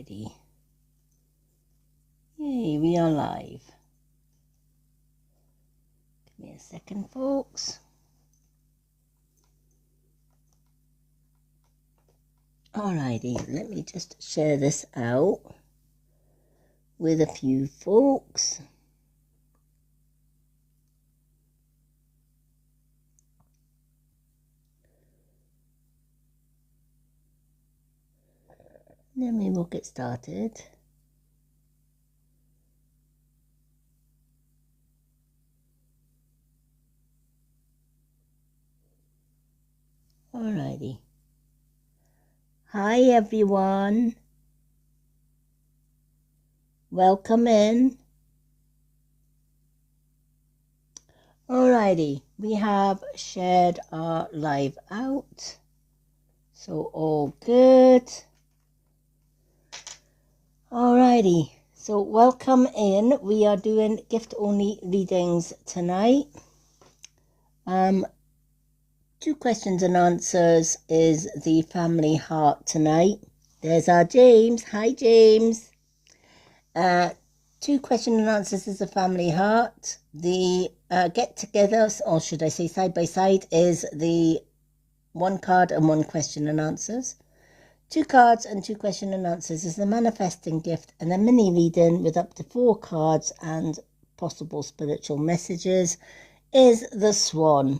Alrighty. Yay, we are live. Give me a second, folks. Alrighty, let me just share this out with a few folks. Then we will get started. Alrighty. Hi everyone. Welcome in. Alrighty, we have shared our live out. So all good. Alrighty, so welcome in. We are doing gift-only readings tonight. 2 questions and answers is the family heart tonight. There's our James. Hi, James. 2 question and answers is the family heart. The get-together, or should I say side by side, is the 1 card and 1 question and answers. 2 cards and 2 question and answers is the manifesting gift, and a mini reading with up to 4 cards and possible spiritual messages is the Swan.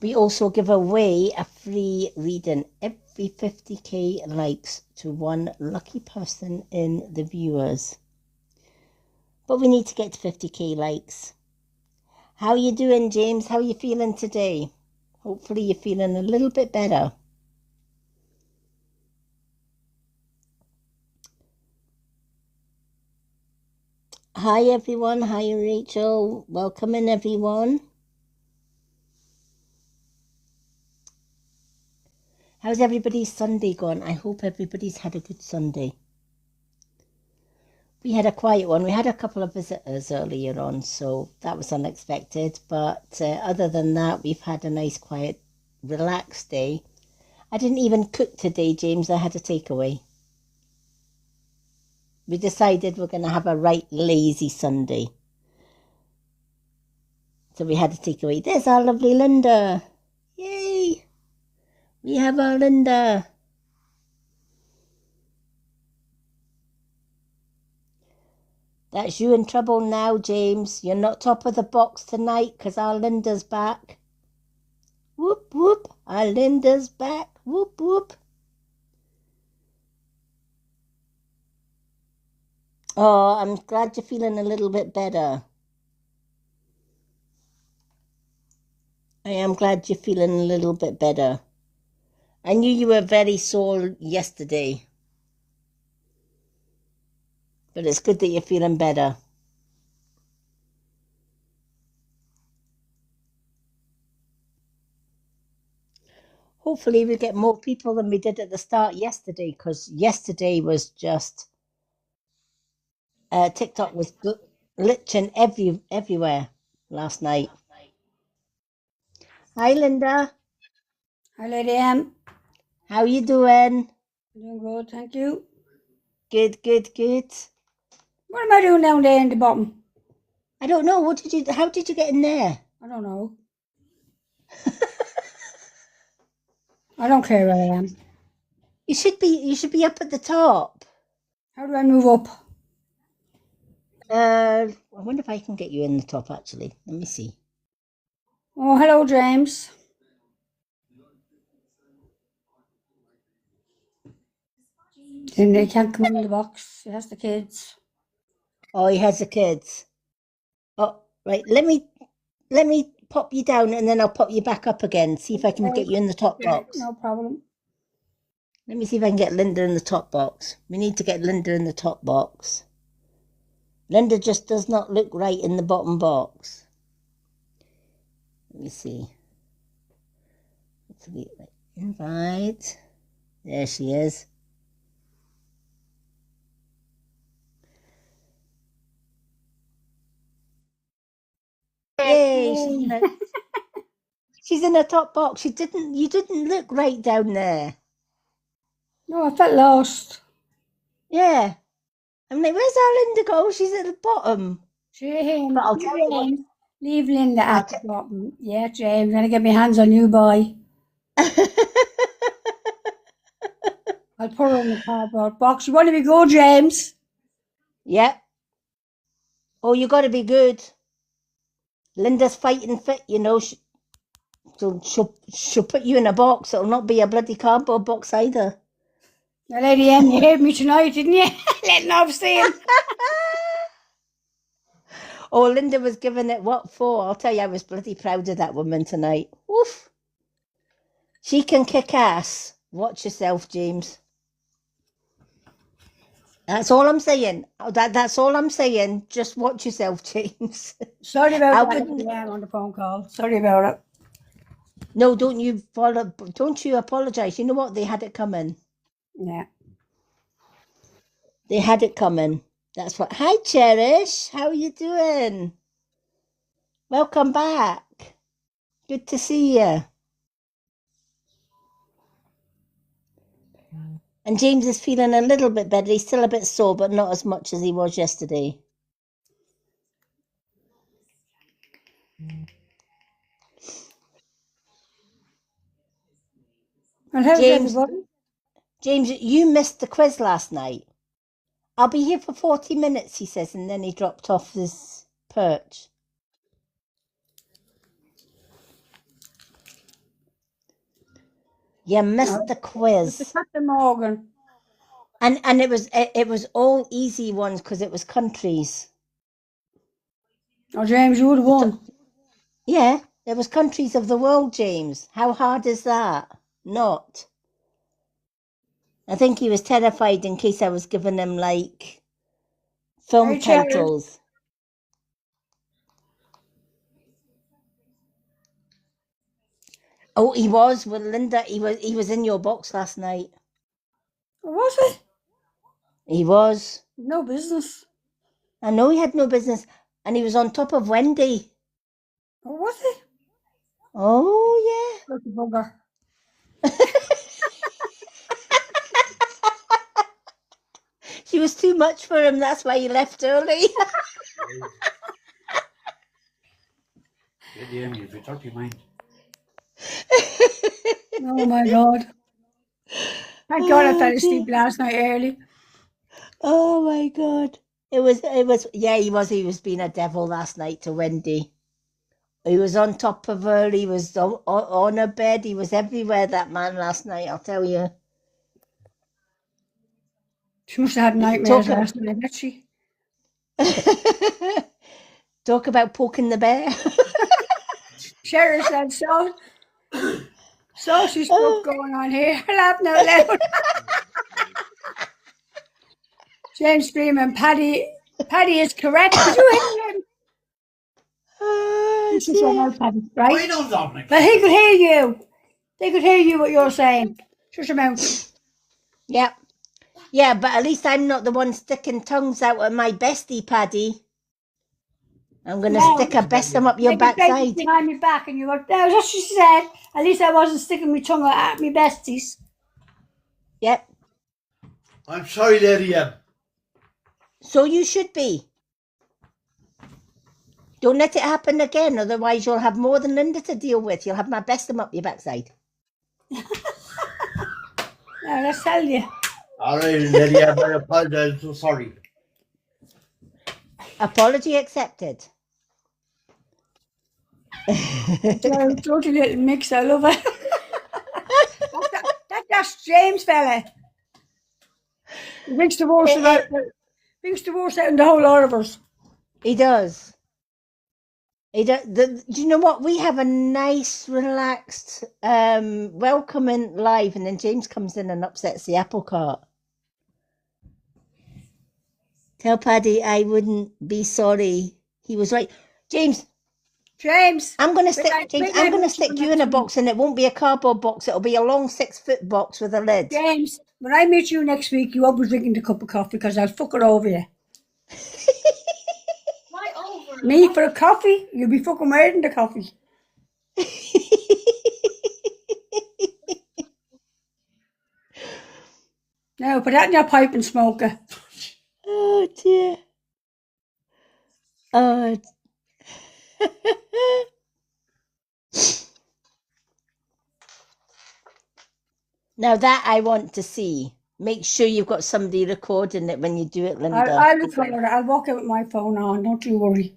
We also give away a free reading every 50k likes to 1 lucky person in the viewers. But we need to get to 50k likes. How are you doing, James? How are you feeling today? Hopefully you're feeling a little bit better. Hi, everyone. Hi, Rachel. Welcome in, everyone. How's everybody's Sunday gone? I hope everybody's had a good Sunday. We had a quiet one. We had a couple of visitors earlier on, so that was unexpected. But other than that, we've had a nice, quiet, relaxed day. I didn't even cook today, James. I had a takeaway. We decided we're going to have a right lazy Sunday. So we had a takeaway. There's our lovely Linda. Yay! We have our Linda. That's you in trouble now, James. You're not top of the box tonight because our Linda's back. Whoop, whoop. Our Linda's back. Whoop, whoop. Oh, I'm glad you're feeling a little bit better. I am glad you're feeling a little bit better. I knew you were very sore yesterday. But it's good that you're feeling better. Hopefully we get more people than we did at the start yesterday, because yesterday was just... TikTok was glitching everywhere last night. Hi, Linda. Hi, Lady M. How you doing? Doing good, thank you. Good, good, good. What am I doing down there in the bottom? I don't know. How did you get in there? I don't know. I don't care where I am. You should be up at the top. How do I move up? I wonder if I can get you in the top, actually. Let me see. Oh, hello, James. And they can't come in the box. He has the kids. Oh, he has the kids. Oh, right. Let me pop you down, and then I'll pop you back up again. See if I can get you in the top box. No problem. Let me see if I can get Linda in the top box. We need to get Linda in the top box. Linda just does not look right in the bottom box. Let me see. Invite. There she is. Yay! She's in the top box. You didn't look right down there. No, I felt lost. Yeah. I'm like, where's our Linda go? She's at the bottom. But I'll tell you what. James, leave Linda I'll at the bottom. Yeah, James, I'm going to get my hands on you, boy. I'll put her in the cardboard box. You want to be good, James? Yeah. Oh, you got to be good. Linda's fighting fit, you know. She'll put you in a box. It'll not be a bloody cardboard box either. Now, Lady M, you heard me tonight, didn't you? Letting off steam. Oh, Linda was giving it what for? I'll tell you, I was bloody proud of that woman tonight. Woof. She can kick ass. Watch yourself, James. That's all I'm saying. That's all I'm saying. Just watch yourself, James. Sorry about I that, wouldn't. Lady M, on the phone call. Sorry about it. No, don't you follow? Don't you apologise? You know what? They had it coming. Yeah. They had it coming. That's what. Hi, Cherish. How are you doing? Welcome back. Good to see you. And James is feeling a little bit better. He's still a bit sore, but not as much as he was yesterday. And how's James, everybody? James, you missed the quiz last night. I'll be here for 40 minutes, he says, and then he dropped off his perch. You missed the quiz. Captain Morgan. And it was all easy ones because it was countries. Oh, James, you would have won. Yeah, it was countries of the world, James. How hard is that? Not. I think he was terrified in case I was giving him like film Hey, Cherish. titles. Oh, he was with Linda. He was in your box last night. Was it? He was. No business. I know he had no business, and he was on top of Wendy. Or was it? Oh Lucky bugger. yeah. She was too much for him. That's why he left early. Yeah, you've returned your mind. Oh my God. Thank God I fell asleep last night early. Oh my God. Yeah, he was being a devil last night to Wendy. He was on top of her. He was on her bed. He was everywhere, that man, last night, I'll tell you. She must have had nightmares last night, did she? Talk about poking the bear. Sherry said so. Saucy stuff going on here. Laughing out loud. James screaming, Paddy is correct. Did you hear him? Oh, This is one out, Paddy, I right? know, Dominic. But he could hear you. They could hear you what you're saying. Shush him out. Yep. Yeah, but at least I'm not the one sticking tongues out at my bestie, Paddy. I'm going to stick a besom up your backside. Behind me back, and you go, that's what she said. At least I wasn't sticking my tongue out at me besties. Yep. I'm sorry, Lady M. So you should be. Don't let it happen again, otherwise you'll have more than Linda to deal with. You'll have my besom up your backside. Now, let's tell you. All right, Lady M, I apologize. I'm so sorry. Apology accepted. Dirty little mix, I love it. That's James fella. He brings divorce out in the whole lot of us. He does. He does. Do you know what? We have a nice, relaxed, welcoming live, and then James comes in and upsets the apple cart. Tell Paddy I wouldn't be sorry. He was right. James, I'm gonna stick you in a box, and it won't be a cardboard box. It'll be a long 6-foot box with a lid. James, when I meet you next week, you won't be drinking the cup of coffee because I'll fuck it over you. Why over? Me for a coffee? You'll be fucking wearing the coffee. Now, put that in your pipe and smoke it. Oh dear. Oh. Now that I want to see. Make sure you've got somebody recording it when you do it, Linda. I'll record it. I'll walk out with my phone on. Don't you worry.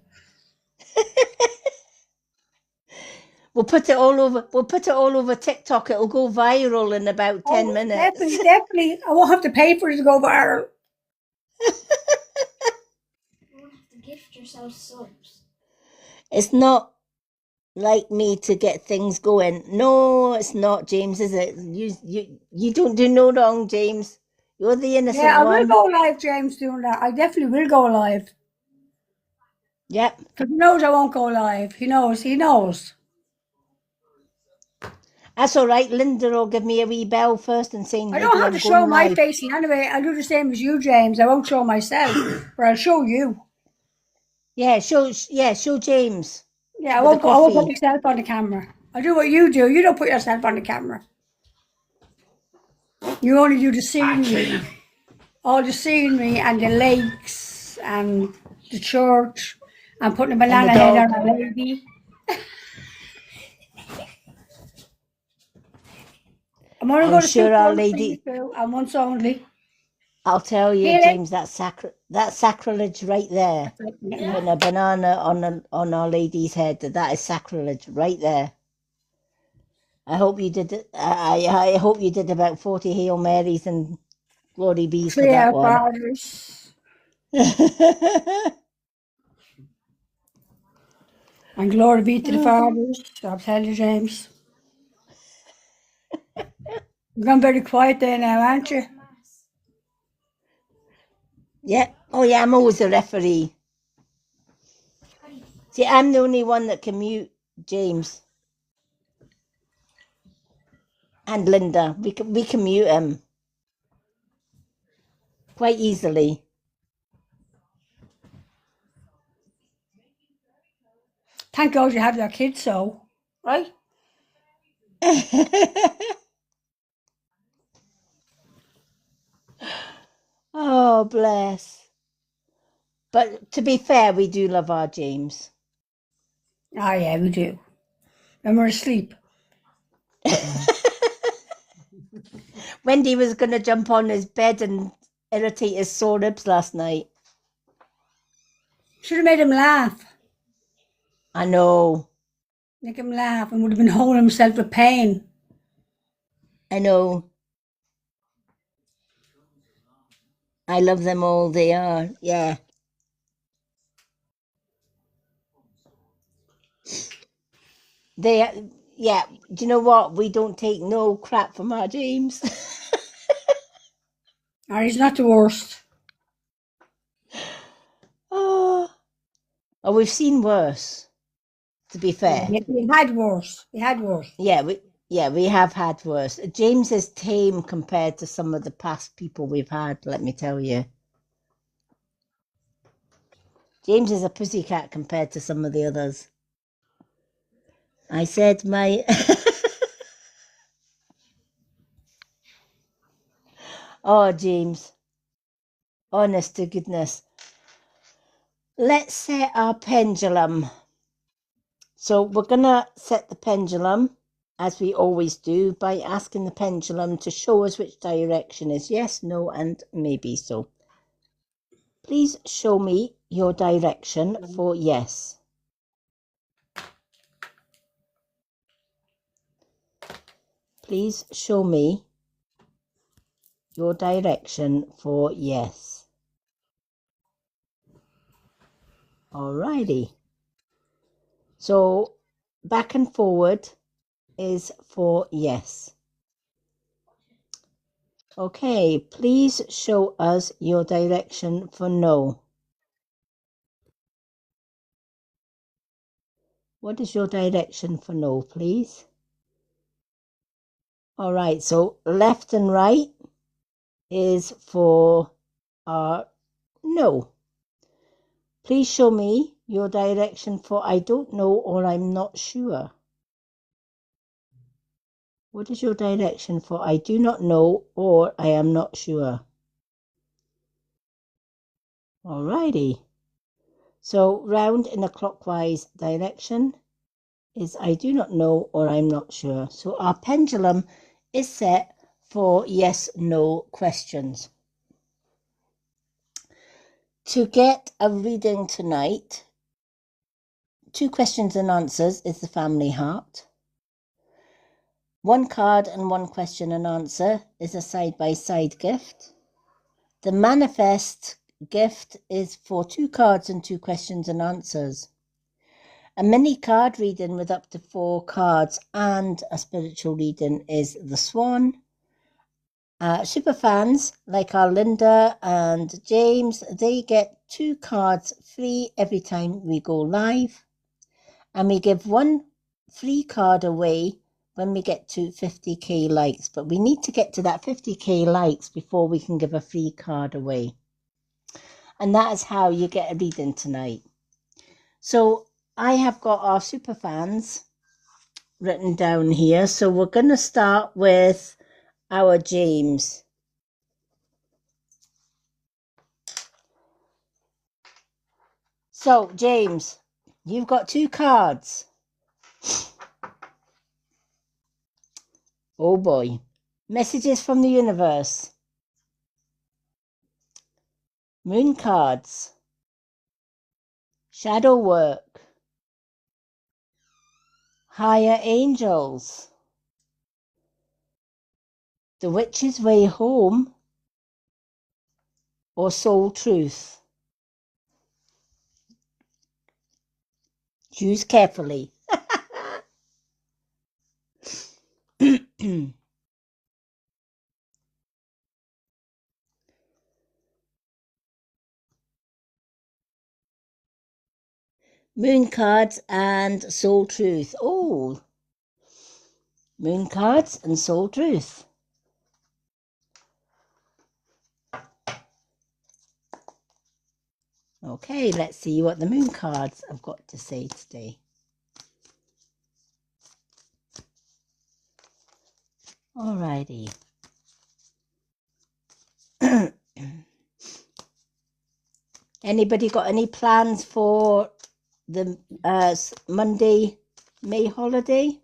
We'll put it all over. We'll put it all over TikTok. It'll go viral in about 10 minutes. Definitely. I won't have to pay for it to go viral. You won't have to gift yourself subs. It's not like me to get things going. No, it's not, James, is it? You don't do no wrong, James. You're the innocent Yeah, I will one. go live, James, doing that. I definitely will go live. Yep. Because he knows I won't go live. He knows. That's all right. Linda will give me a wee bell first and saying, I don't have I'm to show going my live. face anyway. I'll do the same as you, James. I won't show myself, but I'll show you. Yeah, show James. Yeah, I With won't the put myself on the camera. I'll do what you do. You don't put yourself on the camera. You only do the scenery. All the scenery and the lakes and the church and putting a banana the head dog. on a lady. I'm only I'm going to sure speak Our once for Lady. you two, and once only. I'll tell you, Hear it? James, that's sacrilege right there. Yeah. Putting a banana on Our Lady's head. That is sacrilege right there. I hope you did it. I hope you did about 40 Hail Marys and Glory Bees for that one. Fathers. And glory be to the fathers. I'll tell you, James. You've gone very quiet there now, aren't you? Yeah. Oh, yeah, I'm always a referee. See, I'm the only one that can mute James. And Linda. We can mute him. Quite easily. Thank God you have your kids, so. Right? Oh, bless. But to be fair, we do love our James. Oh, yeah, we do. And we're asleep. Wendy was going to jump on his bed and irritate his sore ribs last night. Should have made him laugh. I know. Make him laugh and would have been holding himself with pain. I know. I love them all. They are. Yeah. Yeah. Do you know what? We don't take no crap from our James. Or he's not the worst. Oh, we've seen worse. To be fair. We had worse. We had worse. Yeah, we have had worse. James is tame compared to some of the past people we've had, let me tell you. James is a pussycat compared to some of the others. I said my... Oh, James. Honest to goodness. Let's set our pendulum. So we're going to set the pendulum, as we always do, by asking the pendulum to show us which direction is yes, no, and maybe so. Please show me your direction for yes. Please show me your direction for yes. Alrighty. So back and forward is for yes. Okay, please show us your direction for no. What is your direction for no, please? All right, so left and right is for no. Please show me your direction for I don't know or I'm not sure. What is your direction for I do not know or I am not sure? Alrighty. So round in a clockwise direction is I do not know or I'm not sure. So our pendulum is set for yes-no questions. To get a reading tonight, 2 questions and answers is the family heart. 1 card and 1 question and answer is a side-by-side gift. The manifest gift is for 2 cards and 2 questions and answers. A mini card reading with up to 4 cards and a spiritual reading is the Swan. Super fans like our Linda and James, they get 2 cards free every time we go live. And we give 1 free card away when we get to 50k likes. But we need to get to that 50k likes before we can give a free card away. And that is how you get a reading tonight. So I have got our super fans written down here. So we're going to start with our James. So James, you've got 2 cards. Oh boy. Messages from the universe. Moon cards. Shadow work. Higher angels. The Witch's Way Home. Or Soul Truth. Choose carefully. Moon cards and Soul Truth. Oh, Moon cards and Soul Truth. Okay, let's see what the moon cards have got to say today. Alrighty. Anybody got any plans for the Monday May holiday?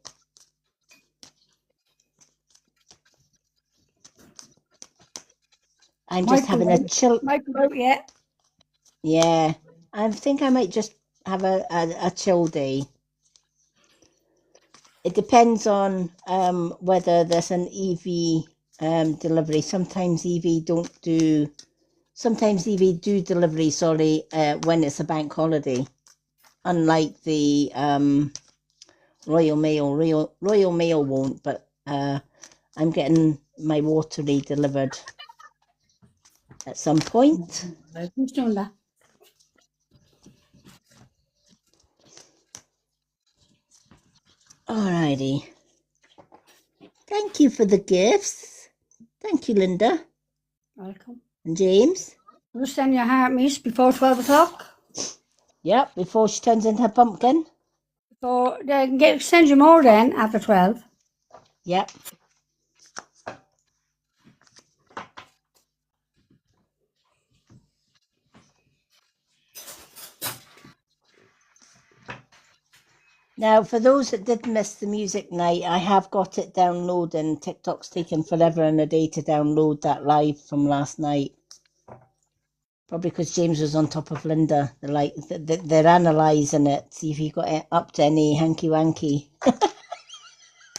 I'm just having a chill. Michael, yeah. Yeah, I think I might just have a chill day. It depends on whether there's an EV delivery. Sometimes EV do delivery, when it's a bank holiday. Unlike the Royal Mail. Royal Mail won't, but I'm getting my watery delivered at some point. Who's doing that? Alrighty. Thank you for the gifts. Thank you, Linda. Welcome. And James. Will you send your heart, miss, before 12 o'clock? Yep, before she turns into a pumpkin. So they can send you more then after 12. Yep. Now, for those that did miss the music night, I have got it downloading. TikTok's taken forever and a day to download that live from last night. Probably because James was on top of Linda. They're analysing it, see if he got up to any hanky-wanky.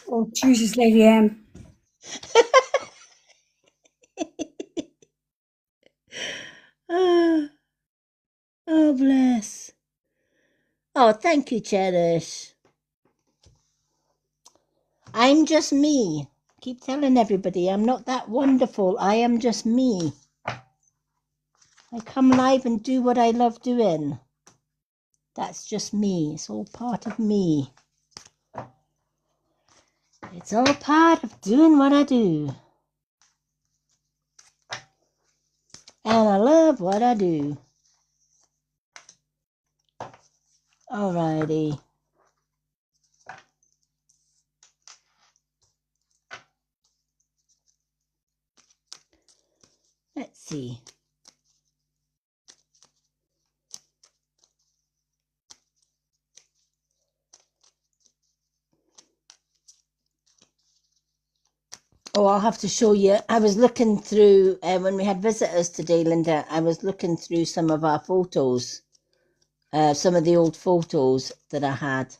Oh, Jesus, Lady M. Oh, bless. Oh, thank you, Cherish. I'm just me. Keep telling everybody I'm not that wonderful. I am just me. I come live and do what I love doing. That's just me. It's all part of me. It's all part of doing what I do. And I love what I do. Alrighty. see. Oh, I'll have to show you. I was looking through, when we had visitors today, Linda, I was looking through some of our photos, some of the old photos that I had.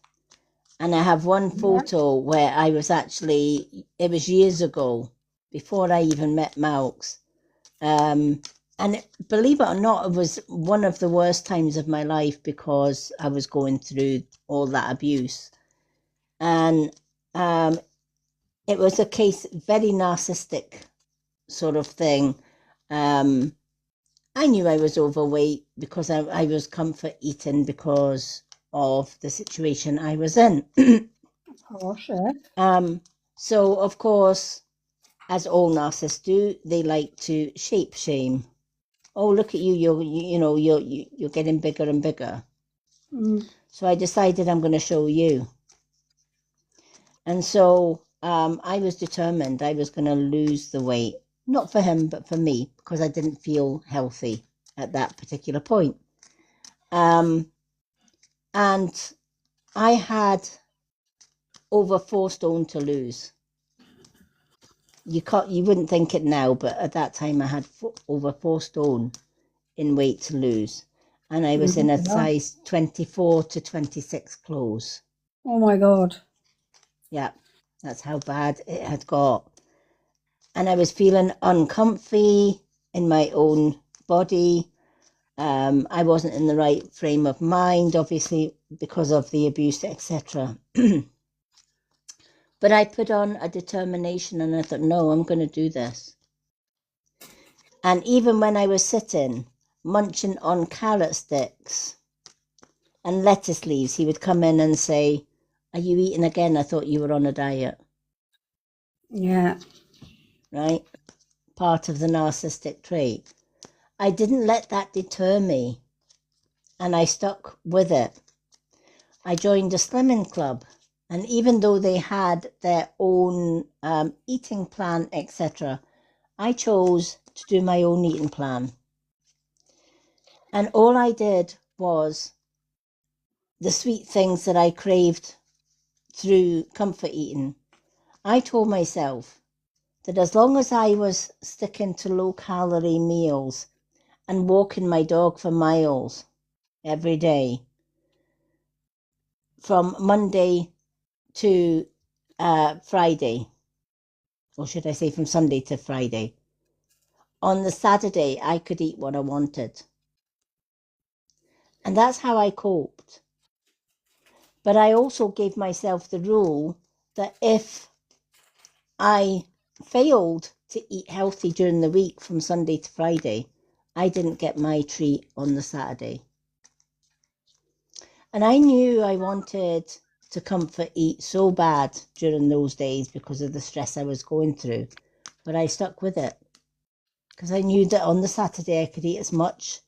And I have one photo where I was actually, it was years ago, before I even met Malks. And believe it or not, it was one of the worst times of my life because I was going through all that abuse. And it was a case, very narcissistic sort of thing. I knew I was overweight because I was comfort eating because of the situation I was in. Oh, sure. So of course, as all narcissists do, they like to shape shame. Oh, look at you! You're getting bigger and bigger. So I decided I'm going to show you. And so I was determined I was going to lose the weight, not for him, but for me, because I didn't feel healthy at that particular point. And I had over 4 stone to lose. You wouldn't think it now, but at that time I had over 4 stone in weight to lose. And I was in a size 24 to 26 clothes. Oh my God. Yeah, that's how bad it had got. And I was feeling uncomfy in my own body. I wasn't in the right frame of mind, obviously, because of the abuse, etc. But I put on a determination and I thought, no, I'm going to do this. And even when I was sitting, munching on carrot sticks and lettuce leaves, he would come in and say, are you eating again? I thought you were on a diet. Yeah. Right? Part of the narcissistic trait. I didn't let that deter me, and I stuck with it. I joined a slimming club, and even though they had their own eating plan, etc., I chose to do my own eating plan. And all I did was the sweet things that I craved through comfort eating. I told myself that as long as I was sticking to low-calorie meals and walking my dog for miles every day, from Monday to Friday, or should I say from Sunday to Friday, on the Saturday I could eat what I wanted. And that's how I coped. But I also gave myself the rule that if I failed to eat healthy during the week from Sunday to Friday, I didn't get my treat on the Saturday. And I knew I wanted to comfort eat so bad during those days because of the stress I was going through. But I stuck with it because I knew that on the Saturday I could eat as much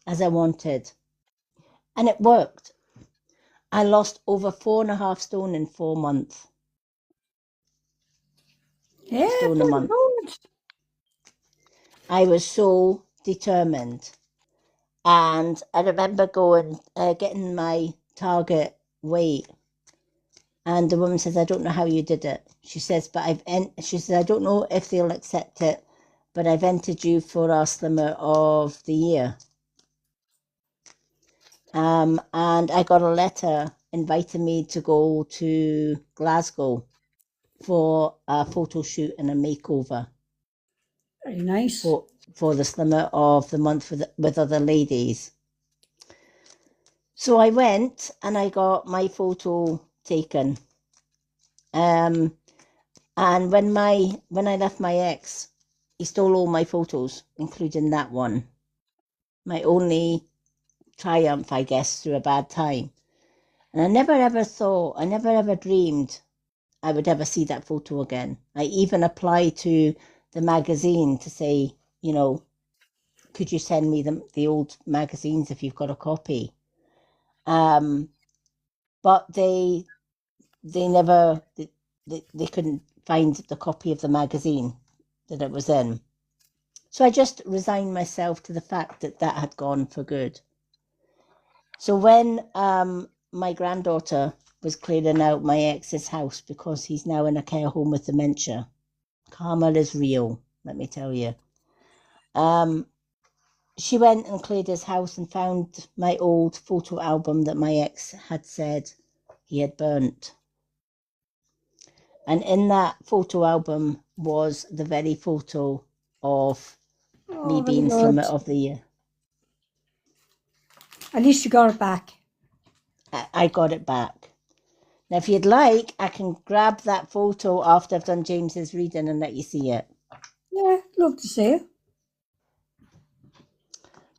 as I wanted. And it worked. I lost over 4.5 stone in 4 months. Yeah, Stone a month. good. I was so determined. And I remember getting my target weight. And the woman says, I don't know how you did it. She says, she says, I don't know if they'll accept it, but I've entered you for our Slimmer of the Year. And I got a letter inviting me to go to Glasgow for a photo shoot and a makeover. Very nice. For the Slimmer of the Month with other ladies. So I went and I got my photo taken. And when I left my ex, he stole all my photos, including that one. My only triumph, I guess, through a bad time. And I never ever dreamed I would ever see that photo again. I even applied to the magazine to say, could you send me the old magazines if you've got a copy? But they never, they couldn't find the copy of the magazine that it was in. So I just resigned myself to the fact that that had gone for good. So when my granddaughter was clearing out my ex's house because he's now in a care home with dementia, karma is real, let me tell you. She went and cleared his house and found my old photo album that my ex had said he had burnt. And in that photo album was the very photo of me Oh, very being good. Slimmer of the Year. At least you got it back. I got it back. Now, if you'd like, I can grab that photo after I've done James's reading and let you see it. Yeah, love to see it.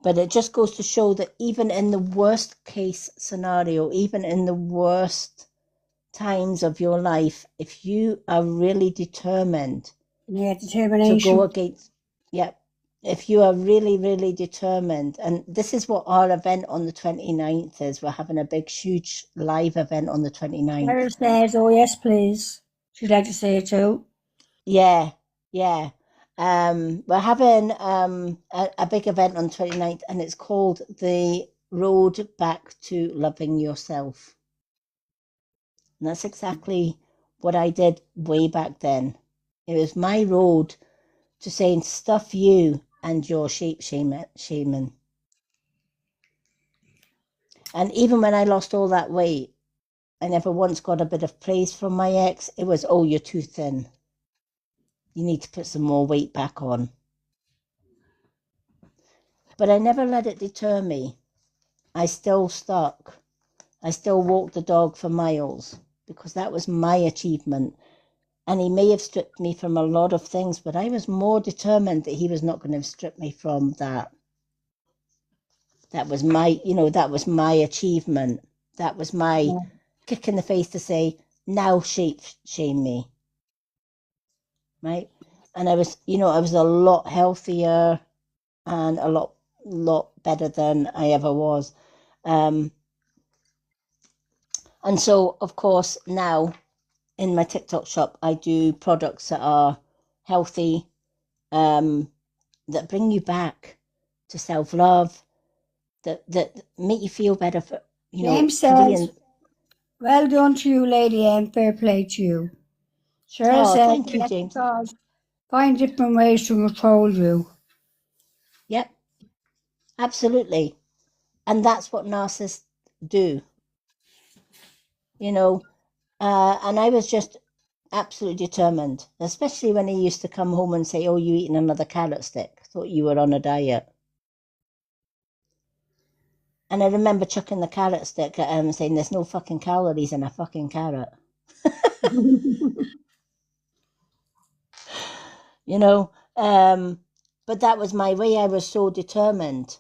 But it just goes to show that even in the worst case scenario, even in the worst times of your life, if you are really determined Yeah, to determination. go against, if you are really, really determined, and this is what our event on the 29th is, we're having a big, huge live event on the 29th. Sarah says, oh yes, please. She'd like to say it too. Yeah. We're having a big event on the 29th, and it's called The Road Back to Loving Yourself. And that's exactly what I did way back then. It was my road to saying, stuff you and your shape shaming. And even when I lost all that weight, I never once got a bit of praise from my ex. It was, oh, you're too thin. You need to put some more weight back on. But I never let it deter me. I still stuck. I still walked the dog for miles because that was my achievement. And he may have stripped me from a lot of things, but I was more determined that he was not going to strip me from that. That was my, that was my achievement. That was my kick in the face to say, now shame me. Right? And I was a lot healthier and a lot better than I ever was. And so, of course, now in my TikTok shop, I do products that are healthy, that bring you back to self-love, that make you feel better for, James says, well done to you, Lady M. Fair play to you. Cheryl says, thank you, James. Because find different ways to control you. Yep, absolutely. And that's what narcissists do. And I was just absolutely determined, especially when he used to come home and say, oh, you eating another carrot stick. Thought you were on a diet. And I remember chucking the carrot stick at him and saying, there's no fucking calories in a fucking carrot. But that was my way. I was so determined.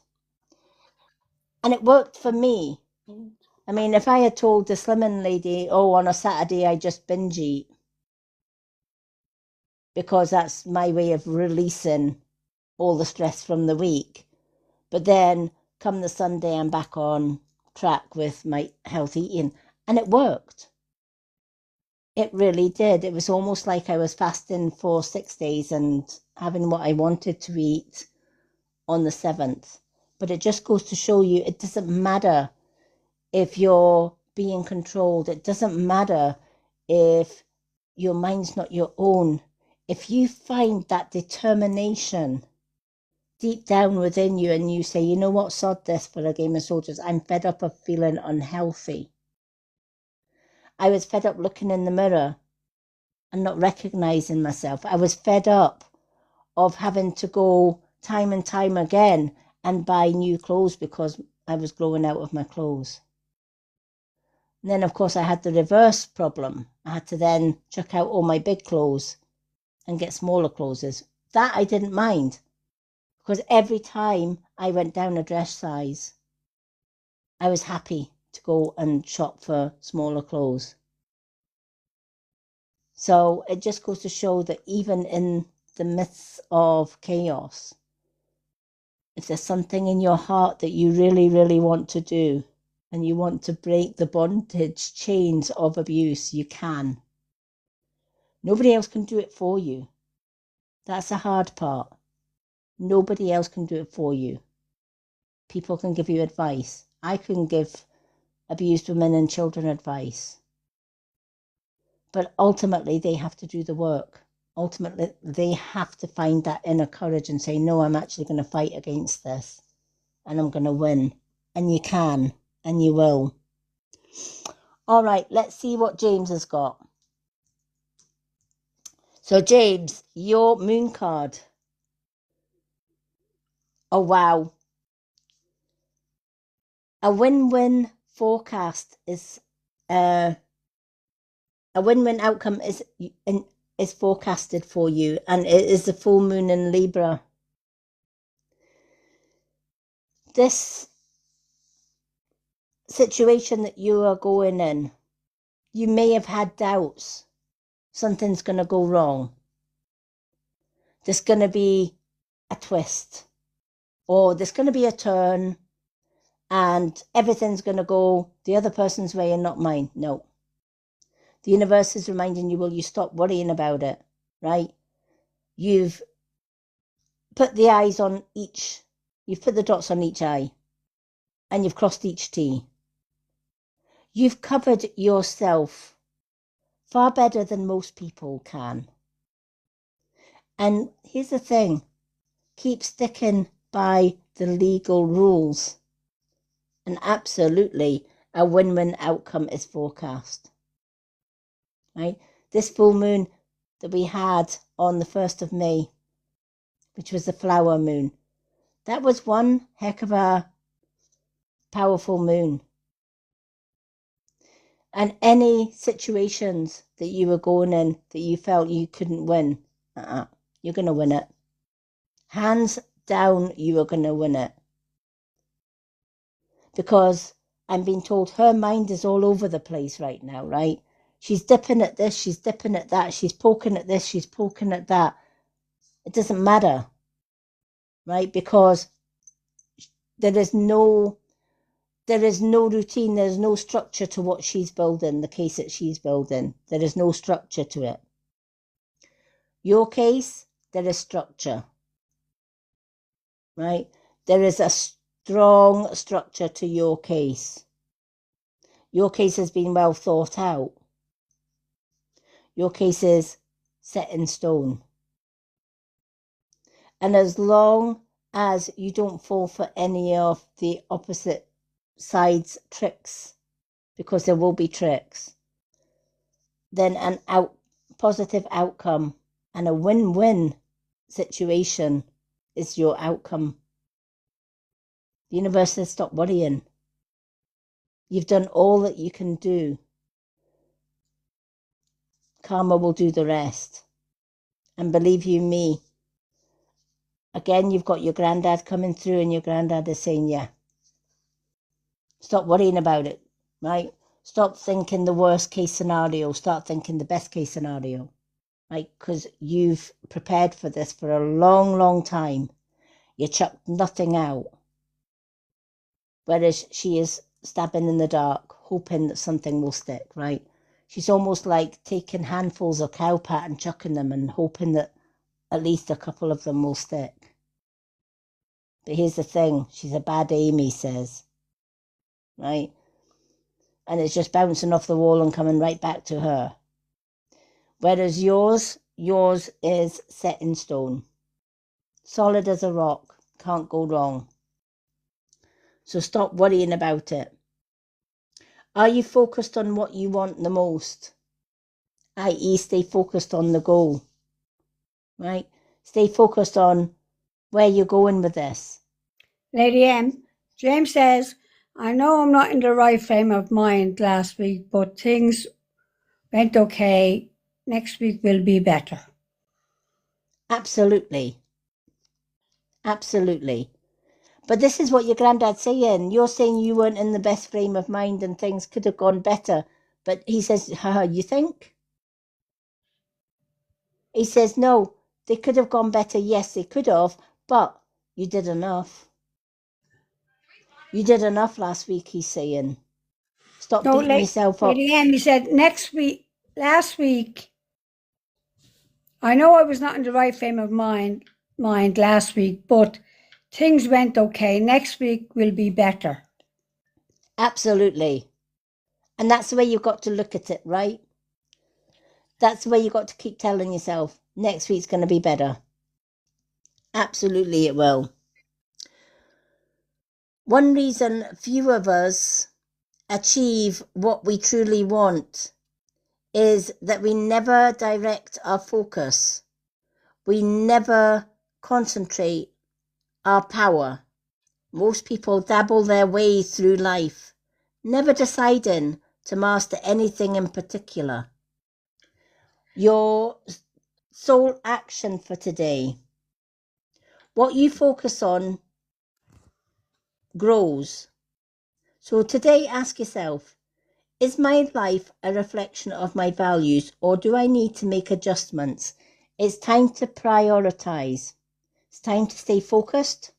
And it worked for me. I mean, if I had told the slimming lady, oh, on a Saturday I just binge eat, because that's my way of releasing all the stress from the week. But then come the Sunday, I'm back on track with my healthy eating. And it worked. It really did. It was almost like I was fasting for 6 days and having what I wanted to eat on the 7th. But it just goes to show you, it doesn't matter if you're being controlled. It doesn't matter if your mind's not your own. If you find that determination deep down within you and you say, you know what, sod this for a game of soldiers. I'm fed up of feeling unhealthy. I was fed up looking in the mirror and not recognizing myself. I was fed up of having to go time and time again and buy new clothes because I was growing out of my clothes. And then, of course, I had the reverse problem. I had to then chuck out all my big clothes and get smaller clothes. That I didn't mind, because every time I went down a dress size, I was happy to go and shop for smaller clothes. So it just goes to show that even in the midst of chaos, if there's something in your heart that you really, really want to do, and you want to break the bondage chains of abuse, you can. Nobody else can do it for you. That's the hard part. Nobody else can do it for you. People can give you advice. I can give abused women and children advice. But ultimately, they have to do the work. Ultimately, they have to find that inner courage and say, no, I'm actually going to fight against this and I'm going to win. And you can, and you will. All right, let's see what James has got. So, James, your moon card. Oh, wow. A win-win forecast is... a win-win outcome is forecasted for you, and it is the full moon in Libra. This situation that you are going in, you may have had doubts. Something's going to go wrong. There's going to be a twist, or there's going to be a turn, and everything's going to go the other person's way and not mine. No. The universe is reminding you, will you stop worrying about it, right? You've put the eyes on each, you've put the dots on each I, and you've crossed each T. You've covered yourself far better than most people can. And here's the thing, keep sticking by the legal rules. And absolutely, a win-win outcome is forecast. Right? This full moon that we had on the 1st of May, which was the flower moon, that was one heck of a powerful moon. And any situations that you were going in that you felt you couldn't win, you're going to win it. Hands down, you are going to win it. Because I'm being told her mind is all over the place right now, right? She's dipping at this, she's dipping at that, she's poking at this, she's poking at that. It doesn't matter, right? Because there is no routine, there's no structure to what she's building, the case that she's building. There is no structure to it. Your case, there is structure, right? There is a strong structure to your case. Your case has been well thought out. Your case is set in stone. And as long as you don't fall for any of the opposite side's tricks, because there will be tricks, then an positive outcome and a win-win situation is your outcome. The universe says, stop worrying. You've done all that you can do. Karma will do the rest. And believe you me, again, you've got your granddad coming through and your granddad is saying, yeah, stop worrying about it, right? Stop thinking the worst case scenario. Start thinking the best case scenario, right? Because you've prepared for this for a long, long time. You chucked nothing out. Whereas she is stabbing in the dark, hoping that something will stick, right? She's almost like taking handfuls of cowpat and chucking them and hoping that at least a couple of them will stick. But here's the thing, she's a bad aim, he says, right? And it's just bouncing off the wall and coming right back to her. Whereas yours is set in stone. Solid as a rock, can't go wrong. So stop worrying about it. Are you focused on what you want the most? i.e. stay focused on the goal, right? Stay focused on where you're going with this. Lady M, James says, I know I'm not in the right frame of mind last week, but things went okay. Next week will be better. Absolutely. Absolutely. But this is what your granddad's saying. You're saying you weren't in the best frame of mind and things could have gone better. But he says, you think? He says, no, they could have gone better. Yes, they could have, but you did enough. You did enough last week, he's saying. Stop beating yourself up. Lady M, he said, last week, I know I was not in the right frame of mind mind last week, but things went okay. Next week will be better. Absolutely. And that's the way you've got to look at it, right? That's the way you've got to keep telling yourself, next week's going to be better. Absolutely, it will. One reason few of us achieve what we truly want is that we never direct our focus. We never concentrate our power. Most people dabble their way through life, never deciding to master anything in particular. Your sole action for today. What you focus on grows. So today ask yourself, is my life a reflection of my values, or do I need to make adjustments? It's time to prioritize. It's time to stay focused.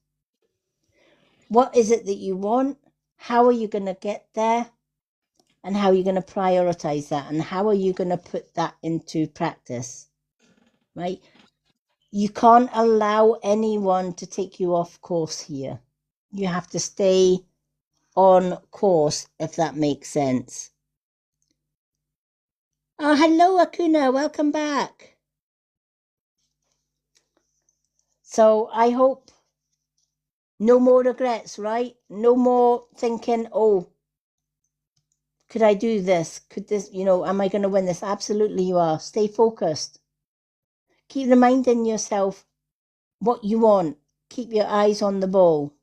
What is it that you want? How are you going to get there? And how are you going to prioritize that? And how are you going to put that into practice? Right? You can't allow anyone to take you off course here. You have to stay on course, if that makes sense. Oh, hello, Akuna. Welcome back. So I hope no more regrets, right? No more thinking, oh, could I do this? Could this, am I going to win this? Absolutely you are. Stay focused. Keep reminding yourself what you want. Keep your eyes on the ball,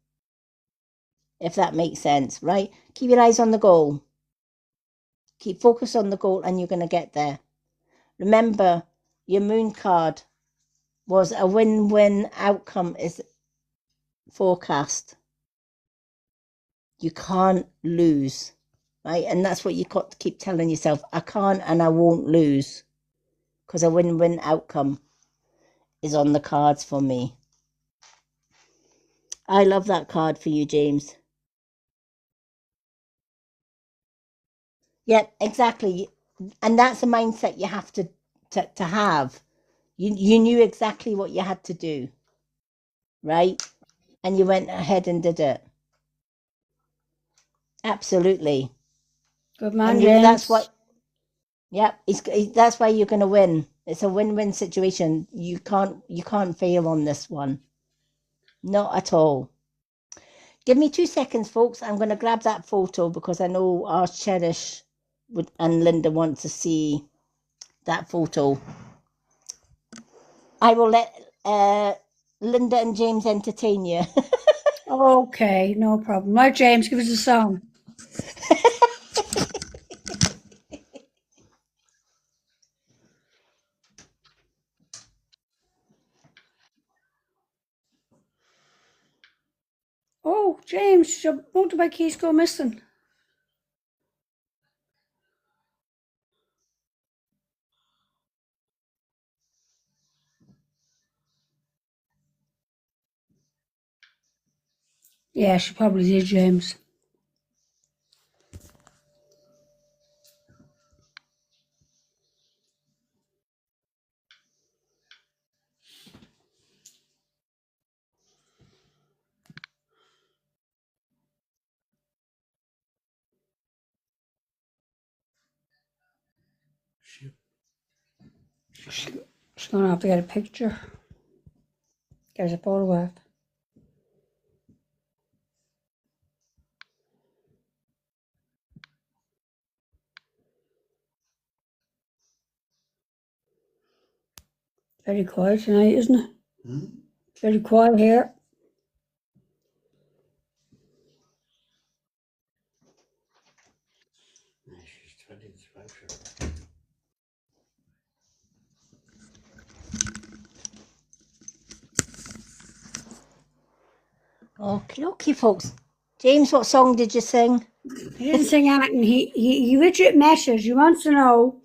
if that makes sense, right? Keep your eyes on the goal. Keep focused on the goal and you're going to get there. Remember, your moon card was a win-win outcome is forecast. You can't lose, right? And that's what you got to keep telling yourself. I can't and I won't lose because a win-win outcome is on the cards for me. I love that card for you, James. Yep, exactly. And that's a mindset you have to have. You knew exactly what you had to do, right? And you went ahead and did it. Absolutely. Good man, And James. that's what. Yep, that's why you're going to win. It's a win-win situation. You can't fail on this one. Not at all. Give me 2 seconds, folks. I'm going to grab that photo because I know our Cherish and Linda want to see that photo. I will let Linda and James entertain you. Okay, no problem. Right, James, give us a song. Oh, James, your motorbike keys go missing. Yeah, she probably did, James. She's going to have to get a picture. Get a photograph. Very quiet tonight, isn't it? Very quiet here. She's 20 to 5. Okay, folks. James, what song did you sing? He didn't sing anything. He literally messaged. He wants to know,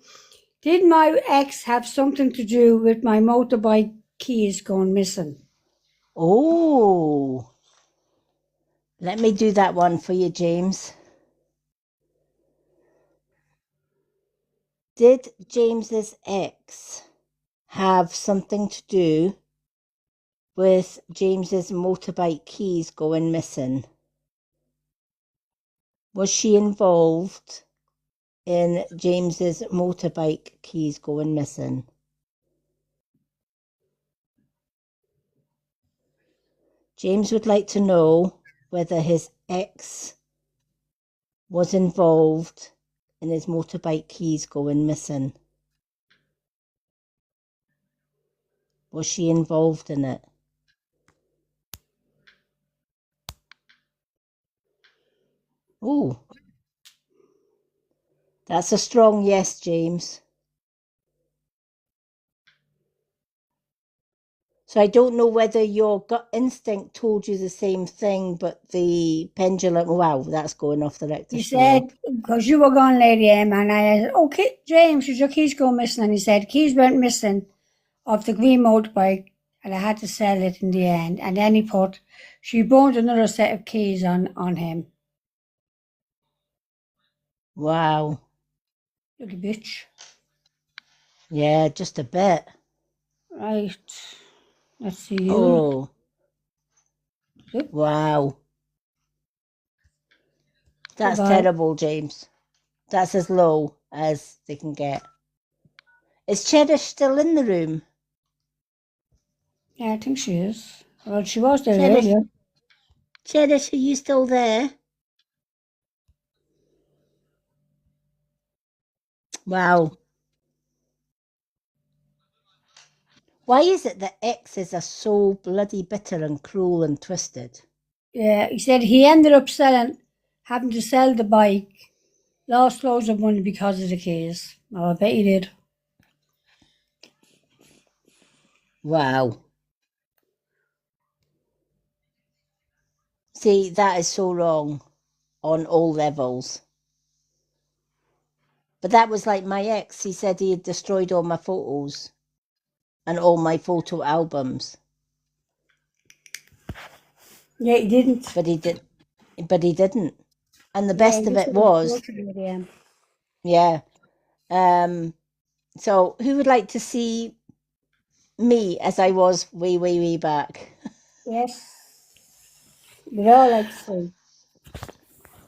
did my ex have something to do with my motorbike keys going missing? Oh, let me do that one for you, James. Did James's ex have something to do with James's motorbike keys going missing? Was she involved in James's motorbike keys going missing? James would like to know whether his ex was involved in his motorbike keys going missing. Was she involved in it? Oh, that's a strong yes, James. So I don't know whether your gut instinct told you the same thing, but the pendulum, wow, that's going off the He rector scale. said, because you were gone, Lady M, and I said, okay, James, did your keys go missing? And he said, keys went missing off the green motorbike, and I had to sell it in the end. And then he put, she bought another set of keys on him. Wow. Little bitch. Yeah, just a bit. Right. Let's see you. Oh, Yep. wow. That's Goodbye. terrible, James. That's as low as they can get. Is Cherish still in the room? Yeah, I think she is. Well, she was there Cherish, earlier. Cherish, are you still there? Wow. Why is it that exes are so bloody bitter and cruel and twisted? Yeah, he said he ended up having to sell the bike, lost loads of money because of the keys. Oh, I bet he did. Wow. See, that is so wrong on all levels. But that was like my ex. He said he had destroyed all my photos and all my photo albums. Yeah, he didn't. But he didn't. And the Yeah, best he of just it said was, unfortunately, yeah. yeah. So who would like to see me as I was way, way, way back? Yes. We'd all like to see.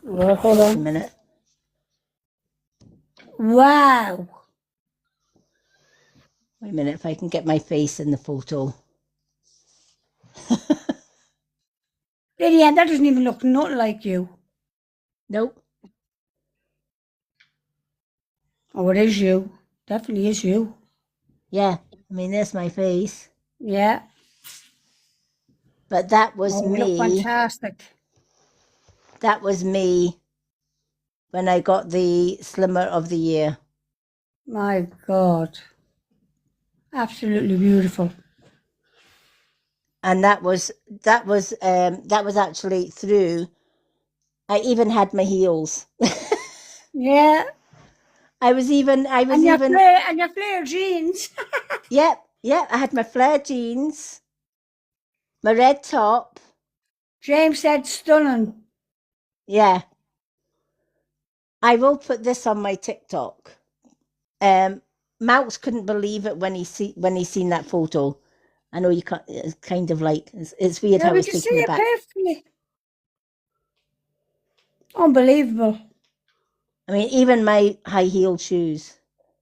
Well, hold Just a on. minute. Wow. Wait a minute if I can get my face in the photo. Lady Ann, that doesn't even look nothing like you. Nope. Oh, it is you. Definitely is you. Yeah. I mean, there's my face. Yeah. But that was Oh, you look me. fantastic. That was me when I got the Slimmer of the Year. My God. Absolutely beautiful. And that was actually through. I even had my heels. Yeah. I was even And your flare jeans. Yep. I had my flare jeans, my red top. James said stunning. Yeah. I will put this on my TikTok. Mouse couldn't believe it when he seen that photo. I know you can't. It's kind of like it's weird Yeah, how we it's can see taken it aback. perfectly. Unbelievable. I mean, even my high heeled shoes.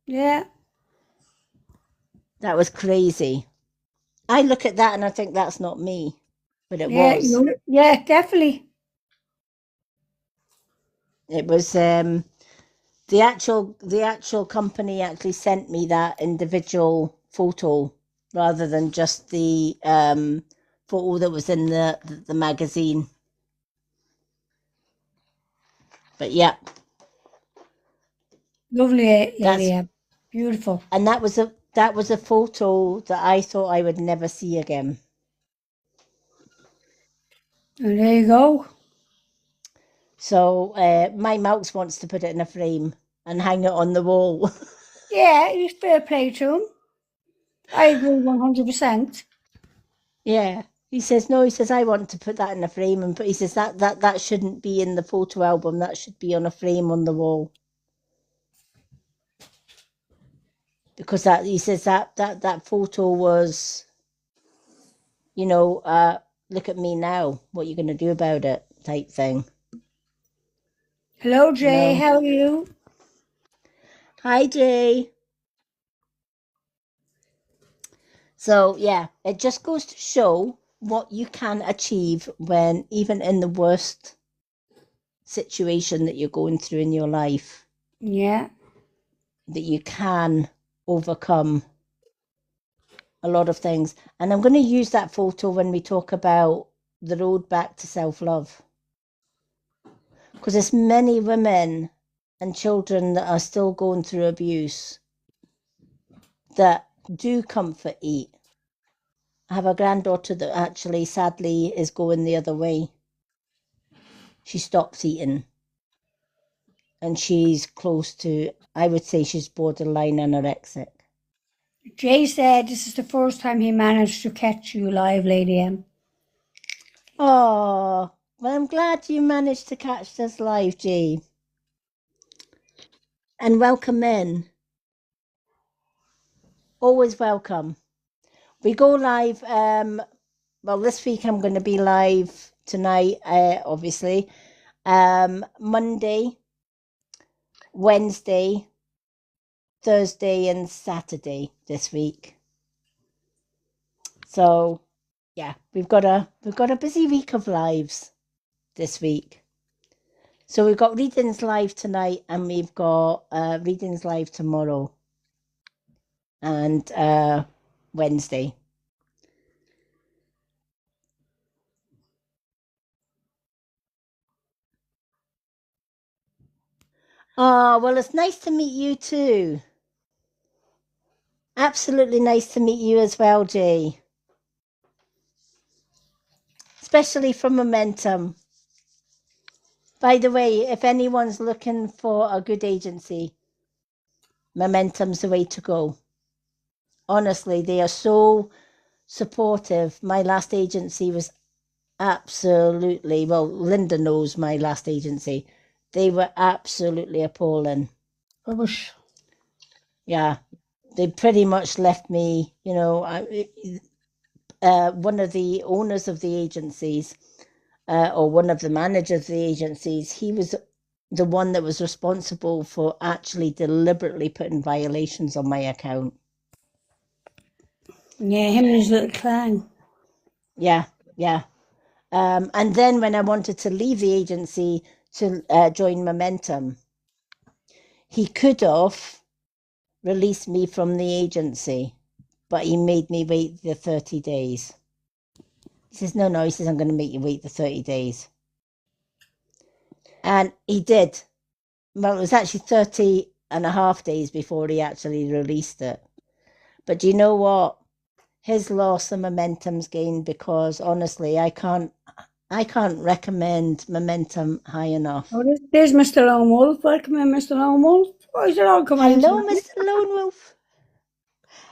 Yeah. That was crazy. I look at that and I think that's not me, but it Yeah, was. yeah, definitely. It was. The actual company actually sent me that individual photo rather than just the photo that was in the magazine. But yeah, Lovely lady. that's Yeah. Beautiful. and that was a photo that I thought I would never see again. And there you go. So my mouse wants to put it in a frame and hang it on the wall. Yeah, it's fair play to him. I agree 100%. Yeah. He says, no, he says, I want to put that in a frame. And he says, that shouldn't be in the photo album. That should be on a frame on the wall. Because he says that photo was, look at me now. What you going to do about it type thing. Hello, Jay. No. How are you? Hi, Jay. So, yeah, it just goes to show what you can achieve when even in the worst situation that you're going through in your life, Yeah. that you can overcome a lot of things. And I'm going to use that photo when we talk about the road back to self-love. Because there's many women and children that are still going through abuse that do comfort eat. I have a granddaughter that actually, sadly, is going the other way. She stops eating. And she's close to, I would say she's borderline anorexic. Jay said this is the first time he managed to catch you live, Lady M. Oh, well, I'm glad you managed to catch this live, Jay. And welcome in. Always welcome. We go live, this week I'm going to be live tonight, obviously. Monday, Wednesday, Thursday and Saturday this week. So yeah, we've got a busy week of lives this week. So we've got readings live tonight and we've got readings live tomorrow and Wednesday. Oh, well, it's nice to meet you too. Absolutely nice to meet you as well, Jay. Especially from Momentum. By the way, if anyone's looking for a good agency, Momentum's the way to go. Honestly, they are so supportive. My last agency was absolutely, well, Linda knows my last agency. They were absolutely appalling. Rubbish. Yeah, they pretty much left me, one of the owners of the agencies, or one of the managers of the agencies, he was the one that was responsible for actually deliberately putting violations on my account. Yeah, him and his little clan. Yeah. And then when I wanted to leave the agency to join Momentum, he could have released me from the agency, but he made me wait the 30 days. He says, no, he says, I'm going to make you wait the 30 days. And he did. Well, it was actually 30 and a half days before he actually released it. But do you know what? His loss and Momentum's gained, because honestly, I can't recommend Momentum high enough. Oh, there's Mr. Lone Wolf. Welcome in, Mr. Lone Wolf. Why is it all coming in Hello, tonight? Mr. Lone Wolf.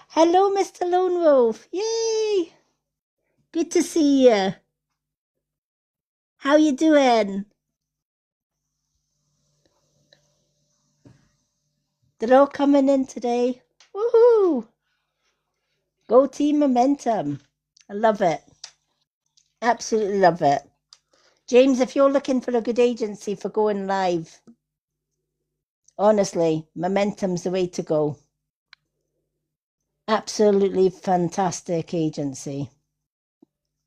Hello, Mr. Lone Wolf. Yay! Good to see you. How you doing? They're all coming in today. Woohoo! Go Team Momentum. I love it. Absolutely love it. James, if you're looking for a good agency for going live, honestly, Momentum's the way to go. Absolutely fantastic agency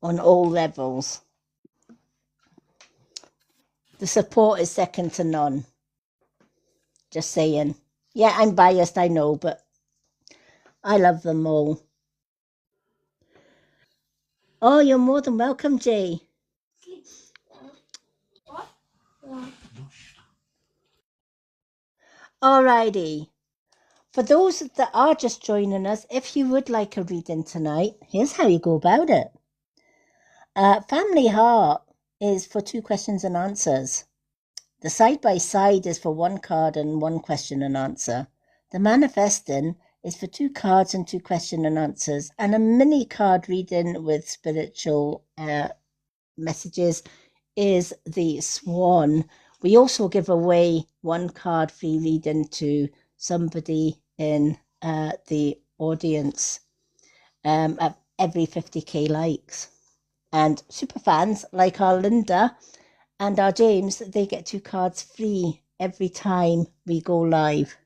on all levels. The support is second to none. Just saying. Yeah, I'm biased, I know, but I love them all. Oh, you're more than welcome, Jay. What? Alrighty. For those that are just joining us, if you would like a reading tonight, here's how you go about it. Family Heart is for 2 questions and answers. The side-by-side is for 1 card and 1 question and answer. The Manifesting is for 2 cards and 2 question and answers, and a mini card reading with spiritual messages is the Swan. We also give away 1 card free reading to somebody in the audience at every 50k likes. And super fans like our Linda and our James, they get 2 cards free every time we go live.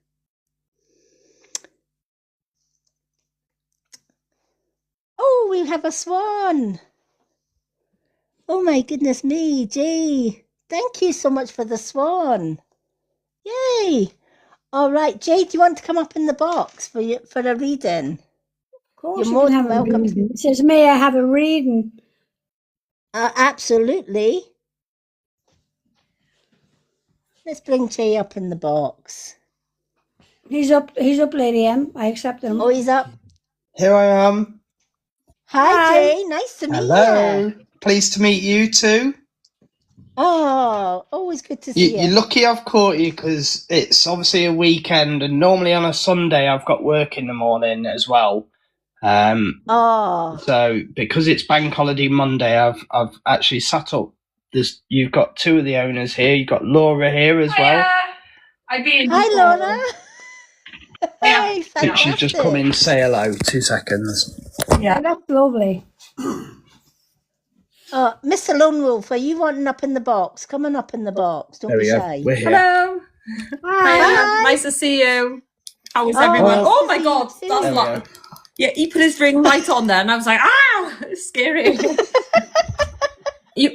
Oh, we have a swan. Oh my goodness me, Jay. Thank you so much for the swan. Yay. All right, Jay, do you want to come up in the box for a reading? Of course, You're you more can than have a welcome. reading. It says, may I have a reading? Absolutely. Let's bring Jay up in the box. He's up, Lady M. I accepted him. Oh, he's up. Here I am. Hi, Jay. Nice to meet Hello. you. Pleased to meet you too. Oh, always good to see You're lucky I've caught you because it's obviously a weekend, and normally on a Sunday I've got work in the morning as well. Oh, So because it's Bank Holiday Monday, I've actually sat up. You've got 2 of the owners here. You've got Laura here as well. hi, Laura. Hey, fantastic. She's just come in. Say hello. 2 seconds. Yeah, that's lovely. Oh, Mr. Lone Wolf, are you wanting up in the box? Come on up in the box. Don't There be we go. shy. We're here. Hello. Hi. Hi. Nice to see you. How is Oh, everyone? nice Oh to my see god, you too. that's There we like go. yeah. He put his ring light on there, and I was like, ah, it's scary.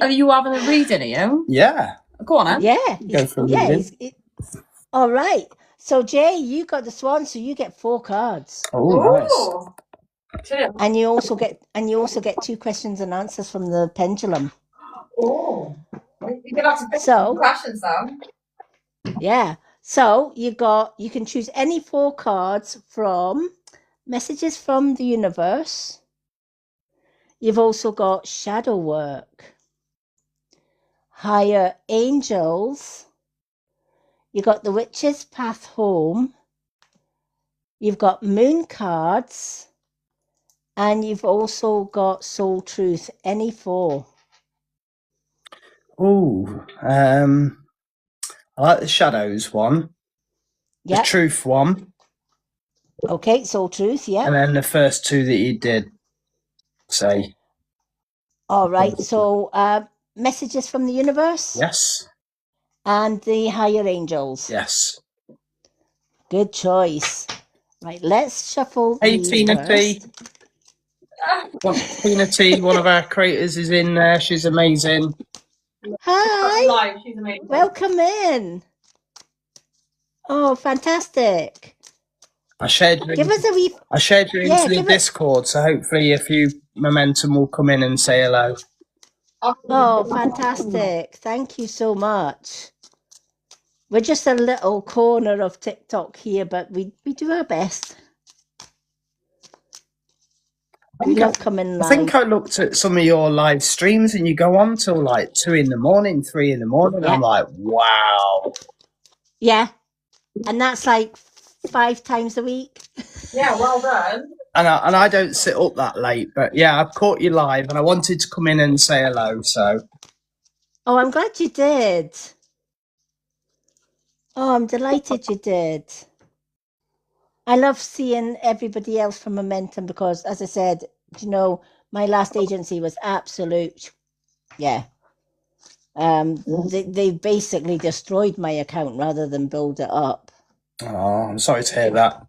Are you having a reading? Are you? Yeah. Go on, then. Yeah. Go for a Yeah. reading. All right. So, Jay, you got the swan, so you get 4 cards. Oh, nice. Ooh. Chill. And you also get 2 questions and answers from the pendulum. Oh, you're gonna have to pick So- some questions now. Yeah. So you can choose any 4 cards from Messages from the Universe. You've also got Shadow Work, Higher Angels. You've got The Witch's Path Home. You've got Moon cards. And you've also got Soul Truth, any 4. Oh, I like the shadows one, the Yep. truth one, Okay, Soul Truth, yeah. and then the first 2 that you did say. All right, so Messages from the Universe Yes, and the Higher Angels. yes. Good choice. Right, let's shuffle Hey, these Tina T. first. Tina T, one of our creators, is in there. She's amazing. Hi, Live, she's amazing. welcome in. Oh, fantastic. I shared you Give us a wee... into Yeah, the give it- Discord, so hopefully a few momentum will come in and say hello. Oh, fantastic. Thank you so much. We're just a little corner of TikTok here, but we do our best. We love coming I live. think I looked at some of your live streams and you go on till like 2 in the morning, 3 in the morning. Yeah. I'm like, wow. Yeah, and that's like 5 times a week. Yeah, well done. And I don't sit up that late, but yeah, I've caught you live and I wanted to come in and say hello, so. Oh, I'm glad you did. Oh, I'm delighted you did. I love seeing everybody else from Momentum because, as I said, you know, my last agency was absolute, yeah. They basically destroyed my account rather than build it up. Oh, I'm sorry to hear that.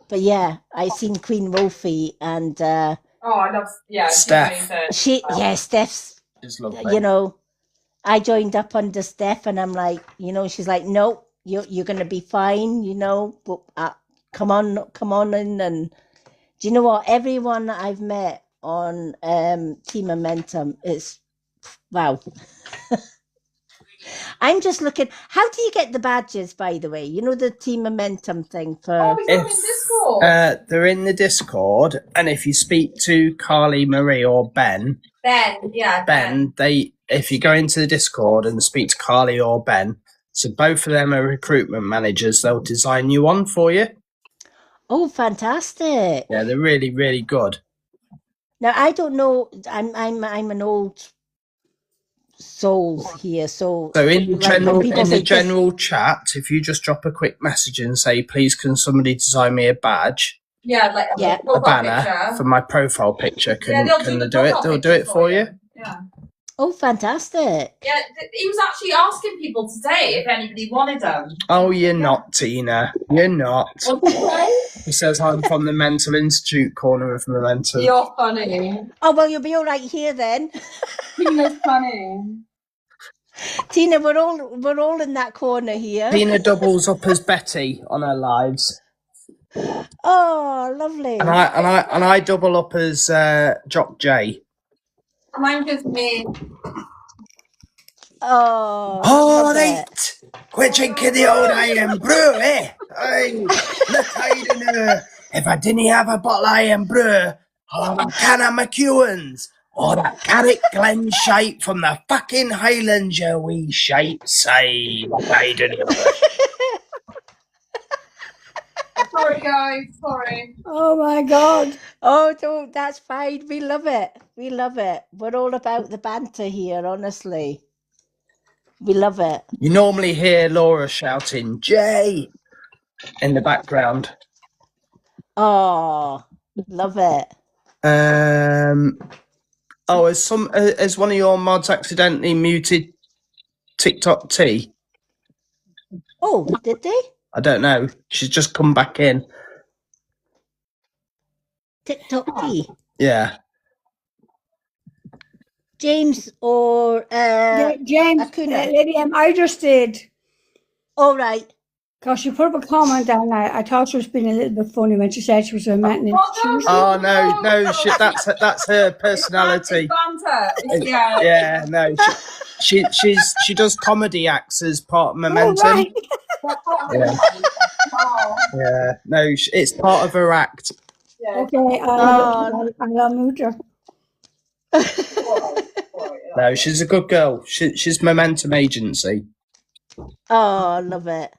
But yeah, I seen Queen Wolfie and Oh, I love. Yeah, Steph. Steph's. It's lovely. You know, I joined up under Steph, and I'm like, you know, she's like, no, you're gonna be fine, you know, but come on in. And do you know what? Everyone that I've met on Team Momentum is wow. I'm just looking. How do you get the badges, by the way? You know, the Team Momentum thing for. They're in the Discord, and if you speak to Carly, Marie, or Ben, if you go into the Discord and speak to Carly or Ben, so both of them are recruitment managers, they'll design you one for you. Oh, fantastic! Yeah, they're really, really good. Now I don't know. I'm an old souls here. So in like, general, when people in the say general chat, if you just drop a quick message and say, "Please, can somebody design me a badge, Yeah, like Yeah. a banner for my profile picture?" Can they do it? They'll do it for you. Yeah. Oh, fantastic. Yeah, he was actually asking people today if anybody wanted them. Oh, you're not, Tina. You're not. What did you say? He says I'm from the Mental Institute corner of Momentum. You're funny. Oh, well, you'll be all right here then. Tina's funny. Tina, we're all in that corner here. Tina doubles up as Betty on her lives, Oh, lovely. and I double up as Jock J. Mine just me. Oh, All love right, it. quit drinking the old iron brew, eh? Aye, look, I don't know. If I didn't have a bottle of iron brew, I'll have a can of McEwen's. Or that Carrick Glen shite from the fucking Highlands, you wee shite side. I don't know. Sorry, guys. Sorry. Oh my God. Oh, don't, that's fine. We love it. We love it. We're all about the banter here, honestly. We love it. You normally hear Laura shouting, Jay, in the background. Oh, love it. Oh, has one of your mods accidentally muted TikTok T? Oh, did they? I don't know. She's just come back in. TikTok T. Yeah. James or James, Akuna. Lady M, I just did. All right. Because she put up a comment down. I thought she was being a little bit funny when she said she was a maintenance institution. Oh no, that's her personality. Banter. Yeah. Yeah, no, she does comedy acts as part of Momentum. Oh, right. Yeah. Yeah, no, it's part of her act. Okay, I'll mute her. No, she's a good girl. She's Momentum Agency. Oh, love it.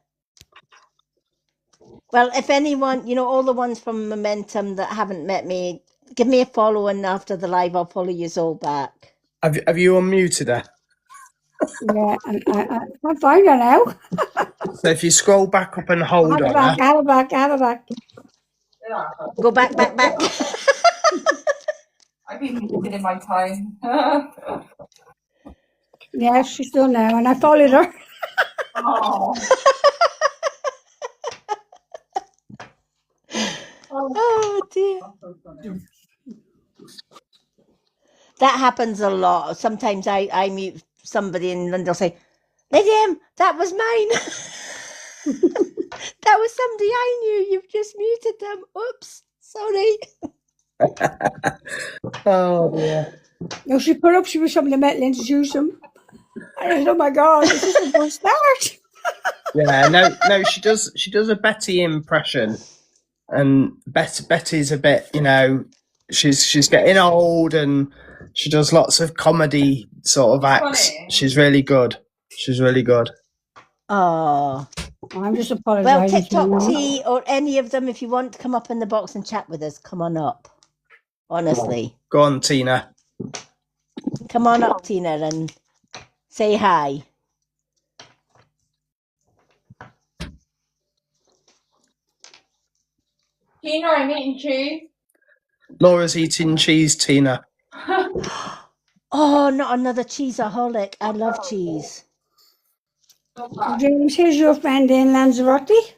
Well, if anyone, all the ones from Momentum that haven't met me, give me a follow, and after the live, I'll follow you all back. Have you unmuted her? Yeah, I can't find her now. So if you scroll back up and hold on her. Have her back. Go back. I've been muted in my time. Yeah, she's done now, and I followed her. Oh. Oh, dear. That happens a lot. Sometimes I mute somebody and then they'll say, Lady M, that was mine. That was somebody I knew. You've just muted them. Oops, sorry. Oh dear. No, she put up she was from the Mental Institution. I said, oh my God, this is a good start. Yeah, no, she does a Betty impression, and Betty's a bit, she's getting old, and she does lots of comedy sort of acts. Funny. She's really good. Oh. I'm just Well, apologising. TikTok T or any of them, if you want to come up in the box and chat with us, come on up. Honestly. Go on, Tina. Come on up, Tina, and say hi. Tina, I'm eating cheese. Laura's eating cheese, Tina. Oh, not another cheeseaholic. I love cheese. James, here's your friend in Lanzarote.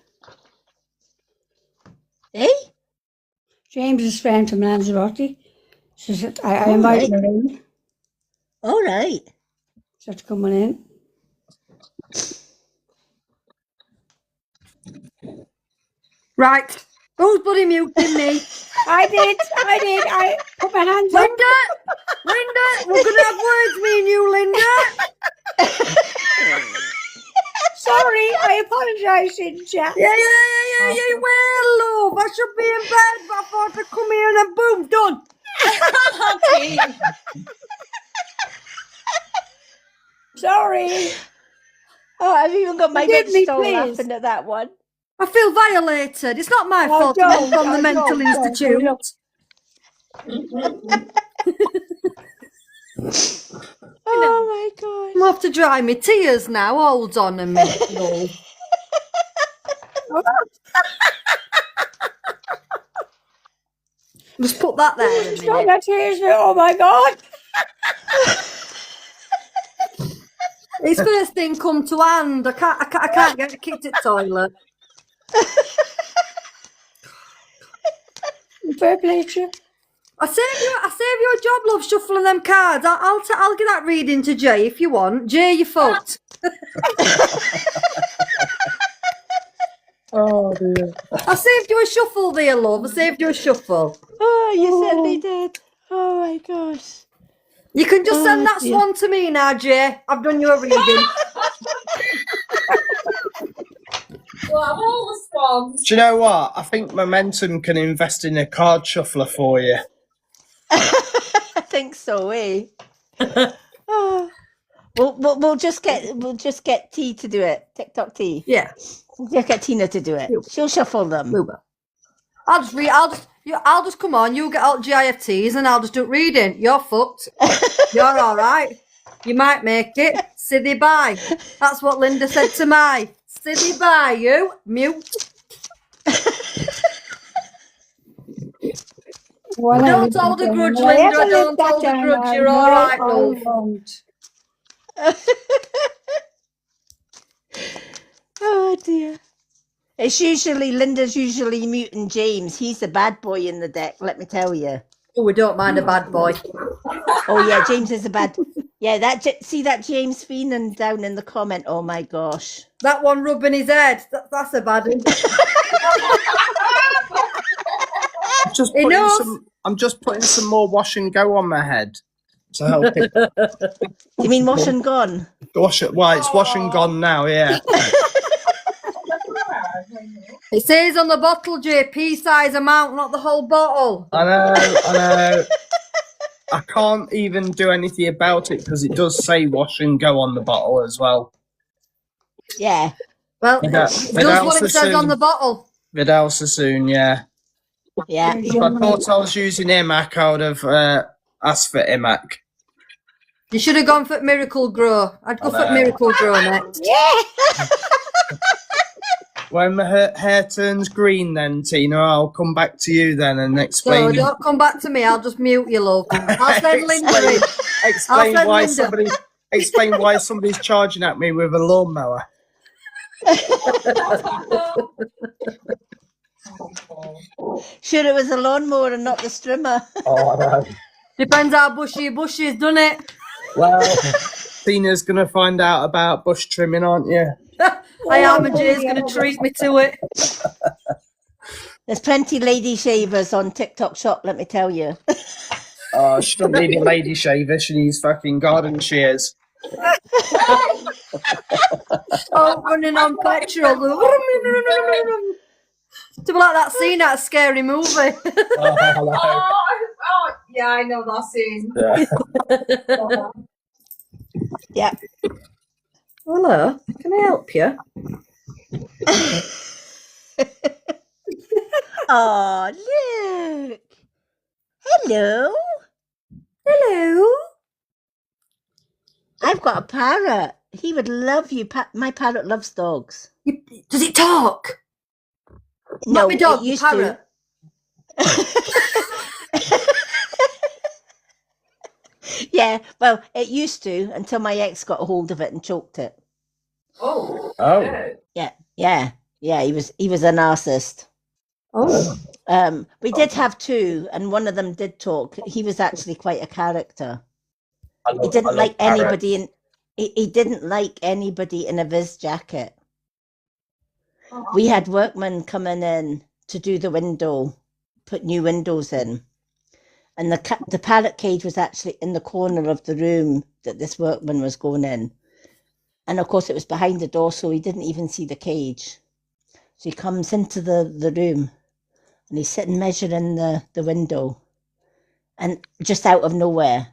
Eh? James's friend from Lanzarote. She said, I invited her in. All right. She's coming in. Right. Who's bloody muting me? I did. I put my hands up. Linda, we're going to have words, me and you, Linda. Sorry, I apologise in chat. Yeah. Well, love, I should be in bed, but I thought I'd come here and then boom, done. Sorry. Oh, I've even got my Forgive big me, stall please. laughing at that one. I feel violated. It's not my Oh, fault I'm from the mental institute. Oh my god. I'm off to dry my tears now. Hold on a minute, love. Just put that there a Stop minute. that tears. Oh my God. It's first thing come to hand. I can't get a kit at toilet. Fair play to you. I save you a job, love, shuffling them cards. I'll get that reading to Jay if you want. Jay, you fucked. Oh dear. I saved you a shuffle there, love. I saved you a shuffle. Oh, you certainly did. Oh my gosh. You can just send that dear. swan to me now, Jay. I've done you a reading. Well, I've all the swans. Do you know what? I think Momentum can invest in a card shuffler for you. I think so, eh? Oh. We'll just get T to do it. TikTok T. Yeah. We'll just get Tina to do it. She'll shuffle them. We will. I'll just come on. You get out GIFTs and I'll just do reading. You're fucked. You're all right. You might make it. Siddy bye. That's what Linda said to me. Siddy bye, you mute. Well, Don't hold a grudge, Linda. Don't hold a grudge. You're all right, love. Oh dear. Linda's usually muting James. He's the bad boy in the deck, let me tell you. Oh, we don't mind a bad boy. Oh yeah, James is a bad. Yeah, see that James Feenan down in the comment. Oh my gosh. That one rubbing his head. That's a bad one. I'm just putting some more wash and go on my head to help it. You mean wash and gone? Wash it. Well, it's wash and gone now. Yeah. It says on the bottle, Jay, pea-size amount, not the whole bottle. I know. I can't even do anything about it because it does say wash and go on the bottle as well. Yeah. Well, it does what it says on the bottle. Vidal Sassoon, yeah. Yeah. If I thought I was using Imac, I would have asked for Imac. You should have gone for Miracle Grow. I'd go for Miracle Grow next. Yeah. When my hair turns green then, Tina, I'll come back to you then and So explain. don't come back to me. I'll just mute you, love. I'll send Linda in. Explain send why Linda. somebody's charging at me with a lawnmower. Sure, it was a lawnmower and not the strimmer. Oh, no. Depends how bushy your bush is, doesn't it? Well, Tina's going to find out about bush trimming, aren't you? I am, and Jay's going to treat me to it. There's plenty lady shavers on TikTok shop, let me tell you. Oh, she doesn't need a lady shaver. She needs fucking garden shears. Oh, running on petrol. To be like that scene out of Scary Movie. Oh, hello. Oh, yeah, I know that scene. Yeah. Hello, can I help you? Oh, look. Hello. Hello. I've got a parrot. He would love you. My parrot loves dogs. Does it talk? No, Not my dog, it the used parrot. to. Yeah, well, it used to until my ex got a hold of it and choked it. Oh. Oh. Yeah. He was a narcissist. Oh. We did have two, and one of them did talk. He was actually quite a character. He didn't like anybody in. He didn't like anybody in a Viz jacket. We had workmen coming in to do the window, put new windows in, and the parrot cage was actually in the corner of the room that this workman was going in, and of course it was behind the door, so he didn't even see the cage. So he comes into the room, and he's sitting measuring the window, and just out of nowhere,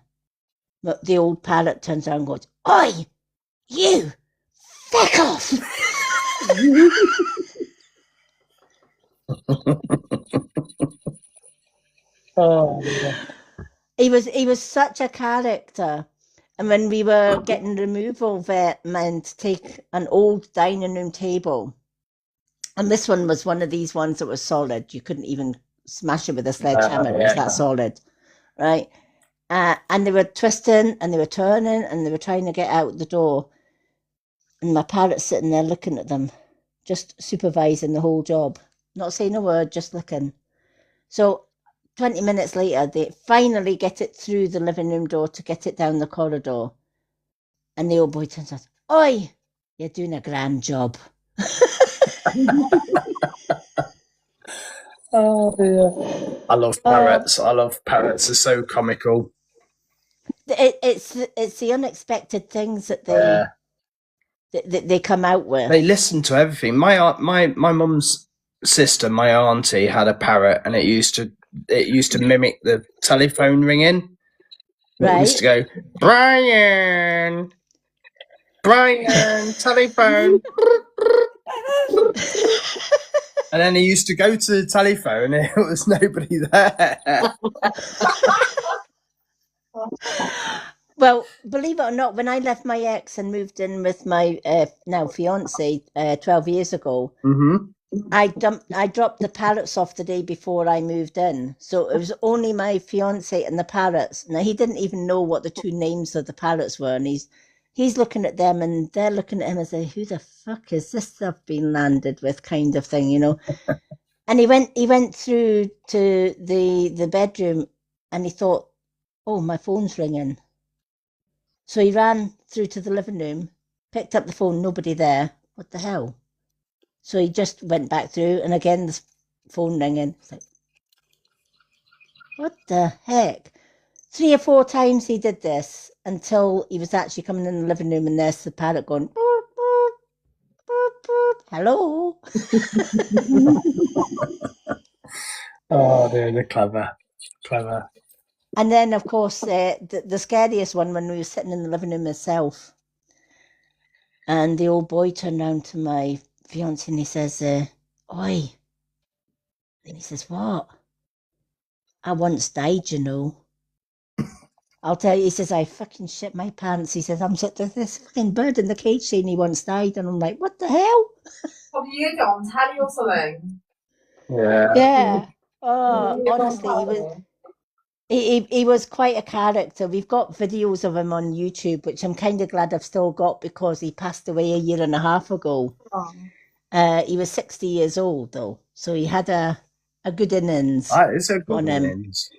the old parrot turns around and goes, "Oi, you, fuck off!" Oh, yeah. He was such a character. And when we were getting removal men to take an old dining room table, and this one was one of these ones that was solid. You couldn't even smash it with a sledgehammer. It was that solid, right? And they were twisting and they were turning and they were trying to get out the door. And my parrot's sitting there looking at them, just supervising the whole job, not saying a word, just looking. So 20 minutes later, they finally get it through the living room door to get it down the corridor. And the old boy turns out, "Oi, you're doing a grand job." Oh dear. I love parrots. I love parrots. They're so comical. It's the unexpected things that they come out with. They listen to everything. My mum's sister, my auntie, had a parrot, and it used to mimic the telephone ringing. Right. It used to go, Brian, telephone. And then he used to go to the telephone, and there was nobody there. Well, believe it or not, when I left my ex and moved in with my now fiance 12 years ago, I dropped the parrots off the day before I moved in. So it was only my fiance and the parrots. Now, he didn't even know what the two names of the parrots were, and he's looking at them and they're looking at him and saying, "Who the fuck is this stuff being landed with?" kind of thing, you know. And he went through to the bedroom and he thought, "Oh, my phone's ringing." So he ran through to the living room, picked up the phone, nobody there. What the hell? So he just went back through and again the phone ringing. It's like, what the heck? 3 or 4 times he did this until he was actually coming in the living room and there's the parrot going, boop, boop, boop, boop. Hello. Oh, they're clever. And then, of course, the scariest one when we were sitting in the living room myself, and the old boy turned around to my fiance and he says, "Oi." And he says, "What?" "I once died, you know." I'll tell you, he says, "I fucking shit my pants." He says, "I'm sitting this fucking bird in the cage saying he once died." And I'm like, what the hell? Have you done Teddy or something? Yeah. Yeah. Oh, honestly, he was quite a character. We've got videos of him on YouTube, which I'm kind of glad I've still got because he passed away a year and a half ago. He was 60 years old, though. So he had a good innings. That is a good on him. innings.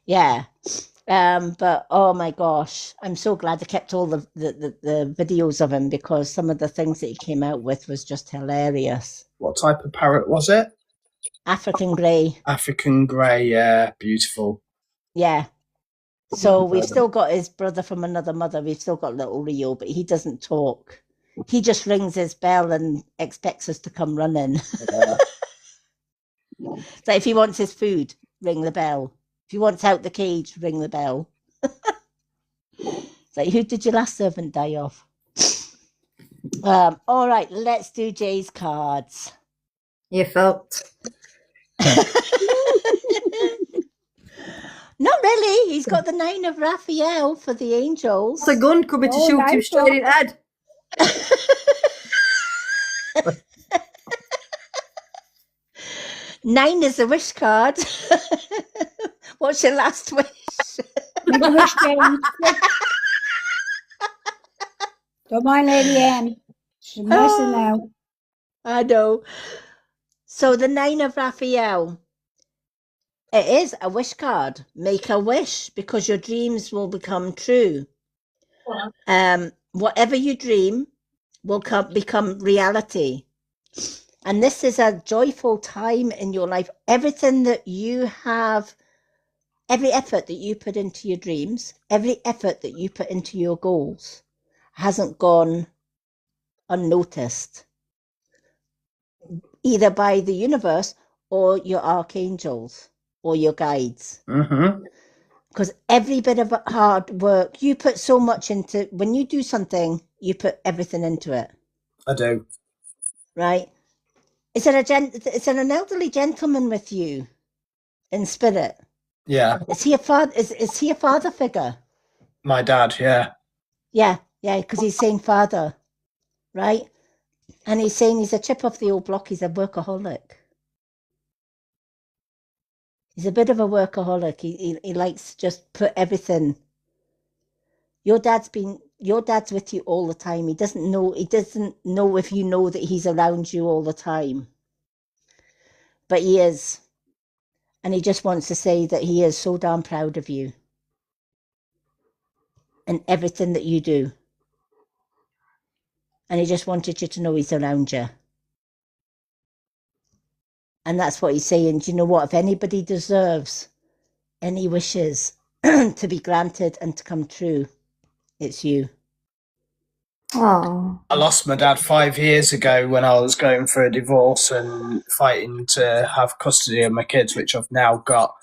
Yeah. But oh my gosh, I'm so glad I kept all the videos of him because some of the things that he came out with was just hilarious. What type of parrot was it? African grey. African grey, yeah, beautiful. Yeah. So we've still got his brother from another mother. We've still got little Rio, but he doesn't talk. He just rings his bell and expects us to come running. Yeah. So if he wants his food, ring the bell. If he wants out the cage, ring the bell. It's like, who did your last servant die of? All right, let's do Jay's cards. You fucked. Not really. He's got the 9 of Raphael for the angels. It's a gun coming to shoot him straight in the head. 9 is a wish card. What's your last wish? Make a wish, James. Don't mind Lady M. She's messing now. I know. So the 9 of Raphael. It is a wish card. Make a wish because your dreams will become true. Whatever you dream will become reality. And this is a joyful time in your life. Everything that you have, every effort that you put into your dreams, every effort that you put into your goals hasn't gone unnoticed, either by the universe or your archangels or your guides. Because every bit of hard work, you put so much into, when you do something, you put everything into it. I do. Right? Is there an elderly gentleman with you in spirit? Yeah, Is he a father? Is he a father figure? my dad. Yeah, Yeah, because he's saying father, right? And he's saying he's a chip off the old block. He's a workaholic. He's a bit of a workaholic. He likes to just put everything. Your dad's with you all the time. He doesn't know if you know that he's around you all the time. But he is. And he just wants to say that he is so damn proud of you and everything that you do. And he just wanted you to know he's around you. And that's what he's saying. Do you know what? If anybody deserves any wishes to be granted and to come true, it's you. Oh. I lost my dad 5 years ago when I was going for a divorce and fighting to have custody of my kids, which I've now got.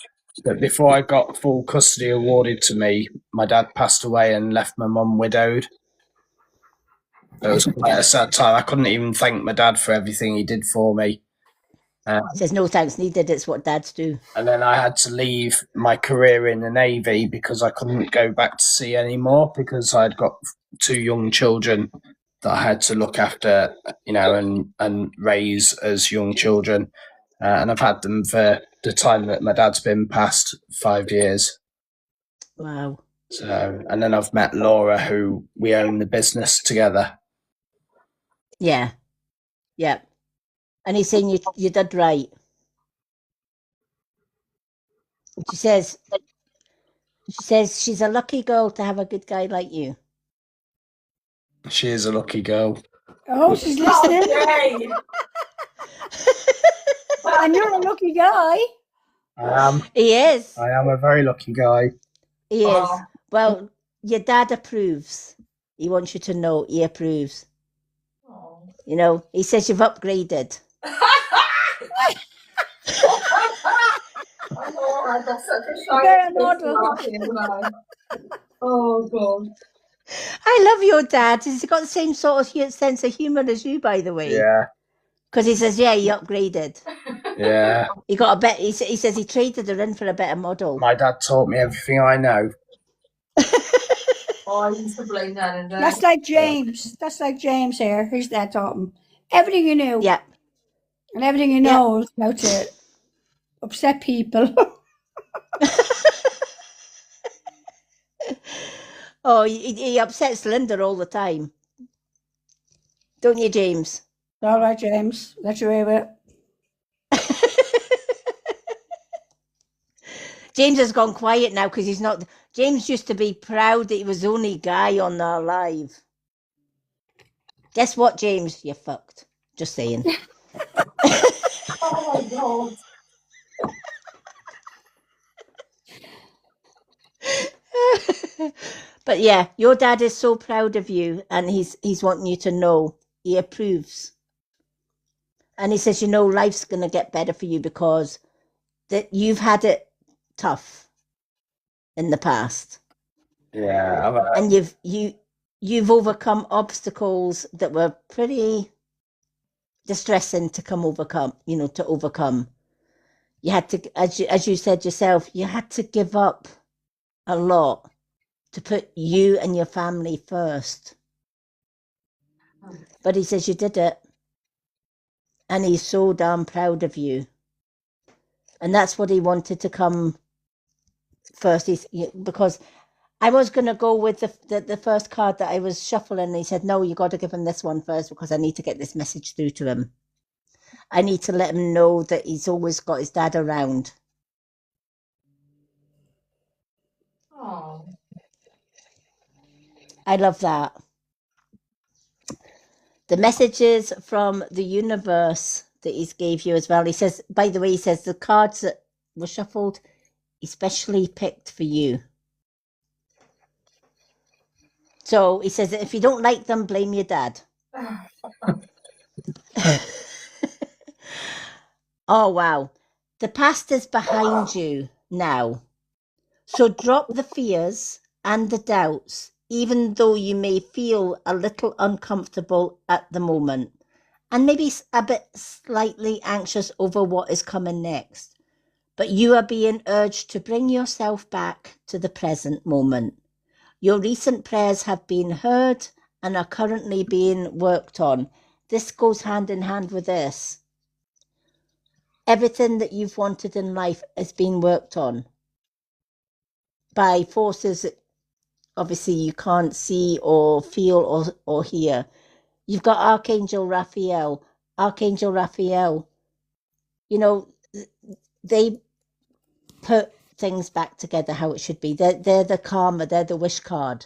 But before I got full custody awarded to me, my dad passed away and left my mum widowed. It was quite a sad time. I couldn't even thank my dad for everything he did for me. Says no thanks needed. It's what dads do. And then I had to leave my career in the Navy because I couldn't go back to sea anymore because I'd got 2 young children that I had to look after, and raise as young children. And I've had them for the time that my dad's been past 5 years. Wow. So, and then I've met Laura, who we own the business together. Yeah. Yeah. And he's saying you did right. She says she's a lucky girl to have a good guy like you. She is a lucky girl. Oh, she's listening. And you're a lucky guy. I am. He is. I am a very lucky guy. He is. Well, your dad approves. He wants you to know he approves. You know, he says you've upgraded. Oh, God. I love your dad. He's got the same sort of sense of humour as you, by the way. Yeah. Because he says, yeah, he upgraded. Yeah. He got a bet. He says he traded her in for a better model. My dad taught me everything I know. Oh, I used to blame that. That's like James. That's like James here. His dad taught him everything you knew. Yeah. And everything you know is how to upset people. Oh, he upsets Linda all the time. Don't you, James? All right, James. Let you away with it. James has gone quiet now because he's not. James used to be proud that he was the only guy on our live. Guess what, James? You're fucked. Just saying. Oh, my God. But yeah, your dad is so proud of you, and he's wanting you to know he approves. And he says, you know, life's going to get better for you because that you've had it tough in the past. Yeah. And you've overcome obstacles that were pretty distressing to overcome. You had to, as you said yourself, you had to give up a lot to put you and your family first. But he says you did it. And he's so damn proud of you. And that's what he wanted to come first. Because I was going to go with the first card that I was shuffling. And he said, no, you got to give him this one first because I need to get this message through to him. I need to let him know that he's always got his dad around. Oh. I love that. The messages from the universe that he's gave you as well. He says, by the way, he says the cards that were shuffled, especially picked for you. So he says that if you don't like them, blame your dad. Oh, wow. The past is behind you now. So drop the fears and the doubts, even though you may feel a little uncomfortable at the moment and maybe a bit slightly anxious over what is coming next. but you are being urged to bring yourself back to the present moment. Your recent prayers have been heard and are currently being worked on. This goes hand in hand with this. Everything that you've wanted in life is being worked on by forces that obviously you can't see or feel or hear. You've got Archangel Raphael. Archangel Raphael, you know, they put things back together how it should be. They're the karma, they're the wish card.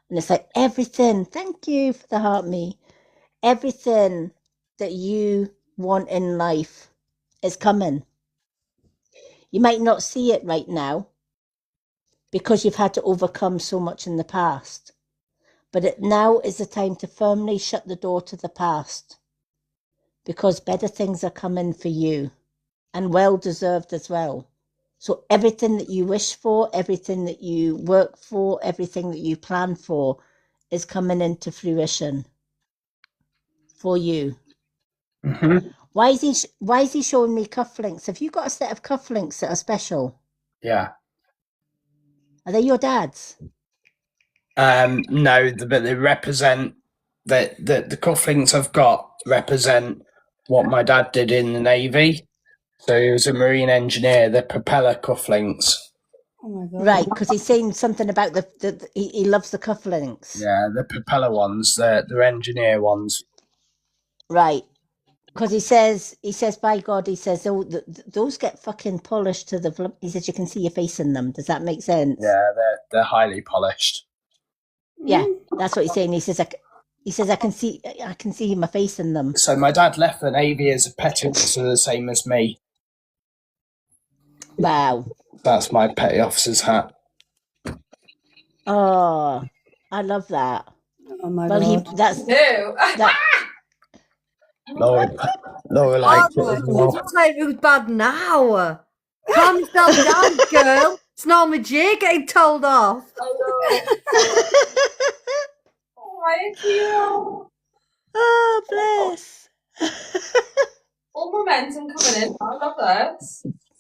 And it's like everything, thank you for the heart me, everything that you want in life is coming. You might not see it right now because you've had to overcome so much in the past. But now is the time to firmly shut the door to the past because better things are coming for you and well deserved as well. So everything that you wish for, everything that you work for, everything that you plan for is coming into fruition for you. Mm-hmm. Why is he showing me cufflinks? Have you got a set of cufflinks that are special? Yeah. Are they your dad's? No, but they represent the cufflinks I've got represent what my dad did in the Navy. So he was a marine engineer. The propeller cufflinks. Oh my God. Right, because he's saying something about he loves the cufflinks. Yeah, the propeller ones, the engineer ones. Right. Because he says, by God, he says, oh, those get fucking polished to the. He says you can see your face in them. Does that make sense? Yeah, they're highly polished. Yeah, that's what he's saying. He says, I can see my face in them. So my dad left the Navy as a petty officer, the same as me. Wow. That's my petty officer's hat. Oh, I love that. Oh my Well, God. that. Laura liked it as well. Don't say it was bad now. Calm yourself down, girl. It's Norma J getting told off. Thank you. Oh, bless. All momentum coming in. I love that.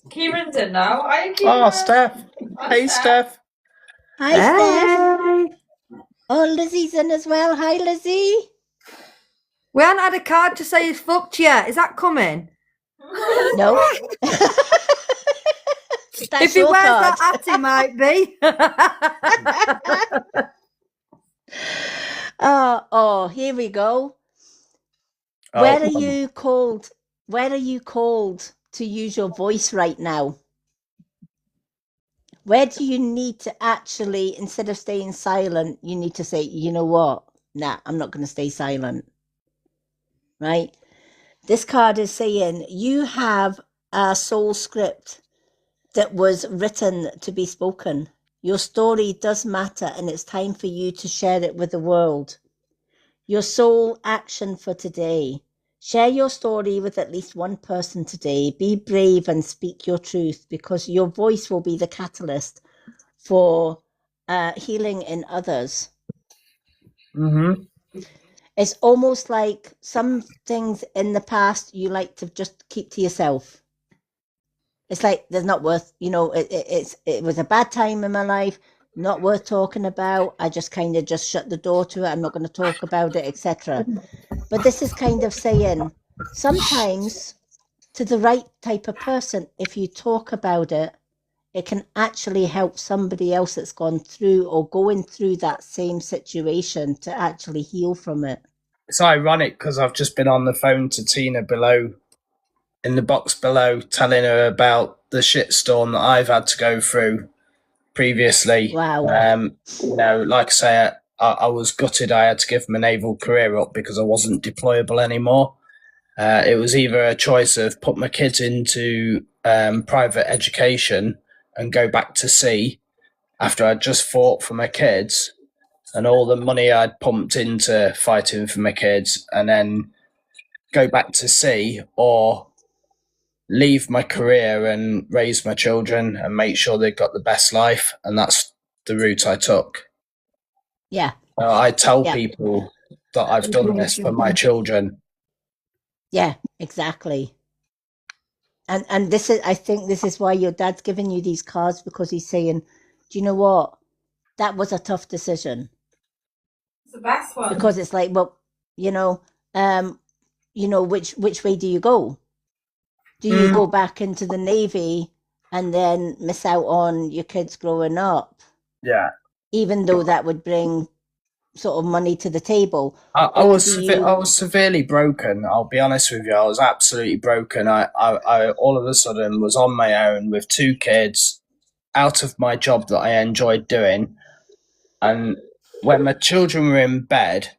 Kieran's in now. Hi, Kieran. Oh, Steph. Hey, Steph. Hi, Steph. Oh, Lizzie's in as well. Hi, Lizzie. We haven't had a card to say he's fucked yet. Is that coming? No. That's If he your wears card. that hat, he might be. Oh, here we go. Where are you called? Where are you called to use your voice right now? Where do you need to actually, instead of staying silent, you need to say, you know what? Nah, I'm not going to stay silent. Right? This card is saying you have a soul script that was written to be spoken. Your story does matter and it's time for you to share it with the world. Your soul action for today. Share your story with at least one person today. Be brave and speak your truth because your voice will be the catalyst for healing in others. Mm-hmm. It's almost like some things in the past you like to just keep to yourself. It's like they're not worth, it was a bad time in my life, not worth talking about. I just kind of just shut the door to it. I'm not going to talk about it, etc. But this is kind of saying sometimes to the right type of person, if you talk about it, it can actually help somebody else that's gone through or going through that same situation to actually heal from it. It's ironic because I've just been on the phone to Tina below, in the box below, telling her about the shitstorm that I've had to go through previously. Wow. Like I say, I was gutted I had to give my naval career up because I wasn't deployable anymore. It was either a choice of put my kids into private education and go back to sea after I'd just fought for my kids and all the money I'd pumped into fighting for my kids, and then go back to sea, or leave my career and raise my children and make sure they've got the best life. And that's the route I took. Yeah. I tell people that I've done this for my children. Yeah, exactly. And this is, I think this is why your dad's giving you these cards, because he's saying, do you know what? That was a tough decision. It's the best one. Because it's like, well, which way do you go? Do you go back into the Navy and then miss out on your kids growing up, Yeah. even though that would bring sort of money to the table? I Or was do you- I was severely broken. I'll be honest with you. I was absolutely broken. I all of a sudden was on my own with 2 kids, out of my job that I enjoyed doing, and when my children were in bed,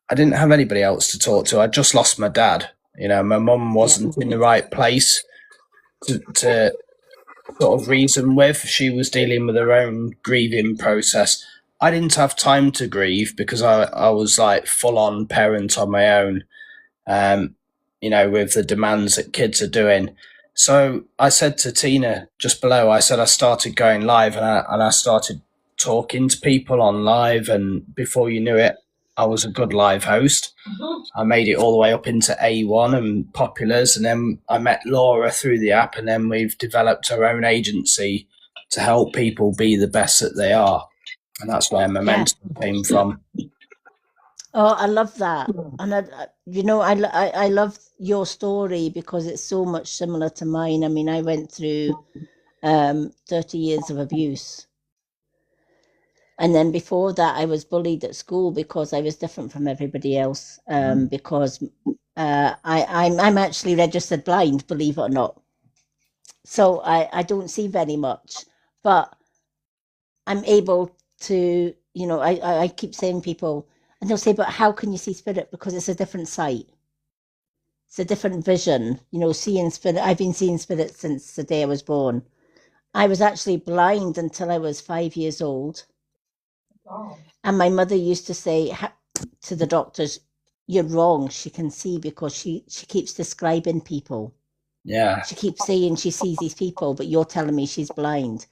I didn't have anybody else to talk to. I just lost my dad. You know, my mum wasn't in the right place to sort of reason with. She was dealing with her own grieving process. I didn't have time to grieve because I was like full on parent on my own, with the demands that kids are doing. So I said to Tina just below, I said I started going live and I started talking to people on live, and before you knew it, I was a good live host. I made it all the way up into A1 and Populars, and then I met Laura through the app, and then we've developed our own agency to help people be the best that they are. And that's where Momentum came from. Oh, I love that. And I love your story because it's so much similar to mine. I mean, I went through 30 years of abuse. And then before that, I was bullied at school because I was different from everybody else. Because I'm actually registered blind, believe it or not. So I don't see very much, but I'm able to, I keep saying people, and they'll say, but how can you see spirit? Because it's a different sight. It's a different vision, seeing spirit. I've been seeing spirit since the day I was born. I was actually blind until I was 5 years old. Oh. And my mother used to say to the doctors, you're wrong. She can see because she keeps describing people. Yeah. She keeps saying she sees these people, but you're telling me she's blind.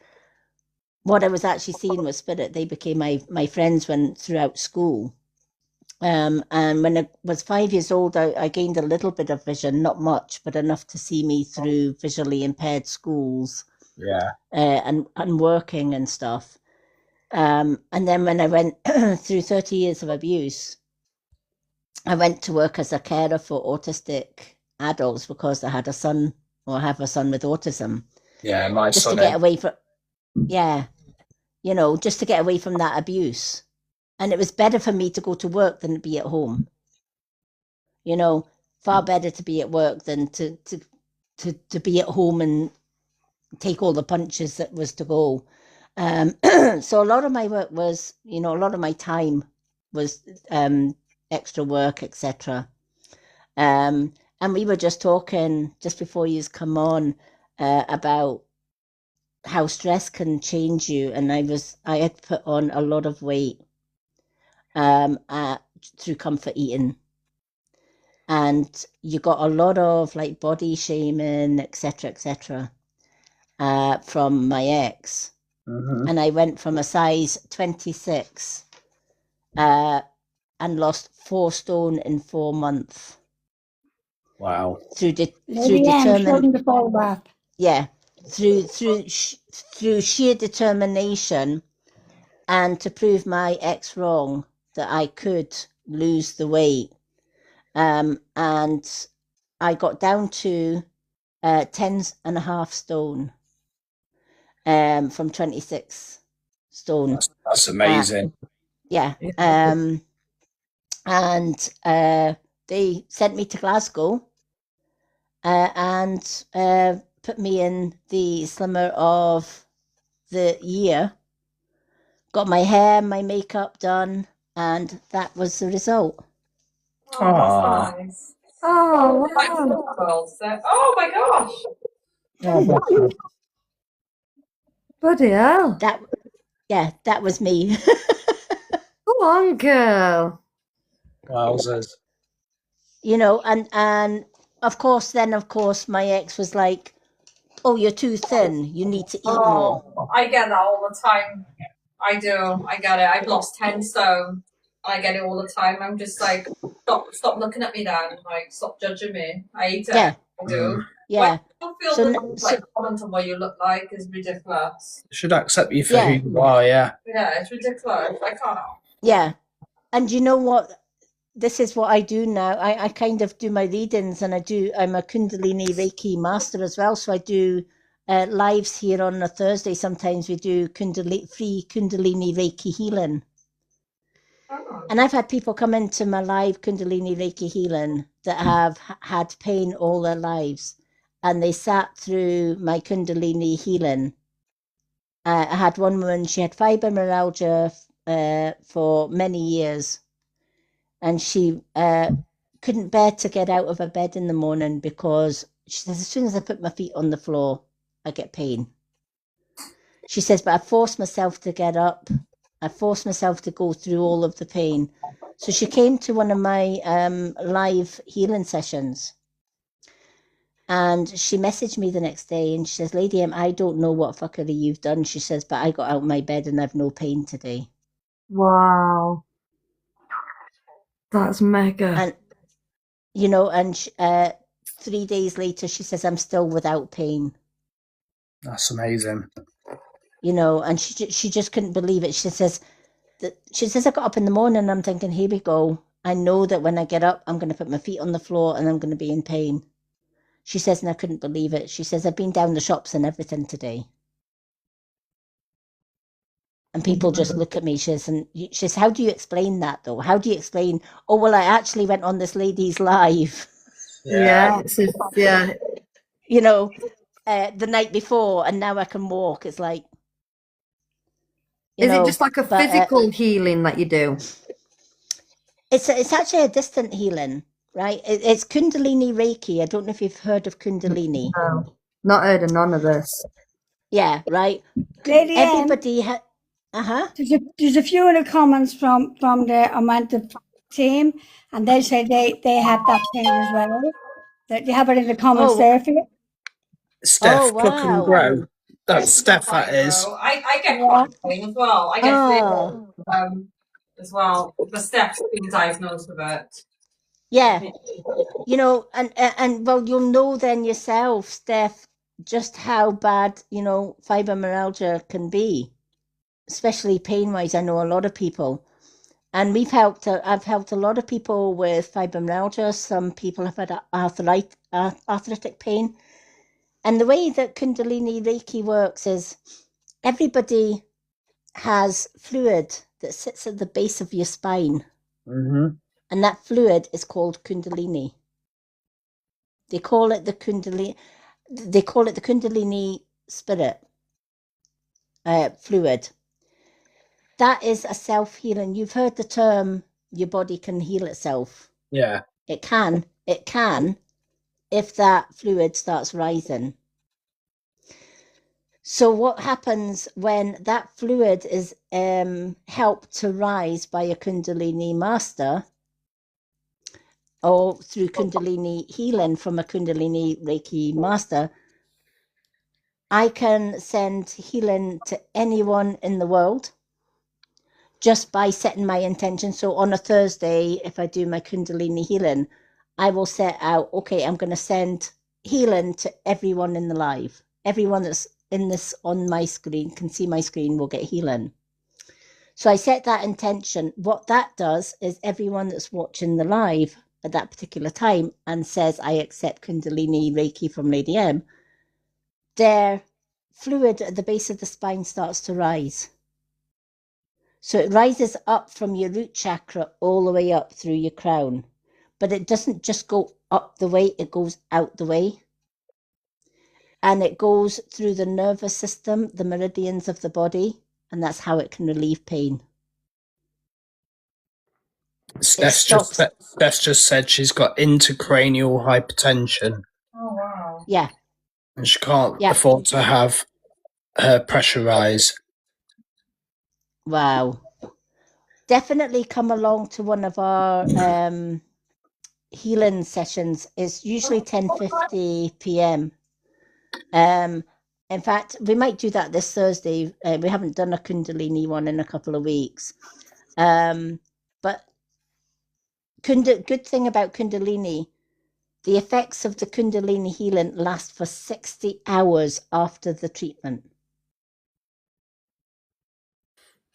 What I was actually seeing was spirit. They became my friends throughout school. And when I was 5 years old, I gained a little bit of vision, not much, but enough to see me through visually impaired schools. Yeah. And working and stuff. And then when I went through 30 years of abuse, I went to work as a carer for autistic adults because I had a son, or have a son with autism. Yeah, my just son. To get away from, just to get away from that abuse. And it was better for me to go to work than to be at home. Far better to be at work than to be at home and take all the punches that was to go. So a lot of my work was, a lot of my time was extra work, etc. And we were just talking just before you come on about how stress can change you. And I had put on a lot of weight through comfort eating. And you got a lot of like body shaming, etc., from my ex. Mm-hmm. And I went from a size 26 and lost 4 stone in 4 months. Wow. Through sheer determination, and to prove my ex wrong that I could lose the weight. And I got down to 10.5 stone. From 26 stone. That's amazing. And they sent me to Glasgow and put me in the Slimmer of the Year. Got my hair, my makeup done, and that was the result. Oh, that's nice. Oh, Like wow. football, so- oh my gosh. Oh, Bloody hell. That was me. Come on, girl. wowzers. And of course my ex was like, oh, you're too thin, you need to eat more. I get that all the time. I do. I get it. I've lost 10 stone. I get it all the time. I'm just like, stop looking at me then. Like, stop judging me. I eat it. Yeah. I do. Yeah. I feel So the n- so- like comment on what you look like is ridiculous. They should accept you for Yeah. who you are, yeah. Yeah, it's ridiculous. I can't. Yeah. And you know what? This is what I do now. I kind of do my readings, and I'm a Kundalini Reiki master as well. So I do lives here on a Thursday. Sometimes we do free Kundalini Reiki healing. Oh. And I've had people come into my live Kundalini Reiki healing that have had pain all their lives, and they sat through my Kundalini healing. I had one woman, she had fibromyalgia for many years, and she couldn't bear to get out of her bed in the morning because she says, as soon as I put my feet on the floor, I get pain. She says, but I forced myself to get up. I forced myself to go through all of the pain. So she came to one of my live healing sessions, and she messaged me the next day and she says, Lady M, I don't know what fuckery you've done. She says, but I got out of my bed and I've no pain today. Wow. That's mega. And, you know, and 3 days later, she says, I'm still without pain. That's amazing. You know, and she just couldn't believe it. She says, I got up in the morning and I'm thinking, here we go. I know that when I get up, I'm going to put my feet on the floor and I'm going to be in pain. She says, and I couldn't believe it. She says, I've been down the shops and everything today. And people just look at me. She says, how do you explain that though? How do you explain, oh, well, I actually went on this lady's live, Yeah. Yeah. you know, the night before, and now I can walk. It's like, Is it just like a physical healing that you do? It's actually a distant healing, right? It's Kundalini Reiki. I don't know if you've heard of Kundalini. No, not heard of none of this. Yeah, right. Lady M, Everybody there's a few of the comments from the Amanda team, and they say they have that thing as well. That you have it in the comments there for you. Steph, Oh, Cook and wow. Grow. That's Steph, that is. I get quite pain as well. I get Oh. as well. The Steph's been diagnosed with it. Yeah, you know, and well, you'll know then yourself, Steph, just how bad, you know, fibromyalgia can be, especially pain-wise. I know a lot of people, and I've helped a lot of people with fibromyalgia. Some people have had arthritic pain. And the way that Kundalini Reiki works is everybody has fluid that sits at the base of your spine. Mm-hmm. And that fluid is called Kundalini. They call it the Kundalini spirit fluid. That is a self-healing. You've heard the term, your body can heal itself. Yeah. It can, if that fluid starts rising. So what happens when that fluid is helped to rise by a Kundalini master, or through Kundalini healing from a Kundalini Reiki master, I can send healing to anyone in the world just by setting my intention. So on a Thursday, if I do my Kundalini healing, I will set out, okay, I'm going to send healing to everyone in the live. Everyone that's in this on my screen, can see my screen, will get healing. So I set that intention. What that does is everyone that's watching the live at that particular time and says, I accept Kundalini Reiki from Lady M, their fluid at the base of the spine starts to rise. So it rises up from your root chakra all the way up through your crown. But it doesn't just go up the way, it goes out the way. And it goes through the nervous system, the meridians of the body, and that's how it can relieve pain. Steph's just said she's got intracranial hypertension. Oh wow. Yeah. And she can't afford to have her pressure rise. Wow. Definitely come along to one of our healing sessions. It's usually 10:50 p.m. In fact, we might do that this Thursday. We haven't done a Kundalini one in a couple of weeks. But good thing about Kundalini, The effects of the Kundalini healing last for 60 hours after the treatment.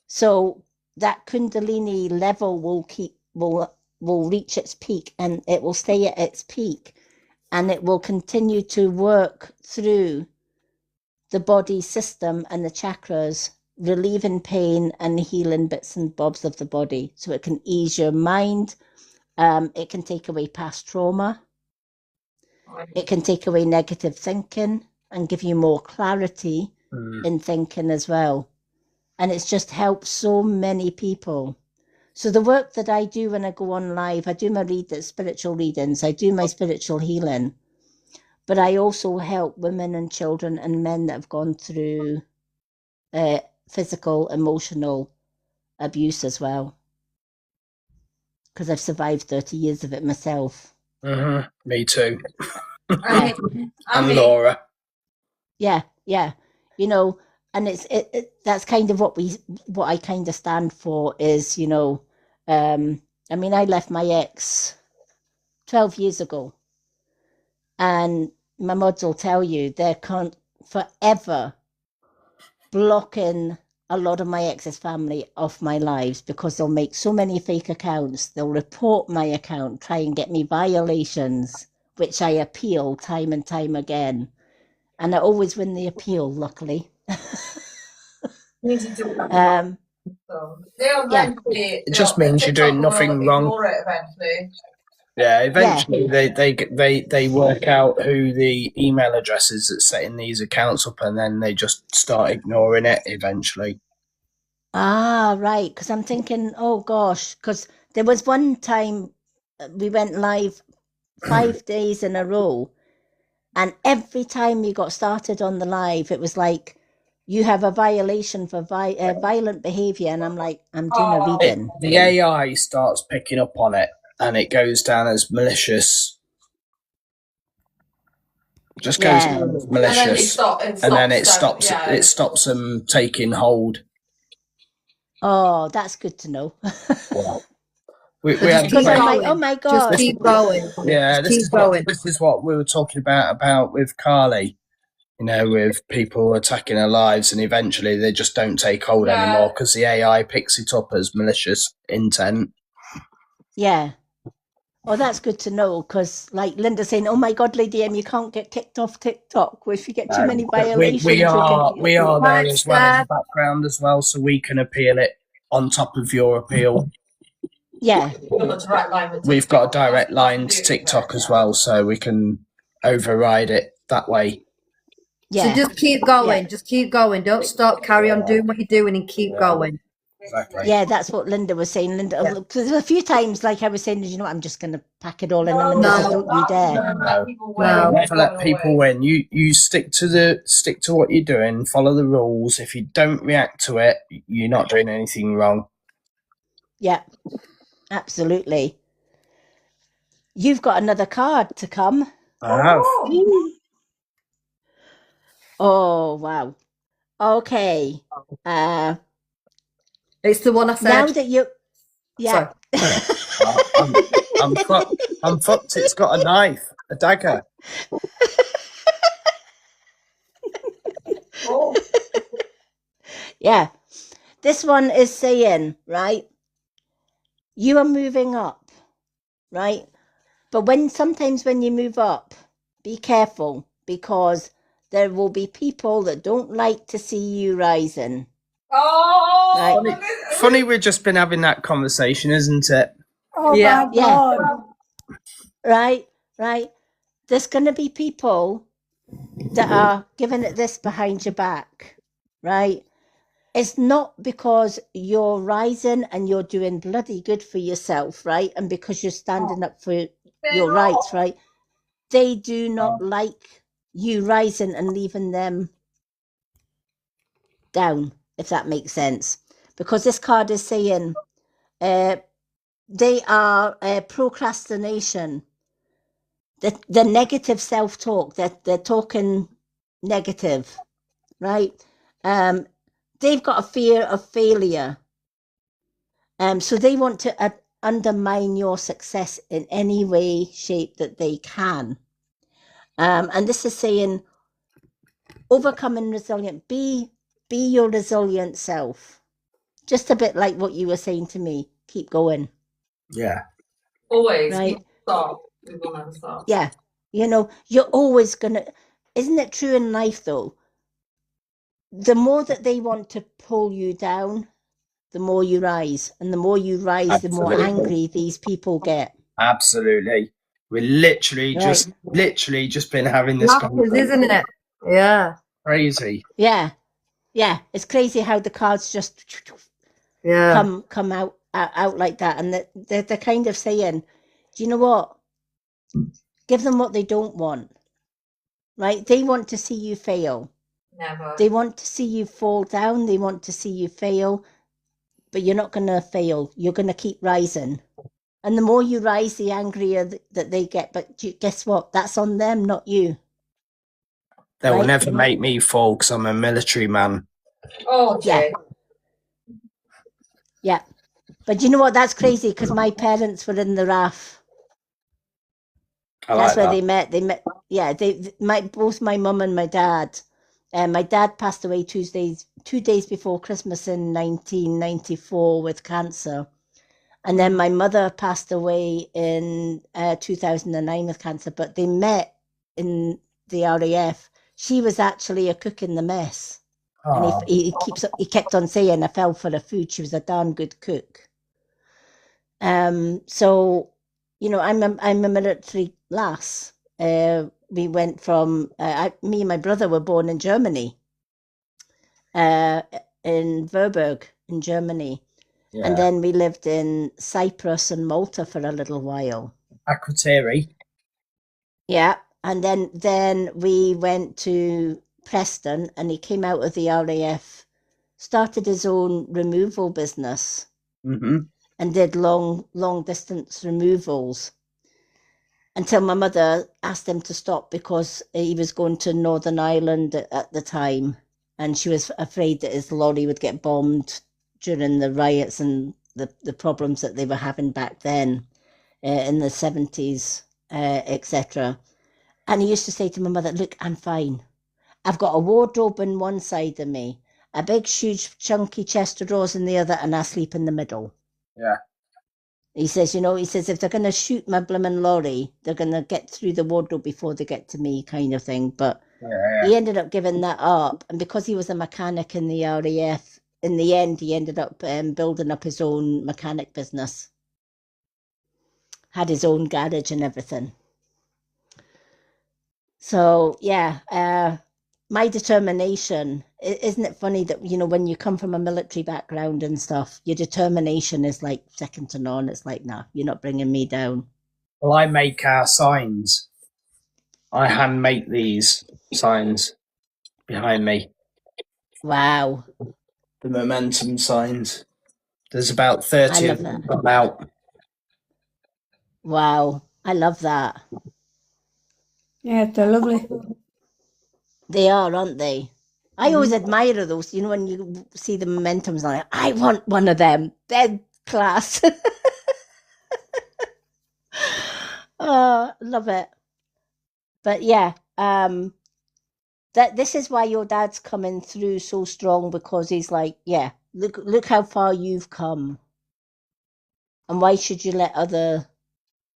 So that Kundalini level will reach its peak, and it will stay at its peak, and it will continue to work through the body system and the chakras, relieving pain and healing bits and bobs of the body. So it can ease your mind. It can take away past trauma. It can take away negative thinking and give you more clarity in thinking as well. And it's just helped so many people. So the work that I do when I go on live, I do my spiritual readings, I do my spiritual healing, but I also help women and children and men that have gone through physical, emotional abuse as well. Because I've survived 30 years of it myself. Me too. Yeah. And Laura. Yeah. You know, and that's kind of what I kind of stand for is, you know, I mean, I left my ex 12 years ago, and my mods will tell you they're forever blocking a lot of my ex's family off my lives because they'll make so many fake accounts. They'll report my account, try and get me violations, which I appeal time and time again. And I always win the appeal, luckily. It just means you're doing nothing wrong. Yeah, eventually they work out who the email addresses that's setting these accounts up, and then they just start ignoring it eventually. Ah, right. Because I'm thinking, oh gosh, because there was one time we went live 5 days in a row, and every time you got started on the live, it was like, you have a violation for violent behavior, and I'm like, I'm doing a reading. The AI starts picking up on it, and it goes down as malicious. Just goes down as malicious, and then it stops. It stops them taking hold. Oh, that's good to know. We because I'm like, oh my god, just keep going. Yeah, this is what we were talking about with Carly. You know, with people attacking our lives, and eventually they just don't take hold anymore because the AI picks it up as malicious intent. Yeah. Oh, that's good to know, because like Linda saying, oh my God, Lady M, you can't get kicked off TikTok if you get too many violations. We are there as well in the background as well, so we can appeal it on top of your appeal. Yeah. We've got a direct line to TikTok as well, so we can override it that way. Yeah. So just keep going. Yeah. Just keep going. Don't stop. Carry on doing what you're doing and keep going. Exactly. Yeah, that's what Linda was saying. Linda, because a few times, like I was saying, you know, I'm just going to pack it all in. And Linda said, don't you dare. No. Never let people win. You stick to what you're doing. Follow the rules. If you don't react to it, you're not doing anything wrong. Yeah, absolutely. You've got another card to come. I have. Oh, wow. Okay. It's the one I said. Now that you... Yeah. I'm fucked. It's got a knife. A dagger. Yeah. This one is saying, right, you are moving up, right? But sometimes when you move up, be careful, because there will be people that don't like to see you rising. Oh, right? Funny we've just been having that conversation, isn't it? Oh, yeah. My God. Right. There's going to be people that are giving it this behind your back, right? It's not because you're rising and you're doing bloody good for yourself, right? And because you're standing up for your rights, right? They do not like you rising and leaving them down, if that makes sense. Because this card is saying they are procrastination. The negative self-talk, that they're talking negative, right? They've got a fear of failure. So they want to undermine your success in any way, shape that they can. And this is saying, overcome and resilient. Be your resilient self. Just a bit like what you were saying to me. Keep going. Yeah. Always. Right. Stop. We will never stop. Yeah. You know, you're always gonna. Isn't it true in life though? The more that they want to pull you down, the more you rise, and the more you rise, the more Absolutely. angry these people get. Absolutely. We're literally just been having this Matters, isn't it? Yeah. crazy. Yeah. It's crazy how the cards just Yeah. come out like that, and they're kind of saying, do you know what? Give them what they don't want. Right? They want to see you fail. Never. They want to see you fall down. They want to see you fail. But you're not going to fail. You're going to keep rising. And the more you rise, the angrier that they get. But guess what? That's on them, not you. They will Right. never make me fall because I'm a military man. Oh, Jay. Yeah. But you know what? That's crazy because my parents were in the RAF. That's where they met. They met. Yeah. Both my mum and my dad. My dad passed away 2 days before Christmas in 1994 with cancer. And then my mother passed away in 2009 with cancer, but they met in the RAF. She was actually a cook in the mess. Oh. And he kept on saying, I fell for the food. She was a darn good cook. So, you know, I'm a military lass. We went from, me and my brother were born in Germany, in Verburg in Germany. Yeah. And then we lived in Cyprus and Malta for a little while. Akrotiri. Yeah. And then we went to Preston, and he came out of the RAF, started his own removal business, Mm-hmm. and did long distance removals until my mother asked him to stop because he was going to Northern Ireland at the time, and she was afraid that his lorry would get bombed during the riots and the problems that they were having back then in the 70s, etc. And he used to say to my mother, look, I'm fine. I've got a wardrobe on one side of me, a big, huge, chunky chest of drawers in the other, and I sleep in the middle. Yeah. He says, if they're going to shoot my blooming lorry, they're going to get through the wardrobe before they get to me, kind of thing. But he ended up giving that up. And because he was a mechanic in the RAF, in the end, he ended up building up his own mechanic business. Had his own garage and everything. So, yeah, my determination, isn't it funny that, when you come from a military background and stuff, your determination is like second to none. It's like, nah, you're not bringing me down. Well, I make our signs. I hand make these signs behind me. Wow. The momentum signs. There's about 30 of them out. Wow. I love that. Yeah, they're lovely. They are, aren't they? I always admire those, when you see the momentums, like, I want one of them. They're class. Oh, love it. But yeah, this is why your dad's coming through so strong, because he's like, yeah, look how far you've come. And why should you let other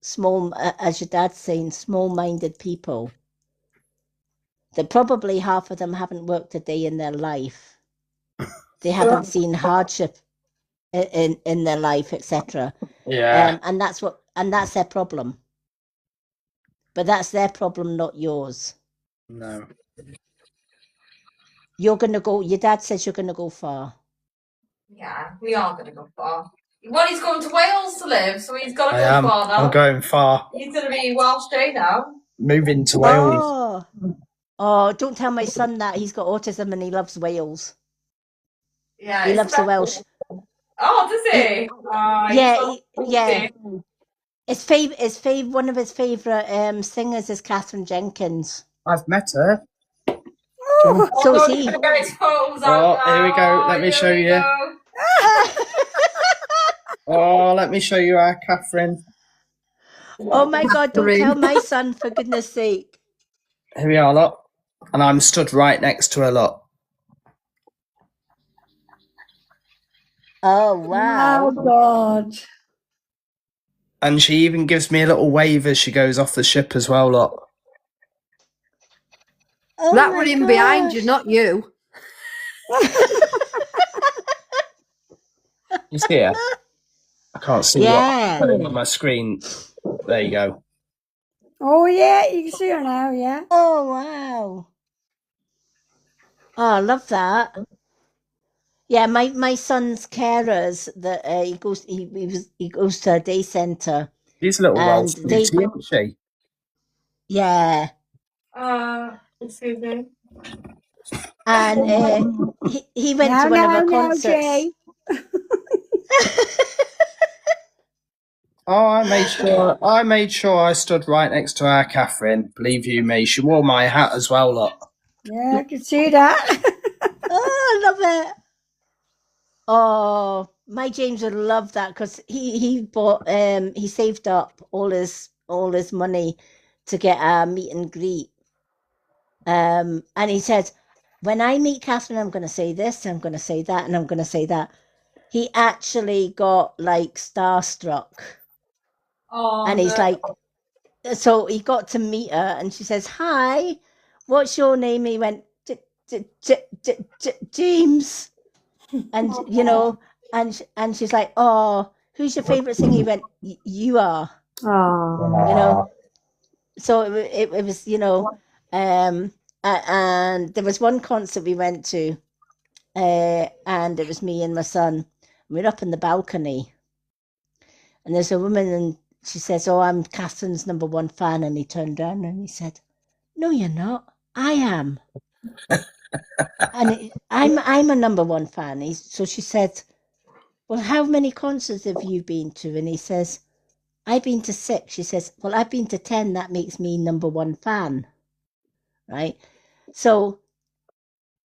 small, as your dad's saying, small-minded people, that probably half of them haven't worked a day in their life. They haven't seen hardship in their life, etc. Yeah. And that's their problem. But that's their problem, not yours. No. You're going to go, your dad says you're going to go far. Yeah, we are going to go far. Well, he's going to Wales to live, so he's got to I go am. far now. I'm going far. He's going to be Welsh Jay now. Moving to Wales. Oh, don't tell my son that. He's got autism and he loves Wales. Yeah, He loves the Welsh. Oh, does he? Yeah. One of his favourite singers is Catherine Jenkins. I've met her. So is he. Get his photos out now. Here we go. Let me show you. Oh, let me show you our Catherine. Oh my God, don't Catherine. tell my son, for goodness sake. Here we are, look. And I'm stood right next to her, look. Oh, Oh, wow. God. And she even gives me a little wave as she goes off the ship as well, look. Oh That my were him behind you, gosh. not you. You see her? I can't see Yeah. what on my screen. There you go. Oh, yeah, you can see her now, yeah. Oh, wow. Oh, I love that. Yeah, my son's carers that he goes to a day centre, She's a little well and they sweetie, isn't she? yeah, Excuse me. and he went to one of her concerts. Jay. Oh, I made sure I stood right next to our Catherine. Believe you me, she wore my hat as well, look. Yeah, I can see that. Oh, I love it. Oh, my James would love that because he bought he saved up all his money to get a meet and greet. And he said, when I meet Catherine, I'm going to say this, I'm going to say that, and I'm going to say that. He actually got like starstruck, Oh, and he's like, so he got to meet her, and she says, "Hi, what's your name?" He went, James, and you know, and she's like, "Oh, who's your favorite singer?" He went, "You are," Oh. you know. So it was, you know, and there was one concert we went to, and it was me and my son. We're up in the balcony, and there's a woman, and she says, "Oh, I'm Catherine's #1 fan." And he turned around and he said, "No, you're not. I am." And I'm a #1 fan. So she said, "Well, how many concerts have you been to?" And he says, "I've been to 6." She says, "Well, I've been to 10. That makes me #1 fan." Right? So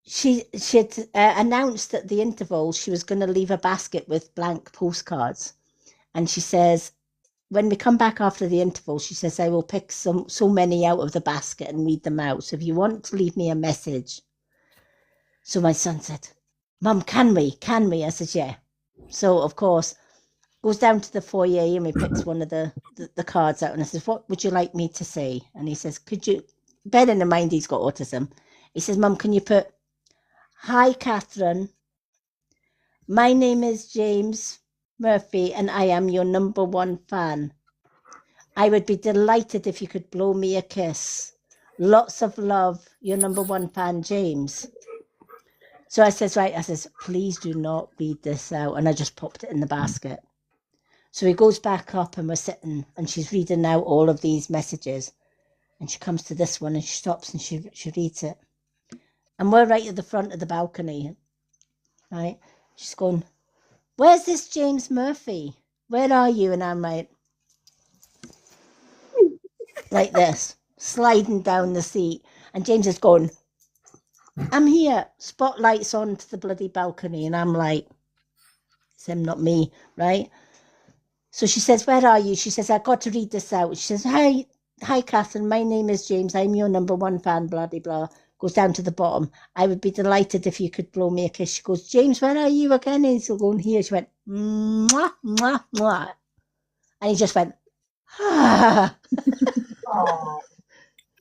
she had announced at the interval she was going to leave a basket with blank postcards. And she says, when we come back after the interval, she says, I will pick so many out of the basket and read them out. So if you want to leave me a message. So my son said, "Mum, can we? I said, yeah. So, of course, goes down to the foyer and he picks one of the cards out and I says, what would you like me to say? And he says, could you, bearing in mind he's got autism, he says, "Mum, can you put, hi, Catherine. My name is James Murphy and I am your #1 fan. I would be delighted if you could blow me a kiss. Lots of love, your #1 fan, James." So I says, right, I says, please do not read this out. And I just popped it in the basket. So he goes back up and we're sitting and she's reading out all of these messages. And she comes to this one and she stops and she reads it. And we're right at the front of the balcony, right? She's going, "Where's this James Murphy? Where are you?" And I'm like this, sliding down the seat. And James is going, "I'm here." Spotlights on to the bloody balcony. And I'm like, it's him, not me, right? So she says, "Where are you?" She says, "I got to read this out." She says, Hi, Catherine. My name is James. I'm your #1 fan, blah, blah, blah. Goes down to the bottom. "I would be delighted if you could blow me a kiss." She goes, "James, where are you again?" And he's going, "Here." She went, "Mwah, mwah, mwah." And he just went, ah.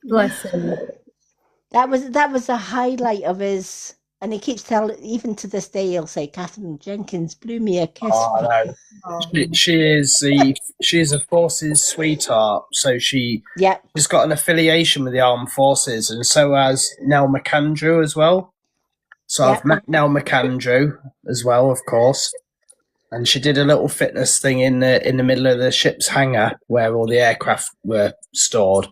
Bless him. That was the highlight of his, and he keeps telling, even to this day, he'll say, "Catherine Jenkins blew me a kiss." Oh, no. She is a forces sweetheart, so she's got an affiliation with the armed forces, and so has Nell McAndrew as well. So I've met Nell McAndrew as well, of course, and she did a little fitness thing in the middle of the ship's hangar where all the aircraft were stored.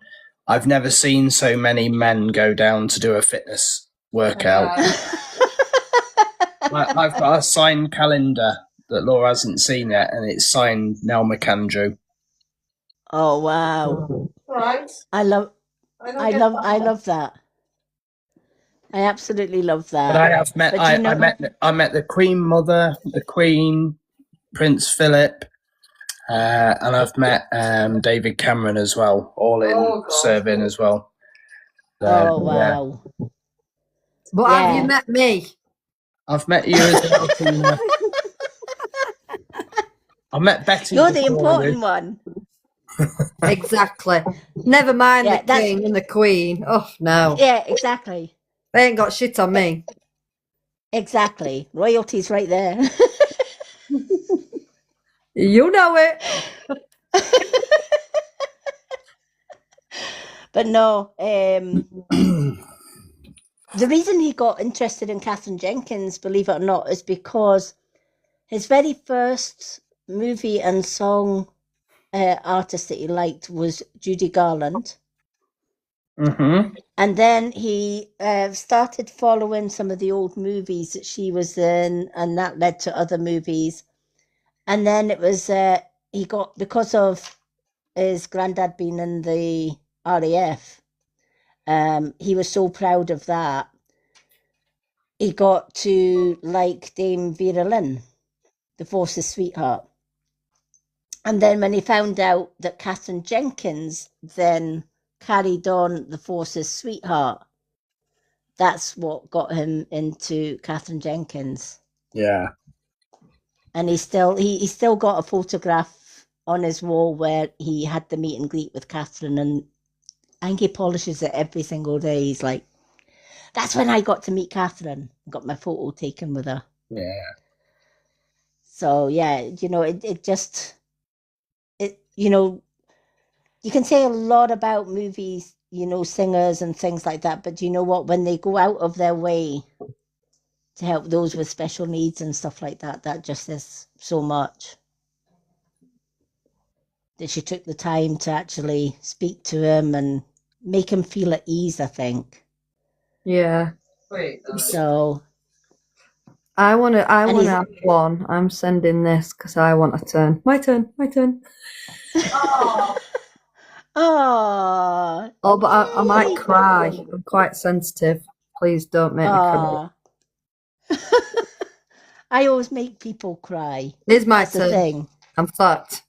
I've never seen so many men go down to do a fitness workout. I've got a signed calendar that Laura hasn't seen yet, and it's signed Nell McAndrew. Oh wow! Right. I love that. I absolutely love that. But I have met. I met the Queen Mother, the Queen, Prince Philip, and I've met David Cameron as well, all in Oh, God. serving as well. So, Oh, yeah. wow. But have Yeah. you met me? I've met you as well, Tina. I met Betty. You're the before important you. one. Exactly. Never mind Yeah, the that's- king and the queen. Oh, no. Yeah, exactly. They ain't got shit on me. Exactly. Royalty's right there. You know it. But no, the reason he got interested in Catherine Jenkins, believe it or not, is because his very first movie and song artist that he liked was Judy Garland. Mm-hmm. And then he started following some of the old movies that she was in, and that led to other movies. And then it was, he got, because of his granddad being in the RAF, he was so proud of that. He got to like Dame Vera Lynn, the Force's sweetheart. And then when he found out that Catherine Jenkins then carried on the Force's sweetheart, that's what got him into Catherine Jenkins. Yeah. And he still got a photograph on his wall where he had the meet and greet with Catherine, and I think he polishes it every single day. He's like, that's when I got to meet Catherine. Got my photo taken with her. Yeah. So yeah, you know, it just, you know, you can say a lot about movies, you know, singers and things like that, but you know what, when they go out of their way to help those with special needs and stuff like that, that just is so much. That she took the time to actually speak to him and make him feel at ease, I think. Yeah. Wait. So I want to he's- have one. I'm sending this because I want a turn. My turn. Oh, oh, Oh, but I might cry. I'm quite sensitive. Please don't make me cry. I always make people cry. Here's my That's the turn. thing. I'm fucked.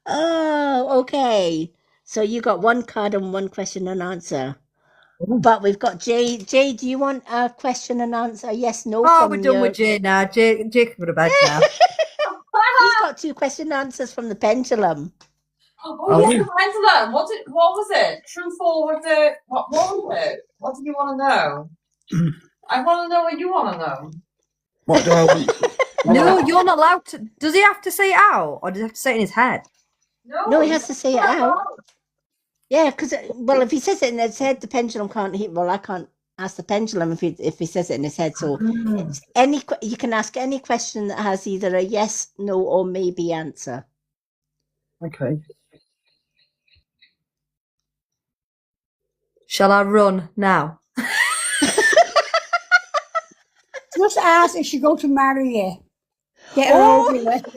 Oh, okay. So you got one card and one question and answer. But we've got Jay. Jay, do you want a question and answer? Yes, no. Oh, from we're done your- with Jay now. Jay can go to bed now. He's got two question answers from the pendulum. Oh, yes, the pendulum. What was it? True, false, what was it? What did you want to know? I want to know what you want to know. What do I want? No, you're not allowed to. Does he have to say it out, or does he have to say it in his head? No, he has to say it out. Yeah, because, well, if he says it in his head, the pendulum can't hear. Well, I can't ask the pendulum if he says it in his head. So it's you can ask any question that has either a yes, no, or maybe answer. Okay. Shall I run now? Just ask if she go to marry you. Get her Oh. over with.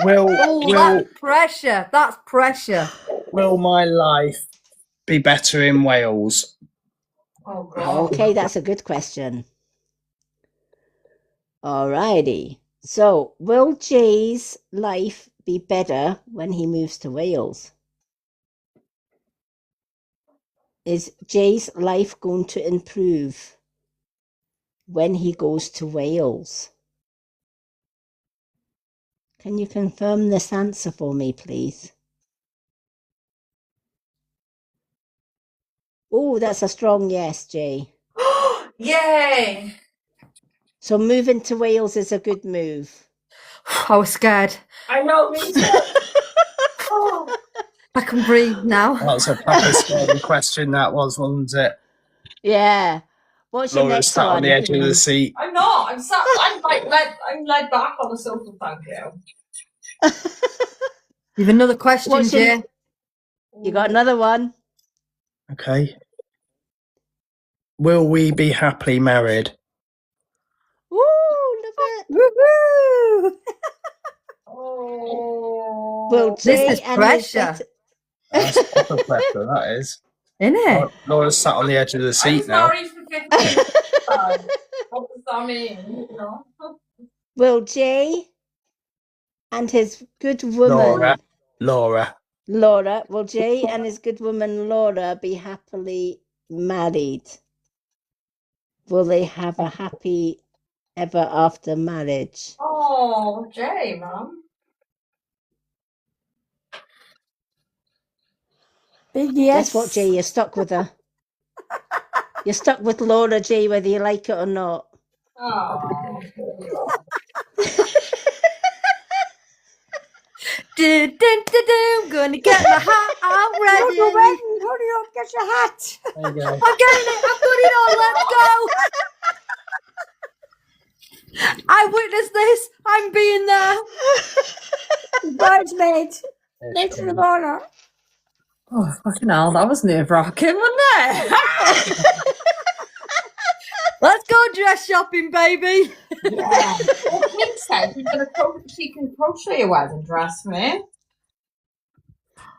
Oh, that's pressure. That's pressure. Will my life be better in Wales? Oh, God. Okay, that's a good question. Alrighty. So, will Jay's life be better when he moves to Wales? Is Jay's life going to improve when he goes to Wales? Can you confirm this answer for me, please? Oh, that's a strong yes, Jay. Yay! So moving to Wales is a good move. I was scared. I know, me too. Oh. I can breathe now. That's a proper scary question, that was, wasn't it? Yeah. What's your Laura's next sat one? on the edge of the seat. I'm not. I'm led back on the sofa, thank you. You've another question, What's your- Jay? You got another one? Okay. Will we be happily married? Ooh, love it. Woohoo! Oh. Will This Jay is and his pressure. That's proper pressure, that is. Isn't it? Laura's sat on the edge of the I seat was now. married for 50 years. What was I mean, you know. Will Jay and his good woman Laura. Will Jay and his good woman Laura be happily married? Will they have a happy ever after marriage? Oh, Jay, man. Big yes. Guess what, Jay? You're stuck with her. You're stuck with Laura, Jay, whether you like it or not. Oh. I'm gonna get my hat out Go to ready. the wedding. Hurry up, get your hat. There you go. I'm getting it. I've got it all. Let's go. I witnessed this. I'm being there. Bridesmaid. Next to the honor. Oh, fucking hell, that was nerve-wracking, wasn't it? Let's go dress shopping, baby. Yeah. Well, Kate said she can crochet a wedding dress for me.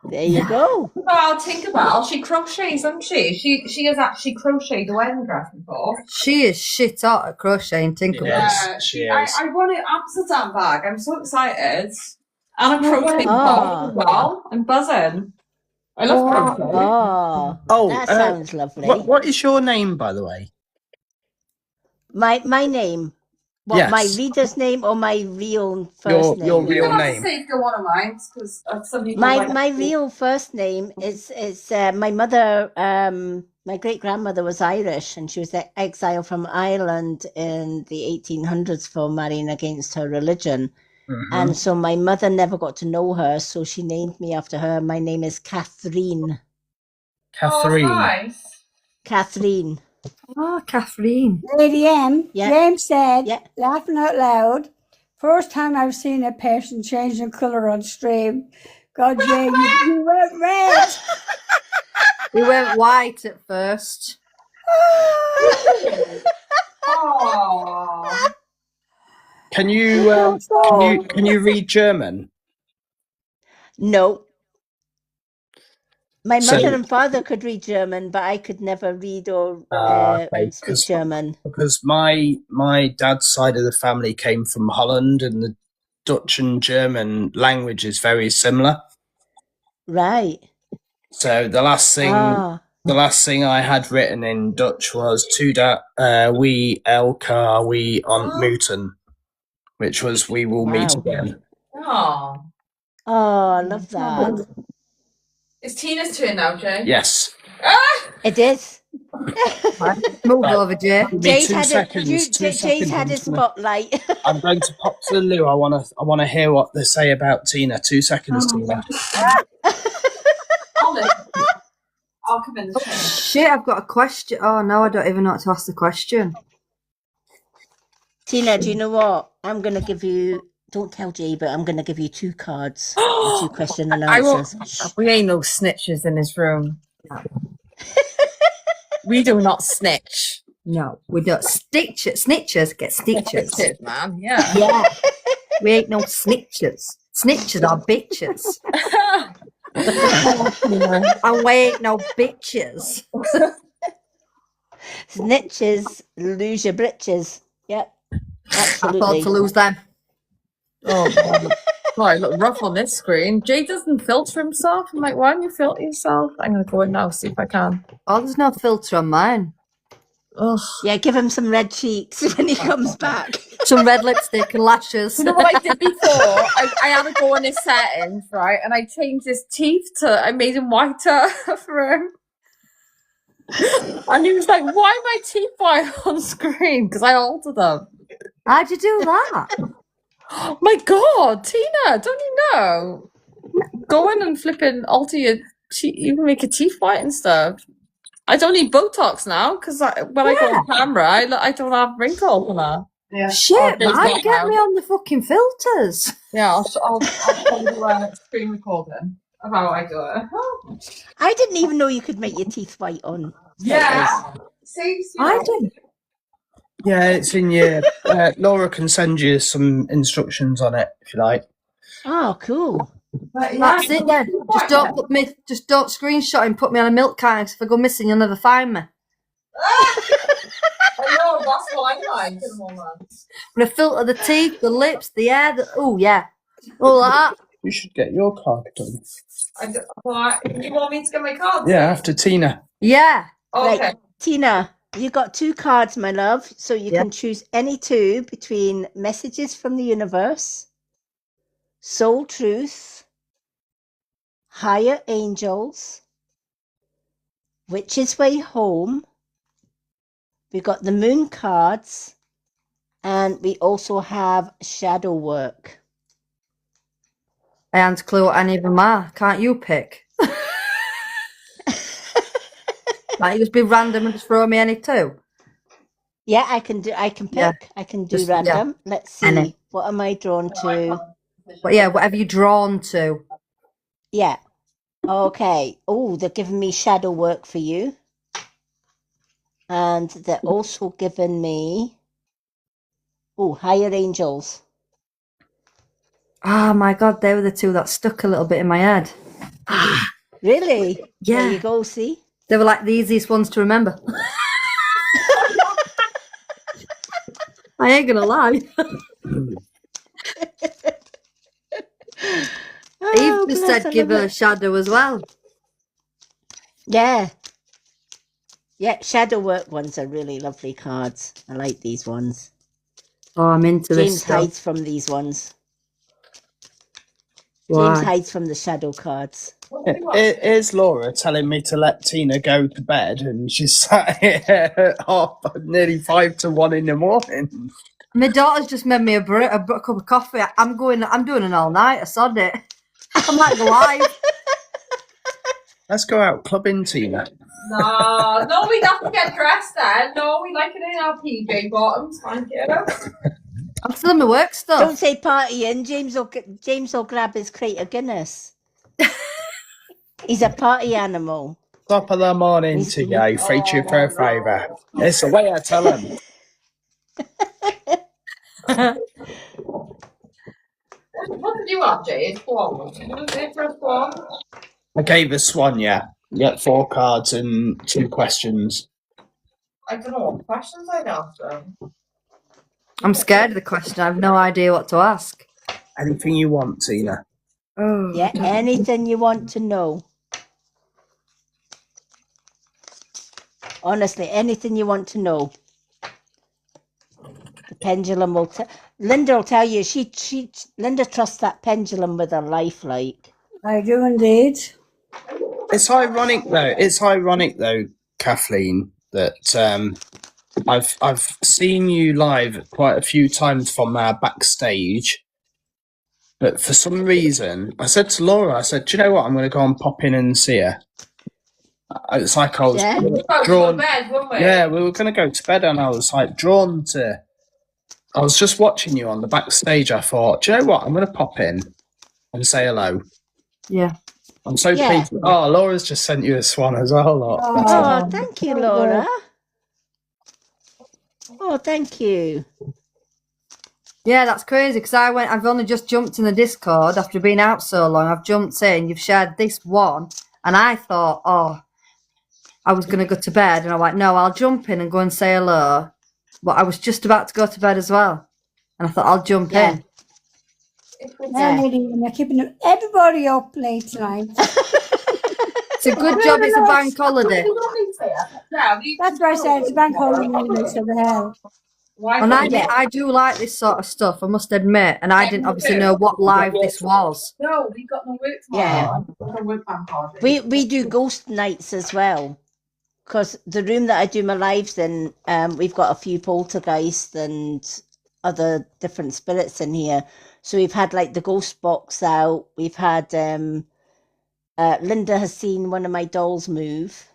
There you go. Well, Tinkerbell, she crochets, doesn't she? She has actually crocheted a wedding dress before. She is shit hot at crocheting, Tinkerbell. Yes, she is. I won an Amsterdam bag. I'm so excited. And a crochet Oh. bag as well. I'm buzzing. I love crochet. Oh, Oh, that sounds lovely. what is your name, by the way? My name. What, Yes. my reader's name or my real first name? Your You real can have name. to say go on of mine because some people My like real first name is my mother. My great grandmother was Irish, and she was exiled from Ireland in the 1800s for marrying against her religion. Mhm. And so my mother never got to know her, so she named me after her. My name is Catherine. Catherine. Oh, nice. Catherine. Oh, Kathleen. Lady M, Yeah. James said, Yeah. laughing out loud, first time I've seen a person change in colour on stream. God, Jay, you went red. We went white at first. Oh. Can you read German? No. My So- mother and father could read German, but I could never read or Okay, speak 'cause- German. Because my dad's side of the family came from Holland, and the Dutch and German language is very similar. Right. So the last thing I had written in Dutch was "Totdat we elkaar we ontmoeten," which was "We will meet Wow. again." Oh. Oh, I love that. It's Tina's turn now, Jay. Yes. It is. Move over, Jay. Give me Jay's 2 had seconds. Jay's had his spotlight. I'm going to pop to the loo. I want to hear what they say about Tina. 2 seconds, Tina. I'll come in the chair. Shit, I've got a question. Oh, no, I don't even know what to ask the question. Tina, do you know what? I'm going to give you, don't tell Jay, but I'm going to give you 2 cards. 2 question and I won't. answers. Shh. We ain't no snitches in this room. We do not snitch. No, we don't. Snitchers get stitches. Snitches, man. Yeah. Yeah. We ain't no snitchers. Snitchers are bitches. And we ain't no bitches. Snitches, lose your britches. Yep. I thought to Absolutely. lose them. Oh, God. Oh, I look rough on this screen. Jay doesn't filter himself. I'm like, why don't you filter yourself? I'm going to go in now, see if I can. Oh, there's no filter on mine. Ugh. Yeah, give him some red cheeks when he comes back. Some red lipstick and lashes. You know what I did before? I had to go in his settings, right? And I changed his teeth I made him whiter for him. And he was like, why are my teeth white on screen? Because I altered them. How'd you do that? Oh my God, Tina, don't you know? Go in and flipping alter your teeth. You can make your teeth white and stuff. I don't need Botox now because when I go on camera, I don't have wrinkles on that. Yeah. Shit, there's man, that get now. me on the fucking filters. Yeah, I'll do a screen recording of how I do it. I didn't even know you could make your teeth white on. Yeah. See, I do. Yeah, it's in your. Laura can send you some instructions on it if you like. Oh, cool. That's it then. Just don't screenshot and put me on a milk carton. If I go missing, you'll never find me. I know, that's That's what I like at the moment. I'm gonna filter the teeth, the lips, the hair. Oh yeah, all that. You should get your card done. You want me to get my cards? Yeah, after Tina. Yeah. Okay. Right, Tina, you got 2 cards, my love. So you Yeah. can choose any 2 between Messages from the Universe, Soul Truth, Higher Angels, Witch's Way Home. We got the Moon cards, and we also have Shadow Work. I haven't a clue what any of them are. Can't you pick? Can't you just be random and just throw me any 2? Yeah, I can pick. Yeah. I can do Just- yeah. random. Let's see. Any. What am I drawn to? But yeah, whatever you're drawn to. Yeah. Okay. Oh, they're giving me Shadow Work for you. And they're also giving me Higher Angels. Oh my god, they were the 2 that stuck a little bit in my head. Really? There Yeah. you go, see? They were like the easiest ones to remember. I ain't gonna lie. Oh, Eve just bless, I said give love her a it. shadow as well. Yeah. Yeah, Shadow Work ones are really lovely cards. I like these ones. Oh, I'm into this James stuff. hides from these ones. James Why? hides from the shadow cards. Here's Laura telling me to let Tina go to bed, and she's sat here at nearly 5 to 1 in the morning. My daughter's just made me a cup of coffee. I'm doing an all night. I sod it. I might go live. Let's go out clubbing, Tina. No, we'd have to get dressed then. No, we like it in our PJ bottoms, thank you. I'm still in my work stuff. Don't say partying. James will grab his crate of Guinness. He's a party animal. Top of the morning to you, feature for a favour. It's the way I tell him. What did you have, Jade? What was it for a swan? I gave a swan, yeah. You get 4 cards and 2 questions. I don't know what questions I'd ask them. I'm scared of the question. I have no idea what to ask. Anything you want, Tina. Oh. Yeah, anything you want to know. Honestly, anything you want to know. The pendulum will Linda will tell you Linda trusts that pendulum with her life, like. I do indeed. It's ironic though, Kathleen, that I've seen you live quite a few times from backstage, but for some reason I said to Laura, do you know what? I'm going to go and pop in and see her. It's like I was drawn. Bed, weren't we? Yeah, we were going to go to bed, and I was like drawn to. I was just watching you on the backstage. I thought, do you know what? I'm going to pop in and say hello. Yeah. I'm so pleased. Oh, Laura's just sent you a swan as well. Look. Oh, thank you, Laura. Oh, thank you. Yeah, that's crazy because I've only just jumped in the Discord after being out so long. I've jumped in, you've shared this one, and I thought, I was going to go to bed, and I'm like, no, I'll jump in and go and say hello. But I was just about to go to bed as well, and I thought I'll jump in. Yeah, Nadine, you're keeping everybody up late tonight. It's a good job it's a bank holiday. That's why I said it's bank holiday Monday, so the hell. And I do like this sort of stuff, I must admit, and I didn't obviously know what live this was. No, we got no work tomorrow. Yeah. We do ghost nights as well. Because the room that I do my lives in, we've got a few poltergeists and other different spirits in here. So we've had like the ghost box out. We've had Linda has seen one of my dolls move.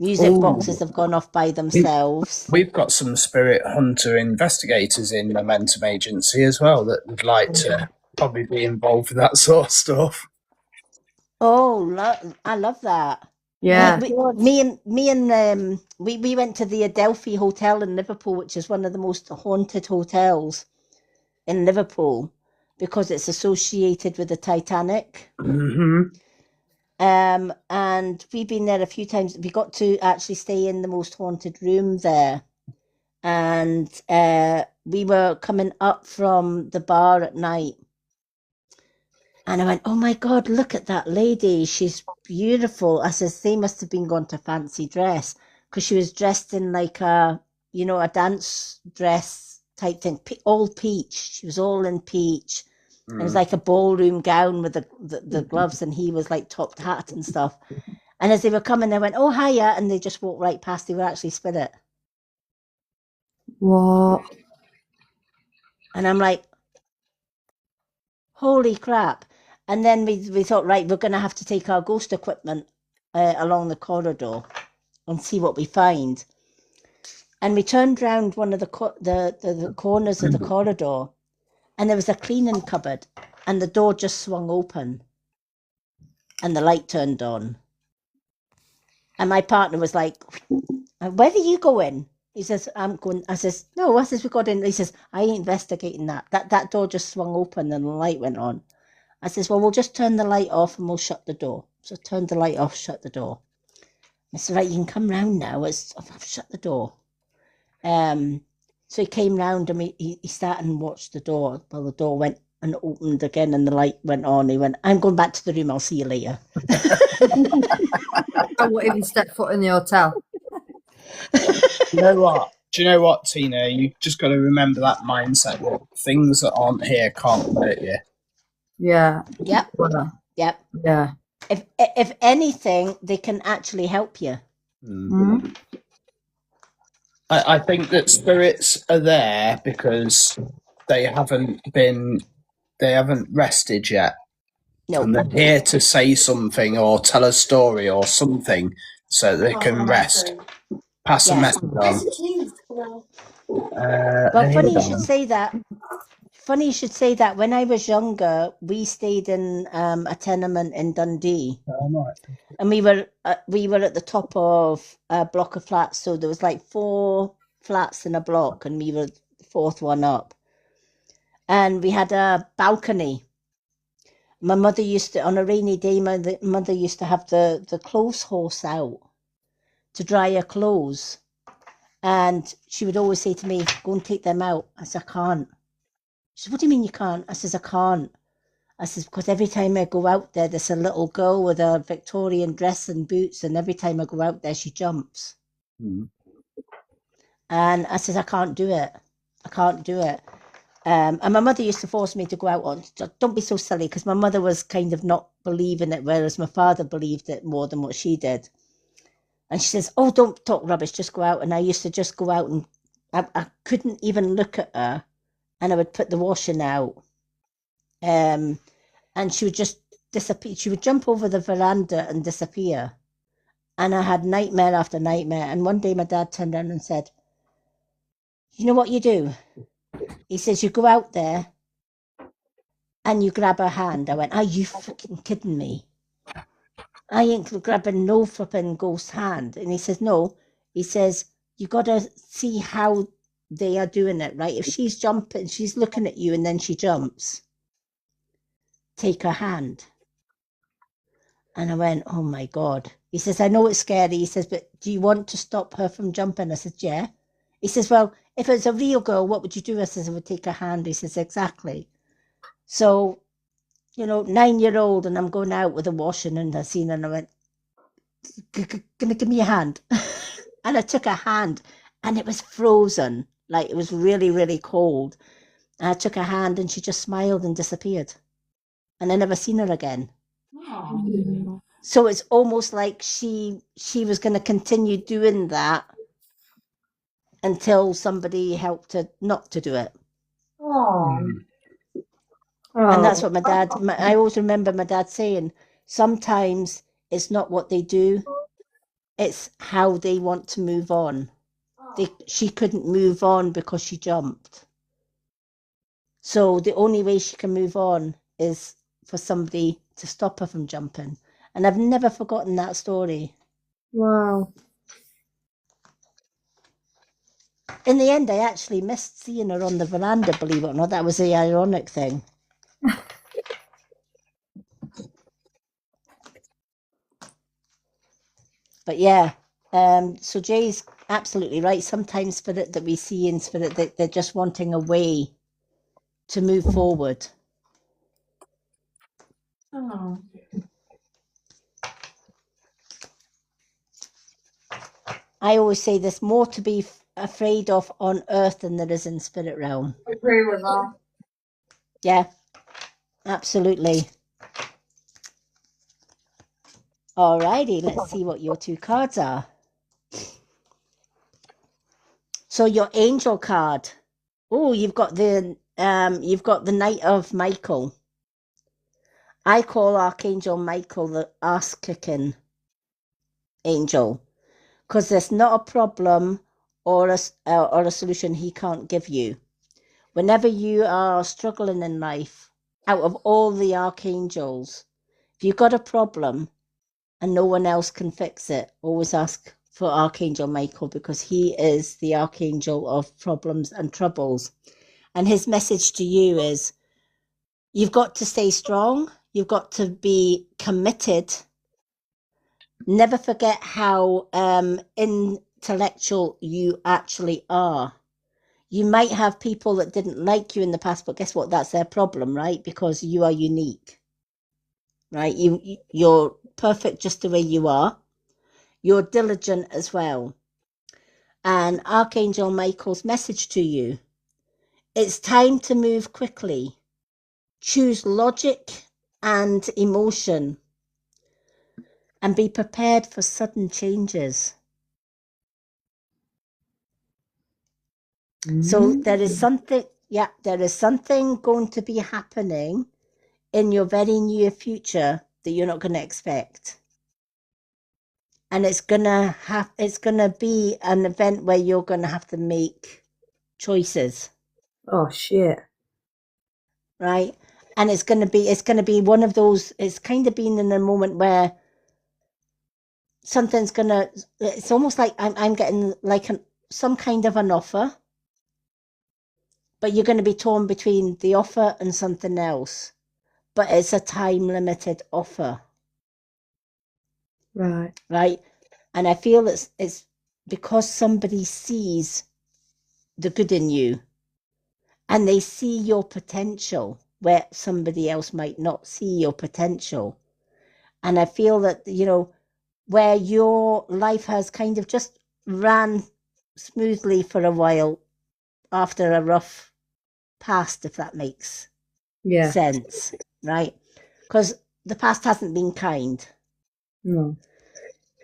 Music boxes have gone off by themselves. We've got some spirit hunter investigators in Momentum Agency as well that would like to probably be involved with that sort of stuff. Oh, I love that. Yeah. We went to the Adelphi Hotel in Liverpool, which is one of the most haunted hotels in Liverpool because it's associated with the Titanic. Mm-hmm. And we've been there a few times. We got to actually stay in the most haunted room there. and we were coming up from the bar at night. And I went, oh my God, look at that lady. She's beautiful. I says, they must have been going to fancy dress because she was dressed in like a dance dress type thing, all peach. She was all in peach. It was like a ballroom gown with the gloves, and he was like topped hat and stuff. And as they were coming, they went, oh, hiya. And they just walked right past. They were actually Spirit. What? And I'm like, holy crap. And then we thought, right, we're going to have to take our ghost equipment along the corridor and see what we find. And we turned round one of the corners of the corridor, and there was a cleaning cupboard, and the door just swung open, and the light turned on. And my partner was like, where are you going? He says, I'm going. I says, no. I says, we got in. He says, I ain't investigating that. That door just swung open and the light went on. I says, well, we'll just turn the light off and we'll shut the door. So turned the light off, shut the door. I said, right, you can come round now. I've shut the door. So he came round and he started and watched the door. Well, the door went and opened again and the light went on. He went, I'm going back to the room. I'll see you later. I won't even step foot in the hotel. You know what? Do you know what, Tina? You just got to remember that mindset that things that aren't here can't hurt you. Yeah. Yep. Well, Yep. yeah. If anything, they can actually help you. Mm. I think that spirits are there because they haven't rested yet. No. And they're here to say something or tell a story or something so they can rest. Pass a message on. Well, funny you should say that. Funny you should say that. When I was younger, we stayed in a tenement in Dundee, and we were at the top of a block of flats. So there was like 4 flats in a block, and we were the 4th one up. And we had a balcony. My mother used to, on a rainy day, my mother used to have the clothes horse out to dry her clothes, and she would always say to me, "Go and take them out." I said, "I can't." She said, "What do you mean you can't?" I says, "I can't." I says, "Because every time I go out there, there's a little girl with a Victorian dress and boots, and every time I go out there, she jumps." Mm. And I says, "I can't do it. I can't do it." And my mother used to force me to go out on, don't be so silly, because my mother was kind of not believing it, whereas my father believed it more than what she did. And she says, "Oh, don't talk rubbish, just go out." And I used to just go out, and I couldn't even look at her, and I would put the washing out. And she would just disappear. She would jump over the veranda and disappear. And I had nightmare after nightmare. And one day my dad turned around and said, "You know what you do?" He says, "You go out there and you grab her hand." I went, "Are you fucking kidding me? I ain't grabbing no flipping ghost hand." And he says, "No." He says, "You got to see how they are doing it, right? If she's jumping, she's looking at you and then she jumps, take her hand." And I went, "Oh my God." He says, "I know it's scary." He says, "But do you want to stop her from jumping?" I said, "Yeah." He says, "Well, if it's a real girl, what would you do?" I says, "I would take her hand." He says, "Exactly." So, 9-year-old, and I'm going out with a washing, and I seen her, and I went, "Gonna give me a hand?" And I took her hand, and it was frozen. Like, it was really, really cold. And I took her hand, and she just smiled and disappeared. And I never seen her again. So it's almost like she was going to continue doing that until somebody helped her not to do it. And that's what I always remember my dad saying, sometimes it's not what they do, it's how they want to move on. She couldn't move on because she jumped. So the only way she can move on is for somebody to stop her from jumping. And I've never forgotten that story. Wow. In the end, I actually missed seeing her on the veranda, believe it or not. That was the ironic thing. But yeah, So Jay's absolutely right. Sometimes spirit that we see in spirit, they're just wanting a way to move forward. Oh. I always say there's more to be afraid of on earth than there is in spirit realm. I agree with that. Yeah, absolutely. Alrighty, let's see what your two cards are. So your angel card. Oh, you've got the Knight of Michael. I call Archangel Michael the ass-kicking angel, because there's not a problem or a solution he can't give you. Whenever you are struggling in life, out of all the archangels, if you've got a problem and no one else can fix it, always ask for Archangel Michael, because he is the archangel of problems and troubles. And his message to you is, you've got to stay strong. You've got to be committed. Never forget how intellectual you actually are. You might have people that didn't like you in the past, but guess what? That's their problem, right? Because you are unique, right? You're perfect just the way you are. You're diligent as well. And Archangel Michael's message to you, it's time to move quickly. Choose logic and emotion, and be prepared for sudden changes. So there is something going to be happening in your very near future that you're not going to expect. And it's going to be an event where you're going to have to make choices. Oh shit. Right? And it's going to be one of those, it's kind of been in a moment where it's almost like I'm getting like some kind of an offer, but you're going to be torn between the offer and something else. But it's a time limited offer. Right. Right? And I feel it's because somebody sees the good in you, and they see your potential where somebody else might not see your potential. And I feel that, where your life has kind of just ran smoothly for a while after a rough past, if that makes sense, right? Because the past hasn't been kind. No.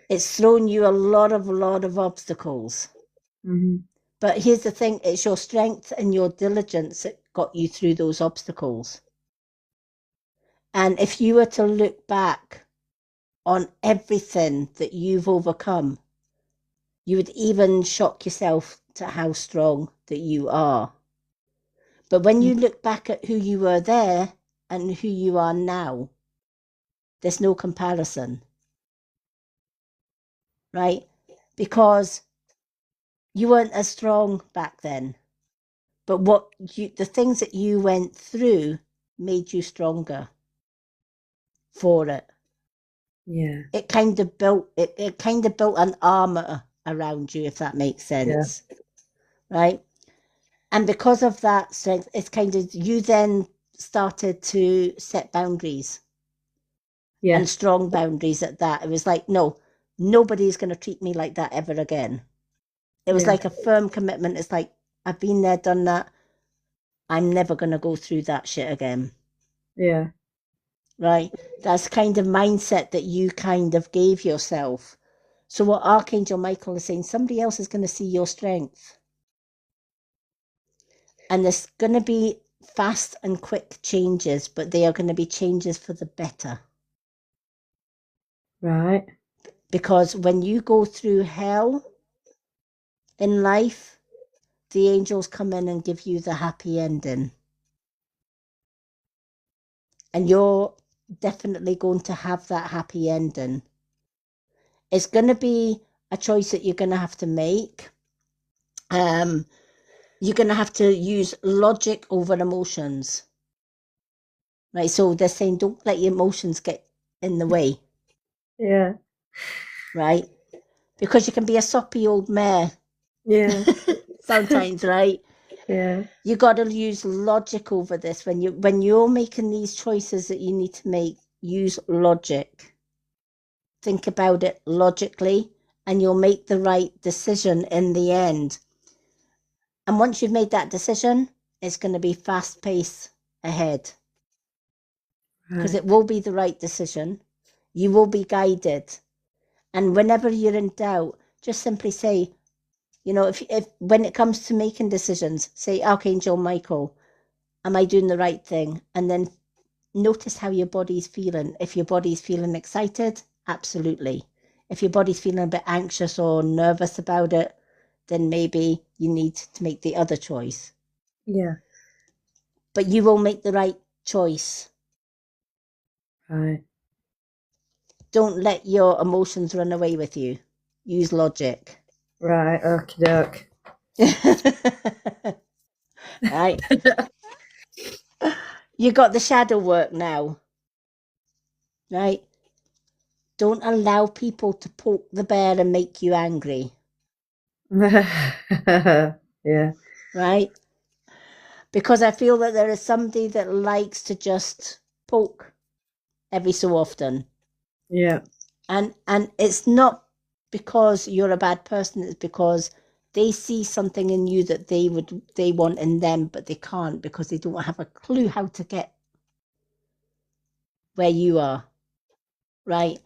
It's thrown you a lot of obstacles. Mm-hmm. But here's the thing, it's your strength and your diligence that got you through those obstacles. And if you were to look back on everything that you've overcome, you would even shock yourself to how strong that you are. But when you look back at who you were there and who you are now, there's no comparison. Right? Because you weren't as strong back then. But the things that you went through made you stronger for it. Yeah. It kind of built an armor around you, if that makes sense. Yeah. Right? And because of that strength, it's kind of, you then started to set boundaries. Yeah. And strong boundaries at that. It was like, no, nobody's going to treat me like that ever again. It was like a firm commitment. It's like, I've been there, done that. I'm never going to go through that shit again. Yeah. Right? That's kind of mindset that you kind of gave yourself. So what Archangel Michael is saying, somebody else is going to see your strength. And there's going to be fast and quick changes, but they are going to be changes for the better. Right. Because when you go through hell in life, the angels come in and give you the happy ending. And you're definitely going to have that happy ending. It's going to be a choice that you're going to have to make. You're going to have to use logic over emotions. Right? So they're saying, don't let your emotions get in the way. Yeah. Right? because you can be a soppy old mare Yeah. sometimes, right? Yeah. You got to use logic over this when you're making these choices that you need to make. Use logic. Think about it logically, and you'll make the right decision in the end. And once you've made that decision, it's going to be fast pace ahead, because Right. it will be the right decision. You will be guided, and whenever you're in doubt, just simply say, you know, if when it comes to making decisions, say, Archangel Michael, am I doing the right thing? And then notice how your body's feeling. If your body's feeling excited, absolutely. If your body's feeling a bit anxious or nervous about it, then maybe you need to make the other choice. Yeah. But you will make the right choice. Right. Don't let your emotions run away with you. Use logic. Right. Okie doke. Right. You got the shadow work now. Right. Don't allow people to poke the bear and make you angry. Yeah. Right. Because I feel that there is somebody that likes to just poke every so often. Yeah. And it's not because you're a bad person, it's because they see something in you that they want in them, but they can't because they don't have a clue how to get where you are. Right.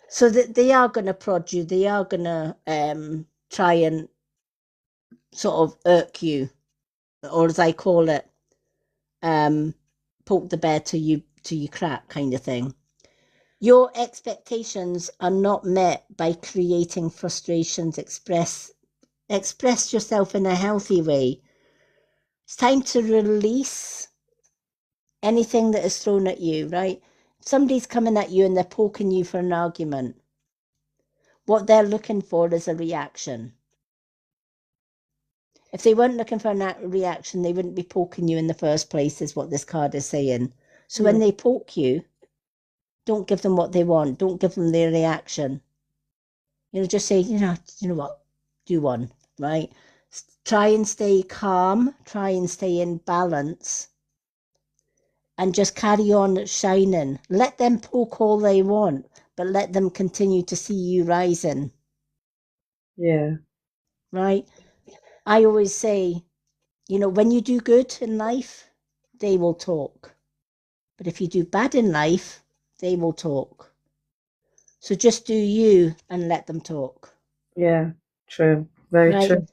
So that they are going to prod you, they are going to try and sort of irk you, or as I call it, poke the bear till you crack, kind of thing. Your expectations are not met by creating frustrations. Express yourself in a healthy way. It's time to release anything that is thrown at you, right? If somebody's coming at you and they're poking you for an argument, what they're looking for is a reaction. If they weren't looking for a reaction, they wouldn't be poking you in the first place, is what this card is saying. So when they poke you, don't give them what they want. Don't give them their reaction. You know, just say, you know what, do one, right? Try and stay calm. Try and stay in balance. And just carry on shining. Let them poke all they want, but let them continue to see you rising. Yeah. Right? I always say, you know, when you do good in life, they will talk. But if you do bad in life, they will talk. So just do you and let them talk. Yeah. True. Very Right? true.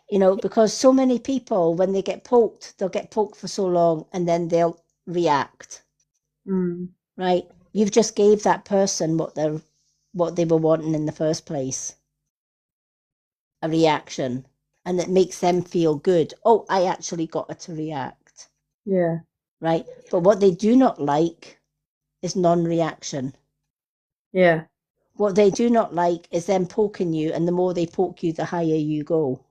You know, because so many people, when they get poked, they'll get poked for so long and then they'll react. Right? You've just gave that person what they were wanting in the first place. A reaction. And it makes them feel good. Oh, I actually got her to react. Yeah. Right? But what they do not like is non-reaction. Yeah. What they do not like is them poking you, and the more they poke you, the higher you go.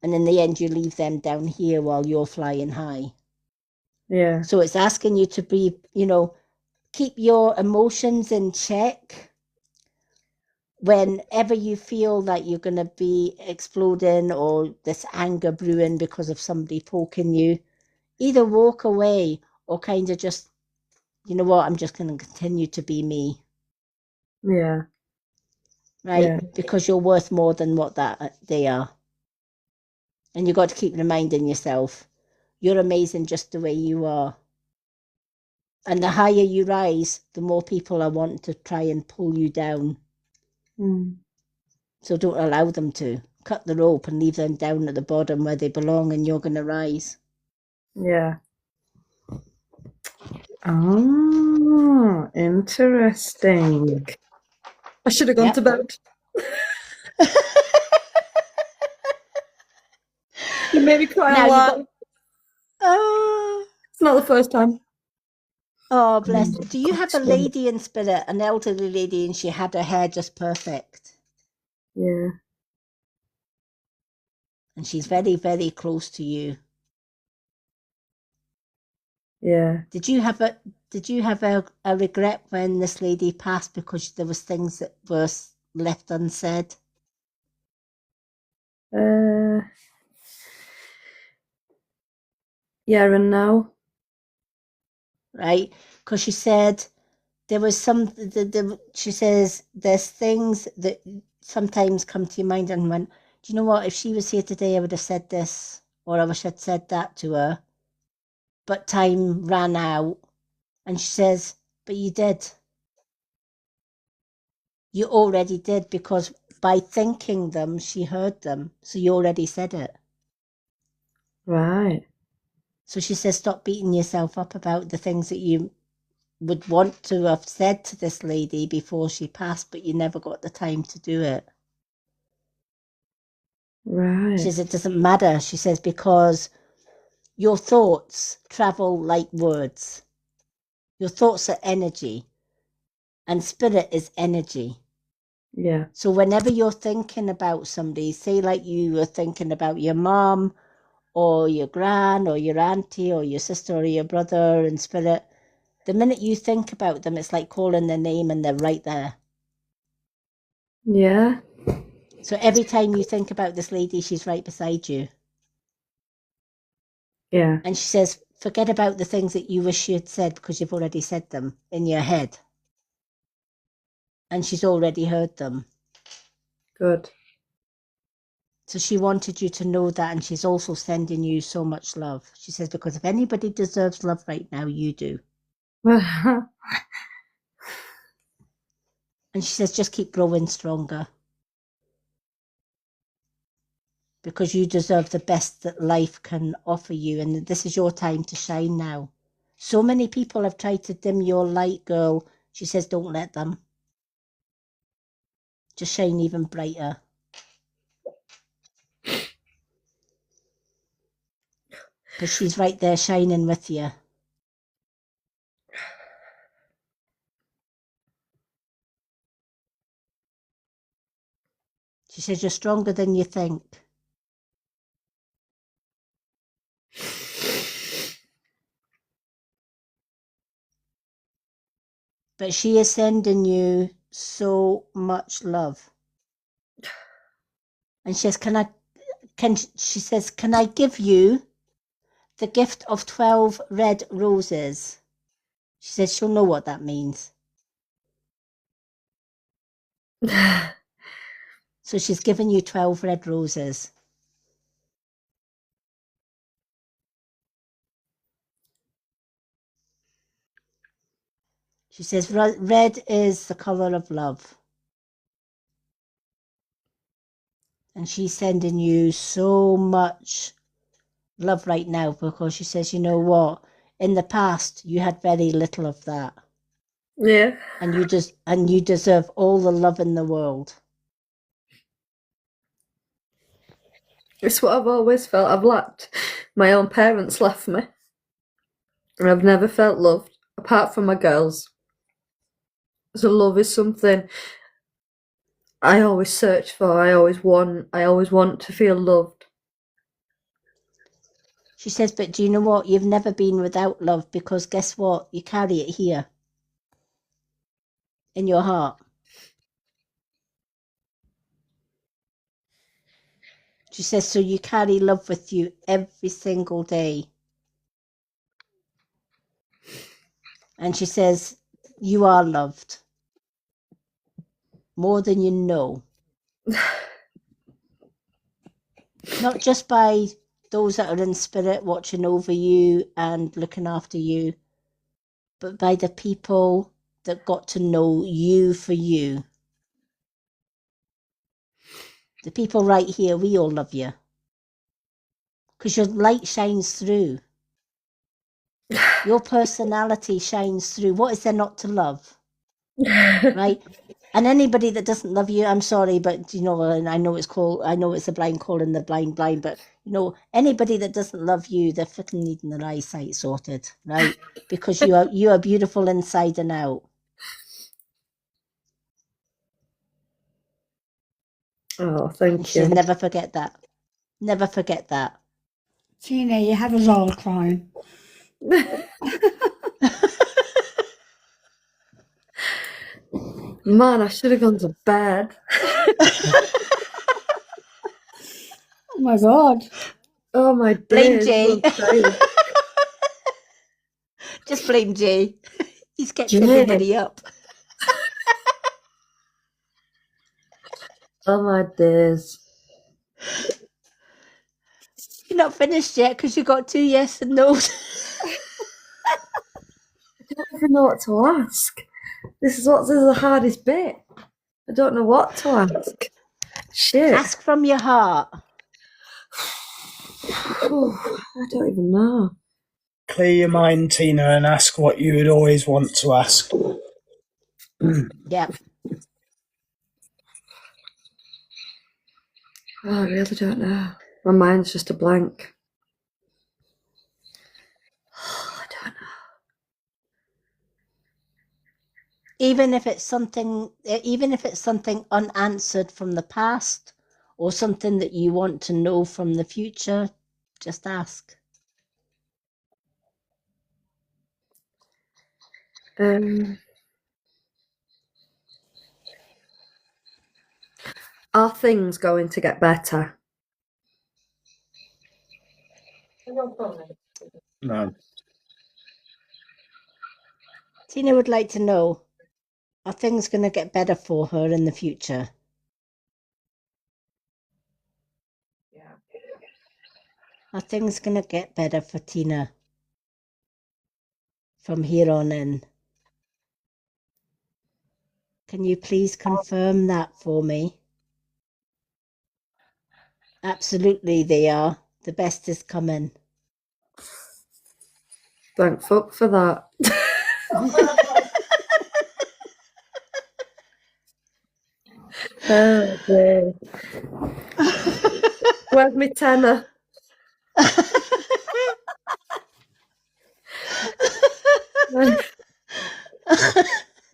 And in the end, you leave them down here while you're flying high. Yeah. So it's asking you to be, you know, keep your emotions in check. Whenever you feel like you're going to be exploding or this anger brewing because of somebody poking you, either walk away or kind of just, you know what, I'm just going to continue to be me. Yeah. Right? Yeah. Because you're worth more than what they are. And you've got to keep reminding yourself, you're amazing just the way you are. And the higher you rise, the more people are wanting to try and pull you down. So don't allow them to. Cut the rope and leave them down at the bottom where they belong, and you're going to rise. Yeah. Oh, interesting. I should have gone Yep. to bed. You made me cry Now a you lot. got. Oh, It's not the first time. oh, bless. Do you have a lady in spirit, an elderly lady, and she had her hair just perfect? Yeah. And she's very, very close to you. Yeah. Did you have a regret when this lady passed because there was things that were left unsaid? Yeah and no. Right? Because she said there was she says there's things that sometimes come to your mind and went, do you know what? If she was here today, I would have said this, or I wish I'd said that to her. But time ran out. And she says, but you did. You already did, because by thinking them, she heard them. So you already said it. Right. So she says, stop beating yourself up about the things that you would want to have said to this lady before she passed, but you never got the time to do it. Right. She says, it doesn't matter. She says, because your thoughts travel like words. Your thoughts are energy, and spirit is energy. Yeah. So whenever you're thinking about somebody, say like you were thinking about your mom or your gran or your auntie or your sister or your brother in spirit, the minute you think about them, it's like calling their name and they're right there. Yeah. So every time you think about this lady, she's right beside you. Yeah. And she says, forget about the things that you wish you had said because you've already said them in your head. And she's already heard them. Good. So she wanted you to know that, and she's also sending you so much love. She says, because if anybody deserves love right now, you do. And she says, just keep growing stronger. Because you deserve the best that life can offer you, and this is your time to shine now. So many people have tried to dim your light, girl. She says, don't let them. Just shine even brighter. Because she's right there shining with you. She says, you're stronger than you think. But she is sending you so much love. And she says, can I give you the gift of 12 red roses? She says she'll know what that means. So she's given you 12 red roses. She says red is the colour of love. And she's sending you so much love right now, because she says, you know what? In the past, you had very little of that. Yeah. And you deserve all the love in the world. It's what I've always felt. I've lacked. My own parents left me. And I've never felt loved, apart from my girls. So love is something I always search for. I always want to feel loved. She says, but do you know what? You've never been without love, because guess what? You carry it here in your heart. She says, so you carry love with you every single day. And she says, you are loved more than you know. Not just by those that are in spirit watching over you and looking after you, but by the people that got to know you for you. The people right here, we all love you. Because your light shines through. Your personality shines through. What is there not to love? Right? And anybody that doesn't love you, I'm sorry, but you know, and I know it's a blind calling the blind, but you know, anybody that doesn't love you, they're freaking needing their eyesight sorted, right? Because you are beautiful inside and out. Oh, thank She you. says, never forget that. Never forget that. Tina, you have us all crying. Man, I should have gone to bed. Oh my God. Oh my Blame days. Jay. I'm tired. Just blame Jay. He's kept Jay. everybody up. Oh my days. You're not finished yet because you got 2 yes and no's. I don't even know what to ask. This is the hardest bit. I don't know what to ask. Shit. Ask from your heart. I don't even know. Clear your mind, Tina, and ask what you would always want to ask. Yep. Oh, I really don't know. My mind's just a blank. I don't know. Even if it's something unanswered from the past or something that you want to know from the future, just ask. Are things going to get better? No. Tina would like to know, are things going to get better for her in the future? Yeah. Are things going to get better for Tina from here on in? Can you please confirm that for me? Absolutely, they are. The best is coming. Thank fuck for that. Oh, dear. Where's my tenner?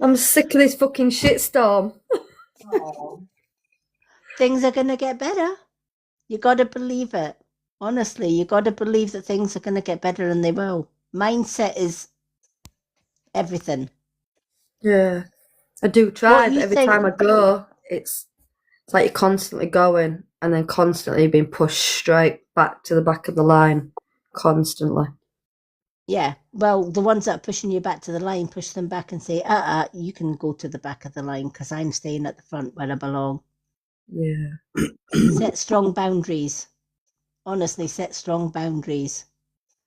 I'm sick of this fucking shitstorm. Things are going to get better. You got to believe it. Honestly, you got to believe that things are going to get better, and they will. Mindset is everything. Yeah. I do try, What but you every think- time I go, it's like you're constantly going and then constantly being pushed straight back to the back of the line. Constantly. Yeah, well, the ones that are pushing you back to the line, push them back and say, you can go to the back of the line because I'm staying at the front where I belong. Yeah. Set strong boundaries. Honestly, set strong boundaries.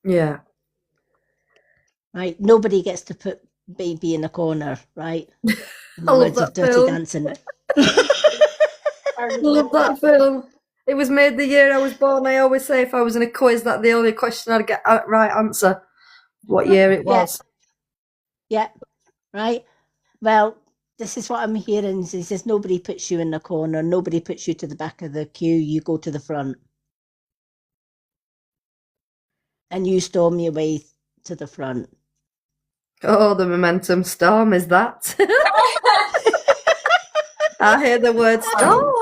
Yeah. Right? Nobody gets to put baby in a corner, right? In the I love words of that Dirty film. Dancing. I love that film. It was made the year I was born. I always say if I was in a quiz, that the only question I'd get right answer. What year it was. Yeah, right? Well, this is what I'm hearing. He says nobody puts you in the corner. Nobody puts you to the back of the queue. You go to the front. And you storm your way to the front. Oh, the momentum storm is that. I hear the word storm.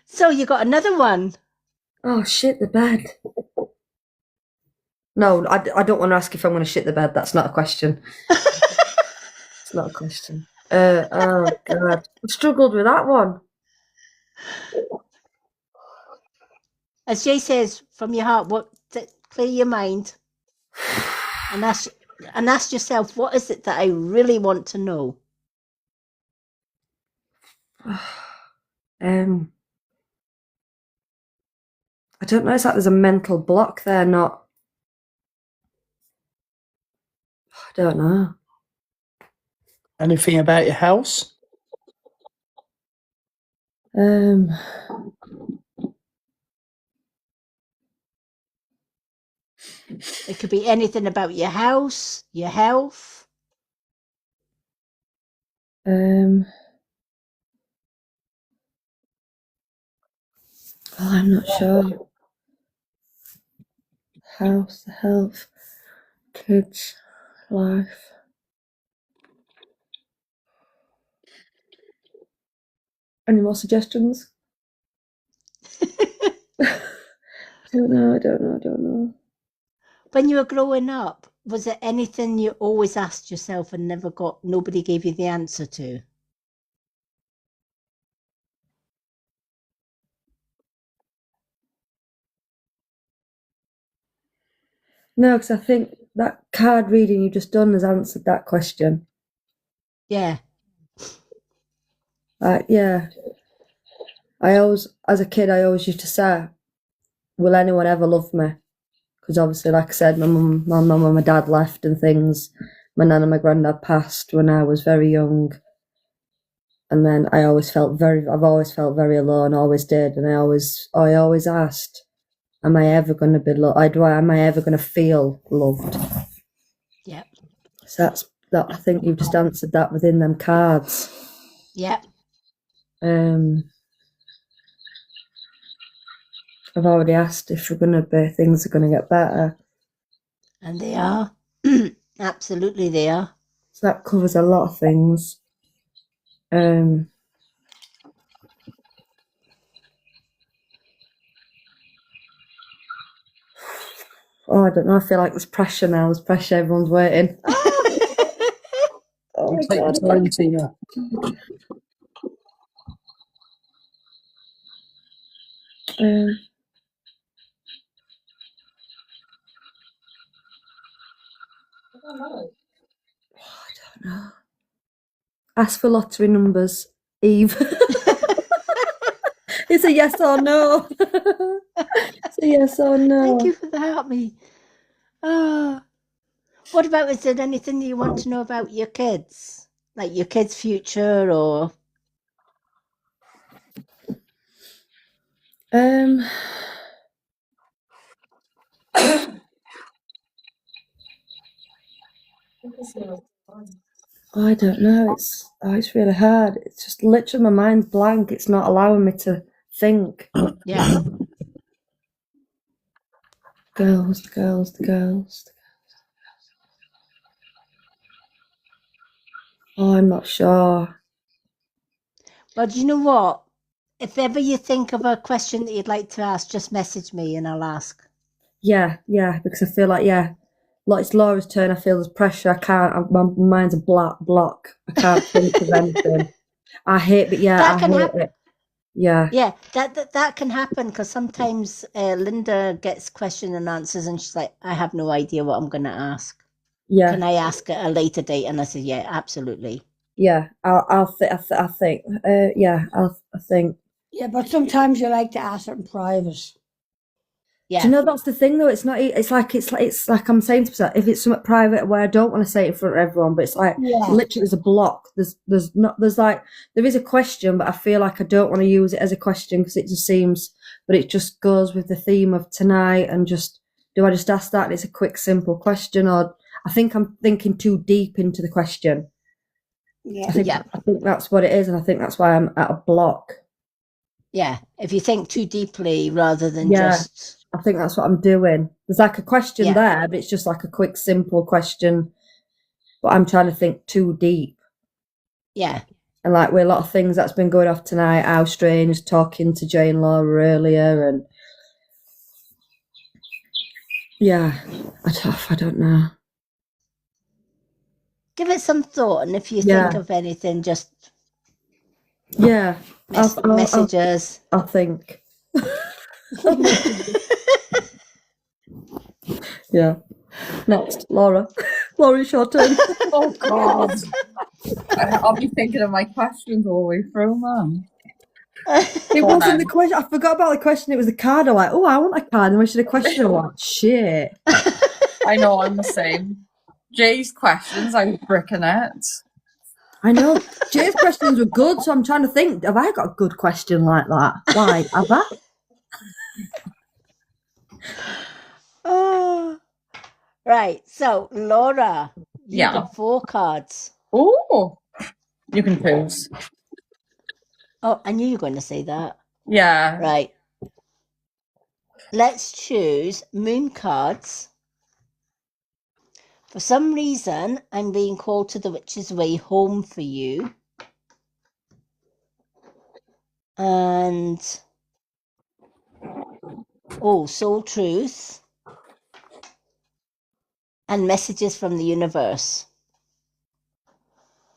So you got another one. Oh, shit the bed. No, I don't want to ask if I'm going to shit the bed. That's not a question. It's not a question. Oh, God. I've struggled with that one. As Jay says, from your heart, clear your mind and ask yourself, what is it that I really want to know? I don't know. It's like there's a mental block there. I don't know. Anything about your house? It could be anything about your house, your health. Oh, I'm not sure. House, health, kids, life. Any more suggestions? I don't know. When you were growing up, was there anything you always asked yourself and nobody gave you the answer to? No, because I think that card reading you just done has answered that question. Yeah. Yeah. As a kid, I always used to say, will anyone ever love me? Because obviously, like I said, my mum and my dad left and things. My nan and my granddad passed when I was very young. And then I've always felt very alone, always did. And I always asked, am I ever going to be loved? Am I ever going to feel loved? Yeah. So that. I think you've just answered that within them cards. Yeah. I've already asked if things are going to get better. And they are. Absolutely they are. So that covers a lot of things. Oh, I don't know. I feel like there's pressure now. There's pressure. Everyone's waiting. Oh my Take your God. time, Tina. I don't know. Ask for lottery numbers, Eve. It's a yes or no. It's a yes or no. Thank you for that, me. What about, is there anything you want to know about your kids? Like your kids' future or... I don't know. It's really hard. It's just literally my mind's blank. It's not allowing me to think. Yeah. The girls. Oh, I'm not sure. Well, do you know what? If ever you think of a question that you'd like to ask, just message me and I'll ask. Yeah, because I feel like it's Laura's turn. I feel there's pressure. I can't. My mind's a block. I can't think of anything. I hate it. Yeah, That I can hate happen. it. Yeah. Yeah, that can happen because sometimes Linda gets question and answers and she's like, I have no idea what I'm going to ask. Yeah. Can I ask at a later date? And I said, yeah, absolutely. Yeah. I think. Yeah. I think. Yeah, but sometimes you like to ask it in private. Yeah. Do you know that's the thing though? It's not. It's like I'm saying to myself, if it's something private where I don't want to say it in front of everyone, but it's like literally there's a block. There's there is a question, but I feel like I don't want to use it as a question because it just seems, but it just goes with the theme of tonight and just do I just ask that and it's a quick simple question, or I think I'm thinking too deep into the question. Yeah. I think that's what it is, and I think that's why I'm at a block. Yeah, if you think too deeply rather than just... I think that's what I'm doing. There's like a question there, but it's just like a quick, simple question. But I'm trying to think too deep. Yeah. And like with a lot of things that's been going off tonight, how strange, talking to Jay and Laura earlier, and yeah, I don't know. Give it some thought, and if you think of anything, just messages. I'll think. Yeah. Next, Laura. Laura, it's your turn. Oh God. I'll be thinking of my questions all the way through, man. It wasn't the question. I forgot about the question. It was the card. I'm like, oh, I want a card. And when she did a question, I'm like, shit. I know, I'm the same. Jay's questions, I was bricking it. I know. Jay's questions were good, so I'm trying to think, have I got a good question like that? Why? Have I? Oh. Right, so Laura, you got 4 cards. Oh, you can choose. Oh, I knew you were going to say that. Yeah. Right. Let's choose moon cards. For some reason, I'm being called to the witch's way home for you. And Oh, soul truth and messages from the universe.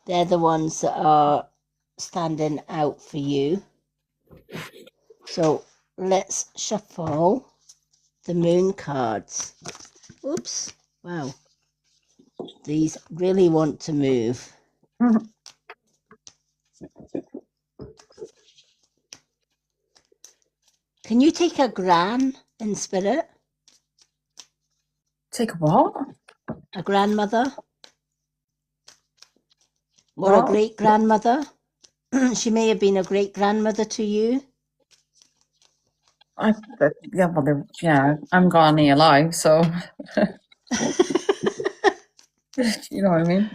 They're the ones that are standing out for you. So let's shuffle the moon cards. Oops. Wow. These really want to move. Can you take a gran in spirit? Take what? A grandmother? Or a What? great grandmother? She may have been a great grandmother to you. Yeah, well, yeah, I'm gone alive, so you know what I mean.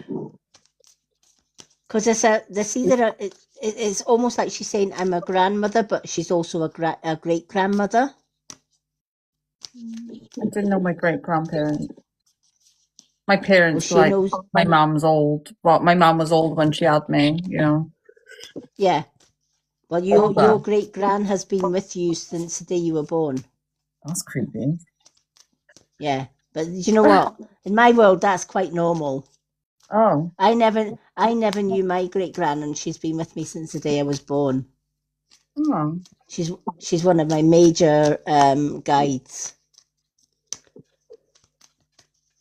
Because there's either it's almost like she's saying I'm a grandmother, but she's also a great grandmother. I didn't know my great grandparents. My parents, she like knows. my mom's old. Well, my mom was old when she had me. You know. Yeah. Well, your great gran has been with you since the day you were born. That's creepy. Yeah, but you know what? In my world, that's quite normal. Oh. I never knew my great gran, and she's been with me since the day I was born. Oh. She's one of my major guides.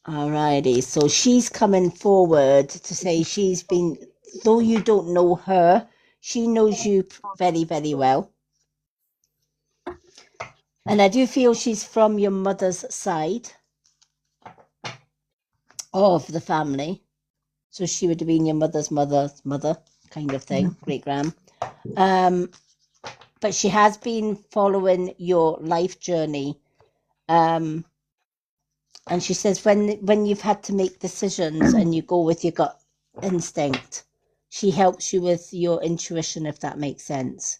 Alrighty, so she's coming forward to say she's been, though you don't know her, she knows you very, very well. And I do feel she's from your mother's side of the family. So she would have been your mother's mother's mother, kind of thing, great grand. But she has been following your life journey. And she says when you've had to make decisions and you go with your gut instinct, she helps you with your intuition, if that makes sense.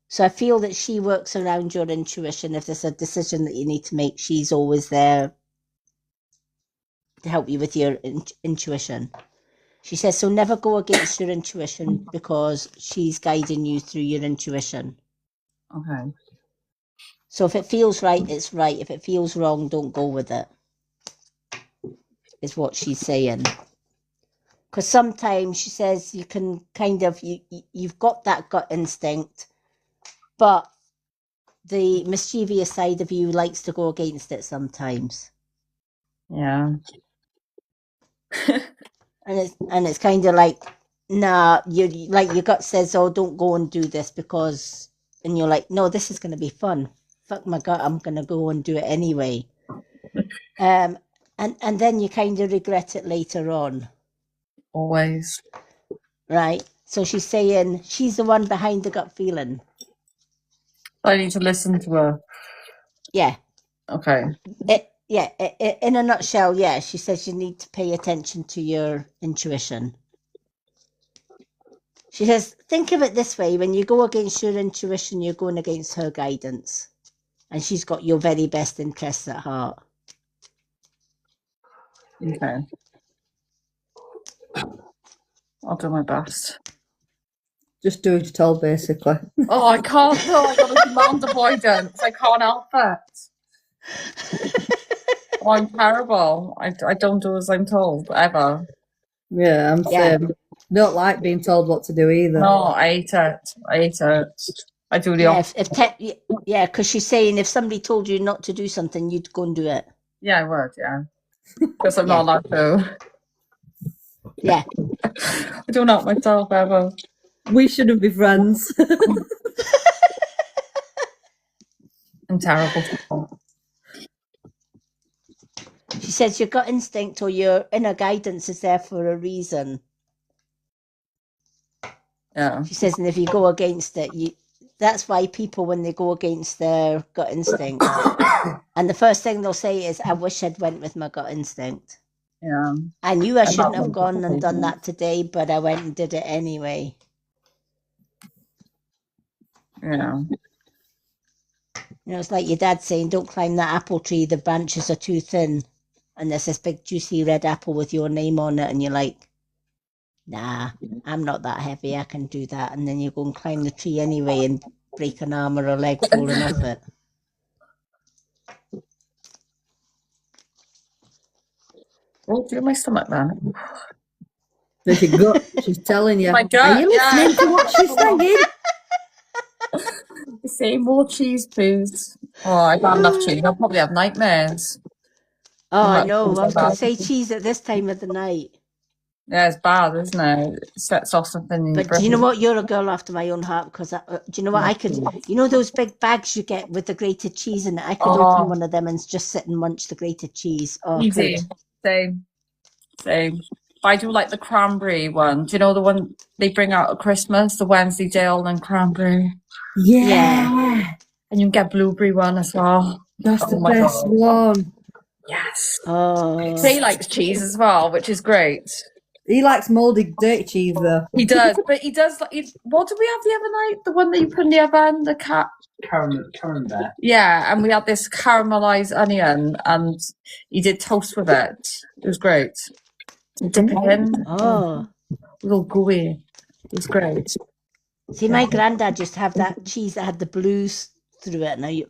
So I feel that she works around your intuition. If there's a decision that you need to make, she's always there to help you with your intuition. She says, so never go against your intuition because she's guiding you through your intuition. Okay. So if it feels right, it's right. If it feels wrong, don't go with it, is what she's saying. Because sometimes she says you can kind of, you've got that gut instinct, but the mischievous side of you likes to go against it sometimes. Yeah. And it's kind of like, nah, like your gut says, oh, don't go and do this because, and you're like, no, this is going to be fun. Fuck my gut, I'm going to go and do it anyway. And then you kind of regret it later on. Always. Right? So she's saying she's the one behind the gut feeling. I need to listen to her. Yeah. Okay. In a nutshell, yeah, she says you need to pay attention to your intuition. She says, think of it this way, when you go against your intuition, you're going against her guidance. And she's got your very best interests at heart. Okay. I'll do my best. Just do as you're told, basically. Oh, I can't. No, I've got a demand avoidance. I can't help it. Oh, I'm terrible. I don't do as I'm told, ever. Yeah, I'm Yeah. same. Don't like being told what to do either. No, I hate it. I hate it. I do the Yeah, opposite. because she's saying if somebody told you not to do something, you'd go and do it. Yeah, I would, yeah. Because I'm Yeah. not allowed to. Yeah. I do not myself, ever. We shouldn't be friends. I'm terrible. She says your gut instinct or your inner guidance is there for a reason. Yeah. She says, and if you go against it, that's why people, when they go against their gut instinct, and the first thing they'll say is, I wish I'd went with my gut instinct. Yeah. I knew I I'm shouldn't not have gone and done people. that today, but I went and did it anyway. Yeah. You know, it's like your dad saying, don't climb that apple tree, the branches are too thin. And there's this big juicy red apple with your name on it, and you're like, nah, I'm not that heavy, I can do that. And then you go and climb the tree anyway and break an arm or a leg falling off it. Oh, feel my stomach, man. There's your gut. She's telling you. My gut, Are you listening yeah. to what she's saying? The same more cheese, please. Oh, I got enough cheese. I'll probably have nightmares. Oh, Too I much know. cheese I was like going that. to say cheese at this time of the night. Yeah, it's bad, isn't it? It sets off something in your But do you know brain. what? You're a girl after my own heart because do you know what? I could, you know, those big bags you get with the grated cheese in it. I could open Oh, one of them and just sit and munch the grated cheese. Oh, easy. could. Same. But I do like the cranberry one. Do you know the one they bring out at Christmas? The Wensleydale and cranberry. Yeah. And you can get blueberry one as well. That's Oh the my best God. one. Yes. Oh, Jay likes cheese as well, which is great. He likes mouldy dirty cheese though. He does, but he does like. What did we have the other night? The one that you put in the oven, the cat. Camembert. Yeah, and we had this caramelized onion, and he did toast with it. It was great. Dip it in. oh. A little gooey. It was great. See, my granddad used to have that cheese that had the blues through it. Now you.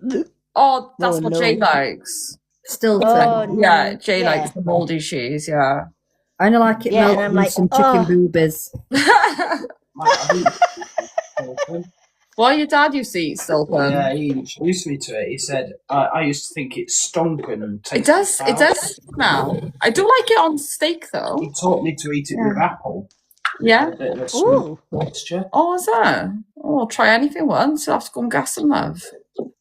Oh, that's Oh, what no. Jay likes. Stilton. Oh, no. Yeah, Jay Yeah. likes the moldy cheese. Yeah. I only like it Yeah, and melted I'm with like, some chicken oh. boobies. Well, your dad used to eat Stilton. Yeah, he introduced me to it. He said, I used to think it stunk and tasted It does. foul. It does now. I do like it on steak though. He taught me to eat it with apple. Yeah. A bit of a sweet Ooh. texture. Oh, is that? Oh, I'll try anything once. You'll have to go and get some, love.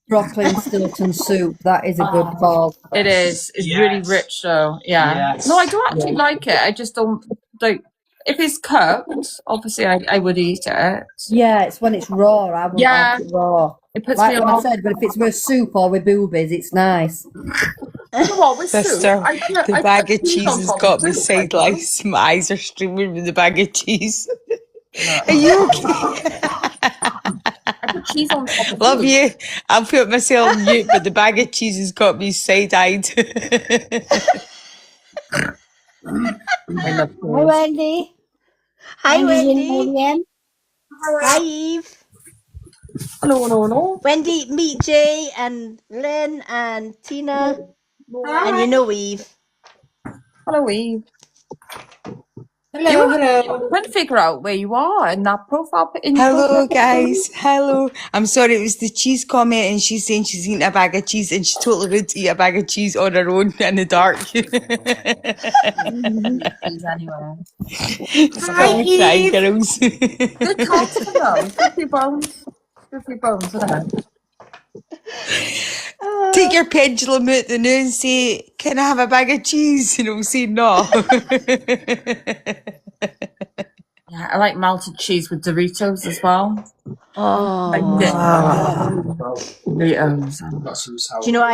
Broccoli and Stilton soup. That is a good call. It is. It's really Yes. rich though. Yeah. Yes. No, I do actually like it. I just don't like. If it's cooked, obviously I would eat it. Yeah, it's when it's raw. I wouldn't Yeah. like it raw. It puts Like me what I on. said, but if it's with soup or with boobies, it's nice. You know what, with soup, Sister, I put- the I bag put of cheese on has top got of me soup, I do. sideways. My eyes are streaming with the bag of cheese. Are you okay? I put cheese on top of Love soup. you. I'll put myself on mute, but the bag of cheese has got me side-eyed. I love Hi, cheese. Wendy. Hi, Wendy's in Wendy. Lothian. Hi, Eve. Hello. Wendy, meet Jay and Lynn and Tina. And you know Eve. Hello, Eve. Hello. I couldn't figure out where you are in that profile. In your Hello, profile guys. Hello. I'm sorry, it was the cheese comment, and she's saying she's eating a bag of cheese, and she totally would eat a bag of cheese on her own in the dark. cheese anyway. Stop crying, girls. Good carton though. 50 bones. 50 bones, isn't it? Take your pendulum out the now and say, "Can I have a bag of cheese?" And it'll say no. Yeah, I like melted cheese with Doritos as well. Oh. Doritos. Got some sour. Do you know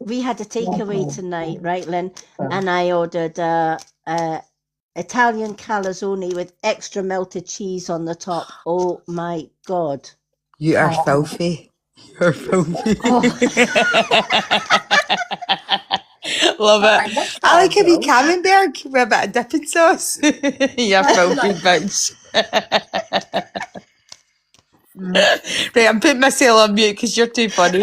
we had a takeaway tonight, right, Lynn? And I ordered Italian calzone with extra melted cheese on the top. Oh my God. You are filthy. You're filthy. Love it. I like a wee camembert with a bit of dipping sauce. You're filthy bitch. Right, I'm putting myself on mute because you're too funny.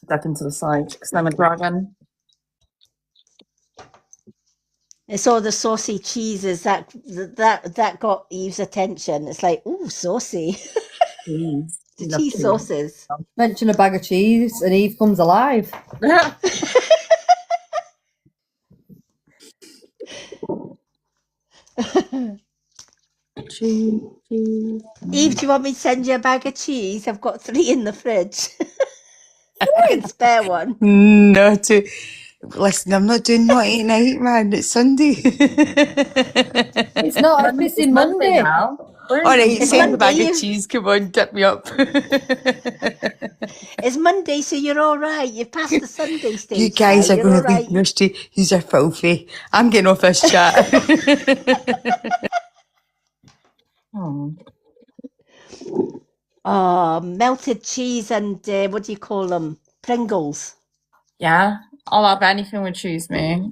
Step into the side because I'm a dragon. It's all the saucy cheeses that got Eve's attention. It's like, ooh, saucy. Cheese. The cheese sauces. Mention a bag of cheese and Eve comes alive. Cheese. Eve, do you want me to send you a bag of cheese? I've got 3 in the fridge. I can spare one. No, listen, I'm not doing naughty night, man. It's Sunday. It's not. It's missing Monday. now. All right, It's send the bag Monday. of cheese. Come on, tip me up. It's Monday, so you're all right. You've passed the Sunday stage. You guys now. are You're going all to right. leave thirsty. These are filthy. I'm getting off this chat. Oh, melted cheese and what do you call them? Pringles. Yeah, I'll have anything with cheese, me.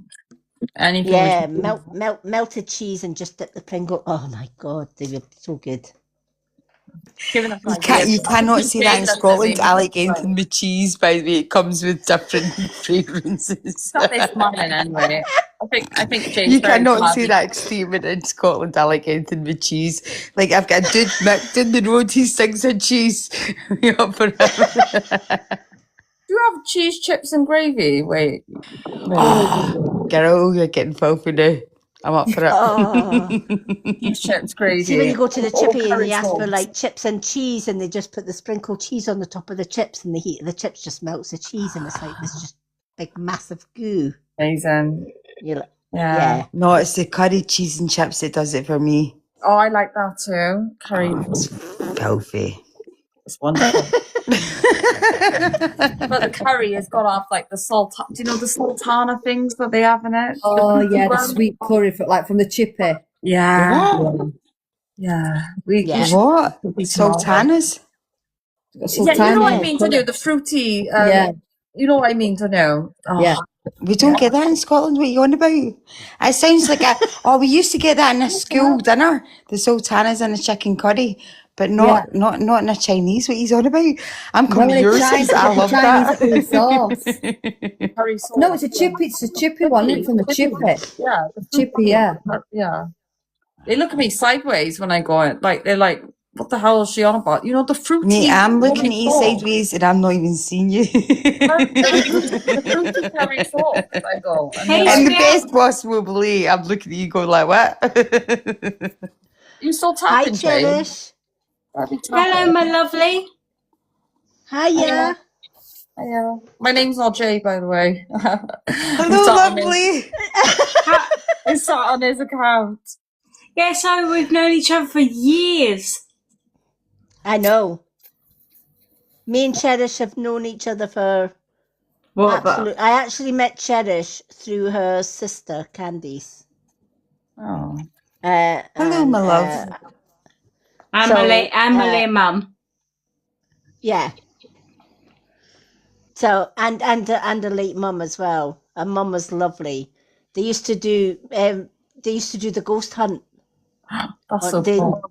Anything Yeah, with cheese. melted cheese and just dip the Pringle. Oh my God, they were so good. Giving us You cannot say that in Jane does it, Scotland. Amy. I like anything with cheese, by the way. It comes with different fragrances. Stop this smiling anyway. I think Jane's You very cannot say snazzy. that statement in Scotland. I like anything with cheese. Like, I've got a dude Mick in the road, he sings of cheese. You up for it? Do you have cheese, chips, and gravy? Wait. Oh, girl, you're getting filthy now. I'm up for it. Oh. Cheese, chips, gravy. See, when you go to the All chippy and curry you ask for sauce. like chips and cheese, and they just put the sprinkled cheese on the top of the chips, and the heat of the chips just melts the cheese, and it's like this just big massive goo. Amazing. You're like, Yeah. yeah. No, it's the curry cheese and chips that does it for me. Oh, I like that too. Curry. It's filthy. It's wonderful. But the curry has got off like the salt. Do you know the sultana things that they have in it? Oh yeah, the sweet curry from the chippy. Yeah. Yeah. We Yeah. What? be tomorrow. Sultanas? Yeah, you know what I Sultana mean, don't curry. you? The fruity. Yeah. You know what I mean, don't you? Oh, Yeah. We don't get that in Scotland. What are you on about? It sounds like we used to get that in a school dinner, the sultanas and the chicken curry, but not in a Chinese. What are you on about? I'm confused. I love that. Chinese sauce. curry sauce. No, it's a chippy one, isn't it? From the chippy. Yeah. Chippy, yeah. Yeah. They look at me sideways when I go in. Like, they're like, what the hell is she on about? You know, the fruity. Mate, I'm looking at you sauce. sideways and I'm not even seeing you. The fruity curry sauce, I go. And Hey, they're In like, the best possible way, I'm looking at you going like, what? you still Hi, tapping, Jane? Cherish. Hello, my lovely. Hiya. Yeah. My name's not Jay, by the way. Hello, lovely. It's sat on his account. Yes, we've known each other for years. I know. Me and Cherish have known each other for absolute. I actually met Cherish through her sister, Candice. Oh. Hello, my love. I'm So, a late mum. Yeah. So and a late mum as well. Her mum was lovely. They used to do the ghost hunt. That's so cool.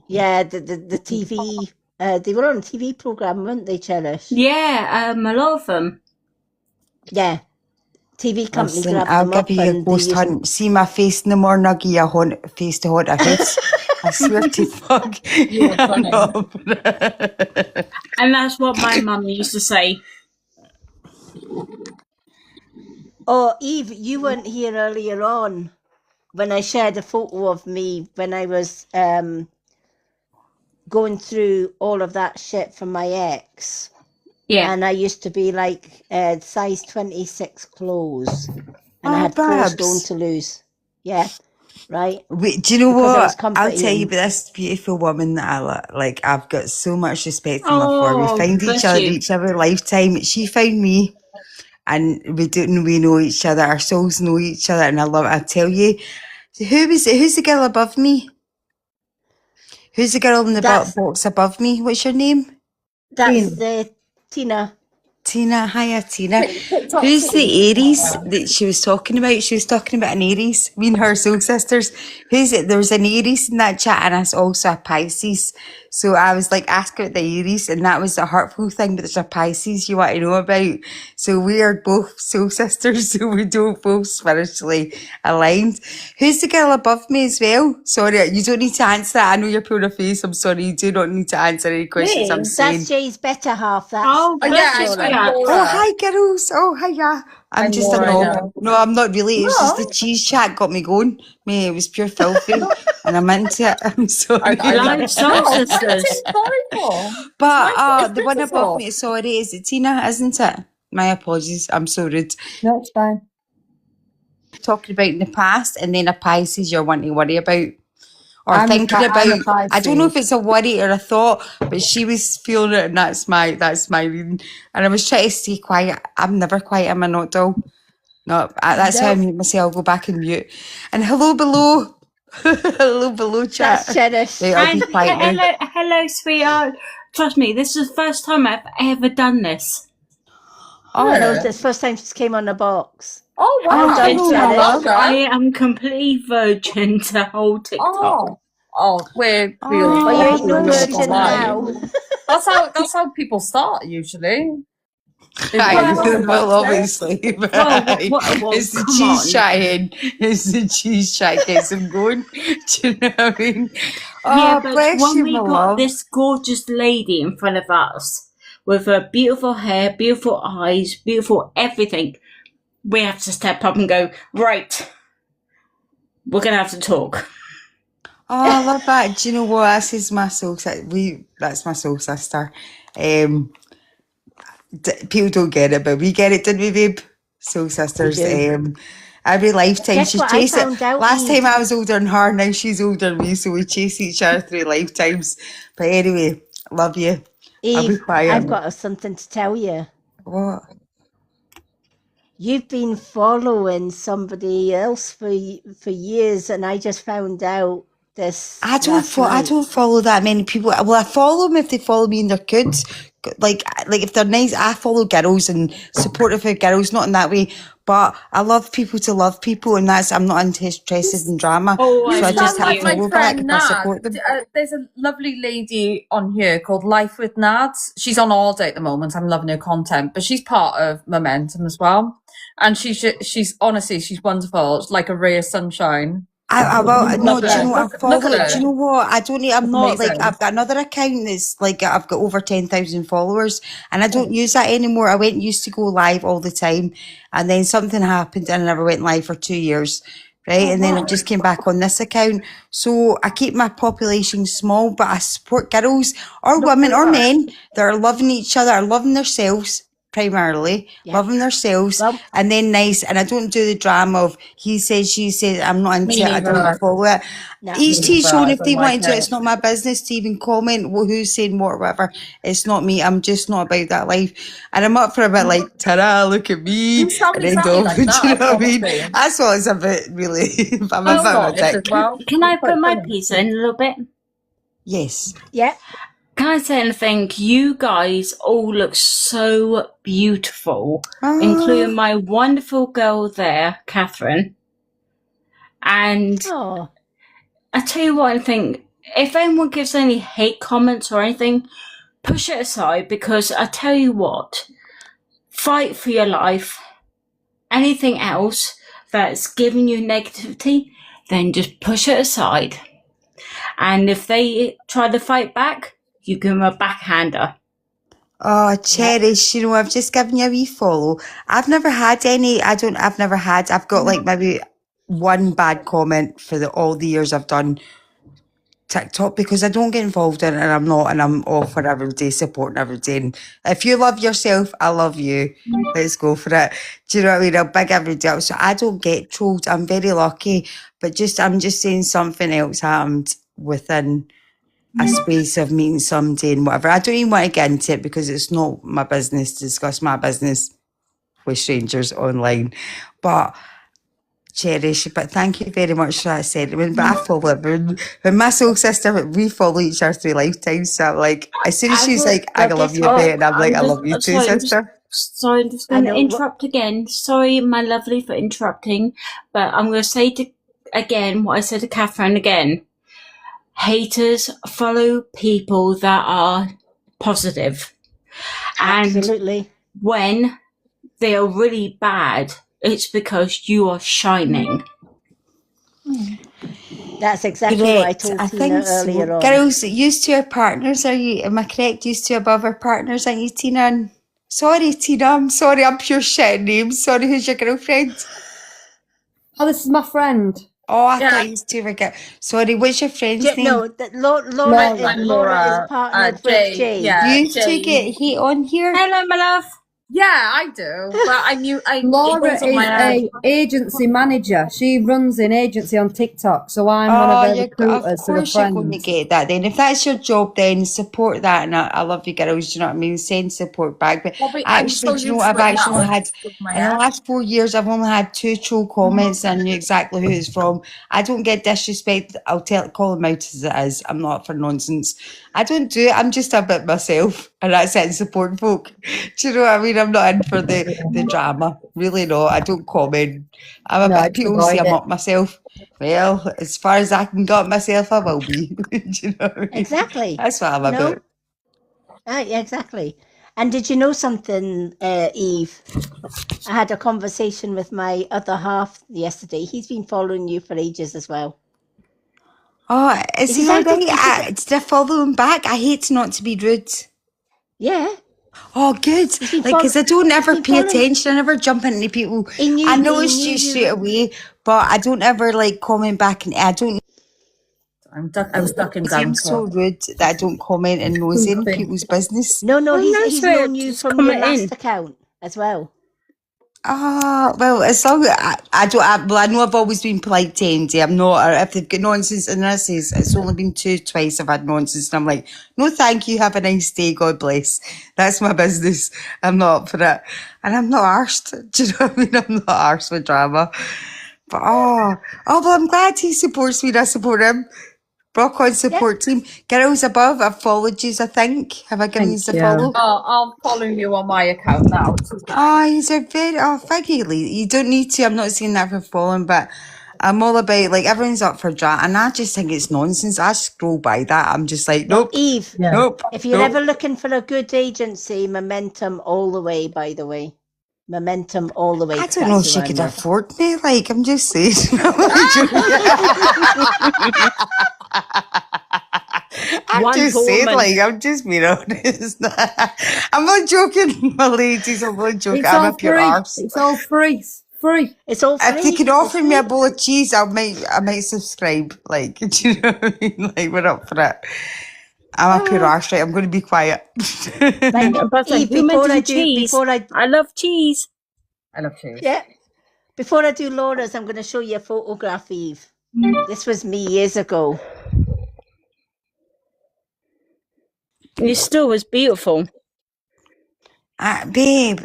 Yeah, the TV. They were on a TV program, weren't they, Cherish? Yeah, a lot of them. Yeah. TV company Listen, grabbed I'll them up give you a and they ghost used- hunt. See my face no more, Nuggy, a face to haunt a house. I swear to fuck. You're funny. And that's what my mum used to say. Oh, Eve, you weren't here earlier on when I shared a photo of me when I was going through all of that shit from my ex. Yeah. And I used to be like size 26 clothes. And I Oh, had 4 babs. stone to lose. Yeah, right? Wait, do you know Because I was what? I'll tell comforting. you about this beautiful woman that I've got so much respect for her for. We Oh, find bless each other you. each other lifetime. She found me, and we know each other. Our souls know each other, and I love it. I tell you, who's the girl above me? Who's the girl in the That's- box above me? What's your name? That's Tina. Tina, hiya Tina. Who's the Aries that she was talking about? She was talking about an Aries. Me and her soul sisters. Who's it? There was an Aries in that chat, and it's also a Pisces. So I was like asking about the Aries, and that was a hurtful thing, but there's a Pisces you want to know about. So we are both soul sisters, so we don't both spiritually aligned. Who's the girl above me as well? Sorry, you don't need to answer that. I know you're pulling a face. I'm sorry, you do not need to answer any questions I'm saying. That's Jay's better half. That's Oh, Yeah, bless you, I'm sweetheart. Laura. Oh, hi, girls. Oh, hiya. I'm I'm just a Laura, knob. yeah. No, I'm not really. It's just the cheese chat got me going. Mate, it was pure filthy. And I'm into it. I'm sorry. Like soul sisters. Sorry for. But It's the one above beautiful. me, sorry, is it Tina, isn't it? My apologies. I'm so rude. No, it's fine. Talking about in the past and then a Pisces you're wanting to worry about. Or I'm a thinking Pi- I'm a about. I don't know if Pisces. it's a worry or a thought, but she was feeling it, and that's my reading. And I was trying to stay quiet. I'm never quiet, am I not, doll? No, that's how I make myself. I'll go back and mute. And hello below. Hello below chat. That's Cherish. Right, I'll be And quiet now. hello, sweetheart. Trust me, this is the first time I've ever done this. I know Yeah. it's the first time she came on the box. Oh, wow. Well done, It's Janet. welcome. I am complete virgin to whole TikTok. Oh, Oh, we're But you ain't no we'll virgin lie. now. That's how people start usually. Right, Well, well, obviously, but it's the come cheese on. chatting. It's the cheese chat gets them going. Do you know what I mean? Yeah, Oh, but bless when you, we my got love. this gorgeous lady in front of us with her beautiful hair, beautiful eyes, beautiful everything, we have to step up and go, right, we're going to have to talk. Oh, I love that. Do you know what? This is my soul sister. That's my soul sister. People don't get it, but we get it, didn't we, babe? Soul sisters. do. Every lifetime Guess she what I chased it. found out, Last Eve? time I was older than her, now she's older than me, so we chase each other through lifetimes. But anyway, love you. I'll be Eve, quiet. I've got something to tell you. What? You've been following somebody else for years, and I just found out this I last night. don't follow that many people. Well, I follow them if they follow me and they're good. Like if they're nice, I follow girls and supportive of girls, not in that way. But I love people to love people, and I'm not interested in drama. Oh, So I I just love have you. to My follow back friend if I Nad. support them. There's a lovely lady on here called Life with Nads. She's on holiday at the moment. I'm loving her content, but she's part of Momentum as well. And she's honestly, she's wonderful. It's like a ray of sunshine. No, Love do you her. know what? I Look follow at it. Do her. you know what? I'm not like, amazing. I've got another account that's like, I've got over 10,000 followers and I don't use that anymore. I used to go live all the time and then something happened and I never went live for 2 years. Right. And then I just came back on this account. So I keep my population small, but I support girls or women or men that are loving each other, are loving themselves. Primarily loving themselves and then nice, and I don't do the drama of he says, she says. I'm not into it. I don't follow it. Each to his own. If they want to do it, it's not my business to even comment who's saying what or whatever. It's not me. I'm just not about that life, and I'm up for a bit like ta-da, look at me, You sound and then exactly go. like Do you that, know what I mean? honestly. That's what it's a bit really. I'm a I've bit of got a this as dick. well. Can I It's quite put my funny. piece in a little bit? Yes. Yeah. Can I say anything? You guys all look so beautiful, including my wonderful girl there, Catherine. And Oh, I tell you what, I think if anyone gives any hate comments or anything, push it aside, because I tell you what, fight for your life. Anything else that's giving you negativity, then just push it aside. And if they try to fight back, you give them a backhander. Oh, Cherish, you know, I've just given you a wee follow. I've never had any, I've got like maybe one bad comment for all the years I've done TikTok, because I don't get involved in it and I'm all for everybody, supporting everybody. And if you love yourself, I love you. Let's go for it. Do you know what I mean? I'll big everybody up. So I don't get trolled. I'm very lucky, but I'm just saying something else happened within a space of meeting somebody and whatever. I don't even want to get into it because it's not my business to discuss my business with strangers online. But Cherish, but thank you very much for that sentiment. But I follow it. When my soul sister, we follow each other through lifetimes. So I'm like, as soon as she's like, I love you, babe, and I'm like, I love you too, sister. Sorry, I'm just going to interrupt again. Sorry, my lovely, for interrupting. But I'm going to say again what I said to Catherine again. Haters follow people that are positive. And absolutely. when they are really bad, it's because you are shining. That's exactly what I Correct. told I Tina think so. earlier on. Girls, used to our partners, am I correct? Used to above our partners, aren't you, Tina? And sorry, Tina, I'm sorry, I'm pure shit names. Sorry, who's your girlfriend? Oh, this is my friend. Oh, I thought you two were good. Sorry, what's your friend's name? No, Laura is partnered with Jay. Yeah, You two get hate on here? Hello, my love. Yeah, I do. But I knew Laura is a agency manager. She runs an agency on TikTok, so I'm one of her recruiters. Of course you're going to get that then. If that's your job, then support that. And I love you girls, do you know what I mean? Send support back. But actually, do you know what? I've actually had, in the last 4 years, I've only had 2 troll comments and I knew exactly who it's from. I don't get disrespect. I'll call them out as it is. I'm not for nonsense. I don't do it. I'm just a bit myself. and that's it, and support folk. Do you know what I mean? I'm not in for the drama. Really not. I don't comment. I'm a No, bit, just people say avoid I'm it. up myself. Well, as far as I can get myself, I will be. Do you know what I mean? Exactly. That's what I'm You know? about. Yeah, exactly. And did you know something, Eve? I had a conversation with my other half yesterday. He's been following you for ages as well. Oh, is He he all decided- right? Did I follow him back? I hate not to be rude. Yeah. Oh, good. He's been Like, because I don't ever been pay following- attention. I never jump into people. He knew- I he noticed knew you you straight were- away, but I don't ever like comment back, and I don't. I was stuck in It seems so rude that I don't comment and nosy in people's business. No, Oh, he's nice known way you to from your comment last in. account as well. Ah, well, as long as I don't, well, I know I've always been polite to Andy. I'm not, if they've got nonsense, and this is, it's only been twice I've had nonsense, and I'm like, no, thank you, have a nice day, God bless. That's my business. I'm not up for it. And I'm not arsed. Do you know what I mean? I'm not arsed with drama. But, well, I'm glad he supports me and I support him. Rock on support team. Girls above, I've followed you, I think. Have I given you Thank the you. follow? Oh, I'm following you on my account now. Oh, he's a very, thank you, Lee. You don't need to. I'm not saying that for following, but I'm all about, like, everyone's up for drama, and I just think it's nonsense. I scroll by that. I'm just like, nope, Eve, nope. if you're nope. ever looking for a good agency, Momentum all the way, by the way. Momentum all the way. I don't know if she could afford me. Like, I'm just saying. I'm One just poor saying, woman. like, I'm just being honest. I'm not joking, my ladies. I'm not joking. It's I'm all a pure free. arse. It's all free. Free. It's all free. If they could offer me a bowl of cheese, I might subscribe. Like, do you know what I mean? Like, we're up for it. I'm a pure arse, right? I'm going to be quiet. Right, But Eve, you before I mentioned do, cheese. I love cheese. I love cheese. Yeah. Before I do Laura's, I'm going to show you a photograph, Eve. This was me years ago. You still was beautiful. Babe,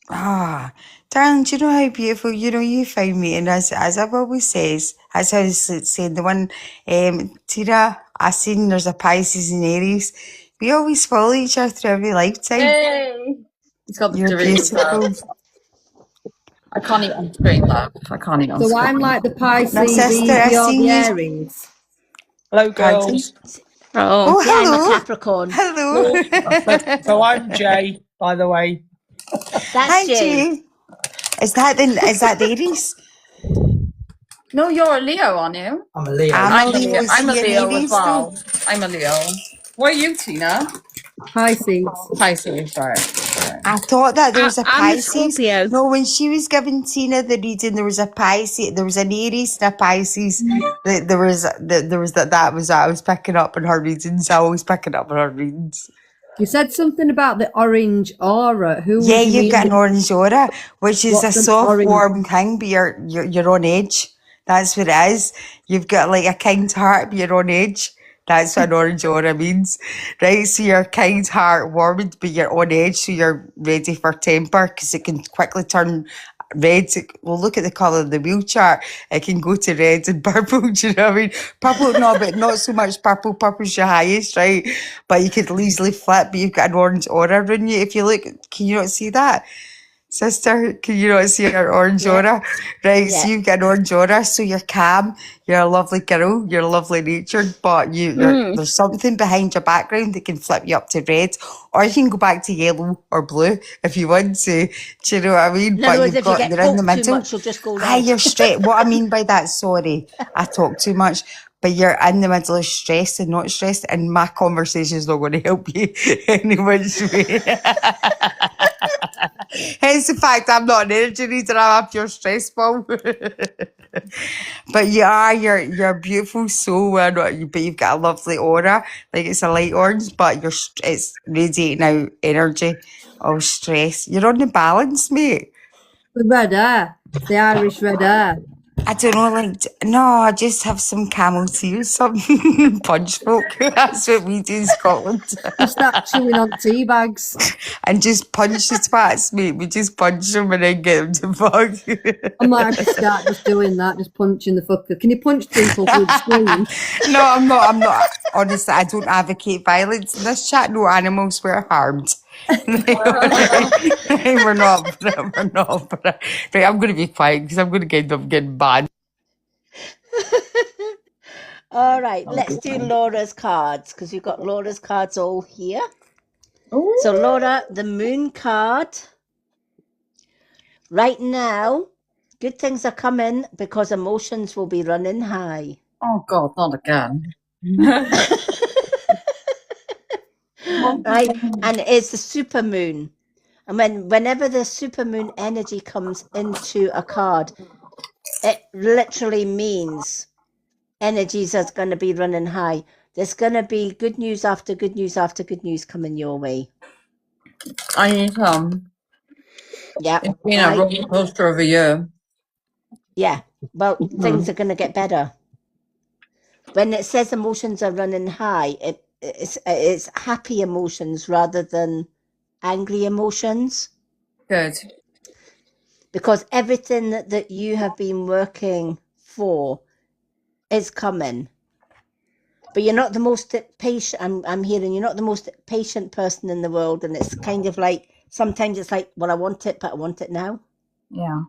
darling, do you know how beautiful, you find me? And as I've always says, as I was saying, the one, Tira, I seen there's a Pisces and Aries. We always follow each other through every lifetime. Hey! He's got the You're Doritos beautiful. love. I can't eat on screen, love. I can't eat on So screen. I'm like the Pisces, My sister, Eve, I you're seen the you. Aries. Hello, Pardon? girls. Oh, Yeah, I'm a hello. Capricorn. Hello. So I'm Jay, by the way. That's Hi, Jay. Jay. Is that the Aries? No, you're a Leo, aren't you? I'm a Leo. I'm a I'm a Leo. Leo, Is I'm a he an Leo as Aries, well. though? I'm a Leo. What are you, Tina? Pisces. Pisces, right. I thought that there was a I'm a Pisces. Scorpio. No, when she was giving Tina the reading, there was a Pisces, there was an Aries and a Pisces. There was that was I was picking up on her readings. I always picking up on her readings. You said something about the orange aura. Who Yeah, would you you've mean? got an orange aura, which is What's a an soft, orange? warm thing, but you're on edge. That's what it is. You've got like a kind heart, but you're on edge. That's what an orange aura means, right? So you're kind heart warmed, but you're on edge, so you're ready for temper because it can quickly turn red. Well, look at the colour of the wheel chart. It can go to red and purple. Do you know what I mean? Purple, no, but not so much purple. Purple's your highest, right? But you could easily flip, but you've got an orange aura on you. If you look, can you not see that? Sister, can you not see our orange aura? Right, so Yeah. you've got an orange aura, so you're calm, you're a lovely girl, you're lovely natured, but there's something behind your background that can flip you up to red, or you can go back to yellow or blue if you want to. Do you know what I mean? In other words, you're if you get in the poked too middle. much, you'll just go Aye, red. you're straight. What I mean by that, sorry, I talk too much. But you're in the middle of stress and not stressed, and my conversation is not going to help you any which way. Hence the fact I'm not an energy reader, I'm a pure stress ball. But you're a beautiful soul, but you've got a lovely aura. Like it's a light orange, but it's radiating out energy of stress. You're on the balance, mate. The red hair. The Irish red hair. I don't know, I just have some camel tea or something. Punch folk. That's what we do in Scotland. You start chewing on tea bags. And just punch the twats, mate. We just punch them and then get them to fuck. I might have to start just doing that, just punching the fucker. Can you punch people through the screen? No, I'm not. honestly, I don't advocate violence in this chat. No animals were harmed. We're not. Right, I'm going to be quiet because I'm going to end up getting banned. All right, let's do Laura's cards because we've got Laura's cards all here. So, Laura, the moon card. Right now, good things are coming because emotions will be running high. Oh God, not again. Right? And it's the super moon. And whenever the super moon energy comes into a card, it literally means energies are going to be running high. There's going to be good news after good news after good news coming your way. I need Yeah. It's been a roller coaster of a year. Yeah. Well, things are going to get better. When it says emotions are running high, it's happy emotions rather than angry emotions. Good. Because everything that you have been working for is coming. But you're not the most patient. I'm hearing you're not the most patient person in the world, and it's kind of like sometimes it's like, well, I want it, but I want it now. Yeah,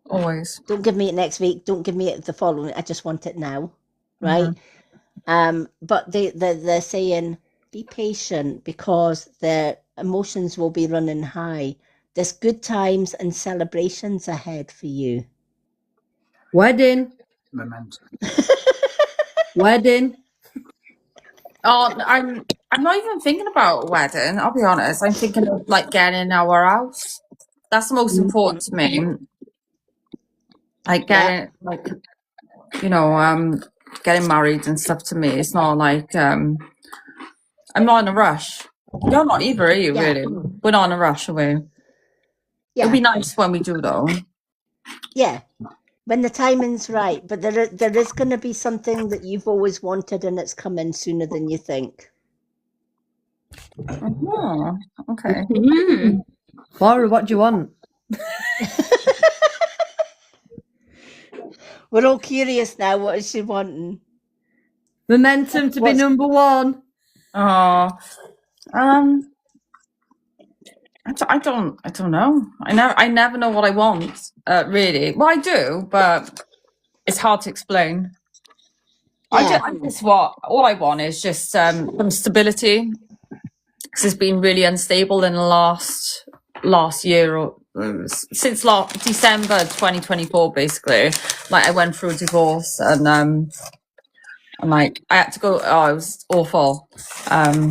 always. Don't give me it next week. Don't give me it the following. I just want it now, right? But they're saying be patient because their emotions will be running high. There's good times and celebrations ahead for you. Wedding. Momentum. Wedding. Oh, I'm not even thinking about a wedding. I'll be honest. I'm thinking of like getting our house. That's the most important to me. Like getting getting married and stuff. To me, it's not like I'm not in a rush. You're not either, are you? Yeah. Really? We're not in a rush, are we? Yeah. It'll be nice when we do, though. Yeah. When the timing's right, but there is going to be something that you've always wanted, and it's coming sooner than you think. Oh, okay. Laura, what do you want? We're all curious now. What is she wanting? Momentum to be number one. Oh, I don't know. I never know what I want. Really. Well, I do, but it's hard to explain. Yeah. I just all I want is just some stability, because it's been really unstable in the last year or since December 2024, basically. Like I went through a divorce and I had to go. Oh, it was awful. I'm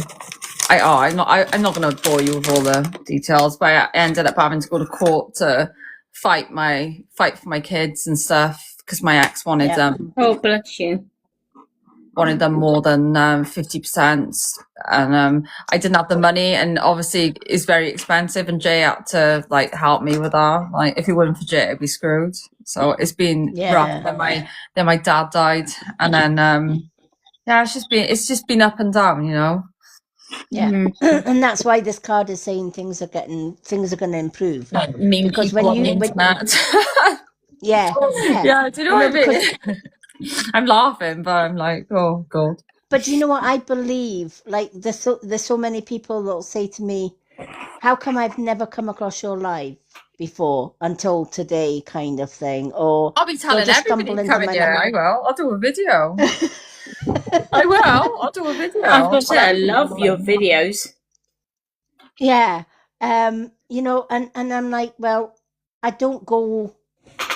not going to bore you with all the details, but I ended up having to go to court to fight for my kids and stuff because my ex wanted them. Oh, bless you. Wanted them more than 50%, and I didn't have the money, and obviously it's very expensive. And Jay had to like help me with that. Like if it wasn't for Jay, I'd be screwed. So it's been rough. Then my dad died, and then it's just been up and down, you know. Yeah, and that's why this card is saying things are going to improve. Like mean because people on the internet. Yeah. Do you know what I mean? I'm laughing, but I'm like, oh God. But do you know what I believe? Like there's so many people that'll say to me, how come I've never come across your live before until today, kind of thing? Or I'll be telling everybody coming here. I will. I'll do a video. I will. I'll do a video. I was going to say, I love your videos. Yeah. You know, and I'm like, well, I don't go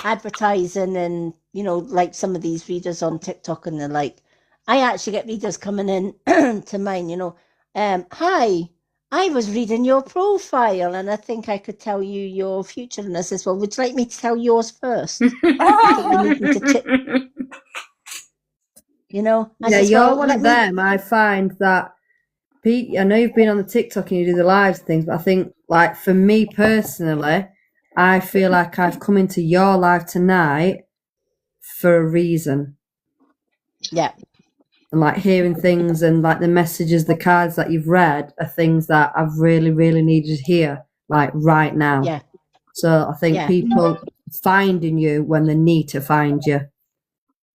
advertising and, you know, like some of these readers on TikTok, and they're like, I actually get readers coming in to mine, you know, hi, I was reading your profile and I think I could tell you your future. And I says, well, would you like me to tell yours first? You know? You're one of them. I find that, Pete, I know you've been on the TikTok and you do the lives things, but I think, like, for me personally, I feel like I've come into your live tonight for a reason. Yeah. And like hearing things and like the messages, the cards that you've read are things that I've really, really needed to hear, like right now. Yeah. So I think people finding you when they need to find you.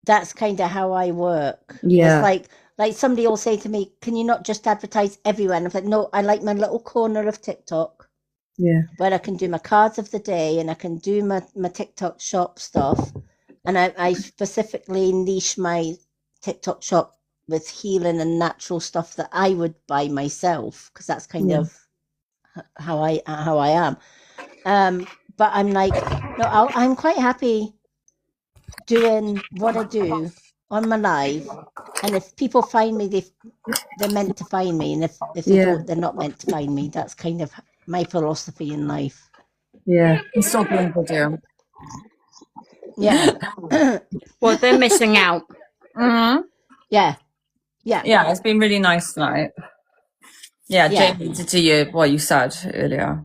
That's kind of how I work. Yeah. It's like Like somebody will say to me, can you not just advertise everywhere? And I'm like, no, I like my little corner of TikTok Yeah. where I can do my cards of the day and I can do my TikTok shop stuff. And I specifically niche my TikTok shop with healing and natural stuff that I would buy myself, because that's kind Yeah. of how I am. But I'm like, no, I'm quite happy doing what I do on my live, and if people find me, they're meant to find me, and if they Yeah. don't, they're not meant to find me. That's kind of my philosophy in life. Yeah. It's so beautiful, dear. Yeah. Well, they're missing out. Mm-hmm. Yeah. Yeah, it's been really nice tonight. Yeah, Yeah. Jamie, to you what you said earlier.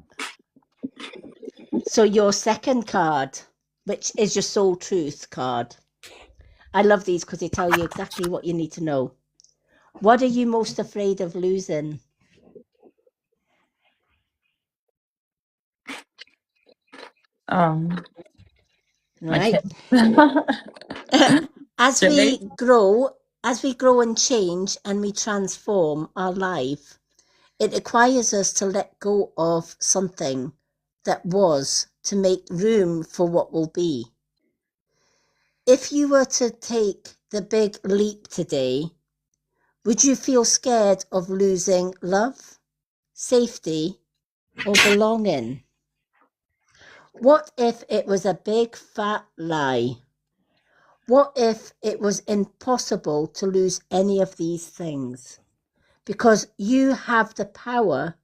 So your second card, which is your soul truth card. I love these because they tell you exactly what you need to know. What are you most afraid of losing? My Right. kid. As Silly. we grow and change and we transform our life, it requires us to let go of something that was to make room for what will be. If you were to take the big leap today, would you feel scared of losing love, safety, or belonging? What if it was a big fat lie? What if it was impossible to lose any of these things? Because you have the power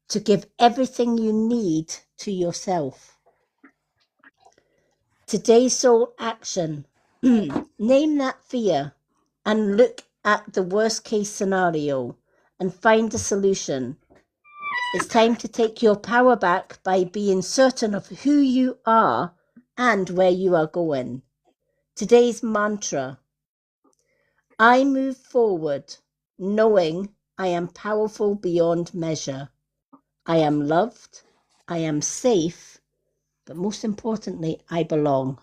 to give everything you need to yourself. Today's soul action. Name that fear and look at the worst case scenario and find a solution. It's time to take your power back by being certain of who you are and where you are going. Today's mantra. I move forward knowing I am powerful beyond measure. I am loved, I am safe, but most importantly, I belong.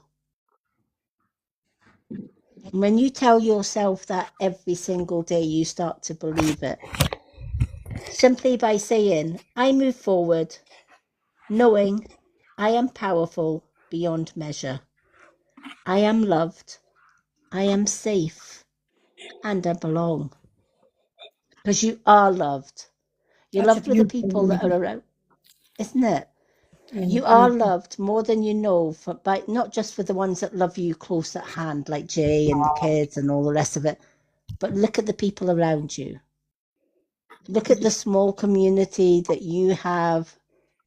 And when you tell yourself that every single day, you start to believe it. Simply by saying, I move forward knowing I am powerful beyond measure. I am loved, I am safe, and I belong. Because you are loved. You're That's a loved with the beautiful people that reading. are around, isn't it? Yeah, You are beautiful. loved more than you know, by not just for the ones that love you close at hand, like Jay and the kids and all the rest of it, but look at the people around you. Look at the small community that you have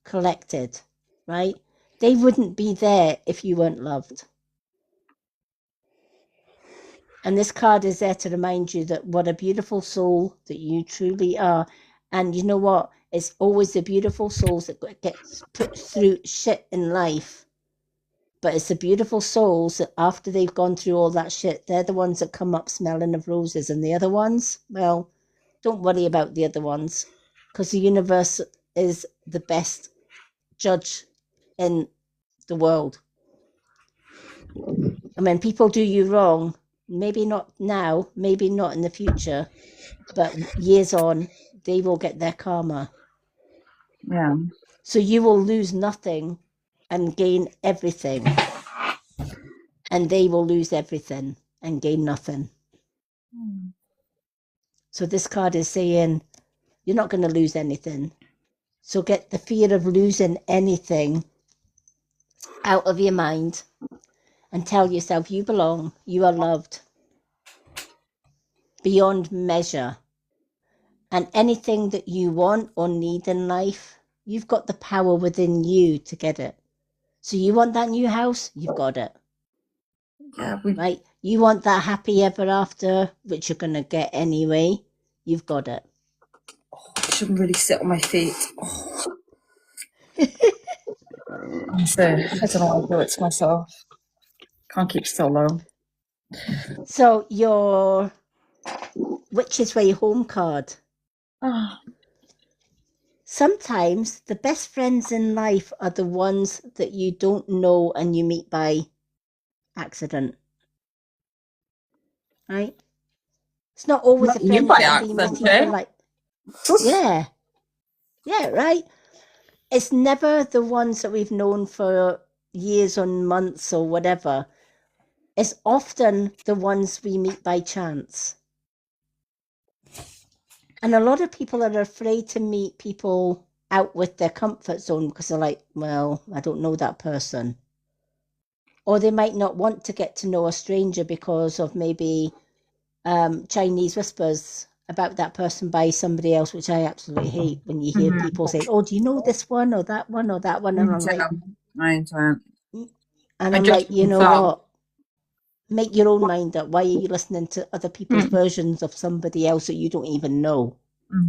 collected, right? They wouldn't be there if you weren't loved. And this card is there to remind you that what a beautiful soul that you truly are. And you know what? It's always the beautiful souls that gets put through shit in life. But it's the beautiful souls that after they've gone through all that shit, they're the ones that come up smelling of roses. And the other ones, well, don't worry about the other ones, because the universe is the best judge in the world. And when people do you wrong, maybe not now, maybe not in the future, but years on, they will get their karma. Yeah. So you will lose nothing and gain everything. And they will lose everything and gain nothing. So this card is saying, you're not going to lose anything. So get the fear of losing anything out of your mind and tell yourself you belong, you are loved beyond measure. And anything that you want or need in life, you've got the power within you to get it. So you want that new house, you've got it. Yeah, right? You want that happy ever after, which you're going to get anyway, you've got it. I shouldn't really sit on my feet. So, I don't know how to do it to myself. Can't keep still though. So your Witch's Way home card. Sometimes the best friends in life are the ones that you don't know and you meet by accident. Right? It's not always the Not you friends by that have been accident, with you for eh? like, yeah, yeah, right. It's never the ones that we've known for years or months or whatever. It's often the ones we meet by chance. And a lot of people are afraid to meet people out with their comfort zone because they're like, well, I don't know that person. Or they might not want to get to know a stranger because of maybe Chinese whispers about that person by somebody else, which I absolutely hate when you hear people say, oh, do you know this one or that one or that one? And I'm like, you know what? Make your own mind up. Why are you listening to other people's versions of somebody else that you don't even know?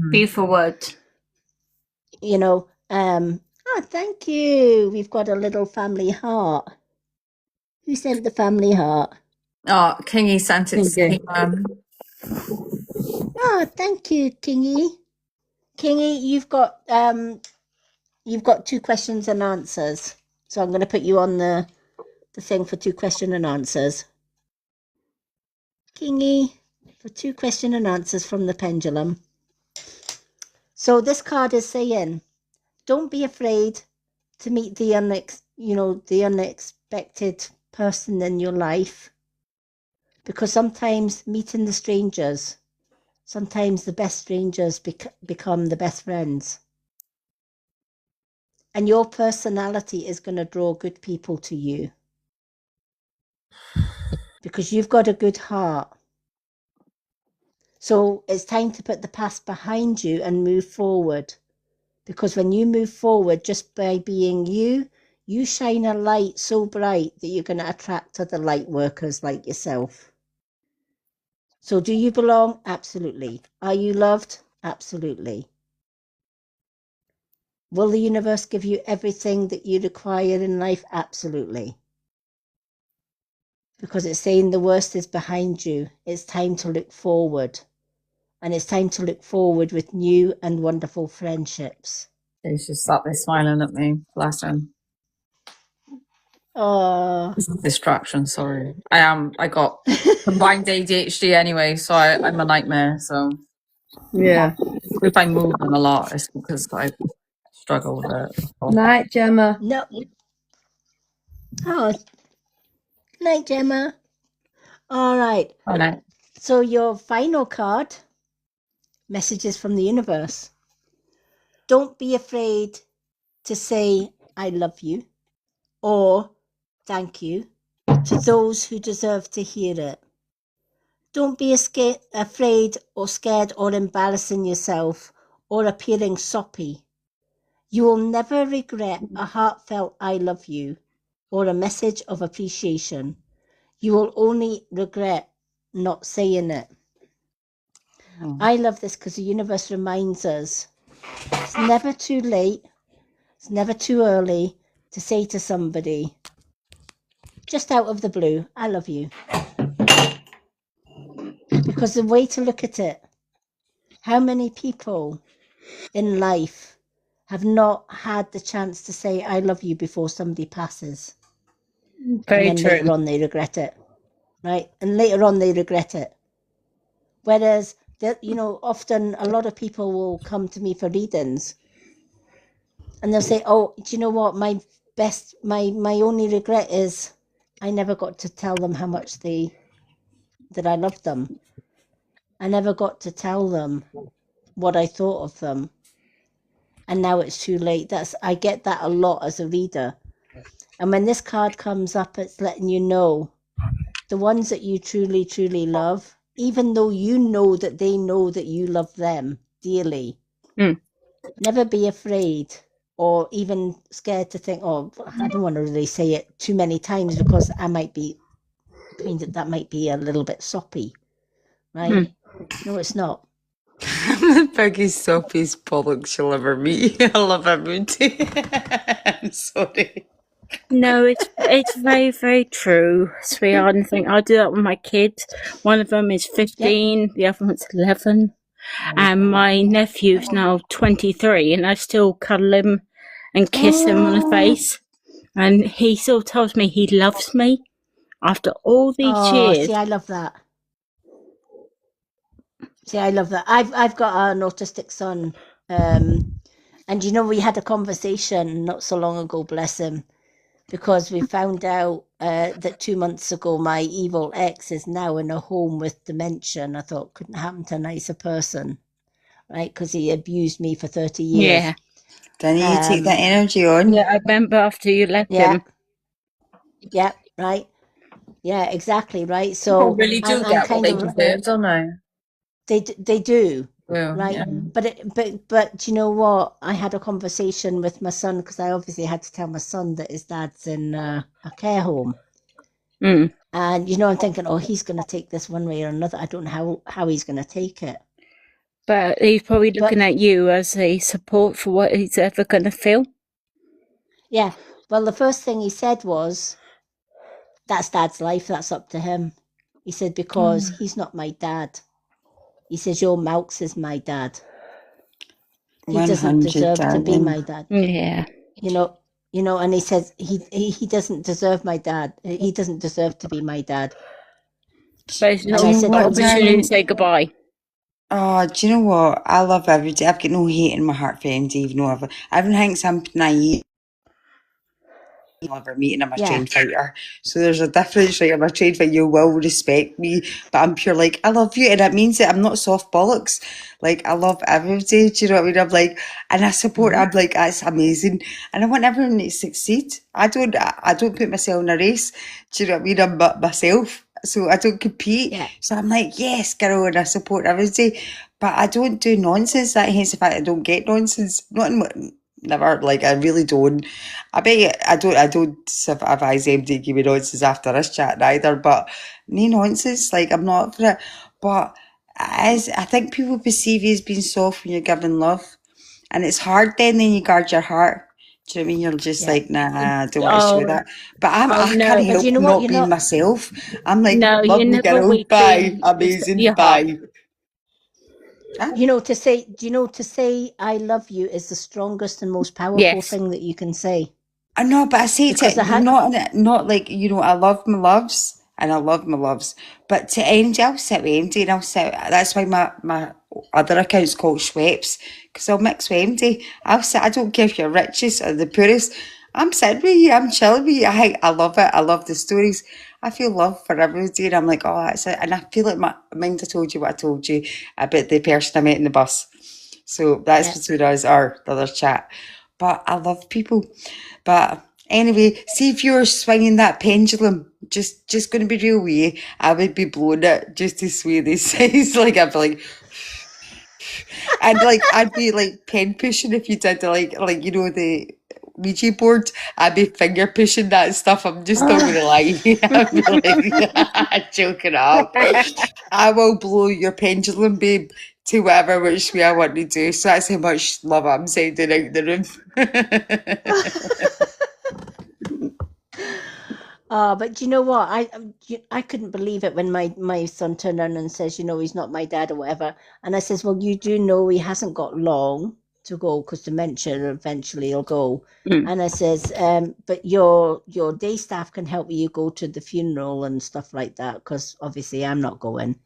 Beautiful word. You know, thank you. We've got a little family heart. Who sent the family heart? Oh, Kingy sent it to me. Oh, thank you, Kingy. Kingy, you've got 2 questions and answers. So I'm going to put you on the thing for 2 question and answers. Kingy, for 2 question and answers from the pendulum. So this card is saying, don't be afraid to meet the unexpected person in your life, because sometimes meeting the strangers, sometimes the best strangers become the best friends. And your personality is going to draw good people to you because you've got a good heart. So it's time to put the past behind you and move forward. Because when you move forward, just by being you, you shine a light so bright that you're going to attract other light workers like yourself. So do you belong? Absolutely. Are you loved? Absolutely. Will the universe give you everything that you require in life? Absolutely. Because it's saying the worst is behind you. It's time to look forward. And it's time to look forward with new and wonderful friendships. He's just sat there smiling at me. Bless him. Oh. Distraction, sorry. I got combined ADHD anyway, so I'm a nightmare. So Yeah. if I'm moving a lot, it's because I struggle with it. Night, Gemma. No. Oh. Night, Gemma. All right. I know. So your final card, messages from the universe. Don't be afraid to say, I love you, or thank you, to those who deserve to hear it. Don't be afraid or scared or embarrassing yourself or appearing soppy. You will never regret a heartfelt I love you or a message of appreciation. You will only regret not saying it. I love this because the universe reminds us it's never too late, it's never too early to say to somebody, just out of the blue, I love you. Because the way to look at it, how many people in life have not had the chance to say I love you before somebody passes? Very and then true. later on they regret it, right? And later on they regret it. Whereas, often a lot of people will come to me for readings and they'll say, oh, do you know what? My only regret is I never got to tell them how much that I loved them. I never got to tell them what I thought of them. And now it's too late. I get that a lot as a reader. And when this card comes up, it's letting you know the ones that you truly, truly love, even though you know that they know that you love them dearly. Never be afraid or even scared to think, oh, I don't want to really say it too many times because I might be that might be a little bit soppy, right? No, it's not. The biggest soppiest bollocks you'll ever meet. I love it, Moody. I'm sorry. No, it's very, very true, sweetheart. And I think I do that with my kids. One of them is 15, the other one's 11. And my nephew's now 23, and I still cuddle him and kiss him on the face. And he still tells me he loves me after all these years. See, I love that. See, I love that. I've got an autistic son, and you know, we had a conversation not so long ago, bless him, because we found out that 2 months ago my evil ex is now in a home with dementia. And I thought, couldn't happen to a nicer person, right? Because he abused me for 30 years. Yeah. Then you take that Um, energy on. Yeah, I remember after you left yeah, him. yeah, right. Yeah, exactly, right. People So really do I'm get what kind they of deserve, don't they? they do, Well, right? yeah. But you know what? I had a conversation with my son because I obviously had to tell my son that his dad's in a care home. Mm. And you know, I'm thinking, oh, he's going to take this one way or another. I don't know how he's going to take it. But he's probably But looking at you as a support for what he's ever going to feel. yeah, well, the first thing he said was, "That's Dad's life. That's up to him." He said, because he's not my dad. He says, your Malks is my dad. He doesn't 100, deserve to be darling. my dad. Yeah. You know, and he says he doesn't deserve my dad. He doesn't deserve to be my dad. But it's And not I Do you know said, what, an opportunity darling? to say goodbye. Oh, do you know what? I love everybody. I've got no hate in my heart for MD, even though everyone thinks I'm naive. I'll ever meet and I'm a yeah, trained fighter. So there's a difference, right? I'm a trained fighter, you will respect me, but I'm pure like, I love you, and it means that I'm not soft bollocks. Like, I love everybody, do you know what I mean? I'm like, and I support, mm-hmm. I'm like, that's amazing. And I want everyone to succeed. I don't put myself in a race, do you know what I mean? I'm myself. So I don't compete. Yeah, So I'm like, yes, girl, and I support everybody. But I don't do nonsense. That hence the fact I don't get nonsense. Never, like, I really don't. I bet you, I don't advise them to give me nonsense after this chat either, but no nonsense, like, I'm not up for it. But I think people perceive you as being soft when you're giving love. And it's hard then you guard your heart. Do you know what I mean? You're just yeah. like, nah, I don't want to show Oh, that. But I can't no. But help you know what? not You're being not. myself. I'm like, No, you're lovely never girl, bye, weak amazing, your heart. bye. Huh? You know, to say I love you is the strongest and most powerful Yes. thing that you can say. I know, but I say Because I to had not like, you know, I love my loves and I love my loves, but to MD, I'll sit with MD and I'll sit. That's why my other account's called Schweppes, because I'll mix with MD. I'll sit. I don't care if you're richest or the poorest. I'm sitting with you. I'm chilling with you. I love it. I love the stories. I feel love for everybody, and I'm like, oh, that's it. And I feel like mind I told you what I told you about the person I met in the bus. So that's yeah. between us, or the other chat. But I love people. But anyway, see if you were swinging that pendulum, just going to be real with you, I would be blowing it just to sway these sides. Like, I'd be like, and like, I'd be like pen pushing if you did like you know, the Ouija board. I'd be finger pushing that stuff. I'm just not going to lie. I'd be like, joking up. I will blow your pendulum, babe, to whatever which way I want to do. So that's how much love I'm sending out the room. But you know what? I couldn't believe it when my son turned around and says, you know, he's not my dad or whatever. And I says, well, you do know he hasn't got long to go because dementia eventually he'll go. Mm. And I says, but your day staff can help you go to the funeral and stuff like that because obviously I'm not going.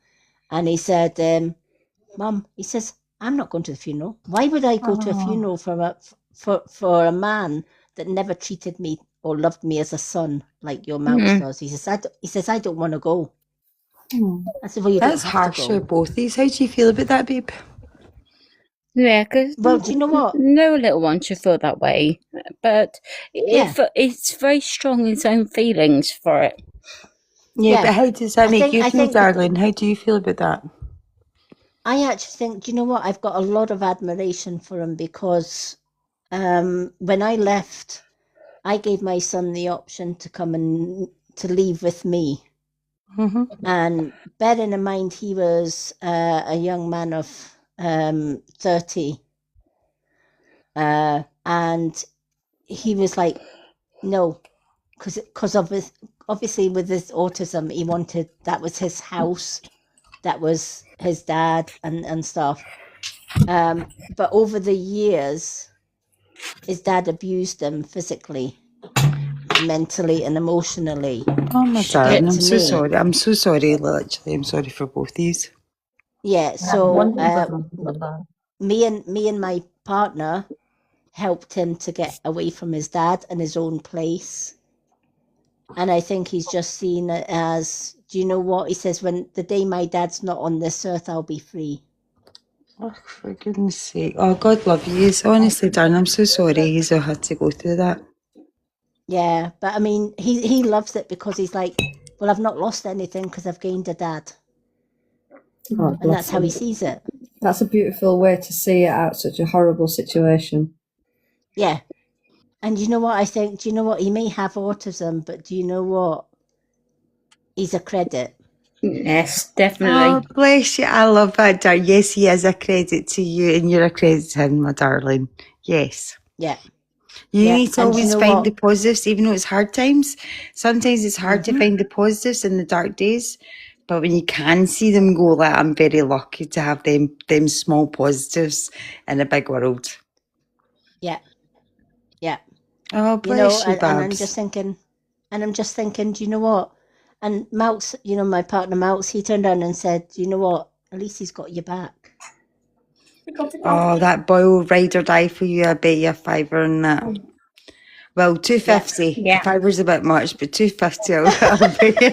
And he said, Mum, he says, I'm not going to the funeral. Why would I go to a funeral for a man that never treated me or loved me as a son like your mouse Mm. does? He says, I don't want to go. I said, well, you That's don't have harsh to for go. both of these. How do you feel about that, babe? Yeah, because Well, do you know what? no little one should feel that way. But Yeah. it's very strong in its own feelings for it. Yeah, Yeah. but how does that I make think- you I feel, think that- darling? How do you feel about that? I actually think, do you know what? I've got a lot of admiration for him because when I left, I gave my son the option to come and to leave with me. Mm-hmm. And bearing in mind he was a young man of 30, and he was like, no, because obviously with his autism, he wanted, that was his house, that was his dad and stuff. But over the years, his dad abused him physically, mentally and emotionally. Oh, my darling, I'm to so me. sorry. I'm so sorry, literally. I'm sorry for both these. Yeah, so Love that. me and my partner helped him to get away from his dad and his own place. And I think he's just seen it as, do you know what? He says, when the day my dad's not on this earth, I'll be free. Oh, for goodness sake. Oh, God love you. Honestly, darling, I'm so sorry he's had to go through that. Yeah, but I mean, he loves it because he's like, well, I've not lost anything because I've gained a dad. Oh, And bless that's how him. he sees it. That's a beautiful way to see it out of such a horrible situation. Yeah. And you know what I think? Do you know what? He may have autism, but do you know what? He's a credit. Yes, Oh, definitely. bless you. I love that, darling. Yes, he is a credit to you and you're a credit to him, my darling. Yes. Yeah. You Yeah. need to And do you always know find what? the positives, even though it's hard times. Sometimes it's hard to Mhm. find the positives in the dark days. But when you can see them go, like, I'm very lucky to have them small positives in a big world. Yeah. Yeah. Oh, You know, bless you, and I'm Babs. just thinking, do you know what? And Maltz, you know, my partner Maltz, he turned around and said, do you know what? At least he's got your back. Oh, that boy will ride or die for you. I bet you a fiver on that. Well, 250. Yeah. Fiver's a bit much, but 250 I'll bet you.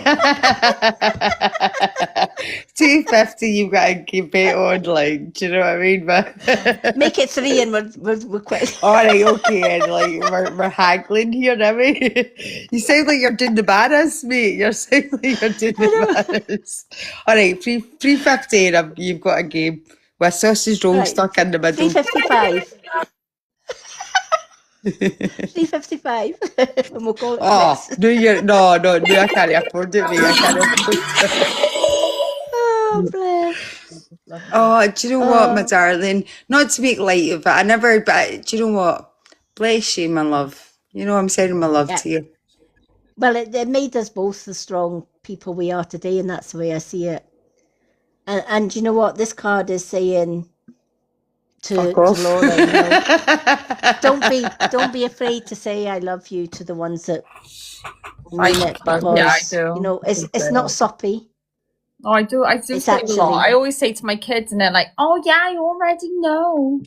250 you've got to keep it on, like, do you know what I mean? But Make it 3 and we're quit. all right, okay, and like we're haggling here, now. You sound like you're doing the bananas, mate. You're sounding like you're doing the bananas. All right, 350 and you've got a game with sausage roll Right. stuck in the middle. 355. 355. And we'll call it Oh, quits. no, I can't afford it, mate. I can't afford it. Oh, bless. Oh, do you know what, my Oh, darling? Not to make light of it, but do you know what? Bless you, my love. You know I'm sending my love yeah. to you. Well, it made us both the strong people we are today, and that's the way I see it. And you know what? This card is saying Fuck to off. Laura, you know, don't be afraid to say I love you to the ones that mean it, Yeah, I because do. you know it's not soppy. Oh, I do It's say it a lot. actually, I always say to my kids, and they're like, "Oh yeah, I already know."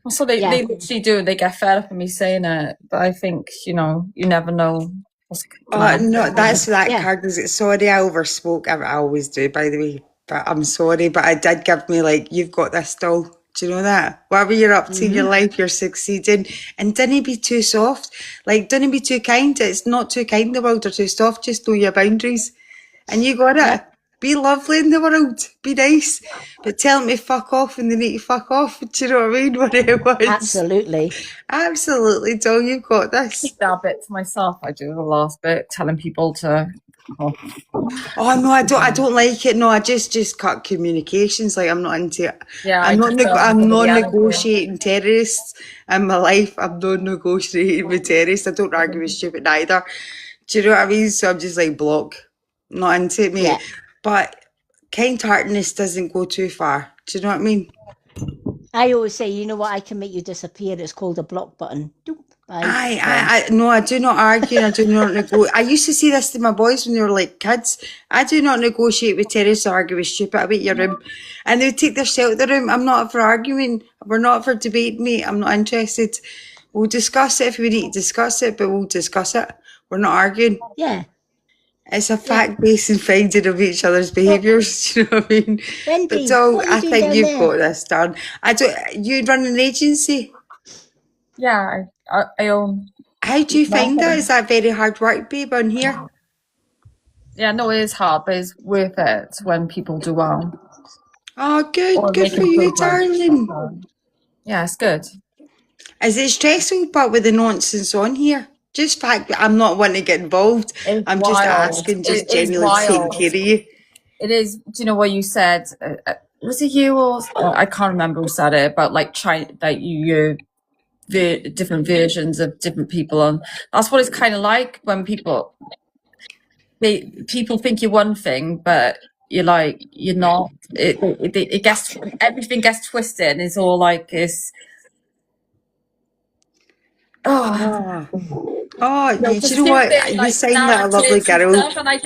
So they yeah, literally do. They get fed up of me saying it. But I think, you know, you never know what's Oh, going to no, happen. that's that yeah, card. Is it? Sorry, I overspoke. I always do, by the way. But I'm sorry. But I did give me, like, you've got this doll. Do you know that? Whatever you're up to in your life, you're succeeding. And don't be too soft. Like, don't be too kind. It's not too kind in the world or too soft. Just know your boundaries. And you got it. yeah, Be lovely in the world. Be nice. But tell them to fuck off when they need to fuck off. Do you know what I mean? What it was. absolutely. Absolutely, doll. You've got this. That bit to myself. I do the last bit, telling people to. Oh, Oh no, I don't like it. No, I just cut communications. Like I'm not into it. yeah, I I'm not. just don't I'm give not the energy. negotiating terrorists in my life. I'm not negotiating with terrorists. I don't argue with stupid either. Do you know what I mean? So I'm just like block. Not into it, mate. Yeah, But kind-heartedness doesn't go too far. Do you know what I mean? I always say, you know what? I can make you disappear. It's called a block button. Doop, bye, gone. No, I do not argue and I do not negotiate. I used to say this to my boys when they were like kids. I do not negotiate with terrorists or argue with stupid about your room. And they would take their shit out of the room. I'm not for arguing. We're not for debate, mate. I'm not interested. We'll discuss it if we need to discuss it, but we'll discuss it. We're not arguing. Yeah, It's a fact-based and finding of each other's behaviours. Do you know what I mean? But Wendy, so what are you I doing think down you've there? got this done. You run an agency. Yeah, I own. How do you find that? Is that very hard work, babe, on here? Yeah, no, it is hard, but it's worth it when people do well. Oh, good. Or Good make for you, improvements. darling. Yeah, it's good. Is it stressful, but with the nonsense on here? Just fact, I'm not wanting to get involved. It's I'm just wild. asking, just It is genuinely taking wild. care of you. It is. Do you know what you said? Was it you or I can't remember who said it, but like trying that you different versions of different people, and that's what it's kind of like when people think you're one thing, but you're not. It gets everything gets twisted. And it's all like it's. Oh, Oh, no, do just you know what? stupid, You like sound like a lovely narratives and girl. stuff, and I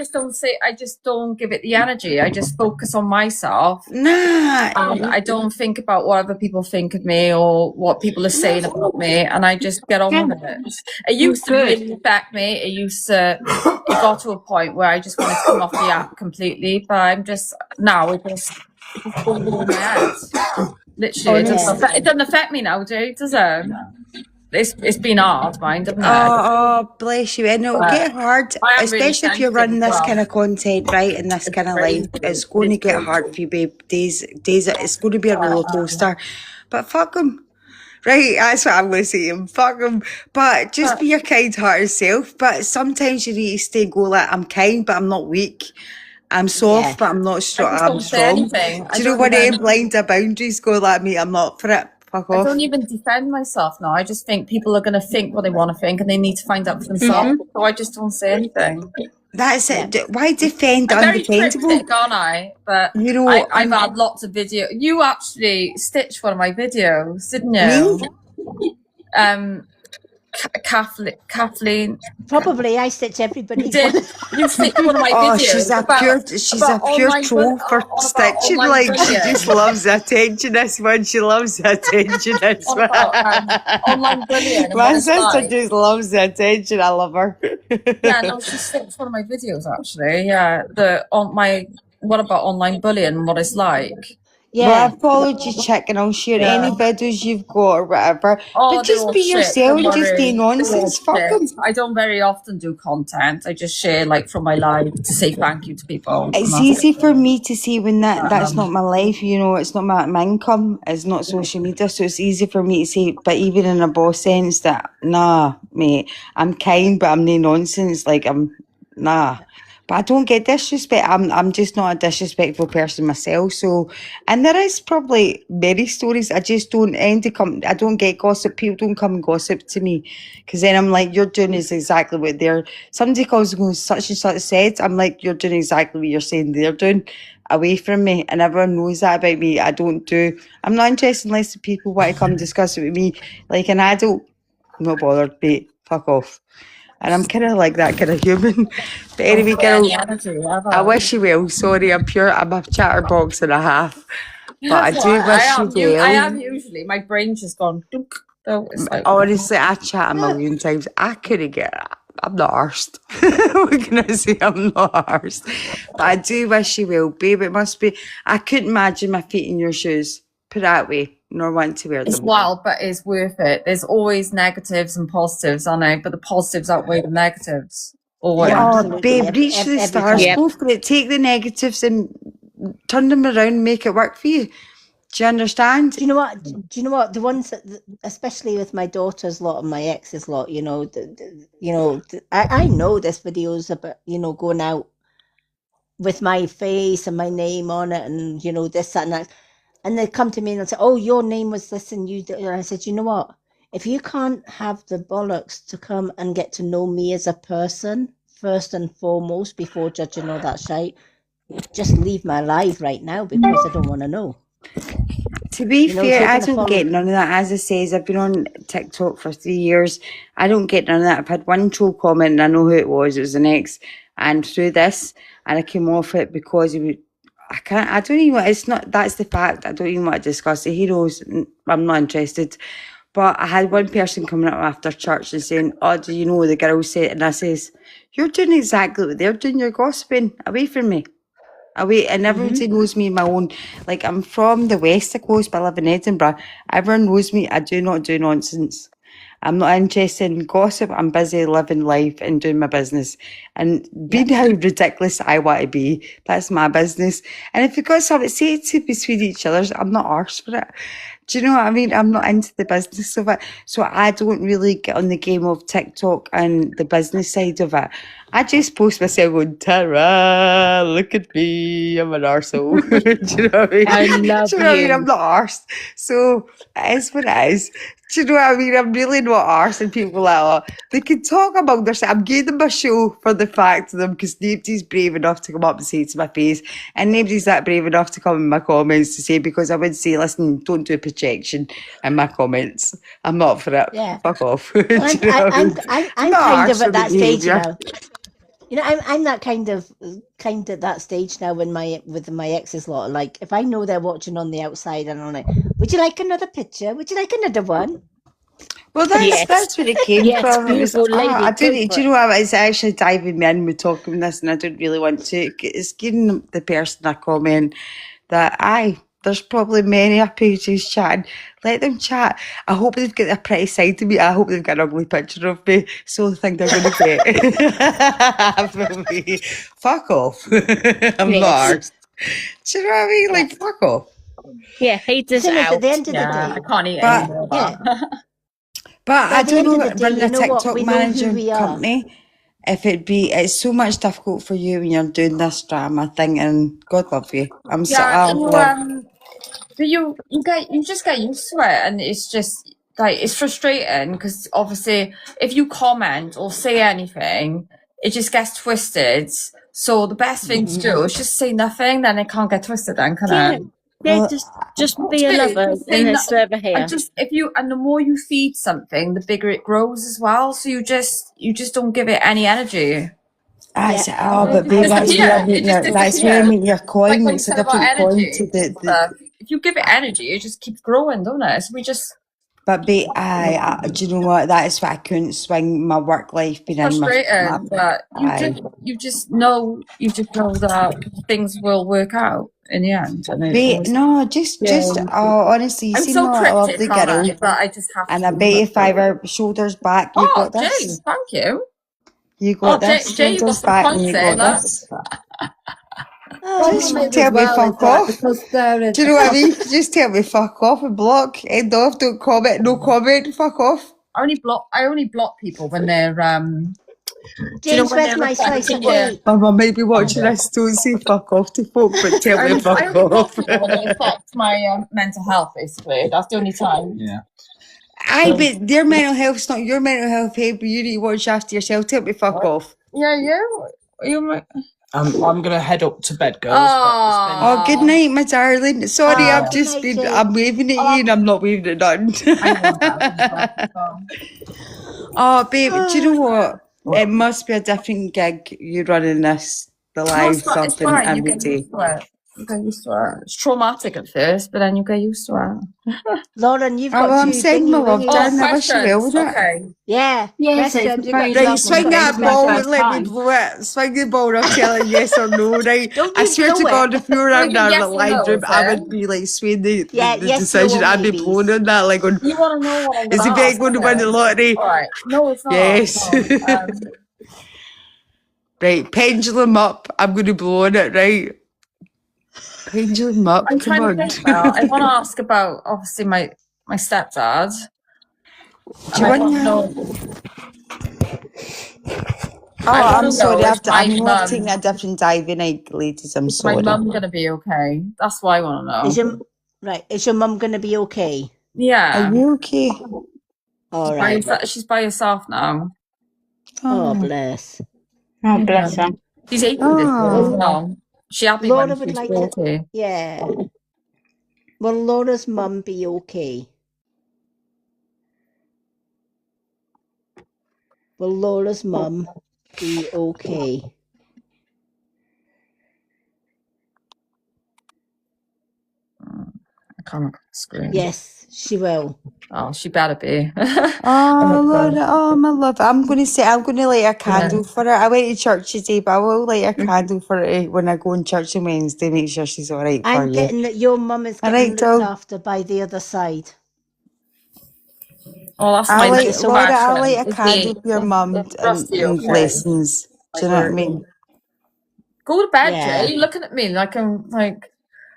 just don't give it the energy. I just focus on myself. Nah, I don't think about what other people think of me or what people are saying about me, and I just get on with it. It used to Good. really affect me. It got to a point where I just wanted to come off the app completely, but I'm just, now it just goes over my head. Literally, it doesn't affect me now, does it? It's been hard, mind, hasn't it? oh, bless you. And it'll get hard, I am really especially if you're sensitive running as this well. kind of content, right, and this kind of life. It's going to get hard for you, babe. Days, it's going to be a roller coaster. But fuck them. Right, that's what I'm going to say to him. Fuck them. But just be your kind-hearted self. But sometimes you need to stay go like, I'm kind, but I'm not weak. I'm soft, but I'm not strong. I just I'm don't say strong. anything. Do you know what I blind to boundaries? Go like me, I'm not for it. Fuck I off. don't even defend myself now. I just think people are going to think what they want to think, and they need to find out for themselves. So I just don't say anything. That's it. Why defend I'm very undefendable? cryptic, aren't I? But You know, I've had lots of video. You actually stitched one of my videos, didn't you? Me? Kathleen. Probably I stitch everybody. You did. You stitched one of my Oh, videos. she's a pure troll for stitching. Like, she just loves the attention, this one. She loves the attention, this one. Online bullying. My sister just loves the attention. I love her. Yeah, no, she stitched one of my videos, actually. Yeah, what about online bullying and what it's like? Yeah. Well, I followed you, chick, and I'll share any videos you've got or whatever. Oh, but just be yourself, just be nonsense. Fuck them. I don't very often do content. I just share like from my life to say thank you to people. It's easy for me to see when that's not my life, you know, it's not my income, it's not social media, so it's easy for me to say, but even in a boss sense that, nah, mate, I'm kind, but I'm no nonsense, like nah. But I don't get disrespect. I'm just not a disrespectful person myself. So, and there is probably many stories. I just don't I don't get gossip. People don't come and gossip to me, because then I'm like, you're doing is exactly what somebody calls and goes, such and such said. I'm like, you're doing exactly what you're saying they're doing. Away from me, and everyone knows that about me. I'm not interested unless the people want to come discuss it with me like an adult. I'm not bothered, mate. Fuck off. And I'm kind of like that kind of human. But anyway, girl, I wish you well. Sorry, I'm a chatterbox and a half. But I do wish you well. I am usually. My brain's just gone. Honestly, I chat a million times. I couldn't get it. I'm not arsed. We're going to say I'm not arsed. But I do wish you well, babe. It must be. I couldn't imagine my feet in your shoes. Put it that way. Nor want to wear them. It's wild, but it's worth it. There's always negatives and positives, aren't there? But the positives outweigh the negatives. Always. Oh, babe, reach for the stars. Go for it. Take the negatives and turn them around and make it work for you. Do you understand? Do you know what? The ones that, especially with my daughter's lot and my ex's lot, I know there's videos about, going out with my face and my name on it and, this, that, and that. And they come to me and they'll say, oh, your name was this and you did. And I said, you know what? If you can't have the bollocks to come and get to know me as a person, first and foremost, before judging all that shite, just leave my life right now because I don't want to know. To be fair, I don't get none of that. As I say, I've been on TikTok for 3 years. I don't get none of that. I've had one troll comment and I know who it was. It was an ex. And through this, and I came off it because he would, that's the fact. I don't even want to discuss it. He knows I'm not interested. But I had one person coming up after church and saying, oh, do you know the girl said? And I says, you're doing exactly what they're doing. You're gossiping away from me. Away. And everybody knows me in my own, like I'm from the West Coast, but I live in Edinburgh. Everyone knows me. I do not do nonsense. I'm not interested in gossip. I'm busy living life and doing my business and being how ridiculous I want to be. That's my business. And if you've got something to say to between each other, I'm not arse for it. Do you know what I mean? I'm not into the business of it. So I don't really get on the game of TikTok and the business side of it. I just post myself going, ta-ra, look at me, I'm an arsehole. Do you know what I mean? I love Do you know what I mean? I'm not arsed. So it is what it is. Do you know what I mean? I'm really not arse, and people are like, oh, they can talk about themselves. I'm giving them a show for the fact of them because nobody's brave enough to come up and say it to my face, and nobody's that brave enough to come in my comments to say, because I would say, listen, don't do rejection in my comments. I'm not for it. Yeah. Fuck off. Well, Do you know what I mean? I'm Not kind of arsed at with the that stage behaviour. now. You know, I'm that kind of at that stage now when with my exes lot. Like, if I know they're watching on the outside, and I'm like, would you like another picture? Would you like another one? Well, Yes. that's where it came Yes, from. It was, beautiful lady, I go don't, for do you know what? It's actually diving me in with talking this, and I don't really want to. It's giving the person a comment that, there's probably many a pages chatting. Let them chat. I hope they've got a pretty side to me. I hope they've got an ugly picture of me. So the thing they're going to get from me. Fuck off. I'm Yes. not arsed. Do you know what I mean? Like, fuck off. Yeah, haters Thing is, out. at the end of the Yeah, I day, can't eat But- anymore. yeah. But I at the don't end know, of the day, running you a know what? TikTok We know who manager we are. company, it's so much difficult for you when you're doing this drama thing, and God love you. I'm so, Yeah, love. but you just get used to it, and it's just like it's frustrating because obviously if you comment or say anything, it just gets twisted. So the best thing to do is just say nothing, then it can't get twisted. Then can Yeah, it? yeah, Well, just be a lover Just say and a no- server here. And just the more you feed something, the bigger it grows as well. So you just don't give it any energy. But babe, that's disappear. where I It make just that's where I disappear. make your coin. Like when you It's a said about different coin energy to and the stuff. If you give it energy, it just keeps growing, don't it? So we just But babe, do you know what? That is why I couldn't swing my work life being in my. frustrating. But you just know that things will work out in the end. And it Babe, always, no, just honestly, you I'm seem so like a lovely cryptic, aren't girl, I? But I just have and to. I bet if I were shoulders back, you Oh, got Jane, this. thank you. You got Jay, this. Jay, you got Shoulders some back, and points you there. got Look. this. Problem Just is tell as me well fuck is that off. because there is Do you know what I mean? Just tell me fuck off and block. End off. Don't comment. No comment. Fuck off. I only block people when they're James, when where's they're my slice of affecting your. cake? My mum might be watching this. Don't say fuck off to folk, but tell me I fuck only block off. people when they affect my mental health. Basically, that's the only time. Yeah. But their mental health's not your mental health, hey, but you need to watch after yourself. Tell me fuck off. Yeah, you. I'm gonna head up to bed, girls. Oh, good night, my darling. Sorry, Oh, I've good just night, been. Jane. I'm waving at you and I'm not waving at none. Oh, babe, do you know what? It must be a different gig you running this, the live It's something fine. You every get day. used to it. You get used to it. It's traumatic at first, but then you get used to it. Lauren, you've Oh, got well, I'm two saying my love, thingy-wingies. darling. I wish you well with it. Okay. Yeah. Yes, Rest it's up, you very got Right, lovely. swing It's that my ball first and let me time. blow it. Swing the ball and I'm telling yes or no, right? Don't I you swear to blow God, it. if you were out Like a there in yes the or live no, room, is I it? would be like swaying the Yeah, yes, decision. no, or I'd be maybes. blowing on that, like, on, You want to know what I'm is going the to bet ask? going to win the Okay. lottery? All right. No, it's not. Yes. No. Right, pendulum up. I'm going to blow on it, right? Pendulum up. I'm Come trying to on. think now. I want to ask about obviously my stepdad. Do you And I want want to your... know. Oh, I I'm wanna sorry. know if I'm my not mum- taking a different dive in, ladies. I'm Is my sorry. mum gonna be okay? That's what I want to know. Is your mum going to be okay? Yeah. Are you okay? All right. She's by herself now. Oh, bless. Oh, bless her. She's 80 this year as Oh. well. She had me Laura when would she was like 40. to. Yeah. Will Laura's mum be okay? Will Laura's mum be okay? I can't look at the screen. Yes, she will. Oh, she better be. Oh, Laura, oh, my love. I'm going to light a candle for her. I went to church today, but I will light a candle for her when I go in church on Wednesday. Make sure she's all right for I'm you. getting that your mum is All getting right, looked doll. after by the other side. Oh, that's my next Laura, I'll question. light a candle for your mum and Rusty, okay. blessings. Do you know what I mean? Go to bed, Yeah. Jay. You're looking at me like I'm like,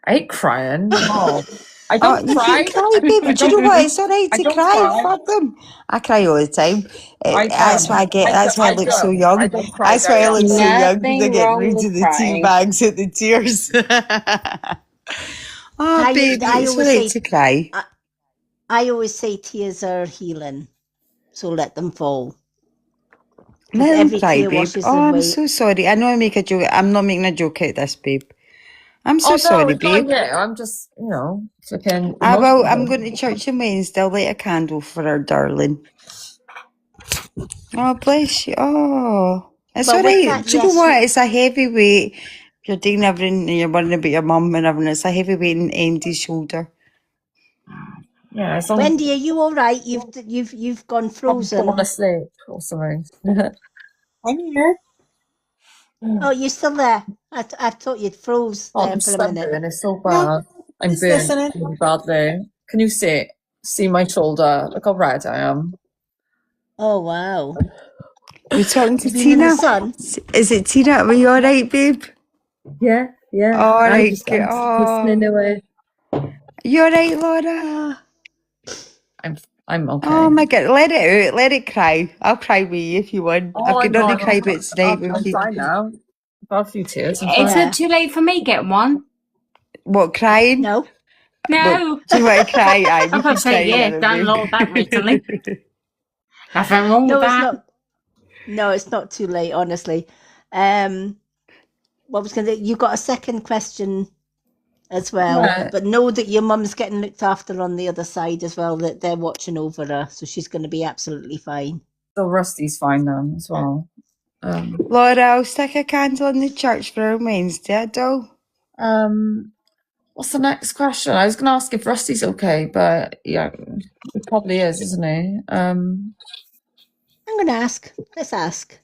I hate crying. Oh, I Oh, don't you cry. can cry, baby. Do you know what? It's all right I to don't cry. cry. Fuck them. I cry all the time. I That's don't. why I get. That's why I look so young. I don't cry That's why I very look so often. young because I Nothing get wrong rid with of the tea crying. bags and the tears. Oh, baby, I it's all always right say- to cry. I always say tears are healing, so let them fall. Let every them cry, tear babe. washes Oh, I'm away. so sorry. I know I make a joke. I'm not making a joke out of this, babe. I'm so sorry, it's not babe. you. I'm just, flipping. I'm going to church on Wednesday. I'll light a candle for her, darling. Oh, bless you. Oh, it's Well, all with right. that, Do you know yes, what? It's a heavy weight. You're doing everything and you're worrying about your mum and everything. It's a heavy weight on Andy's shoulder. Yeah, as long as Wendy, are you all right? You've gone I'm frozen. falling asleep or something. I'm here. Oh, you're still there. I thought you'd froze Oh, there I'm for a minute. sunburned. It's so No, bad. I'm just burnt listening. really badly. Can you see my shoulder? Look how red I am. Oh wow! We're talking to You've been in the Tina. sun. Is it Tina? Are you all right, babe? Yeah. All I'm right. just Good. listening away. You all right, Laura? I'm okay. Oh my God. Let it out. Let it cry. I'll cry with you if you want. Oh, I've got I'm nothing not. to cry about tonight with I'm you. fine now. Got a few tears. I'm Is fine. Yeah. it too late for me get one? What, crying? No. No. Do you want to cry? Aye, we I'm can going to say, cry yeah, together, done a lot of that recently. Nothing wrong No, with it's that. not. No, it's not too late, honestly. What was going to? You got a second question as well, Right. but know that your mum's getting looked after on the other side as well. That they're watching over her, so she's going to be absolutely fine. So Rusty's fine now as well. Laura, I'll stick a candle in the church for Wednesday, doll. What's the next question? I was going to ask if Rusty's okay, but yeah, he probably is, isn't he? I'm going to ask. Let's ask.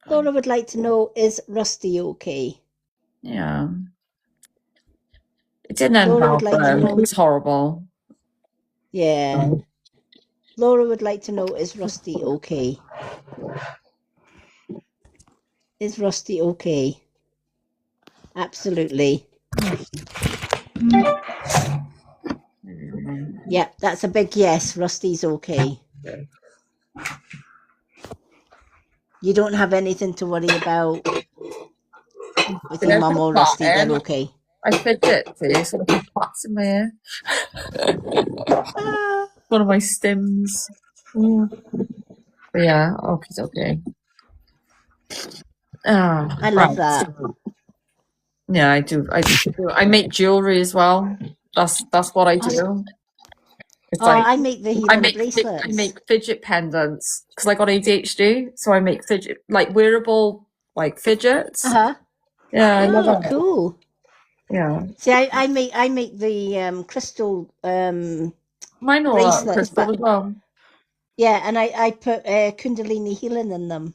Laura would like to know: is Rusty okay? Yeah. It didn't end Laura well would like for to him. know. It was horrible. Yeah. Laura would like to know: is Rusty okay? Is Rusty okay? Absolutely. Yeah, that's a big yes. Rusty's okay. You don't have anything to worry about with your mum or Rusty. They're okay. I fidget too, so I keep pats in my ear. One of my stims. But yeah, it's okay. I love that. Yeah, I do. I make jewelry as well. That's what I do. It's I make the healing bracelets. I make fidget pendants because I got ADHD, so I make wearable fidgets. Yeah, I love it. Cool. Yeah. See, I make the crystal Mine are bracelets, crystal as well. yeah, and I put Kundalini healing in them.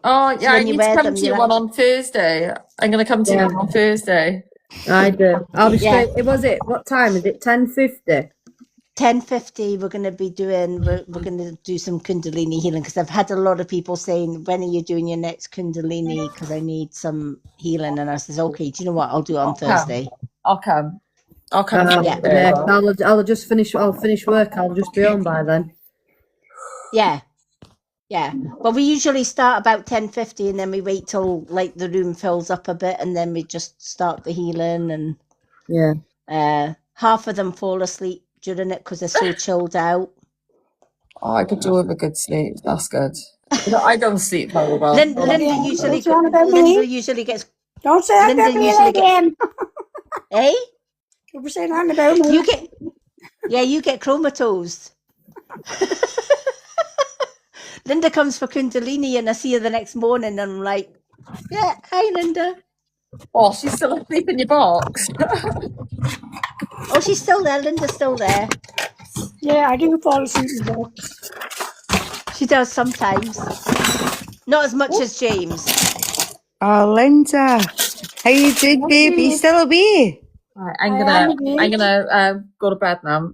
Oh So yeah, I when you need to wear come them, to you you're one on Thursday. I'm gonna come to you Yeah. one on Thursday. I do. I'll be Yeah. straight. Was it? What time is it? 10:50. 10:50 we're going to be doing we're going to do some Kundalini healing because I've had a lot of people saying, when are you doing your next Kundalini, because I need some healing, and I says, okay, do you know what, I'll do it on Thursday. I'll come. Yeah. Yeah. I'll just finish. I'll finish work. I'll just be on by then. Yeah, but we usually start about 10:50 and then we wait till the room fills up a bit and then we just start the healing, and Yeah. half of them fall asleep during it because they're so chilled out. Oh, I could do with a good sleep. That's good. I don't sleep very well. Linda usually gets Don't say that Linda about me usually again. eh? Don't be saying that about me. You get chromatosed. Linda comes for Kundalini and I see her the next morning and I'm like, yeah, hi Linda. Oh, she's still asleep in your box. Oh, she's still there. Linda's still there. Yeah, I do fall asleep in the box. She does sometimes. Not as much as James. Oh, Linda. How you doing, babe? You still away? Right, I'm gonna go to bed now.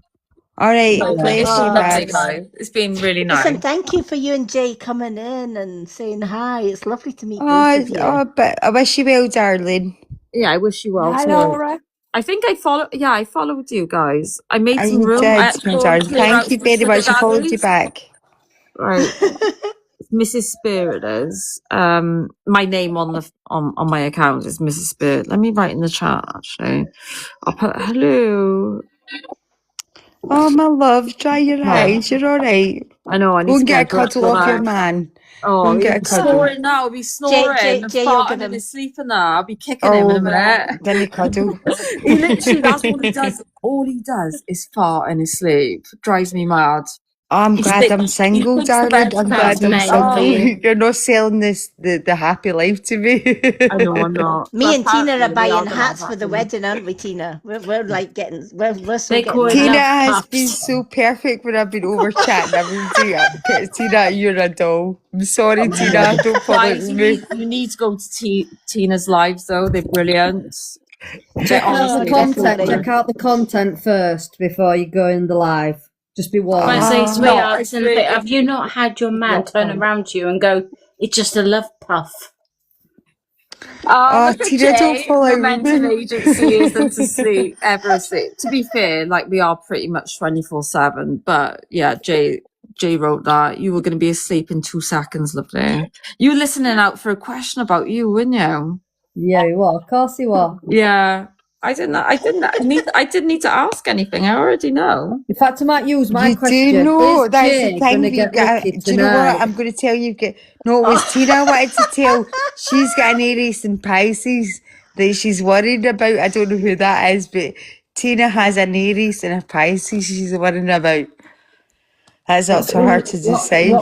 All right, It's bless been you, lovely, babs. guys. It's been really nice. Listen, thank you for you and Jay coming in and saying hi. It's lovely to meet both Oh, of you. but I wish you well, darling. Yeah, I wish you well Hi, too. Laura. I think I followed you guys. I made And some you room. did, I had to my go darling. and clear out Thank you some very sugar much. I followed you daddies. back. Right. Mrs. Spirit is. My name on my account is Mrs. Spirit. Let me write in the chat actually. I'll put hello. Oh, my love, dry your eyes. You're all right. I know, I need Go to and get a get a grip cuddle for off your that. man. Oh, and he'll get a be cuddle. snoring now. He'll be snoring and Jay, you'll give farting in him. his sleep and that. I'll be kicking him in a Oh, minute. then he cuddle. He literally, that's all he does. All he does is fart in his sleep. Drives me mad. I'm He glad think- I'm he single, thinks the darling. bed's I'm made glad I'm for single. you. You're not selling the happy life to me. I know I'm not. Me But and Tina apparently are we buying gonna hats have for the that wedding, aren't we, Tina? We're like getting, we're so They getting call it the Tina hat. love has been puffs. so perfect when I've been over chatting everything. Tina, you're a doll. I'm sorry, Tina. Don't follow Guys, me. you need to go to Tina's lives though. They're brilliant. Check out honestly, the they're content. definitely. Check out the content first before you go in the live. Just be warned. When I say Ah. sweethearts No, and it's- have you not had your man turn around to you and go, it's just a love puff? Oh, look at Tina, don't Jay. fall No out with mental me. agency isn't to sleep, ever asleep. To be fair, like we are pretty much 24/7. But yeah, Jay wrote that. You were going to be asleep in 2 seconds, lovely. You were listening out for a question about you, weren't you? Yeah, you are. Of course you are. Yeah. I didn't need to ask anything. I already know. In fact, I might use my You question. do know Is that's Jay the going thing. to You get got. lucky Do you know what? tonight? I'm going to tell you. No, it was Tina I wanted to tell. She's got an Aries and Pisces that she's worried about. I don't know who that is, but Tina has an Aries and a Pisces she's worrying about. That's up to her to decide.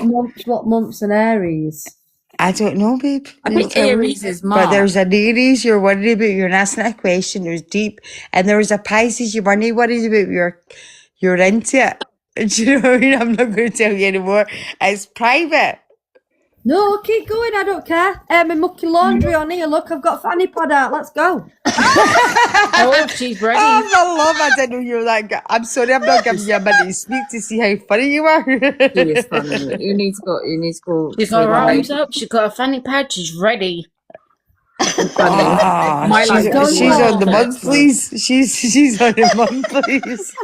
What months and Aries? I don't know, babe. I You think tell me. Aries is But March. there's an Aries you're worried about. You're asking a question. It was deep. And there was a Pisces you weren't worried about. You're into it. Do you know what I mean? I'm not going to tell you anymore. It's private. No, keep going. I don't care. My mucky laundry on here. Look, I've got fanny pad out. Let's go. Oh, she's ready. Oh, my love. I didn't know you were that guy. I'm sorry. I'm not giving you a minute to speak to see how funny you are. She is funny. You need to go. She's to got her the arms live. up, she's got her fanny pad, she's ready. Ah, My she's life is she's on the perfect. monthlies. She's on the monthlies.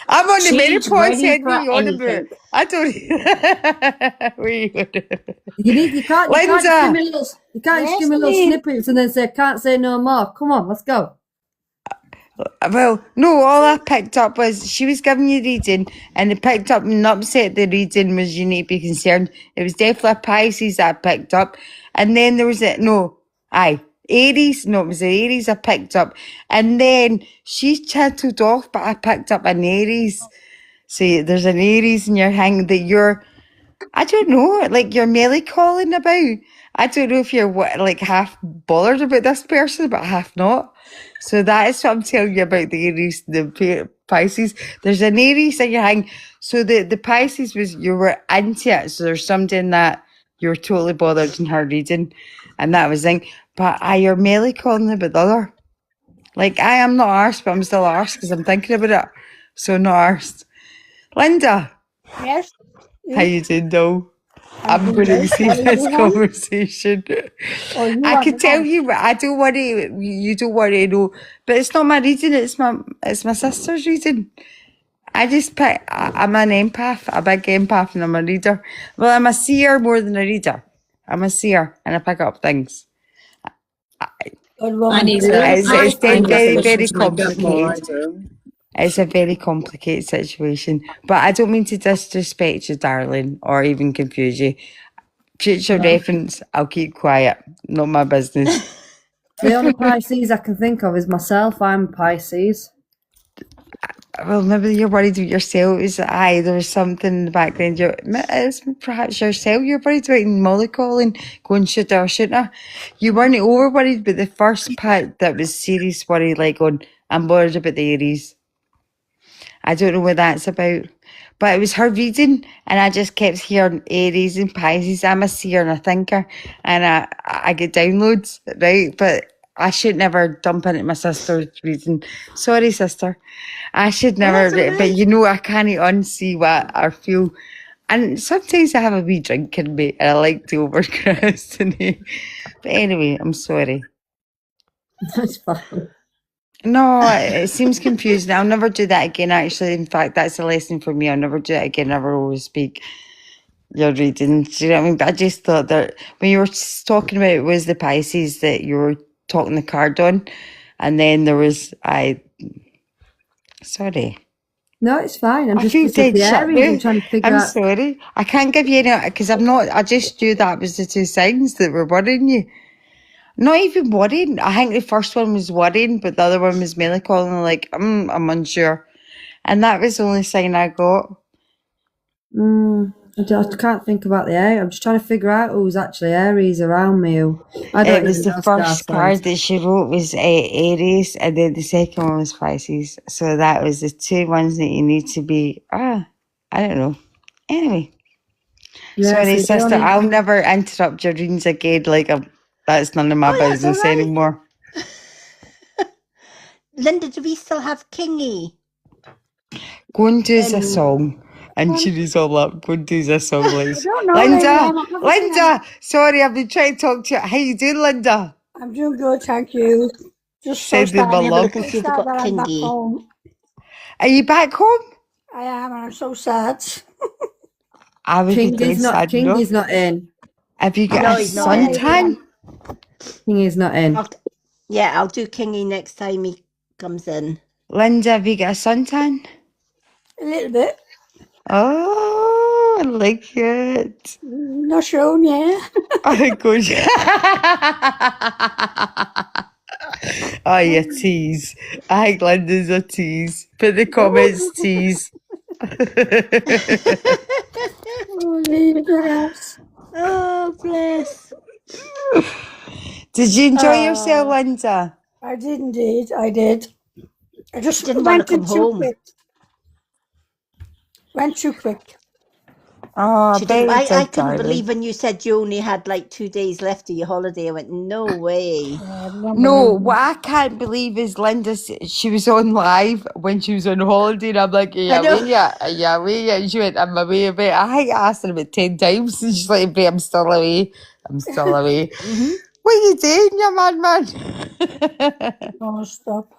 I'm on the She's menopause ready head. for What are you on about? anything. I don't. What are you on about? You can't Linda. just give me little. You can't just give me little snippets and then say can't say no more. Come on, let's go. Well, no, all I picked up was she was giving you reading, and it picked up and upset the reading was you need to be concerned. It was definitely a Pisces that I picked up. And then there was Aries. No, it was the Aries I picked up. And then she chatted off, but I picked up an Aries. So there's an Aries in your hang that you're, I don't know, like you're melancholy about. I don't know if you're like half bothered about this person, but half not. So that is what I'm telling you about the Aries, the Pisces. There's an Aries in your hang. So the Pisces was you were into it. So there's something that you're totally bothered in her reading, and that was thing. But you're melancholy about the other. Like I am not arsed, but I'm still arsed because I'm thinking about it. So not arsed. Linda, Yes. how you doing, though? I'm going to see this conversation. I can tell you, but I don't want to. You don't want to know, but it's not my reading. It's my sister's reading. I just pick. I'm an empath, a big empath, and I'm a reader. Well, I'm a seer more than a reader. I'm a seer, and I pick up things. I need So to. it's I very, need to very, listen very to my gut more. complicated. It's a very complicated situation, but I don't mean to disrespect you, darling, or even confuse you. Future reference, I'll keep quiet. Not my business. The only Pisces I can think of is myself. I'm Pisces. Well, maybe you're worried about yourself. There's something in the background. It's perhaps yourself you're worried about in mollycalling, going shooter. You weren't over worried, but the first part that was serious worry, like on, I'm worried about the Aries. I don't know what that's about. But it was her reading, and I just kept hearing Aries and Pisces. I'm a seer and a thinker, and I get downloads, right? But I should never dump into my sister's reading. Sorry, sister. I should never, but you know, I can't unsee what I feel. And sometimes I have a wee drink in me, and I like to overcrowd. But anyway, I'm sorry. That's fine. No, it seems confusing. I'll never do that again, actually. In fact, that's a lesson for me. I'll never do it again. Never always speak your readings. Do you know what I mean? But I just thought that when you were talking about it was the Pisces that you were talking the card on. And then there was, sorry. No, it's fine. I'm I just feel it's just dead the shit Aries. I'm now. trying to figure I'm out. sorry. I can't give you any because I'm not. I just knew that was the two signs that were worrying you. Not even worrying. I think the first one was worrying, but the other one was melancholy. Like, I'm unsure, and that was the only sign I got. I can't think about the Aries. I'm just trying to figure out who's actually Aries around me. I don't It was even the know star first signs. card that she wrote was Aries, and then the second one was Pisces. So that was the two ones that you need to be. I don't know. Anyway, Yeah, sorry, so the sister. only- I'll never interrupt your readings again. Like, that's none of my Oh, that's business all right. anymore. Linda, do we still have Kingy? Go and do a song. And Shirley's all up. Go and do a song, please. don't know, Lady Linda! Anne, I haven't seen Linda! Sorry, I've been trying to talk to you. How you doing, Linda? I'm doing good, thank you. Just so Sending sad. my Have a love. look and see if they've Sad got that I'm back Kingy. home. Are you back home? I am, and I'm so sad. I would be dead sad, no? Kingy's not in. Have you got No, a he's not in. suntan? Kingy's not in. I'll do Kingy next time he comes in. Linda, have you got a suntan? A little bit. Oh, I like it. Not shown, yeah. Oh, gosh. Oh, you tease. I think Linda's a tease. Put the comments, tease. Oh, Lady Grass. Oh, bless. Did you enjoy yourself, Linda? I did indeed, I did. I just Didn't want went to in come too home. quick. Went too quick. Oh, I She bet didn't, you I did, couldn't darling. believe when you said you only had like 2 days left of your holiday. I went, no way. No, what I can't believe is Linda, she was on live when she was on holiday, and I'm like, are you I know. away yet? Are you away yet? And she went, I'm away a bit. I think I asked her about 10 times, and she's like, babe, I'm still away. I'm still away. What are you doing, you madman? Oh, stop.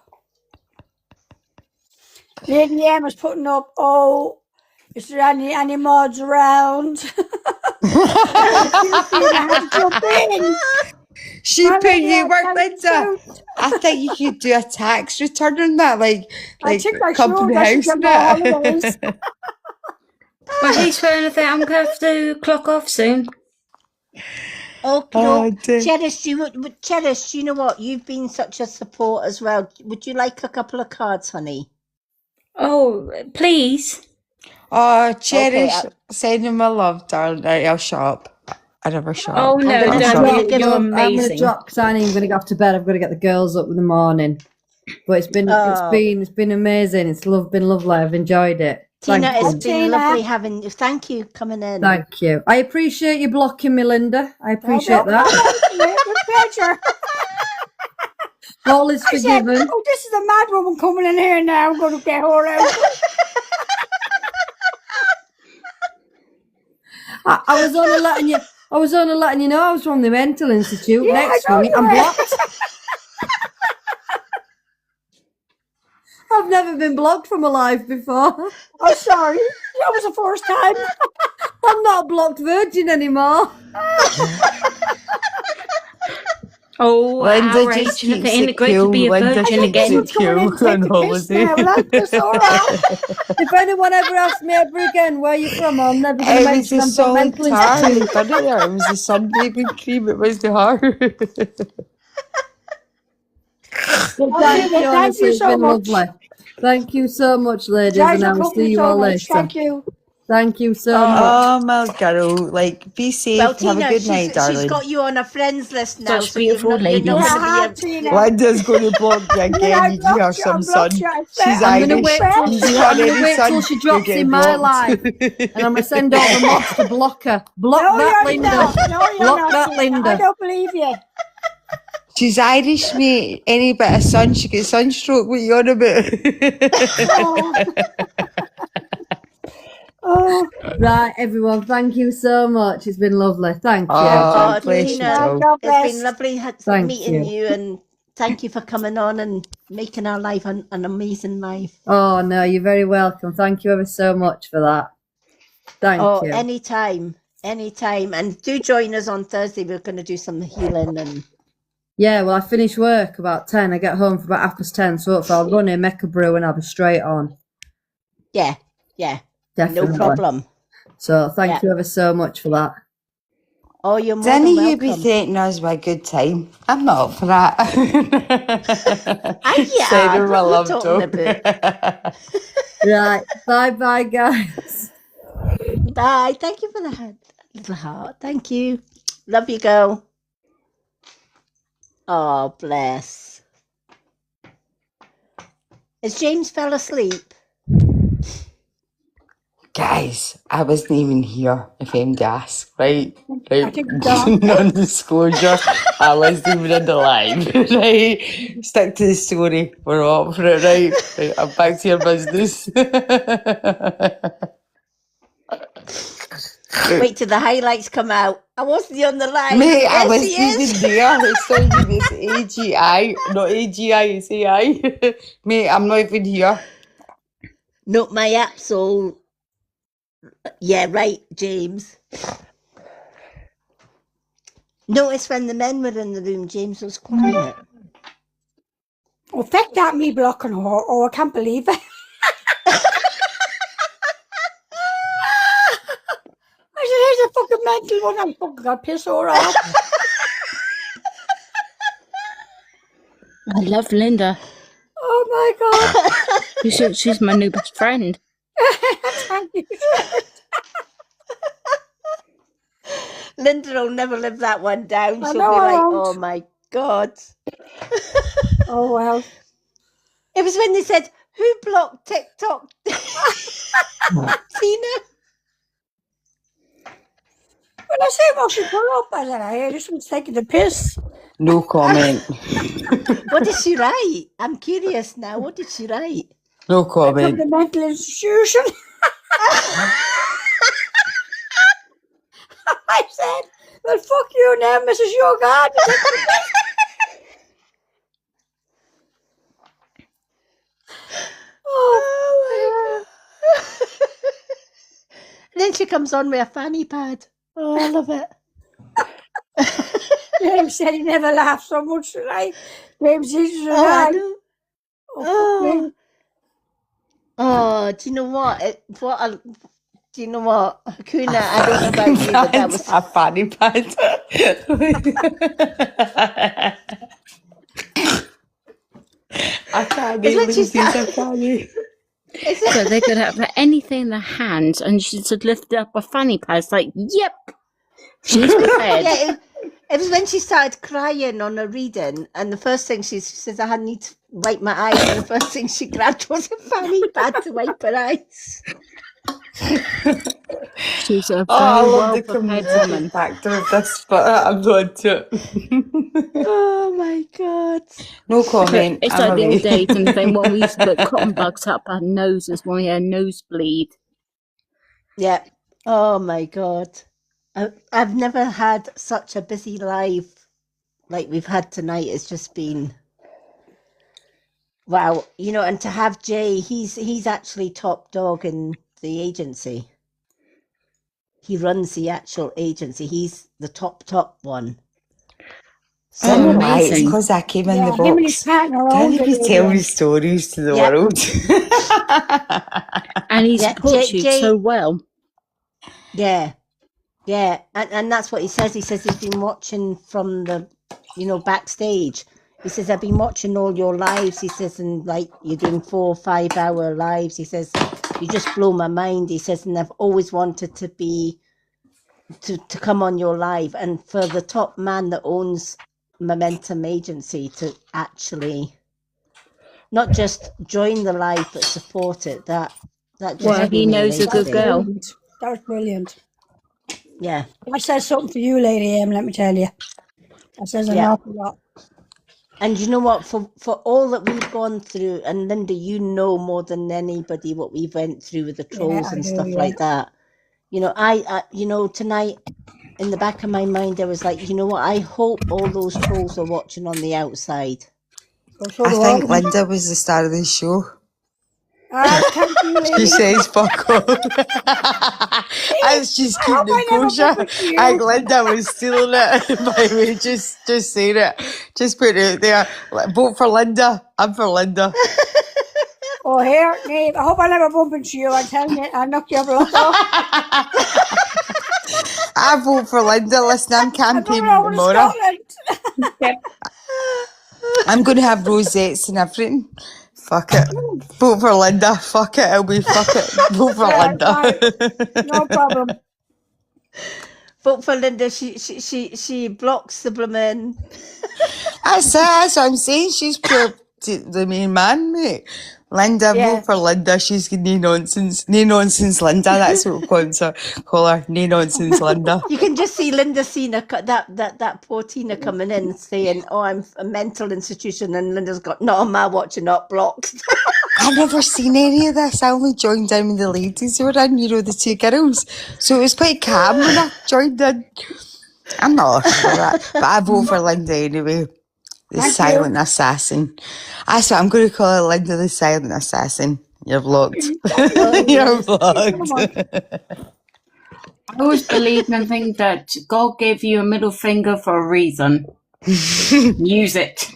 Lady Emma's putting up, oh, is there any mods around? I had to jump in. She I put mean, you yeah, work, thank Linda. you. I think you could do a tax return on that, like I think I company should. I should house get and more that. holidays. Well, he's fair enough. I'm going to have to clock off soon. Okay, Oh, dear. Cherish, Cherish, you know what? You've been such a support as well. Would you like a couple of cards, honey? Oh, please. Oh, Cherish, Okay, send him my love, darling. Right, I'll shut up. I never shut Oh, up. no, I'm gonna no, drop you. you're I'm going to amazing. drop because I ain't going to go off to bed. I've got to get the girls up in the morning. But it's been amazing. It's been lovely. I've enjoyed it. Tina, Thank it's you. been Tina. lovely having you. Thank you coming in. Thank you. I appreciate you blocking me, Linda. I appreciate Oh, that. With pleasure. All is I said, forgiven. oh, this is a mad woman coming in here now. I'm going to get her out. I was only letting you. I was only letting you know I was from the mental institute. Yeah, Next I know week, you I'm were. blocked. I've never been blocked from a live before. I'm sorry. That was the first time. I'm not a blocked virgin anymore. Oh, Linda outrage. just Nothing keeps ain't it great to cool. be a Linda virgin keeps again. it cool on holiday. Now. That's all right. If anyone ever asks me ever again where you from, I'm never going to It was mention a I'm from solid mental tar. institute. Done it there. It was the sunbathing cream. It was the heart. Well, thank you, Thank honestly. you It's so been much. lovely. Thank you so much, ladies, Guys, and I I will love see you you so all much. later. Thank you. Thank you so much. Oh, my girl. Like, be safe. Well, Have Tina, a good night, darling. she's got you on a friends list now, Such so you're beautiful not, you're not ladies. going Yeah, to be Tina. Linda's going to block you again. Yeah, I You give her blocked you. some I sun. blocked you. I She's bet. I'm gonna Irish. wait till You she, give her I'm gonna any wait sun, till she you're drops getting in my blocked. life, and I'm gonna send all the mods to block her. Block No, that, you're Linda. not. No, you're Block not. that, Tina. I Linda. don't believe you. She's Irish, mate. Any bit of sun, she gets sunstroke. What you on about? Oh, Right, everyone. Thank you so much. It's been lovely. Thank you. Oh, Oh, bless you, Tina, Joe. God it's been bless. lovely Thank meeting you. you, and thank you for coming on and making our life an amazing life. Oh no, you're very welcome. Thank you ever so much for that. Thank Oh, you. anytime. And do join us on Thursday. We're going to do some healing and Yeah, well, I finish work about 10. I get home for about 10:30, so hopefully I'll run in, make a brew, and I'll be straight on. Yeah, Definitely. no problem. So thank Yeah. you ever so much for that. Oh, you're more Didn't than you be welcome. threatening us with a good time? I'm not up for that. Yeah, Sending my what are you love talking to. about? Right. Bye, guys. Bye. Thank you for the little heart. Thank you. Love you, girl. Oh, bless. Has James fell asleep? Guys, I wasn't even here if MD asked, right? I Right? think so. Non-disclosure. I wasn't even in the line, right? Stick to the story. We're all for it, right? Right, I'm back to your business. Wait till the highlights come out. I wasn't on the line. Mate, I Yes, he wasn't even is. there. It's not even, it's AGI, not AGI, it's AI. Mate, I'm not even here. No, my app's all... Yeah, right, James. Notice when the men were in the room, James was quiet. Oh, fuck that, me blocking her. Oh, I can't believe it. I said, here's a fucking mental one. I'm fucking gonna piss her off. I love Linda. Oh my God. She's my new best friend. Thank you. Linda will never live that one down. I She'll know be I like, won't. oh my God. Oh well. It was when they said, who blocked TikTok? Tina? When I say what she put up, I said, I just was taking the piss. No comment. What did she write? I'm curious now. What did she write? No From comment. the mental institution. I said, well, fuck you now, Mrs. Yogurt. Oh my God. And then she comes on with a fanny pad. Oh, I love it. James said he never laughed so much tonight. James is Oh, I alive. know. Oh, fuck me. Oh, do you know what? Do you know what? Hakuna, I don't know about you, but that was... a fanny pad. I can't It's when even she use a started... fanny. So they could have anything in their hands, and she just lifted up a fanny pad. It's like, yep, she's prepared. Yeah, it was when she started crying on her reading, and the first thing she says, I need to wipe my eyes, and the first thing she grabbed was a fanny pad to wipe her eyes. She's a very I love well the prepared community woman. factor of this, but I'm not into it. Oh my God. No comment. It's I'm like the away. old days and the thing when we used to put cotton bugs up our noses when we had a nosebleed. Yeah. Oh my God. I've never had such a busy life like we've had tonight. It's just been... Wow. You know, and to have Jay, he's actually top dog in the agency. He runs the actual agency. He's the top one. Do you know why? It's amazing. because I came in the Yeah, him and his box. partner Can owned you it. be telling Adrian. stories to the Yep. world? And he Yeah, supports you Jay- so well. Yeah. Yeah. And that's what he says. He says he's been watching from the, backstage. He says, I've been watching all your lives. He says, and like you're doing 4 or 5 hour lives. He says, you just blow my mind. He says, and I've always wanted to come on your live. And for the top man that owns Momentum Agency to actually not just join the live but support it, that just Well, he blew me knows away a good today. girl. Brilliant. That was brilliant. Yeah. That says something for you, Lady M, let me tell you. That says an Yeah. awful lot. And you know what? For all that we've gone through, and Linda, you know more than anybody what we went through with the trolls I and do, stuff yeah. like that. I tonight in the back of my mind, I was like, you know what? I hope all those trolls are watching on the outside. So I do think I. Linda was the star of the show. Thank you, She Lady. says fuck off. And she's I keeping hope I it never kosher. fuck with you. I think Linda was stealing it. By the way, just saying it. Just put it out there. Vote for Linda. I'm for Linda. Oh, here, Neve, I hope I never bump into you. I'm telling you, I'll knock your block off. I vote for Linda. Listen, I'm I'm going campaigning over to tomorrow. Scotland. Yep. I'm going to have rosettes and everything. Fuck it. Vote for Linda. Fuck it. It'll be fuck it. Vote for Yeah, Linda. right. No problem. Vote for Linda. She blocks the blooming. That's what I'm saying. She's pure the main man, mate. Linda, Yeah. vote for Linda. She's no nonsense. No nonsense Linda. That's what we call her. No nonsense Linda. You can just see Linda Cena, that poor Tina coming in saying, "Oh, I'm a mental institution," and Linda's got, "Not on my watch, and not blocked." I've never seen any of this. I only joined in with the ladies who were in, the two girls. So it was quite calm when I joined in. I'm not sure that, but I vote for Linda anyway. The Thank silent assassin. That's what I'm going to call her, Linda the silent assassin. You're blocked. You're blocked. I always believe and think that God gave you a middle finger for a reason. Use it.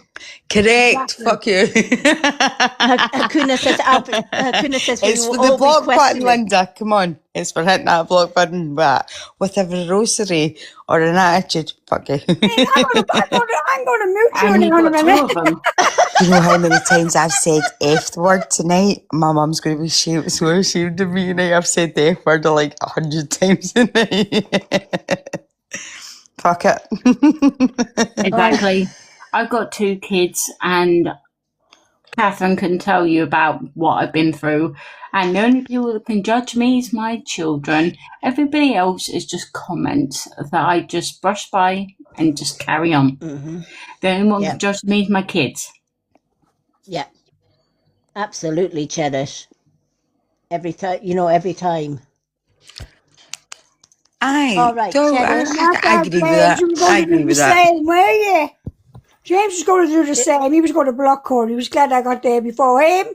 Correct. Fuck you. Hakuna says, we It's will for the all be block button, questioning. Linda. Come on. It's for hitting that block button. But with a rosary or an attitude, fuck you. I'm going to mute you And in you a got two minute. of them. Do you know how many times I've said F the word tonight? My mum's going to be so ashamed of me tonight. I've said the F word like 100 times tonight. Fuck it. Exactly. I've got 2 kids, and Catherine can tell you about what I've been through. And the only people that can judge me is my children. Everybody else is just comments that I just brush by and just carry on. Mm-hmm. The only one Yeah. that judges me is my kids. Yeah, absolutely, Cherish. Every time, every time. All right, Cherish. I agree with that. I agree with that. Same, were you? James was going to do the same. He was going to block her. He was glad I got there before him.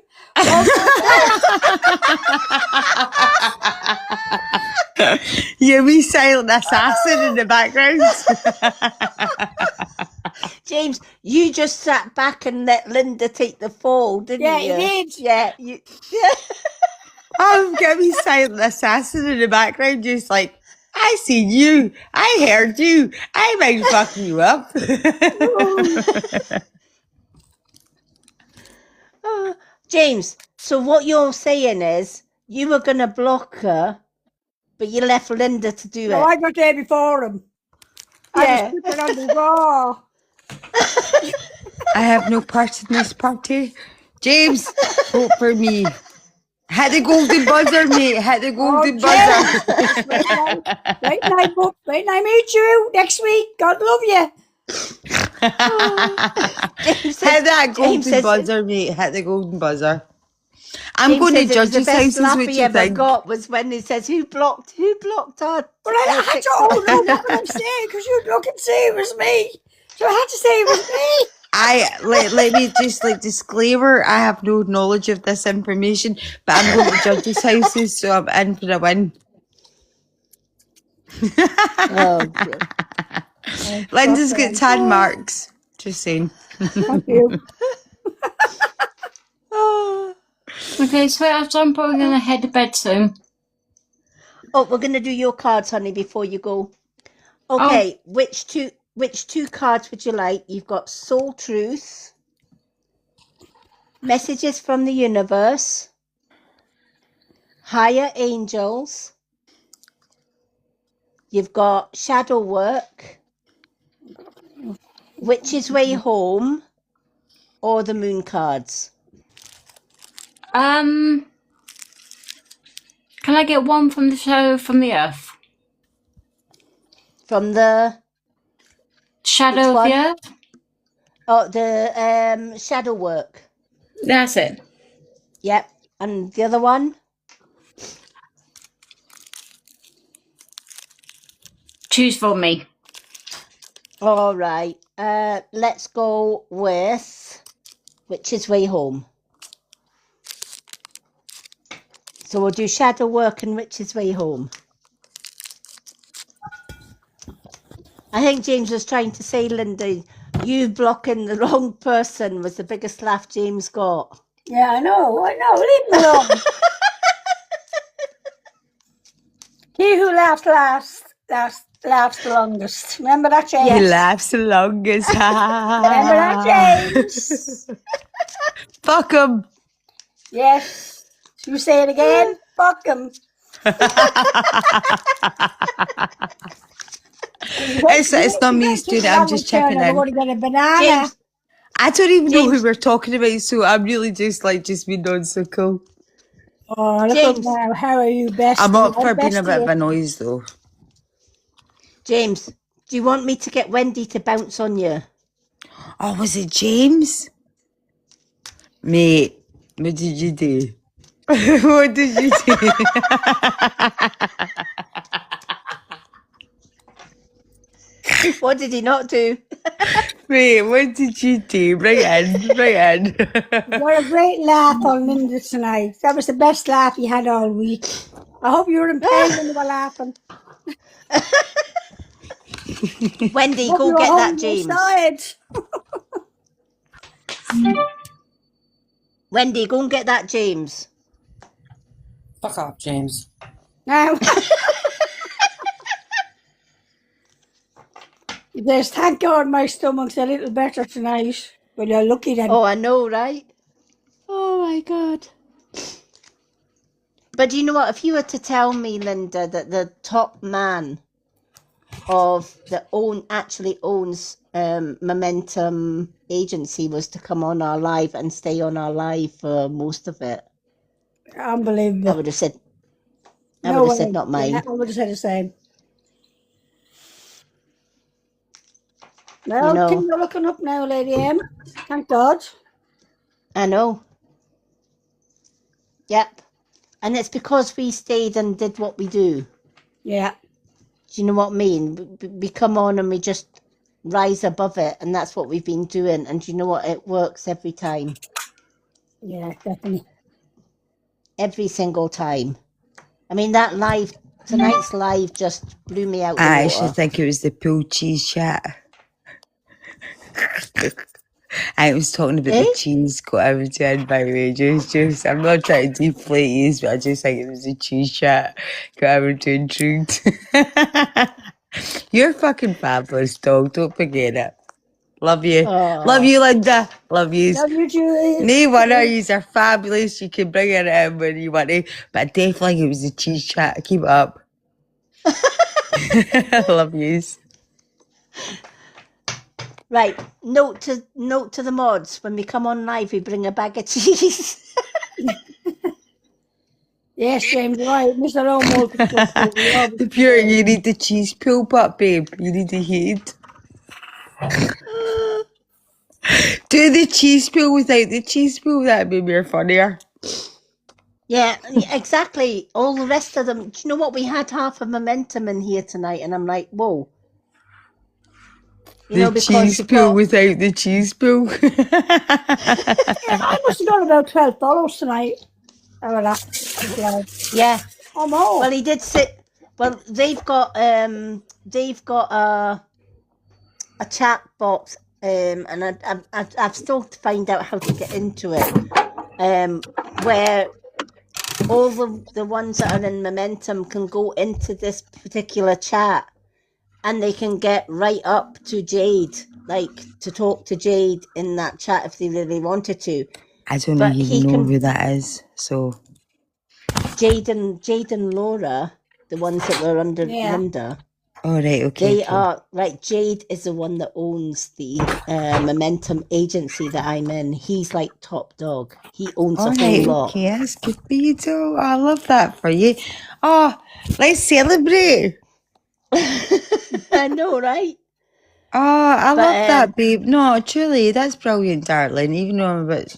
You wee silent assassin in the background. James, you just sat back and let Linda take the fall, didn't Yeah, you? he did. Yeah, I've got me silent assassin in the background, just like, I seen you, I heard you, I might fucking you up. James, so what you're saying is you were going to block her, but you left Linda to do No, it. I got there before him. Yeah. I was slipping on the raw. I have no part in this party. James, vote for me. Hit the golden buzzer, mate. Hit the golden buzzer. Wait till I meet you next week. God love you. Hit that golden says- buzzer, mate. Hit the golden buzzer. I'm James going to says it was judges' the best houses. laugh What he you ever think? got was when he says, "Who blocked her?" But I had to hold on what I'm saying because you'd look and say it was me. So I had to say it was me. Let me just disclaimer, I have no knowledge of this information, but I'm going to judges' houses, so I'm in for a win. Oh, Linda's got tan marks. Just saying. Thank you. Okay, so I'm probably going to head to bed soon. Oh, we're going to do your cards, honey, before you go. Okay, which two cards would you like? You've got Soul Truth, Messages from the Universe, Higher Angels. You've got Shadow Work, Witch's Way Home, or the Moon cards. Can I get one from the Shadow from the Earth? From the Shadow Which of one? the Earth? Oh, the Shadow Work. That's it. Yep. And the other one? Choose for me. All right. Let's go with Witch's Way Home. So we'll do Shadow Work and Witch's Way Home. I think James was trying to say, Linda, you blocking the wrong person was the biggest laugh James got. Yeah, I know. Leave him alone. He who laughs laughs the longest. Remember that, James? He laughs the longest. Remember that, James? Fuck him. Yes. You say it again? Fuck him. It's not me, student. I'm just chipping I'm going in. to get a banana. James, I don't even know who James. we're talking about, so I'm really just being on so cool. Oh, look James. up now. How are you, bestie? I'm up for being a Bestie. bit of a noise, though. James, do you want me to get Wendy to bounce on you? Oh, was it James? Mate, what did you do? What did you do? What did he not do? Mate, what did you do? Bring it in. What a great laugh on Linda tonight. That was the best laugh you had all week. I hope you were in pain when you were laughing. Wendy, Hope go you were get that, holding James. your side. Wendy, go and get that, James. Fuck off, James. Now, there's thank God my stomach's a little better tonight. Well, you're lucky then. Oh, I know, right? Oh my God. But you know what? If you were to tell me, Linda, that the top man of actually owns Momentum Agency was to come on our live and stay on our live for most of it, Unbelievable. I would have said, No way. not mine. Yeah, I would have said the same. Well, You know. things are looking up now, Lady M. Thank God. I know. Yep. And it's because we stayed and did what we do. Yeah. Do you know what I mean? We come on and we just rise above it, and that's what we've been doing. And you know what? It works every time. Yeah, definitely. Every single time. I mean, tonight's live just blew me out the I water. actually think it was the pool cheese chat. I was talking about the cheese got everything, by the way. Just, I'm not trying to deflate you, but I just think it was the cheese chat got everything truth. You're fucking fabulous, dog. Don't forget it. Love you. Aw. Love you, Linda. Love you. Love you, Julie. No wonder you are fabulous. You can bring it in when you want to. But definitely it was the cheese chat. Keep it up. Love yous. Right. Note to the mods. When we come on live, we bring a bag of cheese. Yes, James, right. Mr. Almost. The pure, you need the cheese pulp up, babe. You need the heat. Do the cheese peel without the cheese peel. That'd be more funnier. Yeah, exactly. All the rest of them. Do you know what? We had half of Momentum in here tonight, and I'm like, whoa. The cheese peel without the cheese peel. I must have got about 12 follows tonight. Yeah. Oh, no. Well, he did sit. Well, they've got a chat box, and I've still to find out how to get into it. Where all the ones that are in Momentum can go into this particular chat, and they can get right up to Jade, like to talk to Jade in that chat if they really wanted to. I don't even know who that is, so. Jade and Laura, the ones that were under Linda. Oh, right, okay. They are, right, Jade is the one that owns the Momentum Agency that I'm in. He's like top dog. He owns a whole lot. Okay, that's good for you, too. I love that for you. Oh, let's celebrate. I know, right? Oh, I love that, babe. No, truly, that's brilliant, darling. Even though I'm a bit,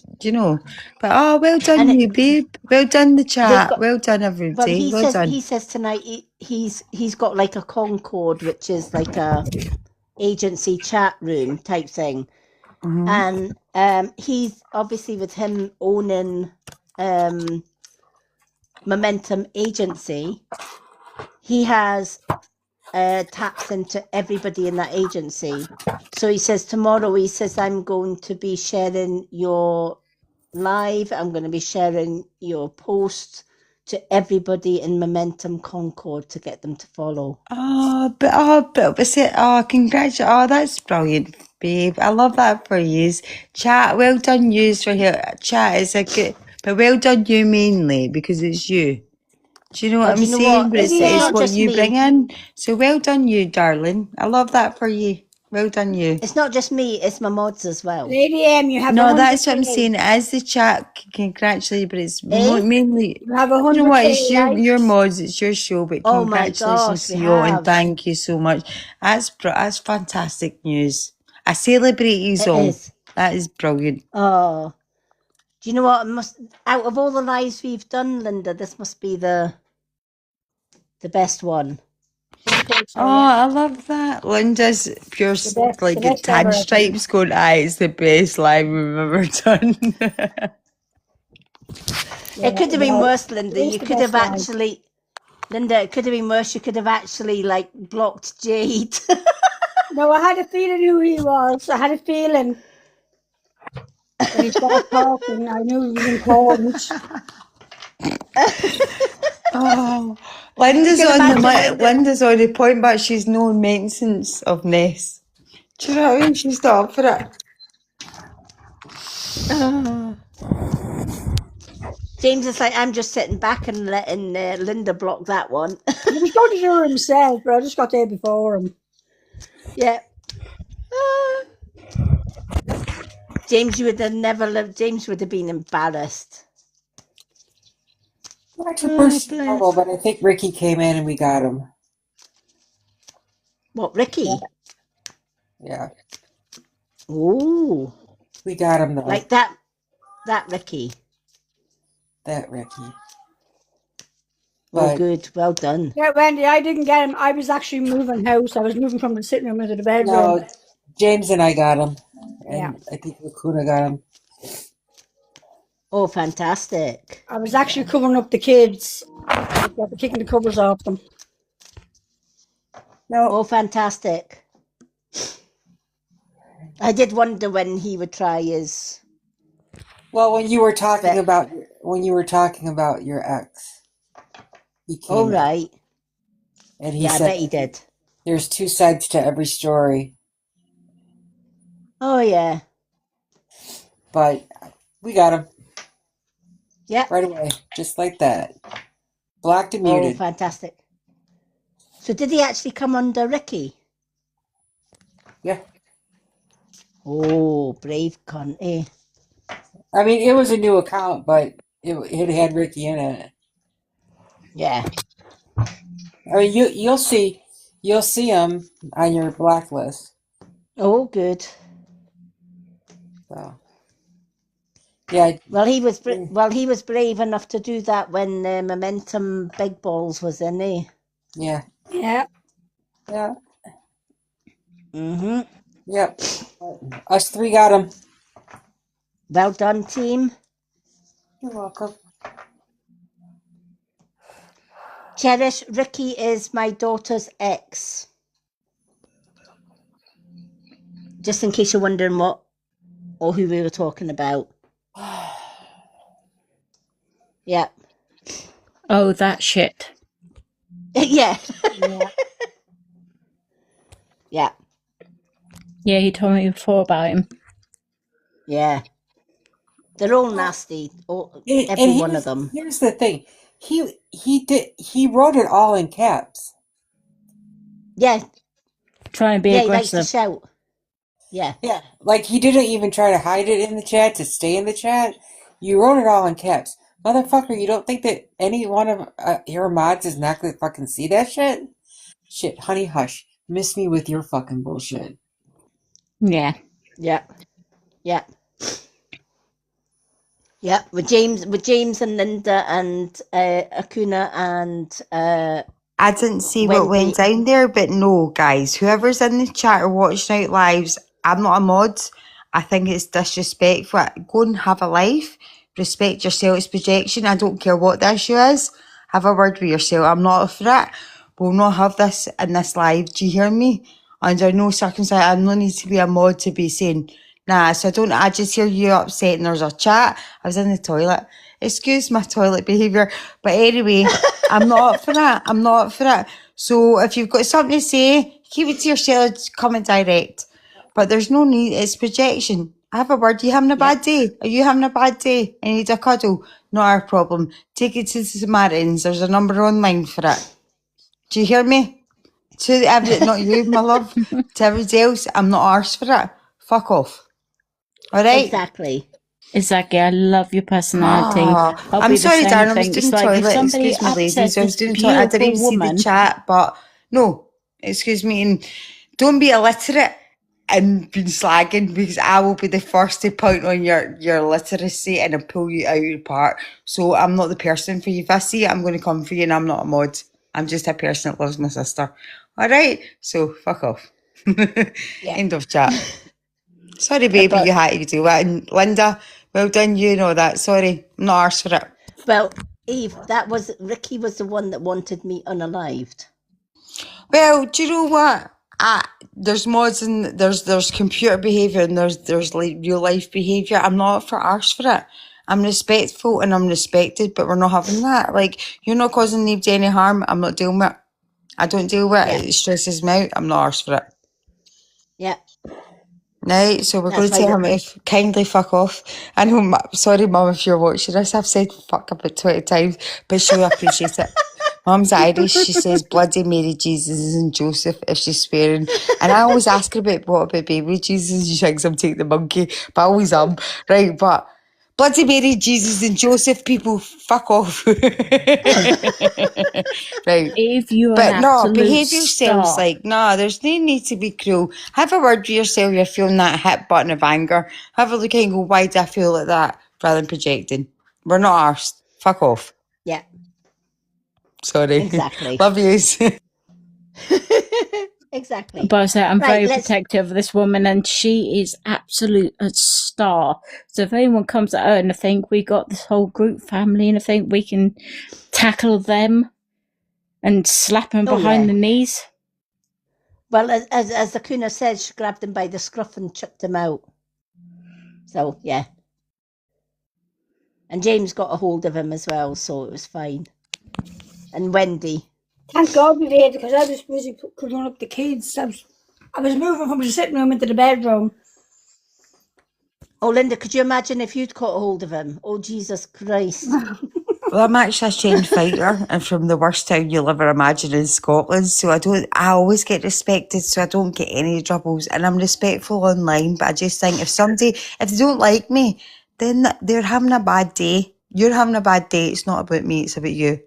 But oh, well done, you, babe. Well done, the chat. Well done, everybody. Well, done. He says tonight he's got like a Concord, which is like a agency chat room type thing, and he's obviously with him owning Momentum Agency. He has taps into everybody in that agency. So he says tomorrow, I'm going to be sharing your live. I'm going to be sharing your post to everybody in Momentum Concord to get them to follow. Congratulations. Oh, that's brilliant, babe. I love that for you. Chat, well done yous for here. Chat is a good, but well done you mainly because it's you. Do you know what Oh, I'm do you know saying? what? But It's it's not what just you bring me. in. So well done you, darling. I love that for you. Well done you. It's not just me. It's my mods as well. Lady M, you have No, that's what I'm 100k. saying. As the chat congratulate, but it's Eh? mainly. You have You know what? It's 100k your likes. mods. It's your show. But Oh my congratulations gosh, to we you all and have. thank you so much. That's fantastic news. I celebrate you It all. is. That is brilliant. Oh, do you know what? Out of all the lives we've done, Linda, this must be the best one. Oh, I love that. Linda's pure like the best tan ever. stripes going. It's the best live we've ever done. It could have been worse, Linda. it is You the could have best one. actually, Linda. It could have been worse. You could have actually like blocked Jade. No, I had a feeling who he was. I had a feeling. When he started talking, I knew he was important. Oh, You Linda's can on imagine, the Linda. Linda's on the point, but she's no maintenance of Ness. Do you know what I mean? She's not up for it. James is like, I'm just sitting back and letting Linda block that one. He was going to do it himself, but I just got there before him. Yeah. James, you would have never lived. James would have been embarrassed. Not to burst your bubble, but I think Ricky came in and we got him. What, Ricky? Yeah, Ooh, we got him though. like that Ricky. That Ricky. Oh, But good. Well done. Yeah, Wendy, I didn't get him. I was actually moving house. I was moving from the sitting room into the bedroom. no, James and I got him, and Yeah. I think Lacuna got him. Oh, fantastic. I was actually covering up the kids. I was kicking the covers off them. No, Oh, fantastic. I did wonder when he would try his. well, when you were talking But- about your ex, he came Oh, in, right. and he Yeah, I said bet he did. there's two sides to every story, Oh, yeah. but we got him Yeah. right away, just like that. Blocked and Oh, muted. fantastic. So did he actually come under Ricky? Yeah, Oh, brave cunt, eh? I mean it was a new account, but it had Ricky in it. Yeah. I mean you'll see him on your blacklist. Oh, good. So yeah, Well, he was brave enough to do that when Momentum Big Balls was in, eh? yeah, Yeah. yeah, Mm-hmm. yep. Us three got him. Well done, team. You're welcome. Cherish, Ricky is my daughter's ex. Just in case you're wondering what or who we were talking about. Yeah. Oh, that shit. Yeah. Yeah. Yeah. Yeah, he told me before about him. Yeah. They're all nasty. And Every one of them. Here's the thing. He wrote it all in caps. Yeah. Trying to be Yeah, he likes to aggressive. shout. Yeah. Yeah, like he didn't even try to hide it in the chat to stay in the chat. You wrote it all in caps. Motherfucker, you don't think that any one of your mods is not gonna fucking see that shit? Shit, honey, hush. Miss me with your fucking bullshit. Yeah. Yeah. Yeah. Yeah. With James and Linda and Acuna and I didn't see what went Wendy. down there, but no, guys, whoever's in the chat or watching out lives, I'm not a mod. I think it's disrespectful. Go and have a life. Respect yourself's projection. I don't care what the issue is. Have a word with yourself. I'm not for it. We'll not have this in this live. Do you hear me? Under no circumstance, I no need to be a mod to be saying Nah, so I just hear you upset and there's a chat. I was in the toilet. Excuse my toilet behaviour. But anyway, I'm not up for that. I'm not up for it. So if you've got something to say, keep it to yourself, comment direct. But there's no need, it's projection. Have a word. You having a bad day? Are you having a bad day? I need a cuddle. Not our problem. Take it to the Samaritans. There's a number online for it. Do you hear me? To every, not you, my love. To everybody else, I'm not arse for it. Fuck off. All right? Exactly. Exactly. I love your personality. Oh, I'll I'm be the sorry, same Darren. I was thing. doing It's like if toilet. somebody Excuse me, ladies. upsets I was this doing toilet. I didn't even beautiful see the woman, chat, but no, excuse me. And don't be illiterate and be slagging because I will be the first to point on your literacy and I'll pull you out of your part. So I'm not the person for you. If I see it, I'm going to come for you and I'm not a mod. I'm just a person that loves my sister. All right? So fuck off. Yeah. End of chat. Sorry, baby, But- you had to do it. And Linda, well done, you know that. Sorry, I'm not arse for it. Well, Eve, Ricky was the one that wanted me unalived. Well, do you know what? There's mods and there's computer behaviour and there's like real life behaviour. I'm not for arse for it. I'm respectful and I'm respected, but we're not having that. Like, you're not causing anybody any harm. I'm not dealing with it. I don't deal with it. Yeah. It stresses me out. I'm not arse for it. Yeah. Right, so we're That's going to why tell him to kindly fuck off. I know, sorry, Mum, if you're watching this. I've said fuck about 20 times, but she'll appreciate it. Mum's Irish. She says Bloody Mary, Jesus, and Joseph if she's swearing. And I always ask her what about baby Jesus? She thinks I'm taking the monkey, but I always am. Right, but Bloody Mary, Jesus, and Joseph, people, fuck off. Right. if you're But an no, absolute behave yourselves. star. Like, no, there's no need to be cruel. Have a word with yourself. You're feeling that hit button of anger. Have a look and go, why do I feel like that? Rather than projecting. We're not arsed. Fuck off. Yeah. Sorry. Exactly. Love yous. Exactly. But I say I'm Right, very let's- protective of this woman, and she is absolute a star. So if anyone comes at her, and I think we got this whole group family, and I think we can tackle them and slap them Oh, behind yeah. the knees. Well, as the Kuna said, she grabbed him by the scruff and chucked him out. So, yeah. And James got a hold of him as well, so it was fine. And Wendy. Thank God we did, because I was busy cleaning up the kids. I was moving from the sitting room into the bedroom. Oh, Linda, could you imagine if you'd caught a hold of him? Oh, Jesus Christ. Well, I'm actually a trained fighter and from the worst town you'll ever imagine in Scotland. So I always get respected, so I don't get any troubles. And I'm respectful online, but I just think if they don't like me, then they're having a bad day. You're having a bad day. It's not about me, it's about you.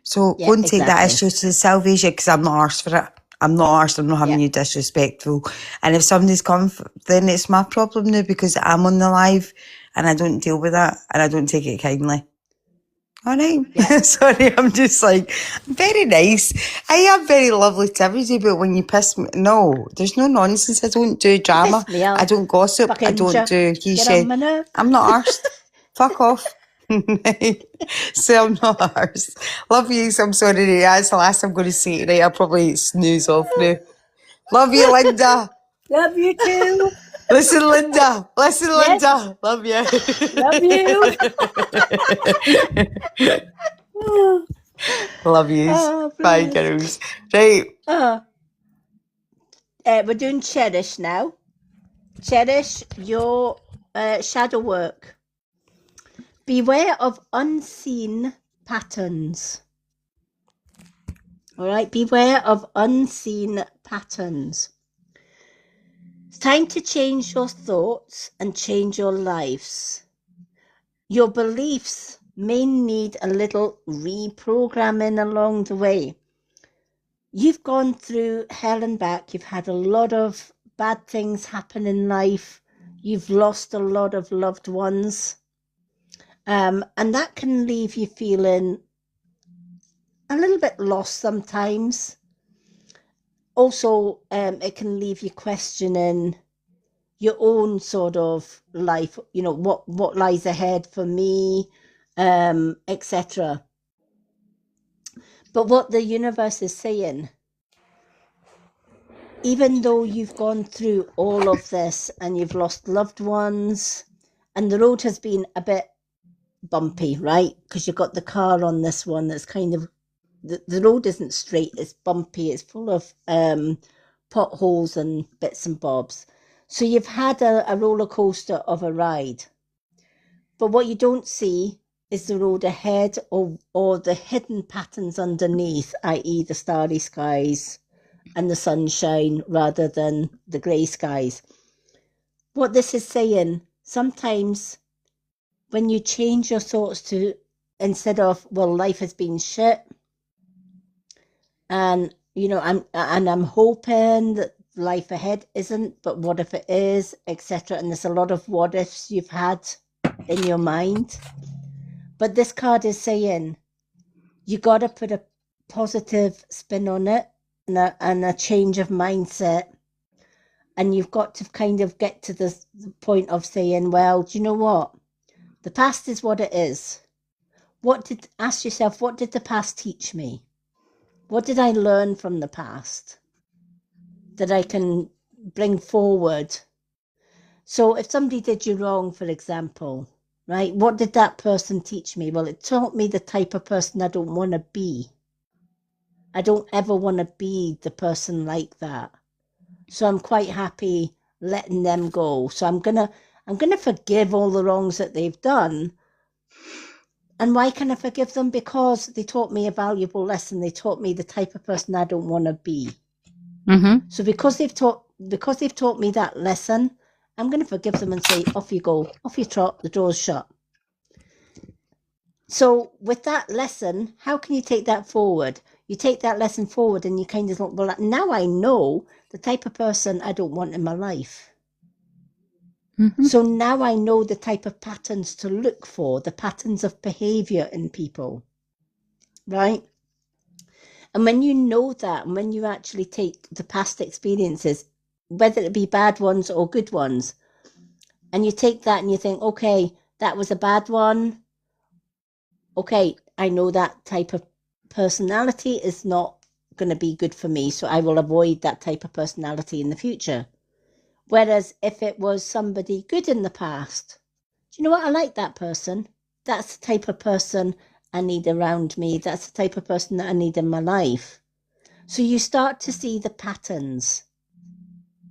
So Yeah, go and take that exactly. issue to the salvation because I'm not arsed for it. I'm not arsed. I'm not having Yeah. you disrespectful. And if somebody's come, then it's my problem now because I'm on the live and I don't deal with that and I don't take it kindly. All right. Yeah. Sorry, I'm just like, very nice. I am very lovely to everybody, but when you piss me, no, there's no nonsense. I don't do drama. Piss me off. I don't gossip. I Fucking don't do he Get said. on my nerve. I'm not arsed. Fuck off. So I'm not arsed. Love you. So I'm sorry. That's the last I'm going to say tonight. I'll probably snooze off now. Love you, Linda. Love you too. Listen, Linda. Listen, Yes. Linda. Love you. Love you. Love you. Oh, Bye, brilliant. girls. Right. We're doing Cherish now. Cherish your shadow work. Beware of unseen patterns. All right, beware of unseen patterns. It's time to change your thoughts and change your lives. Your beliefs may need a little reprogramming along the way. You've gone through hell and back. You've had a lot of bad things happen in life. You've lost a lot of loved ones. And that can leave you feeling a little bit lost sometimes. Also, it can leave you questioning your own sort of life, you know, what lies ahead for me, etc. But what the universe is saying even though you've gone through all of this and you've lost loved ones, and the road has been a bit bumpy, right? Because you've got the car on this one that's kind of, the road isn't straight, it's bumpy, it's full of potholes and bits and bobs. So you've had a roller coaster of a ride. But what you don't see is the road ahead or the hidden patterns underneath, i.e. the starry skies and the sunshine rather than the grey skies. What this is saying, sometimes when you change your thoughts to, instead of, well, life has been shit, and I'm hoping that life ahead isn't, but what if it is, etc. And there's a lot of what ifs you've had in your mind. But this card is saying you got to put a positive spin on it and a change of mindset. And you've got to kind of get to the point of saying, well, do you know what? The past is what it is. Ask yourself, what did the past teach me? What did I learn from the past that I can bring forward? So if somebody did you wrong, for example, right? What did that person teach me? Well, it taught me the type of person I don't want to be. I don't ever want to be the person like that. So I'm quite happy letting them go. So I'm gonna forgive all the wrongs that they've done. And why can I forgive them? Because they taught me a valuable lesson. They taught me the type of person I don't want to be. Mm-hmm. So because they've taught me that lesson, I'm going to forgive them and say, off you go, off you trot, the door's shut. So with that lesson, how can you take that forward? You take that lesson forward and you kind of think, well, now I know the type of person I don't want in my life. Mm-hmm. So now I know the type of patterns to look for, the patterns of behavior in people, right? And when you know that, and when you actually take the past experiences, whether it be bad ones or good ones, and you take that and you think, okay, that was a bad one. Okay, I know that type of personality is not going to be good for me, so I will avoid that type of personality in the future. Whereas if it was somebody good in the past, do you know what? I like that person. That's the type of person I need around me. That's the type of person that I need in my life. So you start to see the patterns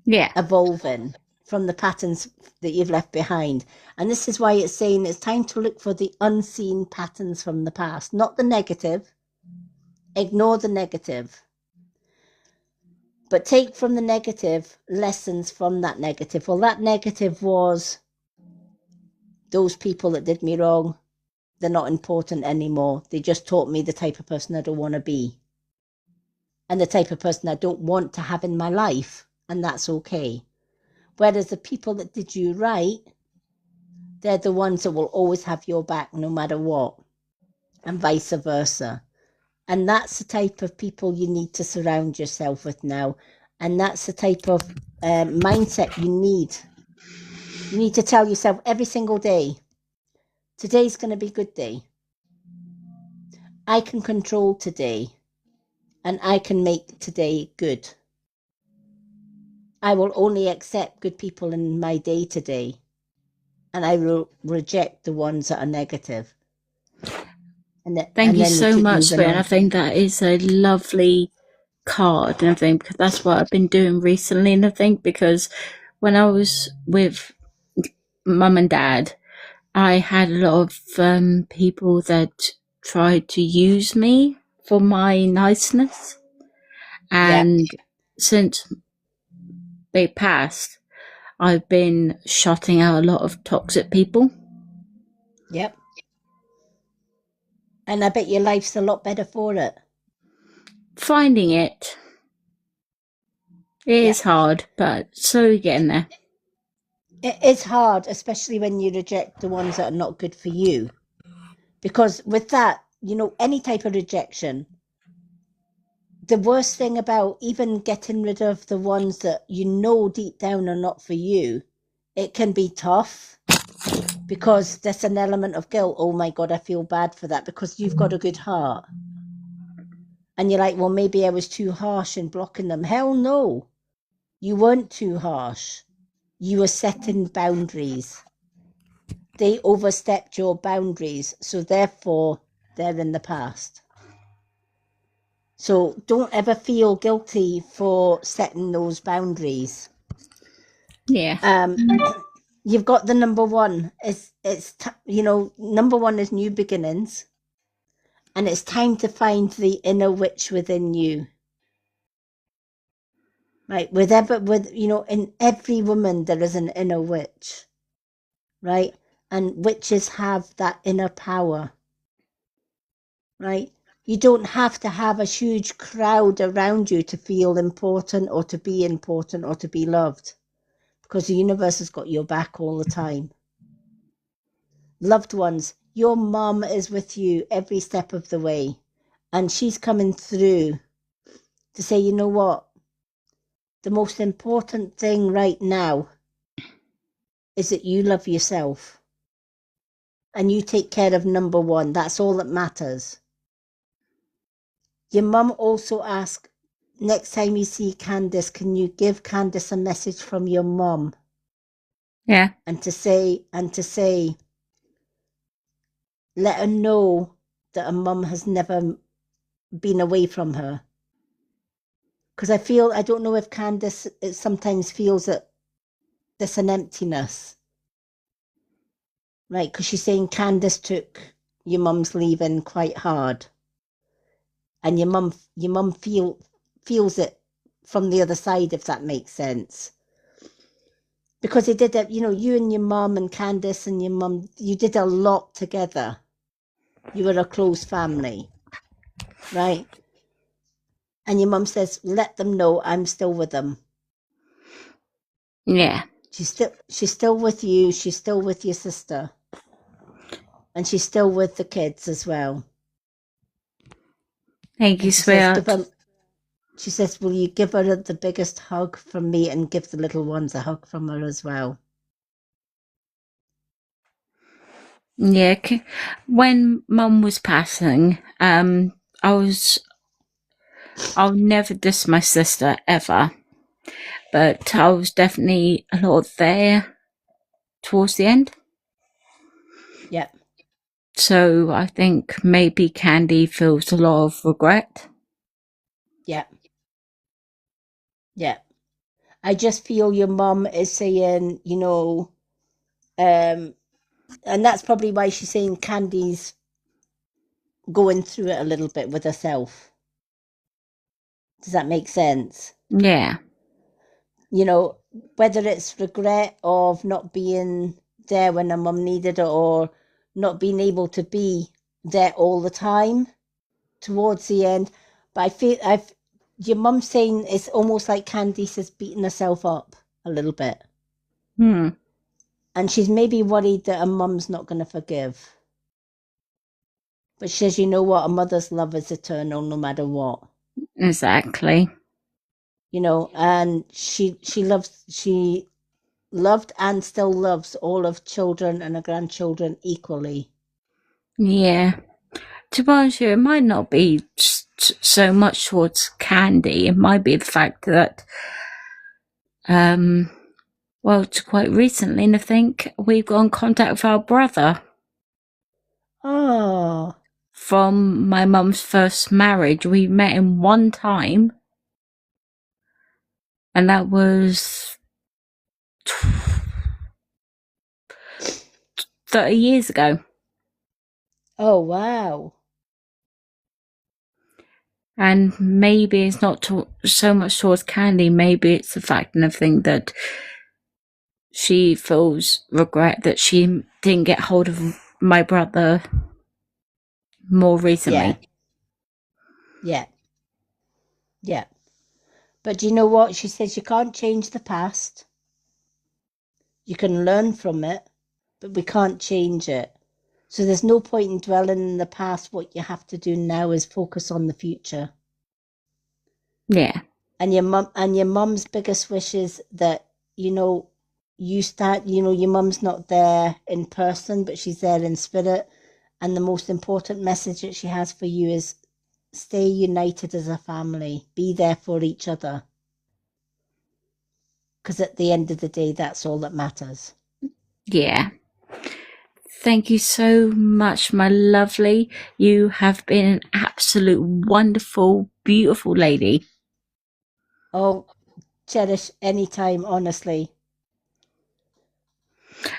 evolving from the patterns that you've left behind. And this is why it's saying it's time to look for the unseen patterns from the past, not the negative. Ignore the negative. But take from the negative lessons from that negative. Well, that negative was those people that did me wrong. They're not important anymore. They just taught me the type of person I don't want to be. And the type of person I don't want to have in my life. And that's okay. Whereas the people that did you right, they're the ones that will always have your back no matter what. And vice versa. And that's the type of people you need to surround yourself with now. And that's the type of mindset you need. You need to tell yourself every single day, today's going to be a good day. I can control today. And I can make today good. I will only accept good people in my day today. And I will reject the ones that are negative. Thank you so much, Ben. I think that is a lovely card and everything, because that's what I've been doing recently. And I think because when I was with mum and dad, I had a lot of people that tried to use me for my niceness. And since they passed, I've been shutting out a lot of toxic people. Yep. And I bet your life's a lot better for it. Finding it. It is hard, but slowly getting there. It is hard, especially when you reject the ones that are not good for you. Because with that, any type of rejection, the worst thing about even getting rid of the ones that deep down are not for you, it can be tough. Because there's an element of guilt. Oh my God, I feel bad for that, because you've got a good heart. And you're like, well, maybe I was too harsh in blocking them. Hell no. You weren't too harsh. You were setting boundaries. They overstepped your boundaries, so therefore they're in the past. So don't ever feel guilty for setting those boundaries. Yeah. You've got the number one. Number one is new beginnings, and it's time to find the inner witch within you. Right, in every woman there is an inner witch, right? And witches have that inner power, right? You don't have to have a huge crowd around you to feel important or to be important or to be loved, because the universe has got your back all the time. Loved ones, your mum is with you every step of the way, and she's coming through to say, you know what? The most important thing right now is that you love yourself and you take care of number one. That's all that matters. Your mum also asked, next time you see Candice, can you give Candice a message from your mum? Yeah. And to say, let her know that her mum has never been away from her. Because I don't know if Candice sometimes feels that there's an emptiness. Right, because she's saying Candice took your mum's leaving quite hard. And your mum feels it from the other side, if that makes sense. Because they did that, you and your mum and Candice and your mum, you did a lot together. You were a close family, right? And your mum says, let them know I'm still with them. Yeah. She's still with you. She's still with your sister. And she's still with the kids as well. Thank you, sweetheart. She says, will you give her the biggest hug from me and give the little ones a hug from her as well? Yeah. When Mum was passing, I'll never diss my sister ever, but I was definitely a lot there towards the end. Yeah. So I think maybe Candy feels a lot of regret. Yeah. Yeah. I just feel your mum is saying, and that's probably why she's saying Candy's going through it a little bit with herself. Does that make sense? Yeah. Whether it's regret of not being there when her mum needed it or not being able to be there all the time towards the end. But I feel your mum saying it's almost like Candice is beating herself up a little bit. And she's maybe worried that her mum's not going to forgive. But she says, you know what? A mother's love is eternal no matter what. Exactly. And she loved and still loves all of children and her grandchildren equally. Yeah. To be honest with you, it might not be so much towards Candy. It might be the fact that, quite recently, I think we've got in contact with our brother. Oh. From my mum's first marriage. We met him one time. And that was 30 years ago. Oh, wow. And maybe it's not so much towards Candy. Maybe it's the fact and everything that she feels regret that she didn't get hold of my brother more recently. Yeah. But do you know what? She says you can't change the past. You can learn from it, but we can't change it. So there's no point in dwelling in the past. What you have to do now is focus on the future. Yeah. And your mum's biggest wish is that, you start, your mum's not there in person, but she's there in spirit. And the most important message that she has for you is stay united as a family. Be there for each other. because at the end of the day, that's all that matters. Yeah. Thank you so much, my lovely. You have been an absolute wonderful, beautiful lady. Oh, Cherish, anytime, honestly.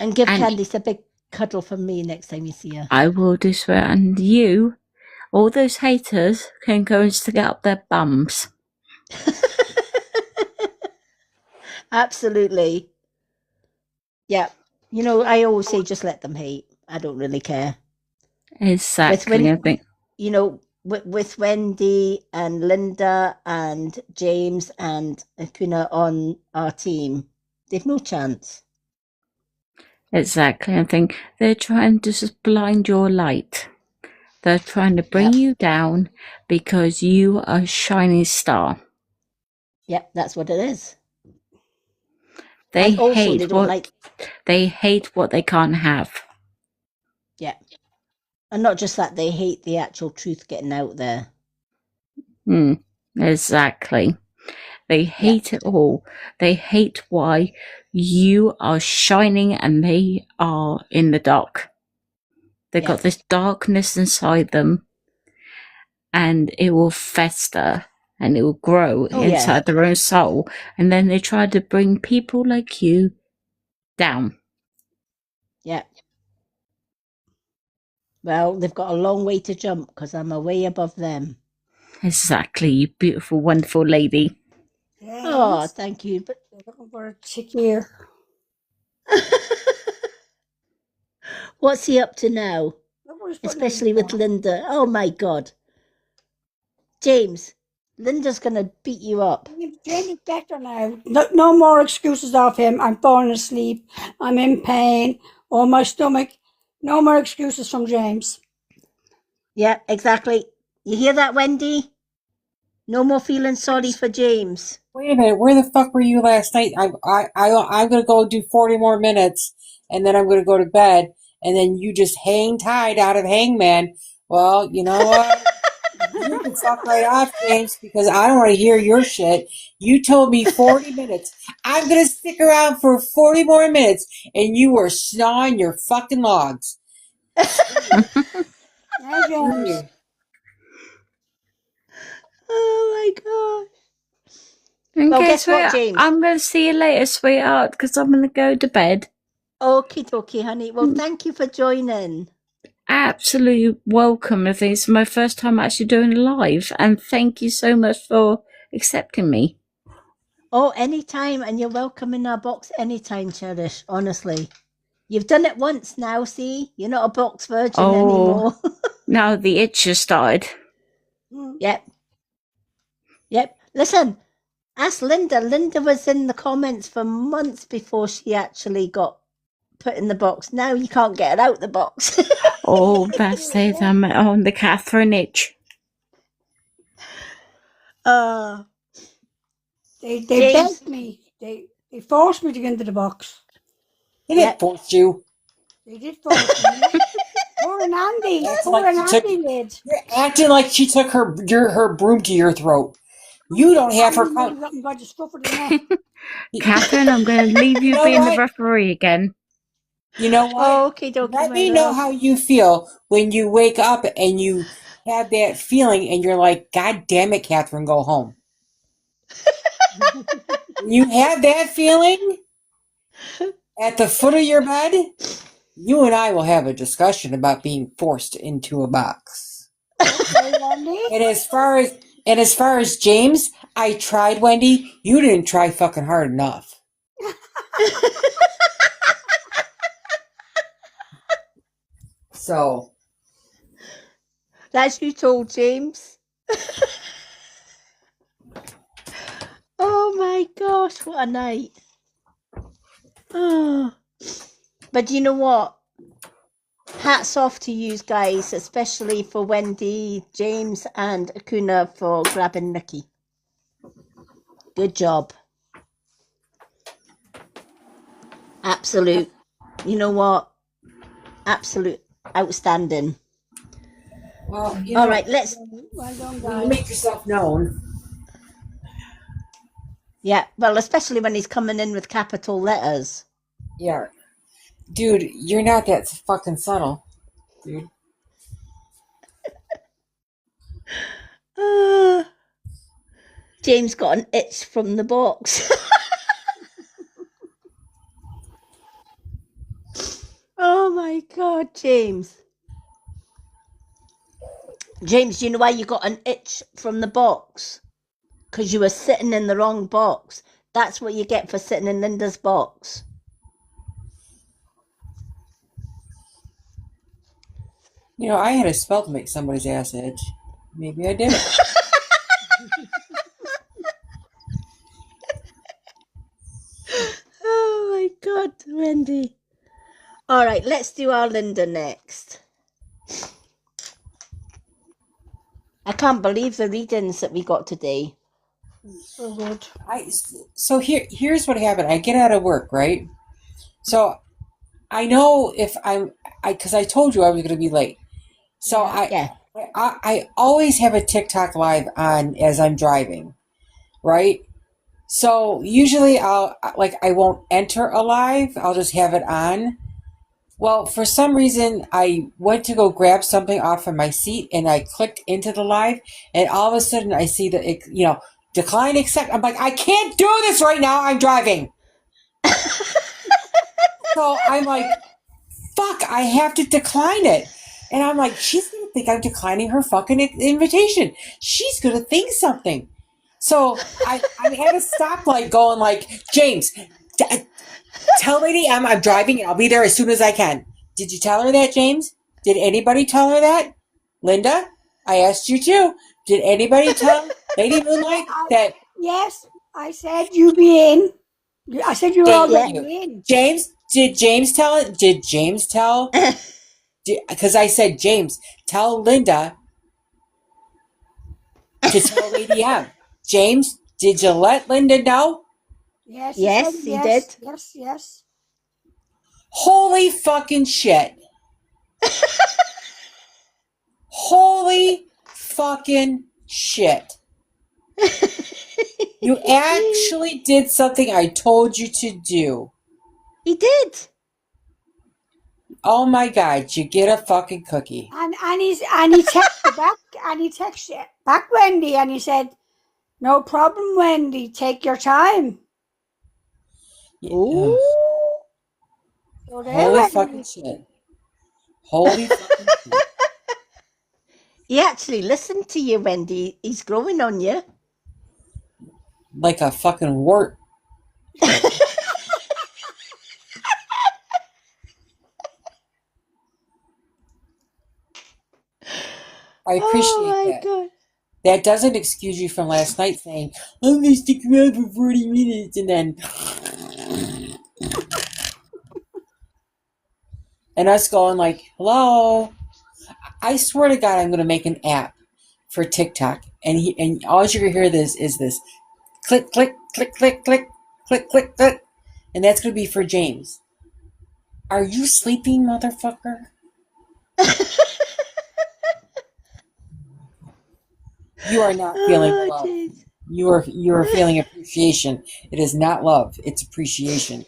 And give And- Candice a big cuddle from me next time you see her. I will do so. And you, all those haters, can go and stick up their bums. Absolutely. Yeah. You know, I always say just let them hate. I don't really care. Exactly, I think. You know, with Wendy and Linda and James and Akuna on our team, they've no chance. Exactly, I think they're trying to just blind your light. They're trying to bring you down because you are a shining star. Yep, that's what it is. They And also, hate they don't they hate what they can't have. Yeah. And not just that, they hate the actual truth getting out there. Exactly. They hate it all. They hate why you are shining and they are in the dark. They've got this darkness inside them, and it will fester and it will grow inside their own soul. And then they try to bring people like you down. Yeah. Well, they've got a long way to jump because I'm way above them. Exactly, you beautiful, wonderful lady. James, Oh, thank you. But they're looking for a chick here. what's he up to now? Look what he's putting in Especially his with mouth. Linda. Oh my God. James, Linda's going to beat you up. Jamie's better now. No more excuses of him. I'm falling asleep. I'm in pain. Oh, my stomach. No more excuses from James. Yeah, exactly. You hear that, Wendy? No more feeling sorry for James. Wait a minute, where the fuck were you last night? I'm gonna go do 40 more minutes, and then I'm gonna go to bed, and then you just hang tight out of Hangman. Well, you know what? You can fuck right off, James, because I don't want to hear your shit. You told me 40 minutes. I'm gonna stick around for 40 more minutes, and you were snawing your fucking logs. Now, James. Oh my God. Okay, Well, guess what, sweetheart? James? I'm going to see you later, sweetheart, because I'm going to go to bed. Okie dokie, honey. Well, thank you for joining. Absolutely welcome. I think it's my first time actually doing a live, and thank you so much for accepting me. Oh, anytime, and you're welcome in our box anytime, Cherish, honestly. You've done it once now, see? You're not a box virgin anymore. Now the itch has started. Yep. Listen, ask Linda. Linda was in the comments for months before she actually got put in the box. Now you can't get her out the box. Oh, that's it. I'm on the Catherine itch. They begged me. They forced me to get into the box. They didn't force you. They did force me. Poor Andy. Poor Andy did. You're acting like she took her broom to your throat. You don't have her. Catherine, I'm going to leave you being the referee again. You know what? Okay, dokie. Let me know how you feel when you wake up and you have that feeling and you're like, God damn it, Catherine, go home. You have that feeling at the foot of your bed, you and I will have a discussion about being forced into a box. And as far as James, I tried, Wendy. You didn't try fucking hard enough. So that's you told James. Oh my gosh, what a night. Oh. But you know what? Hats off to you guys, especially for Wendy, James, and Akuna for grabbing Nikki. Good job. Absolute. You know what? Absolute outstanding. Well, all right, let's make yourself known. Yeah, well, especially when he's coming in with capital letters. Yeah. Dude, you're not that fucking subtle, dude. James got an itch from the box. Oh my God, James. James, do you know why you got an itch from the box? Because you were sitting in the wrong box. That's what you get for sitting in Linda's box. You know, I had a spell to make somebody's ass itch. Maybe I did it. Oh my God, Wendy. All right, let's do our Linda next. I can't believe the readings that we got today. So good. So here's what happened. I get out of work, right? So I know if because I told you I was going to be late. So Yeah. I always have a TikTok live on as I'm driving, right? So usually I won't enter a live. I'll just have it on. Well, for some reason, I went to go grab something off of my seat, and I clicked into the live, and all of a sudden I see that it, decline accept. I'm like, I can't do this right now. I'm driving. So I'm like, fuck, I have to decline it. And I'm like, she's going to think I'm declining her fucking invitation. She's going to think something. So I had a stoplight going like, James, tell Lady M I'm driving and I'll be there as soon as I can. Did you tell her that, James? Did anybody tell her that? Linda, I asked you too. Did anybody tell Lady Moonlight that? Yes, I said you be in. I said you were already in. James, did James tell it? Did James tell? Because I said, James, tell Linda to tell Lady M. James, did you let Linda know? Yes, Yes, he did. Yes. Holy fucking shit. Holy fucking shit. You actually did something I told you to do. He did. Oh my God, you get a fucking cookie. And he texted back, and he texted back Wendy, and he said, "No problem, Wendy. Take your time." Ooh. So there, Holy Wendy. fucking shit. Holy fucking shit. He actually listened to you, Wendy. He's growing on you. Like a fucking wart. I appreciate that. God. That doesn't excuse you from last night saying, I'm going to stick around for 40 minutes and then... and us going like, hello? I swear to God, I'm going to make an app for TikTok. And all you're going to hear is this. Click, click, click, click, click, click, click, click. And that's going to be for James. Are you sleeping, motherfucker? You are not feeling love. Geez. You are feeling appreciation. It is not love. It's appreciation.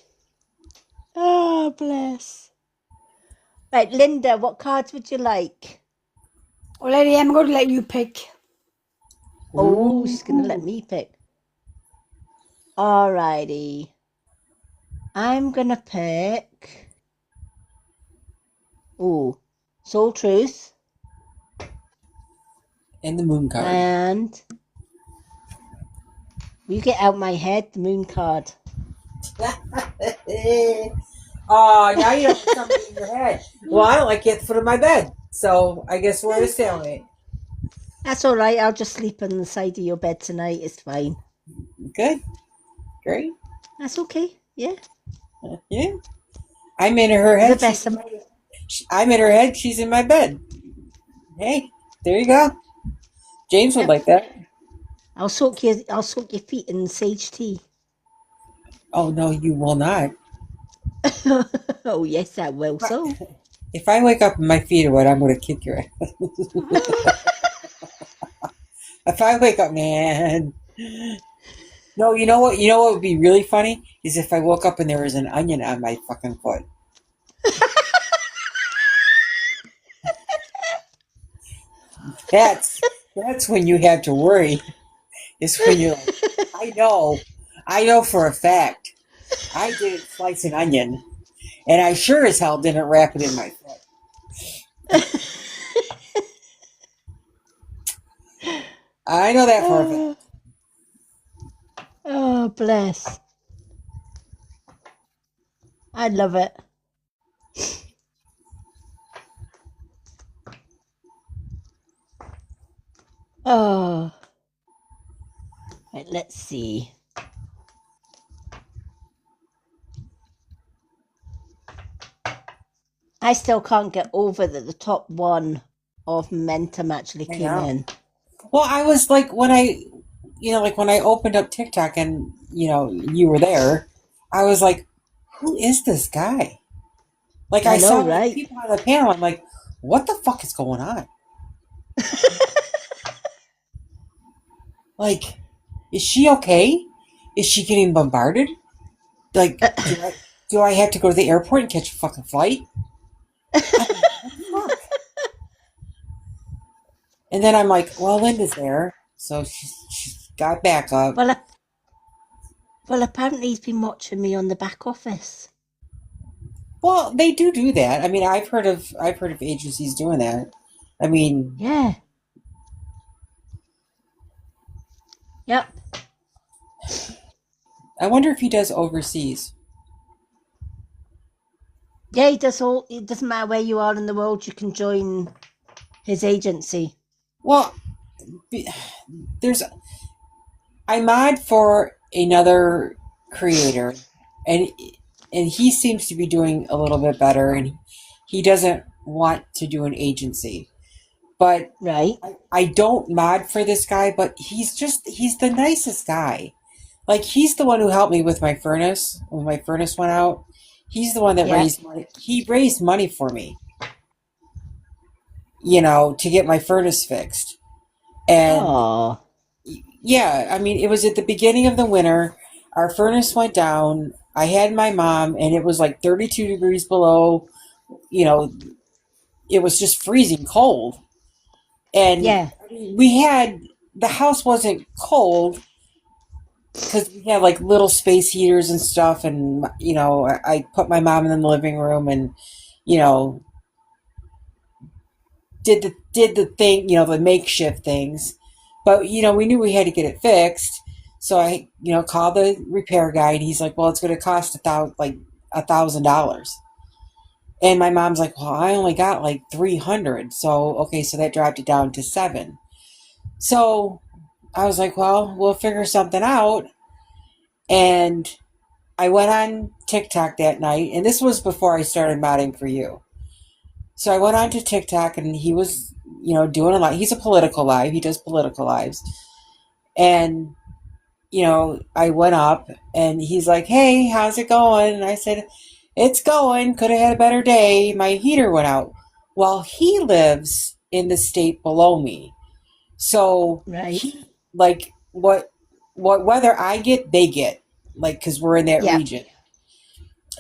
Oh, bless. Right, Linda, what cards would you like? Oh, Lady, I'm going to let you pick. Oh, she's going to let me pick. Alrighty. I'm going to pick... Oh, Soul Truth. And the moon card. And... you get out my head, the moon card. Oh, now you have something in your head. Well, I don't like it at the foot of my bed. So I guess we're at a stalemate. That's all right. I'll just sleep on the side of your bed tonight. It's fine. Good. Great. That's okay. Yeah. Yeah. I'm in her head. The best. I'm in her head. She's in my bed. Hey, there you go. James would like that. I'll soak your feet in sage tea. Oh no, you will not. Oh yes, I will. So if I wake up and my feet are wet, I'm going to kick your ass. If I wake up, man. No, you know what? You know what would be really funny is if I woke up and there was an onion on my fucking foot. That's when you have to worry. Is when you're like, I know for a fact, I didn't slice an onion, and I sure as hell didn't wrap it in my foot. I know that for a fact. Oh, bless. I love it. Oh. Right, let's see. I still can't get over that the top one of Momentum actually I came know. in. Well, I was like when I opened up TikTok and you were there, I was like, who is this guy? Like I I know, saw the right? people on the panel. I'm like, what the fuck is going on? Like, is she okay? Is she getting bombarded? Like, do I have to go to the airport and catch a fucking flight? What the fuck? And then I'm like, well, Linda's there, so she's got backup. Well, apparently he's been watching me on the back office. Well, they do that. I mean, I've heard of agencies doing that. I mean, Yeah. Yep. I wonder if he does overseas. Yeah, he does all. It doesn't matter where you are in the world, you can join his agency. Well, I mod for another creator, and he seems to be doing a little bit better, and he doesn't want to do an agency. But Right. I don't mod for this guy, but he's the nicest guy. Like, he's the one who helped me with my furnace when my furnace went out. He's the one that Yeah. raised money. He raised money for me, to get my furnace fixed. And Oh. yeah, I mean, it was at the beginning of the winter. Our furnace went down. I had my mom, and it was like 32 degrees below. It was just freezing cold. And Yeah. the house wasn't cold because we had like little space heaters and stuff. And, I put my mom in the living room and, did the thing, the makeshift things. But, we knew we had to get it fixed. So I, called the repair guy, and he's like, well, it's going to cost $1,000. And my mom's like, well, I only got like 300. So, okay, so that dropped it down to 7. So I was like, well, we'll figure something out. And I went on TikTok that night, and this was before I started modding for you. So I went on to TikTok, and he was, doing a lot. He's a political live. He does political lives. And, I went up, and he's like, hey, how's it going? And I said, it's going. Could have had a better day. My heater went out. Well, he lives in the state below me. So, Right. like, what weather I get, they get. Like, because we're in that Yeah. region.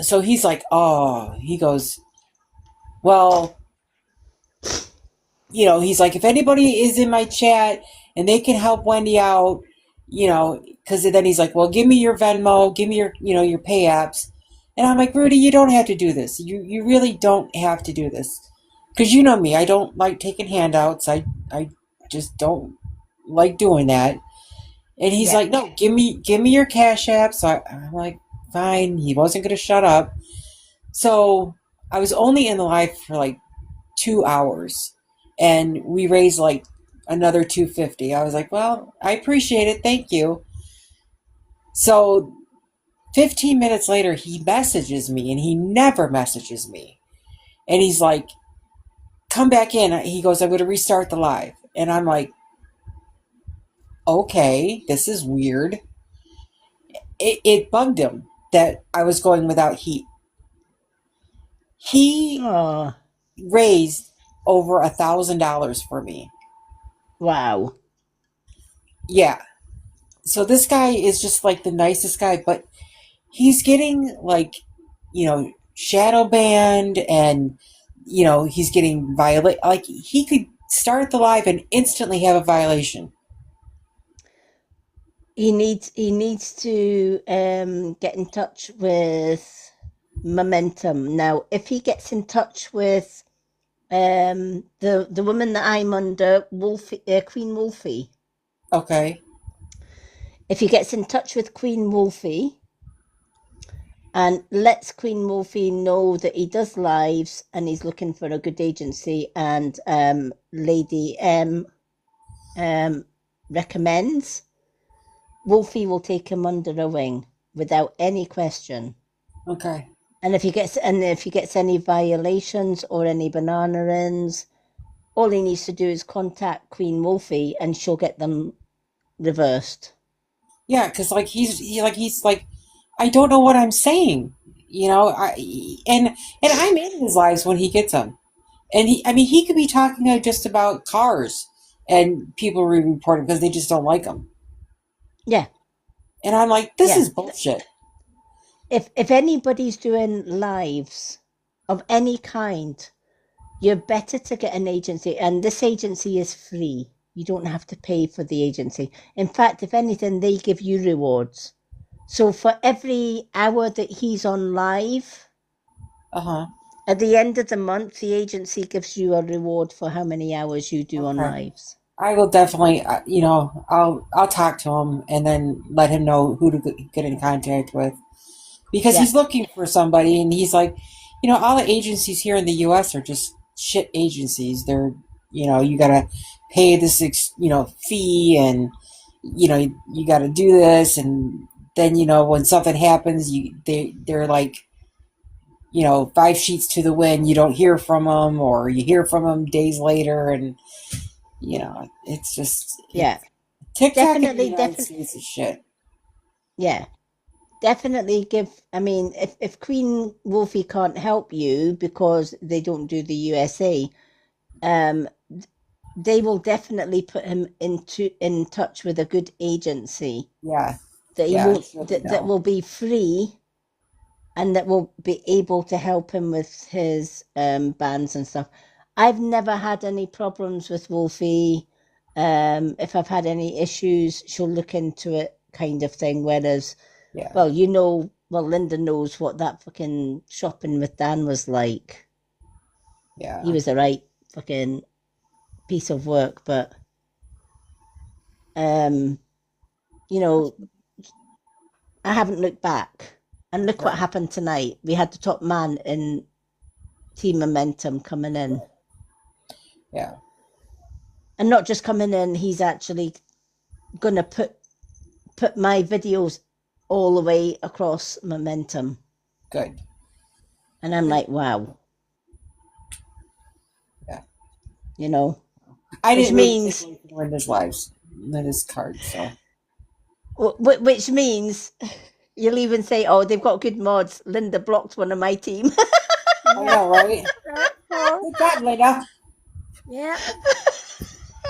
So he's like, oh, he goes, well, he's like, if anybody is in my chat and they can help Wendy out, because then he's like, well, give me your Venmo, give me your, your pay apps. And I'm like, Rudy, you don't have to do this. You really don't have to do this. Because you know me, I don't like taking handouts. I just don't like doing that. And he's Yeah. like, no, give me your Cash App. So I'm like, fine. He wasn't going to shut up. So I was only in the live for like 2 hours, and we raised like another $250. I was like, well, I appreciate it. Thank you. So 15 minutes later, he messages me, and he never messages me. And he's like, come back in. He goes, I'm going to restart the live. And I'm like, okay, this is weird. It bugged him that I was going without heat. He Oh. raised over $1,000 for me. Wow. Yeah. So this guy is just like the nicest guy, but he's getting like, shadow banned, and he's getting violate. Like he could start the live and instantly have a violation. He needs to get in touch with Momentum. Now, if he gets in touch with the woman that I'm under, Wolfie, Queen Wolfie. Okay. If he gets in touch with Queen Wolfie and lets Queen Wolfie know that he does lives and he's looking for a good agency, and Lady M recommends, Wolfie will take him under her wing without any question. Okay. And if he gets any violations or any banana ins, all he needs to do is contact Queen Wolfie and she'll get them reversed. Yeah, because like he's like, I don't know what I'm saying, and I'm in his lives when he gets them, and he could be talking just about cars, and people report him because they just don't like him. Yeah. And I'm like, this is bullshit. If anybody's doing lives of any kind, you're better to get an agency, and this agency is free. You don't have to pay for the agency. In fact, if anything, they give you rewards. So for every hour that he's on live, at the end of the month, the agency gives you a reward for how many hours you do on lives. I will definitely, I'll talk to him and then let him know who to get in contact with, because he's looking for somebody, and he's like, all the agencies here in the U.S. are just shit agencies. They're, you gotta pay this, fee, and you gotta do this, and then when something happens, they're like, 5 sheets to the wind. You don't hear from them, or you hear from them days later, and it's just TikTok definitely is shit. Yeah. Definitely if Queen Wolfie can't help you because they don't do the USA, they will definitely put him in touch with a good agency. Yeah. That will be free, and that will be able to help him with his bans and stuff. I've never had any problems with Wolfie. If I've had any issues, she'll look into it, kind of thing. Whereas, Linda knows what that fucking shopping with Dan was like. Yeah. He was a right fucking piece of work, but I haven't looked back. And look what happened tonight. We had the top man in Team Momentum coming in. Yeah. And not just coming in, he's actually gonna put my videos all the way across Momentum. Good. And I'm like, wow. Yeah. I didn't means Linda's card, so. Which means you'll even say, oh, they've got good mods. Linda blocked one of my team. I know, right? Good job, Linda. Yeah.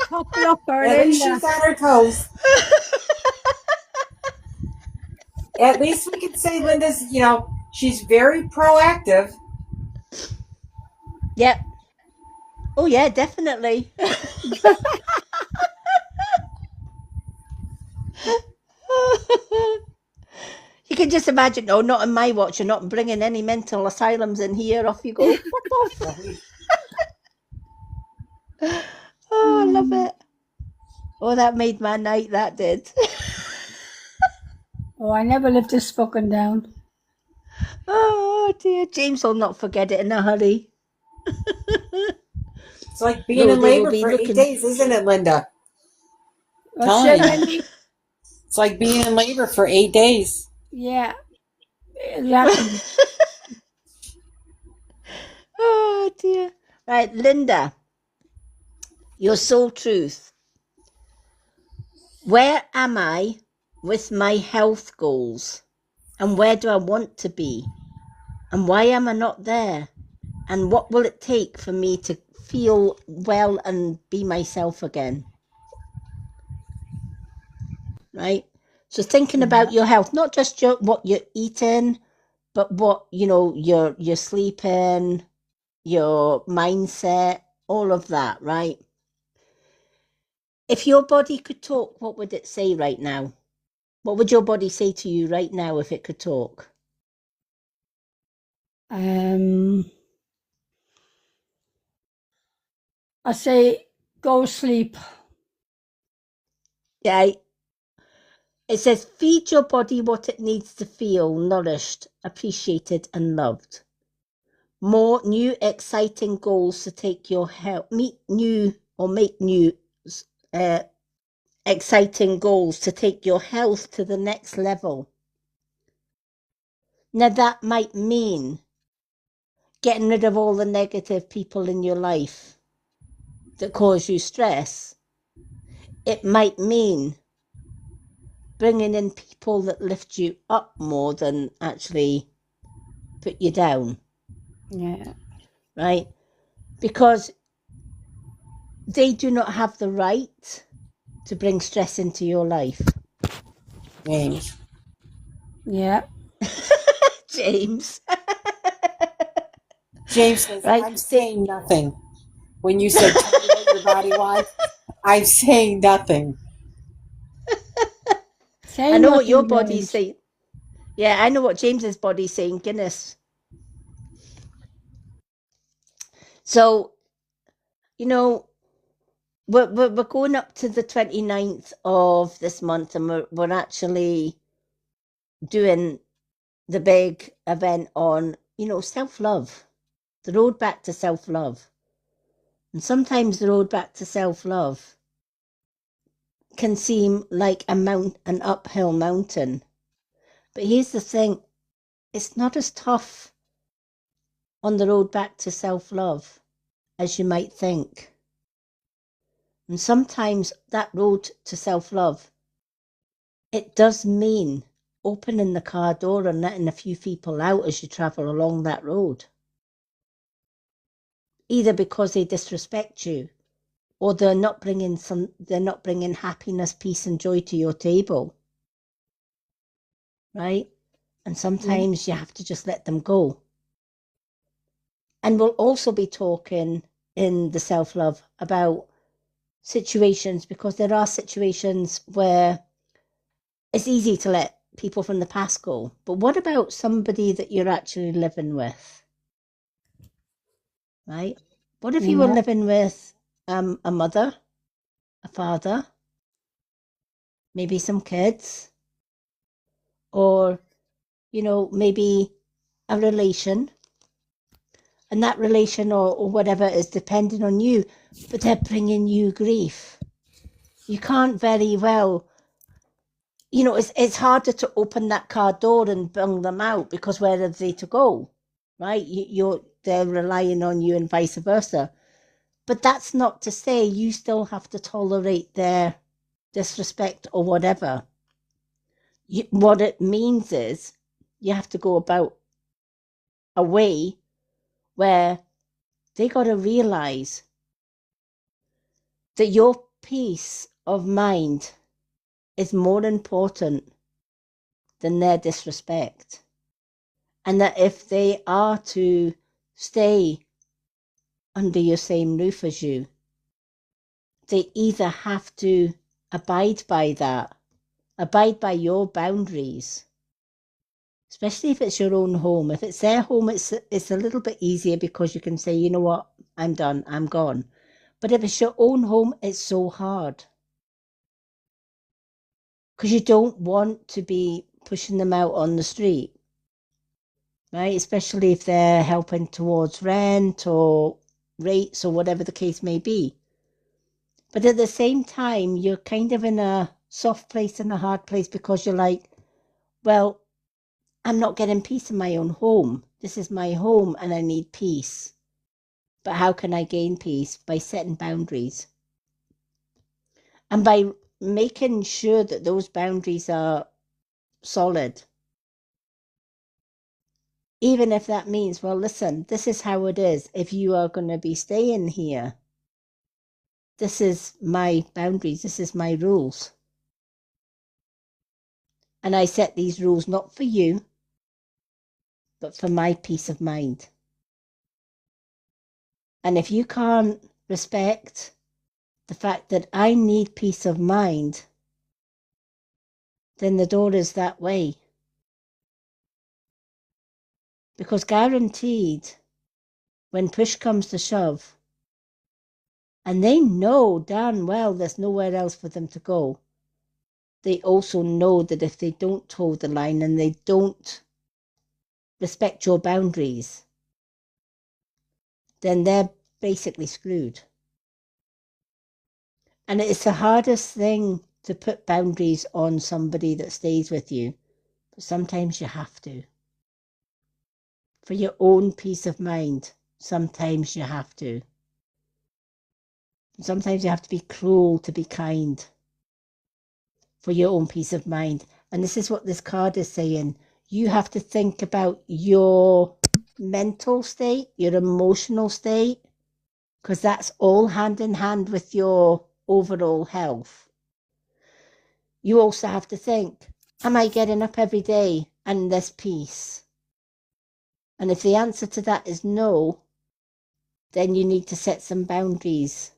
Top blocker, At least she's on her toes. At least we can say Linda's, she's very proactive. Yep. Oh, yeah, definitely. You can just imagine, oh, not on my watch. You're not bringing any mental asylums in here. Off you go. Oh, I love it. Oh, that made my night, that did. Oh, I never lived this fucking down. Oh, dear. James will not forget it in a hurry. It's like being in labor for 8 days, isn't it, Linda? It's like being in labor for 8 days. Yeah. Exactly. Oh, dear. Right, Linda, your soul truth. Where am I with my health goals? And where do I want to be? And why am I not there? And what will it take for me to feel well and be myself again? Right? So thinking about your health, not just what you're eating, but what, you're sleeping, your mindset, all of that, right? If your body could talk, what would it say right now? What would your body say to you right now if it could talk? I say go sleep. Yeah. It says, feed your body what it needs to feel nourished, appreciated, and loved. More new, exciting goals to take your health. Make new exciting goals to take your health to the next level. Now, that might mean getting rid of all the negative people in your life that cause you stress. It might mean bringing in people that lift you up more than actually put you down. Yeah. Right? Because they do not have the right to bring stress into your life. James. Yeah. James. James says, Right? I'm saying nothing. When you said, tell me what your body wants, I'm saying nothing. Say I know what your nothing, body's James. saying. Yeah, I know what James's body's saying. Guinness. So, we're going up to the 29th of this month, and we're actually doing the big event on, self-love, the road back to self-love. And sometimes the road back to self-love can seem like an uphill mountain. But here's the thing, it's not as tough on the road back to self-love as you might think. And sometimes that road to self-love, it does mean opening the car door and letting a few people out as you travel along that road. Either because they disrespect you, or they're not bringing happiness, peace, and joy to your table. Right? And sometimes you have to just let them go. And we'll also be talking in the self-love about situations, because there are situations where it's easy to let people from the past go. But what about somebody that you're actually living with? Right? What if you were living with a mother, a father, maybe some kids, or, maybe a relation, and that relation or whatever is depending on you, but they're bringing you grief. You can't very well, it's harder to open that car door and bring them out, because where are they to go, right? They're relying on you and vice versa. But that's not to say you still have to tolerate their disrespect or whatever. What it means is you have to go about a way where they got to realize that your peace of mind is more important than their disrespect. And that if they are to stay under your same roof as you, they either have to abide by your boundaries, especially if it's your own home. If it's their home, it's a little bit easier, because you can say, you know what, I'm done, I'm gone. But if it's your own home, it's so hard, because you don't want to be pushing them out on the street, right? Especially if they're helping towards rent or rates or whatever the case may be. But at the same time, you're kind of in a soft place and a hard place, because you're like, well, I'm not getting peace in my own home. This is my home and I need peace. But how can I gain peace? By setting boundaries. And by making sure that those boundaries are solid. Even if that means, well, listen, this is how it is. If you are going to be staying here, this is my boundaries. This is my rules. And I set these rules not for you, but for my peace of mind. And if you can't respect the fact that I need peace of mind, then the door is that way. Because guaranteed, when push comes to shove, and they know darn well there's nowhere else for them to go, they also know that if they don't toe the line and they don't respect your boundaries, then they're basically screwed. And it's the hardest thing to put boundaries on somebody that stays with you, but sometimes you have to. For your own peace of mind, sometimes you have to. Sometimes you have to be cruel to be kind for your own peace of mind. And this is what this card is saying. You have to think about your mental state, your emotional state, because that's all hand in hand with your overall health. You also have to think, am I getting up every day and there's peace? And if the answer to that is no, then you need to set some boundaries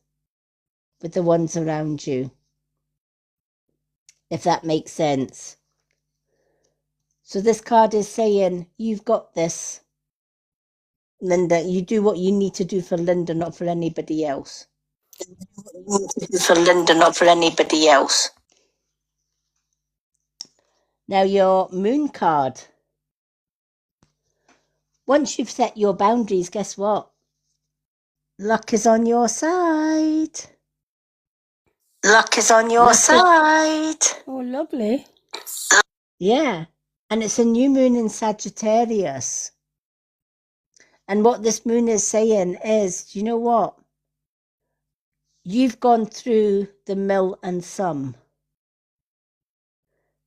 with the ones around you, if that makes sense. So this card is saying, you've got this, Linda. You do what you need to do for Linda, not for anybody else. For Linda, not for anybody else. Now your moon card. Once you've set your boundaries, guess what? Luck is on your side. Luck is on your side. Oh, lovely. Yeah. And it's a new moon in Sagittarius. And what this moon is saying is, you know what? You've gone through the mill and some.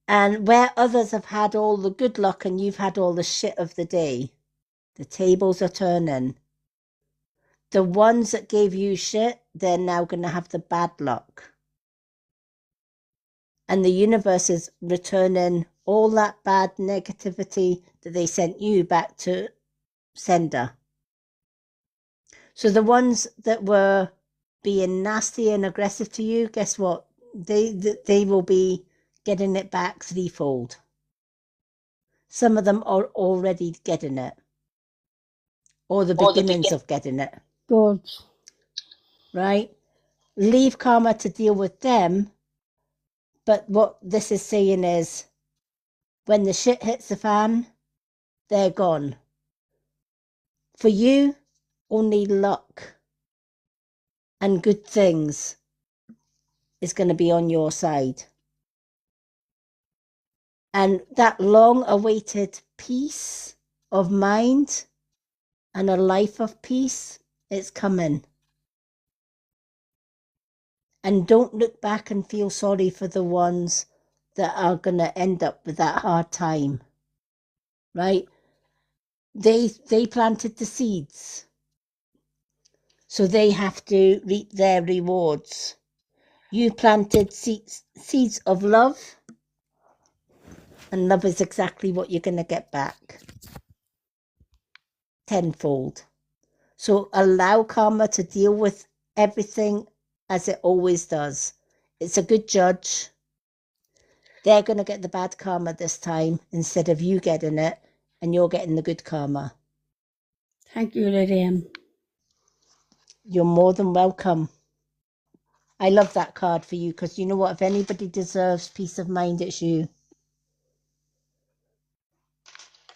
And where others have had all the good luck and you've had all the shit of the day, the tables are turning. The ones that gave you shit, they're now going to have the bad luck. And the universe is returning all that bad negativity that they sent you back to sender. So the ones that were being nasty and aggressive to you, guess what? They will be getting it back threefold. Some of them are already getting it. Or the beginnings of getting it. Good. Right? Leave karma to deal with them. But what this is saying is, when the shit hits the fan, they're gone. For you, only luck and good things is going to be on your side. And that long-awaited peace of mind and a life of peace, it's coming. And don't look back and feel sorry for the ones that are going to end up with that hard time, right? They planted the seeds, so they have to reap their rewards. You planted seeds of love, and love is exactly what you're going to get back. Tenfold. So allow karma to deal with everything as it always does. It's a good judge. They're going to get the bad karma this time instead of you getting it, and you're getting the good karma. Thank you, Lady M. You're more than welcome. I love that card for you because you know what? If anybody deserves peace of mind, it's you.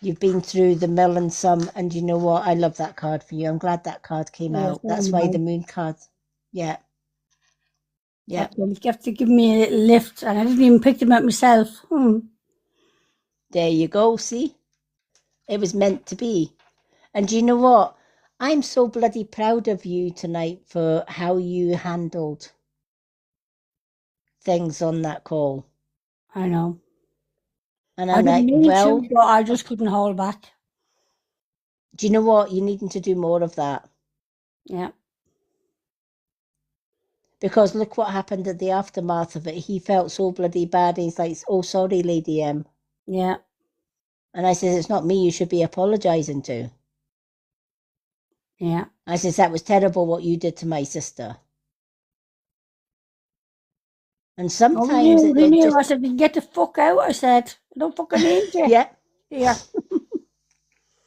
You've been through the mill and some, and you know what? I love that card for you. I'm glad that card came out. That's why the moon card. Yeah. Yeah. You have to give me a little lift, and I didn't even pick them up myself. There you go, see? It was meant to be. And you know what? I'm so bloody proud of you tonight for how you handled things on that call. I know. And I I'm like, didn't mean well, to, but I just couldn't hold back. do you know what? You needing to do more of that. Yeah. Because look what happened at the aftermath of it. He felt so bloody bad. He's like, oh, sorry, Lady M. Yeah. And I says, it's not me you should be apologising to. Yeah. I says, that was terrible what you did to my sister. And Oh, sometimes he it knew. just, I said, get the fuck out. I said, I don't fucking need you. yeah. Here.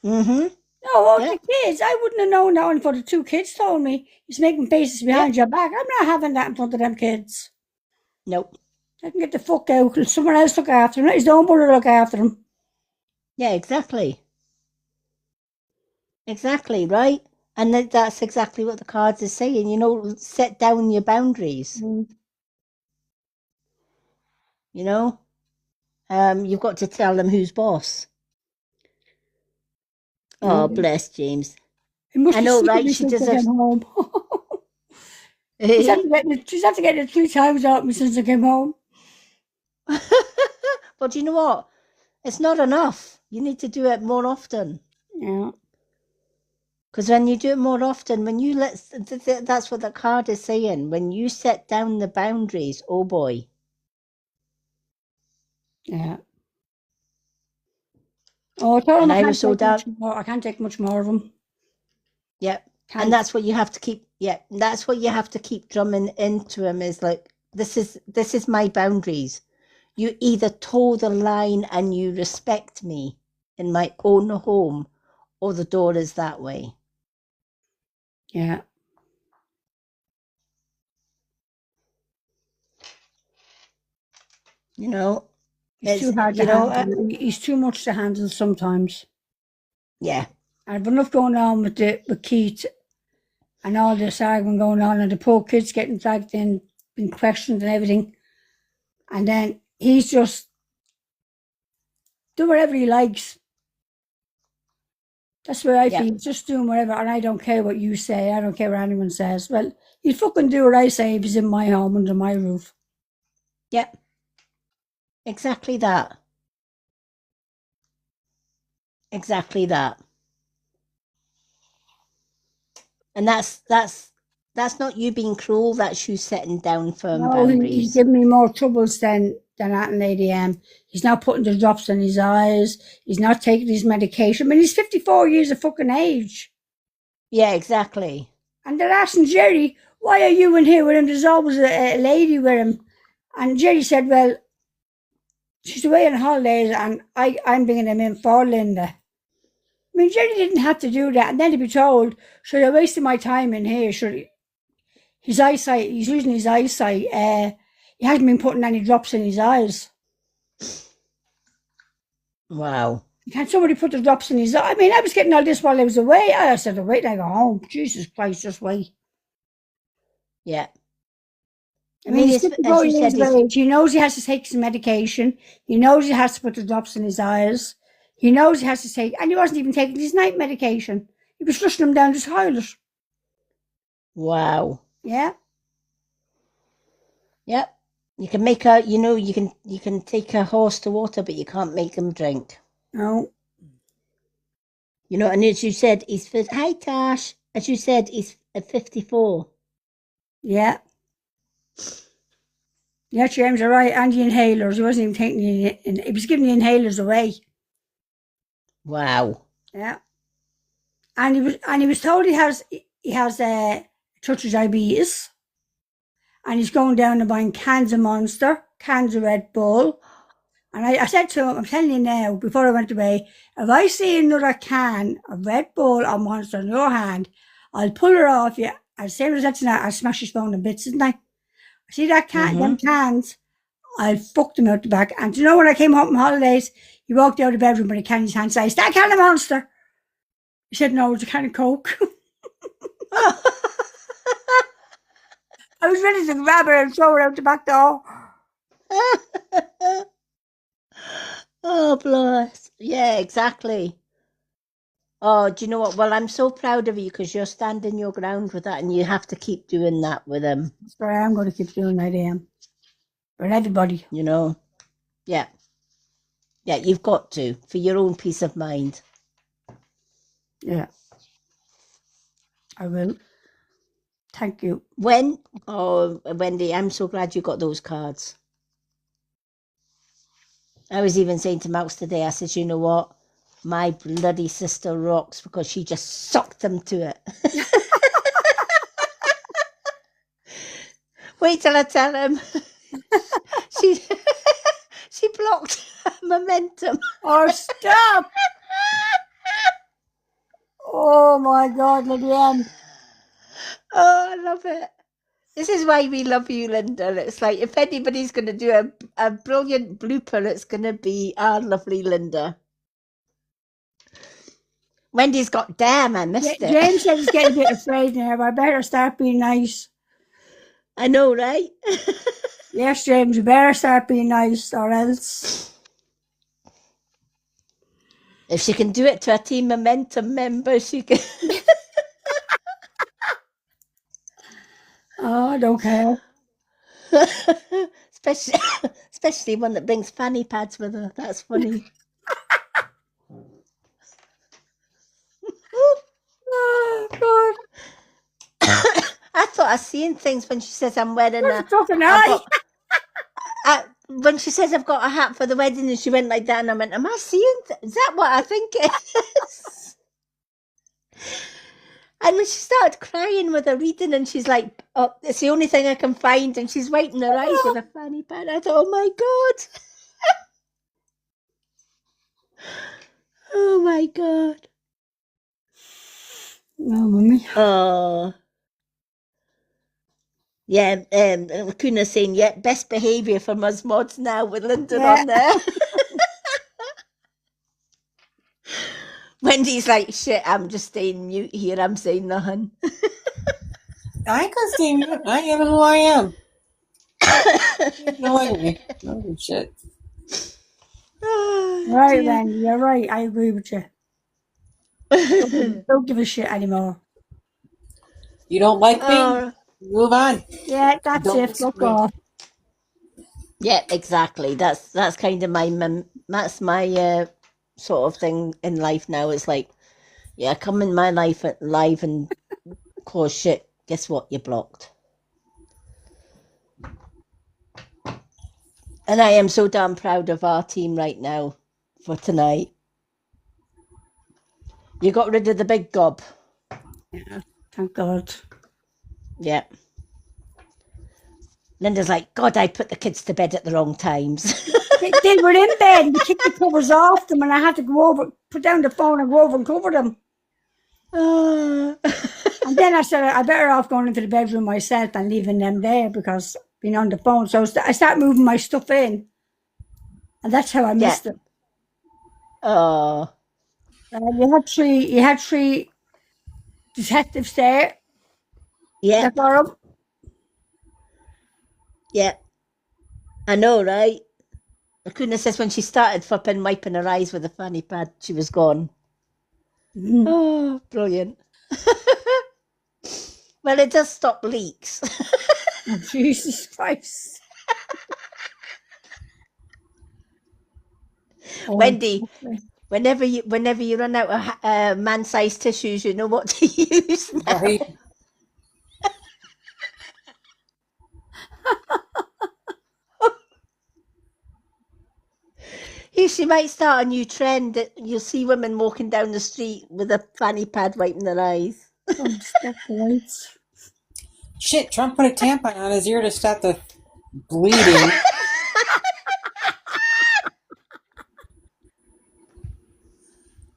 Mm-hmm. No, well, Yeah. the kids, I wouldn't have known that until the two kids told me. He's making faces behind your back. I'm not having that in front of them kids. Nope. I can get the fuck out. Let someone else look after him. Let his own brother look after him. Yeah, exactly. Exactly, right? And that's exactly what the cards are saying. You know, set down your boundaries. Mm. You know? You've got to tell them who's boss. Oh, bless James. He must I be know, sick of right? me She since I deserves... came home. She's had to get it 3 times out of me since I came home. But you know what? It's not enough. You need to do it more often. Yeah. Because when you do it more often, when you that's what the card is saying. When you set down the boundaries, oh boy. Yeah. Oh, I told him And I I can't was so take down. much more. I can't take much more of him. Yep. Can't. And that's what you have to keep. Yeah, that's what you have to keep drumming into him. Is like, this is my boundaries. You either toe the line and you respect me in my own home, or the door is that way. Yeah. You know, He's too hard to handle. He's too much to handle sometimes. Yeah. I've enough going on with Keith and all this arguing going on, and the poor kids getting dragged in, being questioned and everything. And then he's just do whatever he likes. That's where I feel. Just doing whatever, and I don't care what you say. I don't care what anyone says. Well, he'd fucking do what I say if he's in my home under my roof. Yep. Exactly that. Exactly that. And that's not you being cruel. That's you setting down firm boundaries. He's given me more troubles than that Lady M. He's not putting the drops in his eyes. He's not taking his medication. I mean, he's 54 years of fucking age. Yeah, exactly. And they're asking Jerry, why are you in here with him? There's always a lady with him. And Jerry said, well, she's away on holidays and I'm bringing him in for Linda. I mean, Jerry didn't have to do that. And then to be told, should I wasted my time in here? His eyesight, he's losing his eyesight. He hasn't been putting any drops in his eyes. Wow. Can somebody put the drops in his eye? I mean, I was getting all this while I was away. I said, wait till I go home. Jesus Christ, just wait. Yeah. I mean, he's 54 years of age. He knows he has to take his medication. He knows he has to put the drops in his eyes. He knows he has to take, and he wasn't even taking his night medication. He was flushing them down the toilet. Wow. Yeah. Yep. You can make you can take a horse to water, but you can't make him drink. No. You know, and as you said, hi Tash. As you said, he's at 54. Yeah. Yeah, James, you're right. And the inhalers. He wasn't even taking he was giving the inhalers away. Wow. Yeah. And he was told he has touch of diabetes. And he's going down and buying cans of Monster, cans of Red Bull. And I said to him, I'm telling you now, before I went away, if I see another can of Red Bull or Monster in your hand, I'll pull her off you. I'll say to that tonight, I'll smash his phone in bits, didn't I? See that can, them cans, I'll fuck them out the back. And do you know when I came home from holidays, he walked out of the bedroom with a can in his hand and said, is that a can of Monster? He said, no, it's a can of Coke. I was ready to grab her and throw her out the back door. Oh, bless. Yeah, exactly. Oh, do you know what? Well, I'm so proud of you because you're standing your ground with that and you have to keep doing that with him. That's what I am going to keep doing, I am. For everybody. You know? Yeah. Yeah, you've got to, for your own peace of mind. Yeah. I will. Thank you. Oh, Wendy, I'm so glad you got those cards. I was even saying to Mouse today, I said, you know what? My bloody sister rocks because she just sucked them to it. Wait till I tell him. she she blocked momentum. Oh, stop! Oh my God, Lady M. Oh, I love it. This is why we love you, Linda. It's like if anybody's going to do a brilliant blooper, it's going to be our lovely Linda. Wendy's got damn, I missed it. James said he's getting a bit afraid now. I better start being nice. I know, right? Yes, James, you better start being nice or else. If she can do it to a Team Momentum member, she can. Oh, I don't care. especially one that brings fanny pads with her. That's funny. Oh, God. I thought I seen things when she says I'm wearing Where's the fucking eye? when she says I've got a hat for the wedding and she went like that and I went, am I seeing? Is that what I think it is? And when she started crying with her reading and she's like, oh, it's the only thing I can find, and she's wiping her eyes with a fanny pad. I thought, oh my God. Oh my God. No, Mummy. Oh. Yeah, Kuna's saying, yeah, best behaviour from us mods now with Linda on there. Wendy's like, shit, I'm just staying mute here. I'm saying nothing. I can stay mute. I am who I am. No way. Oh, shit. Oh, Right, dear. Randy, you're right. I agree with you. Don't give a shit anymore. You don't like me? Oh, Move on. Yeah, that's Don't it. listen Fuck to me. off. yeah, exactly. That's kind of my sort of thing in life now. It's like, yeah, come in my life live and cause shit. Guess what? You're blocked. And I am so damn proud of our team right now for tonight. You got rid of the big gob. Yeah, thank God. Yeah. Linda's like, God, I put the kids to bed at the wrong times. They were in bed and we kicked the covers off them and I had to go over, put down the phone and go over and cover them. Oh. And then I said, I better off going into the bedroom myself and leaving them there because being on the phone. So I started moving my stuff in. And that's how I missed them. Oh. You had three detectives there. Yeah. That Yeah. I know, right? Akuna says when she started flipping wiping her eyes with a fanny pad, she was gone. Oh, brilliant. Well, it does stop leaks. Oh, Jesus Christ. Wendy, whenever you run out of man-sized tissues, you know what to use now. Right. She might start a new trend that you'll see women walking down the street with a fanny pad wiping their eyes. Shit, Trump put a tampon on his ear to stop the bleeding.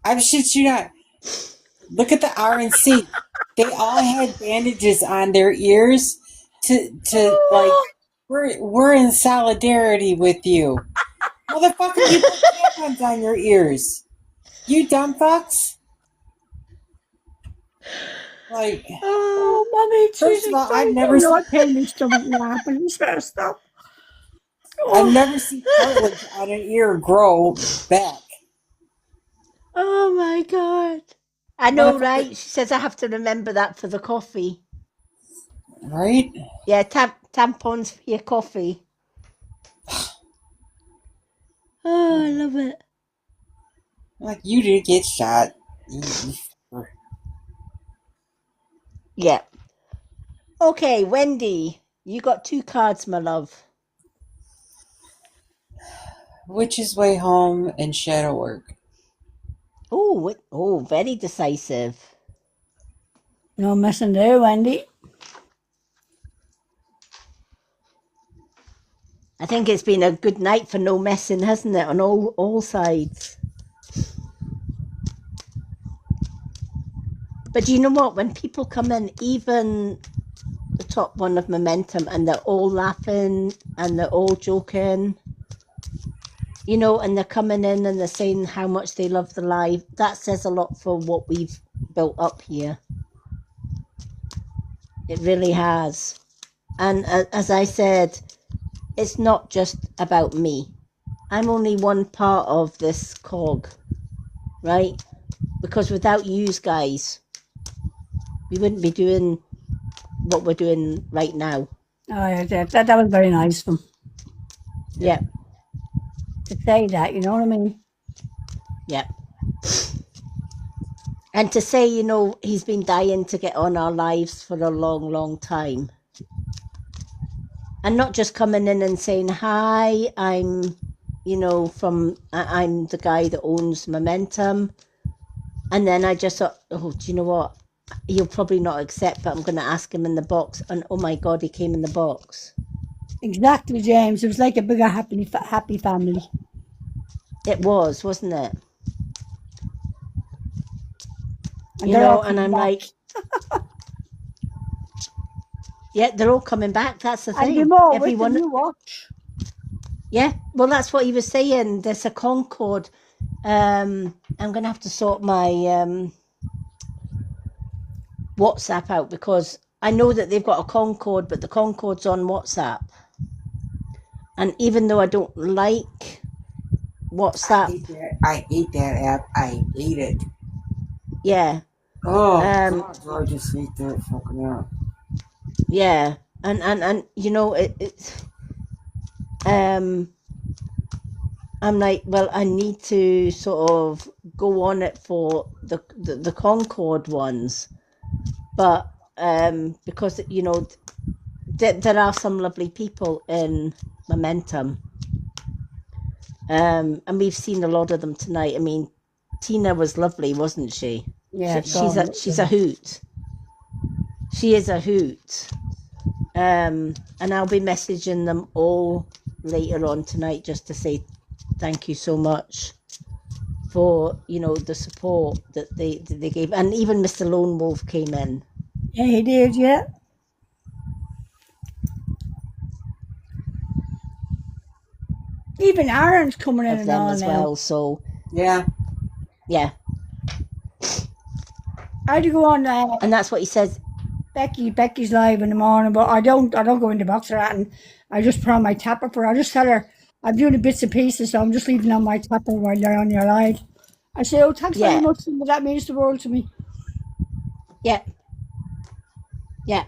I'm shit you not. Look at the RNC. They all had bandages on their ears to like we're in solidarity with you. Motherfucker, you put tampons on your ears. You dumb fucks. Like, oh, Mommy, first of all, I've never seen. Stop. I've never seen cartilage on an ear grow back. Oh my God. I know, right? She says I have to remember that for the coffee. Right? Yeah, tampons for your coffee. Oh, I love it. Like, you did get shot. Yeah. Okay, Wendy, you got 2 cards, my love. Witch's Way Home and Shadow Work. Oh, very decisive. No messing there, Wendy. I think it's been a good night for no messing, hasn't it, on all sides? But do you know what? When people come in, even the top one of Momentum, and they're all laughing and they're all joking, you know, and they're coming in and they're saying how much they love the live, that says a lot for what we've built up here. It really has. And as I said, it's not just about me. I'm only one part of this cog, right? Because without you guys, we wouldn't be doing what we're doing right now. Oh, yeah, that was very nice of him Yeah, to say that, you know what I mean? yeah. And to say, you know, he's been dying to get on our lives for a long, long time. And not just coming in and saying, hi, I'm, you know, I'm the guy that owns Momentum. And then I just thought, oh, do you know what? He'll probably not accept, but I'm going to ask him in the box. And oh my God, he came in the box. Exactly, James. It was like a bigger happy family. It was, wasn't it? And You they're know, all and I'm coming like, yeah, they're all coming back. That's the back. And thing. the more with Everyone, the new watch. yeah. Well, that's what he was saying. There's a Concord. I'm going to have to sort my WhatsApp out because I know that they've got a Concord, but the Concord's on WhatsApp. And even though I don't like WhatsApp, I hate that app. I hate it. yeah, Oh, God, do I just hate that fucking app. yeah, and you know it's I'm like, well, I need to sort of go on it for the Concord ones, but because you know there are some lovely people in Momentum, and we've seen a lot of them tonight. I mean, Tina was lovely, wasn't she? Yeah, She's a hoot. She is a hoot. And I'll be messaging them all later on tonight just to say thank you so much for, you know, the support that they gave. And even Mr. Lone Wolf came in. Yeah, he did, yeah. Even Aaron's coming in Of and them all as now. well. So Yeah. yeah. I had to go on And that's what he says. Becky's live in the morning, but I don't go in the box or that, and I just put on my tapper for her. I just tell her I'm doing the bits and pieces, so I'm just leaving on my tapper while they're on your live. I say, oh, thanks Yeah. very much, but that means the world to me. Yeah. Yeah.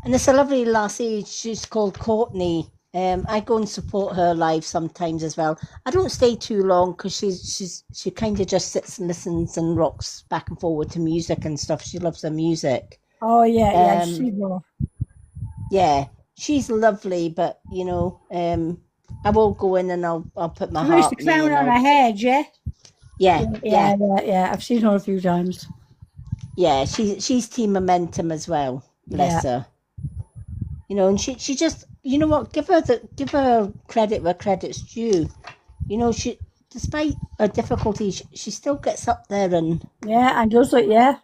And there's a lovely lassie, she's called Courtney. I go and support her live sometimes as well. I don't stay too long because she kind of just sits and listens and rocks back and forward to music and stuff. She loves her music. Oh yeah, yeah, Um, she will. Yeah, she's lovely, but you know, I will go in and I'll put my She wears heart the in crown and on her I'll, head, yeah? yeah. Yeah. I've seen her a few times. Yeah, she's Team Momentum as well. Bless her. You know, and she just, you know what? Give her credit where credit's due. You know, she, despite her difficulties, she still gets up there and. Yeah, and does it, yeah.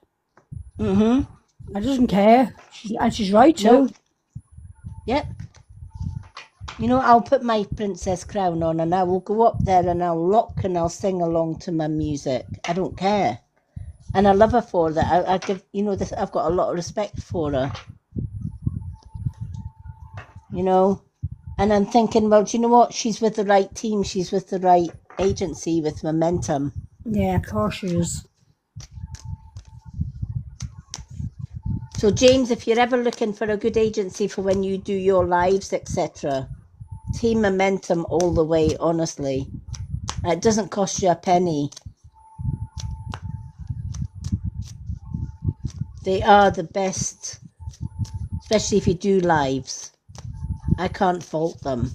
Mhm. I doesn't care. She's right too. No. Yep. You know, I'll put my princess crown on and I will go up there and I'll rock and I'll sing along to my music. I don't care. And I love her for that. I give, you know, this, I've got a lot of respect for her. You know? And I'm thinking, well, do you know what? She's with the right team. She's with the right agency with Momentum. Yeah, of course she is. So, James, if you're ever looking for a good agency for when you do your lives, etc., Team Momentum all the way, honestly. It doesn't cost you a penny. They are the best, especially if you do lives. I can't fault them.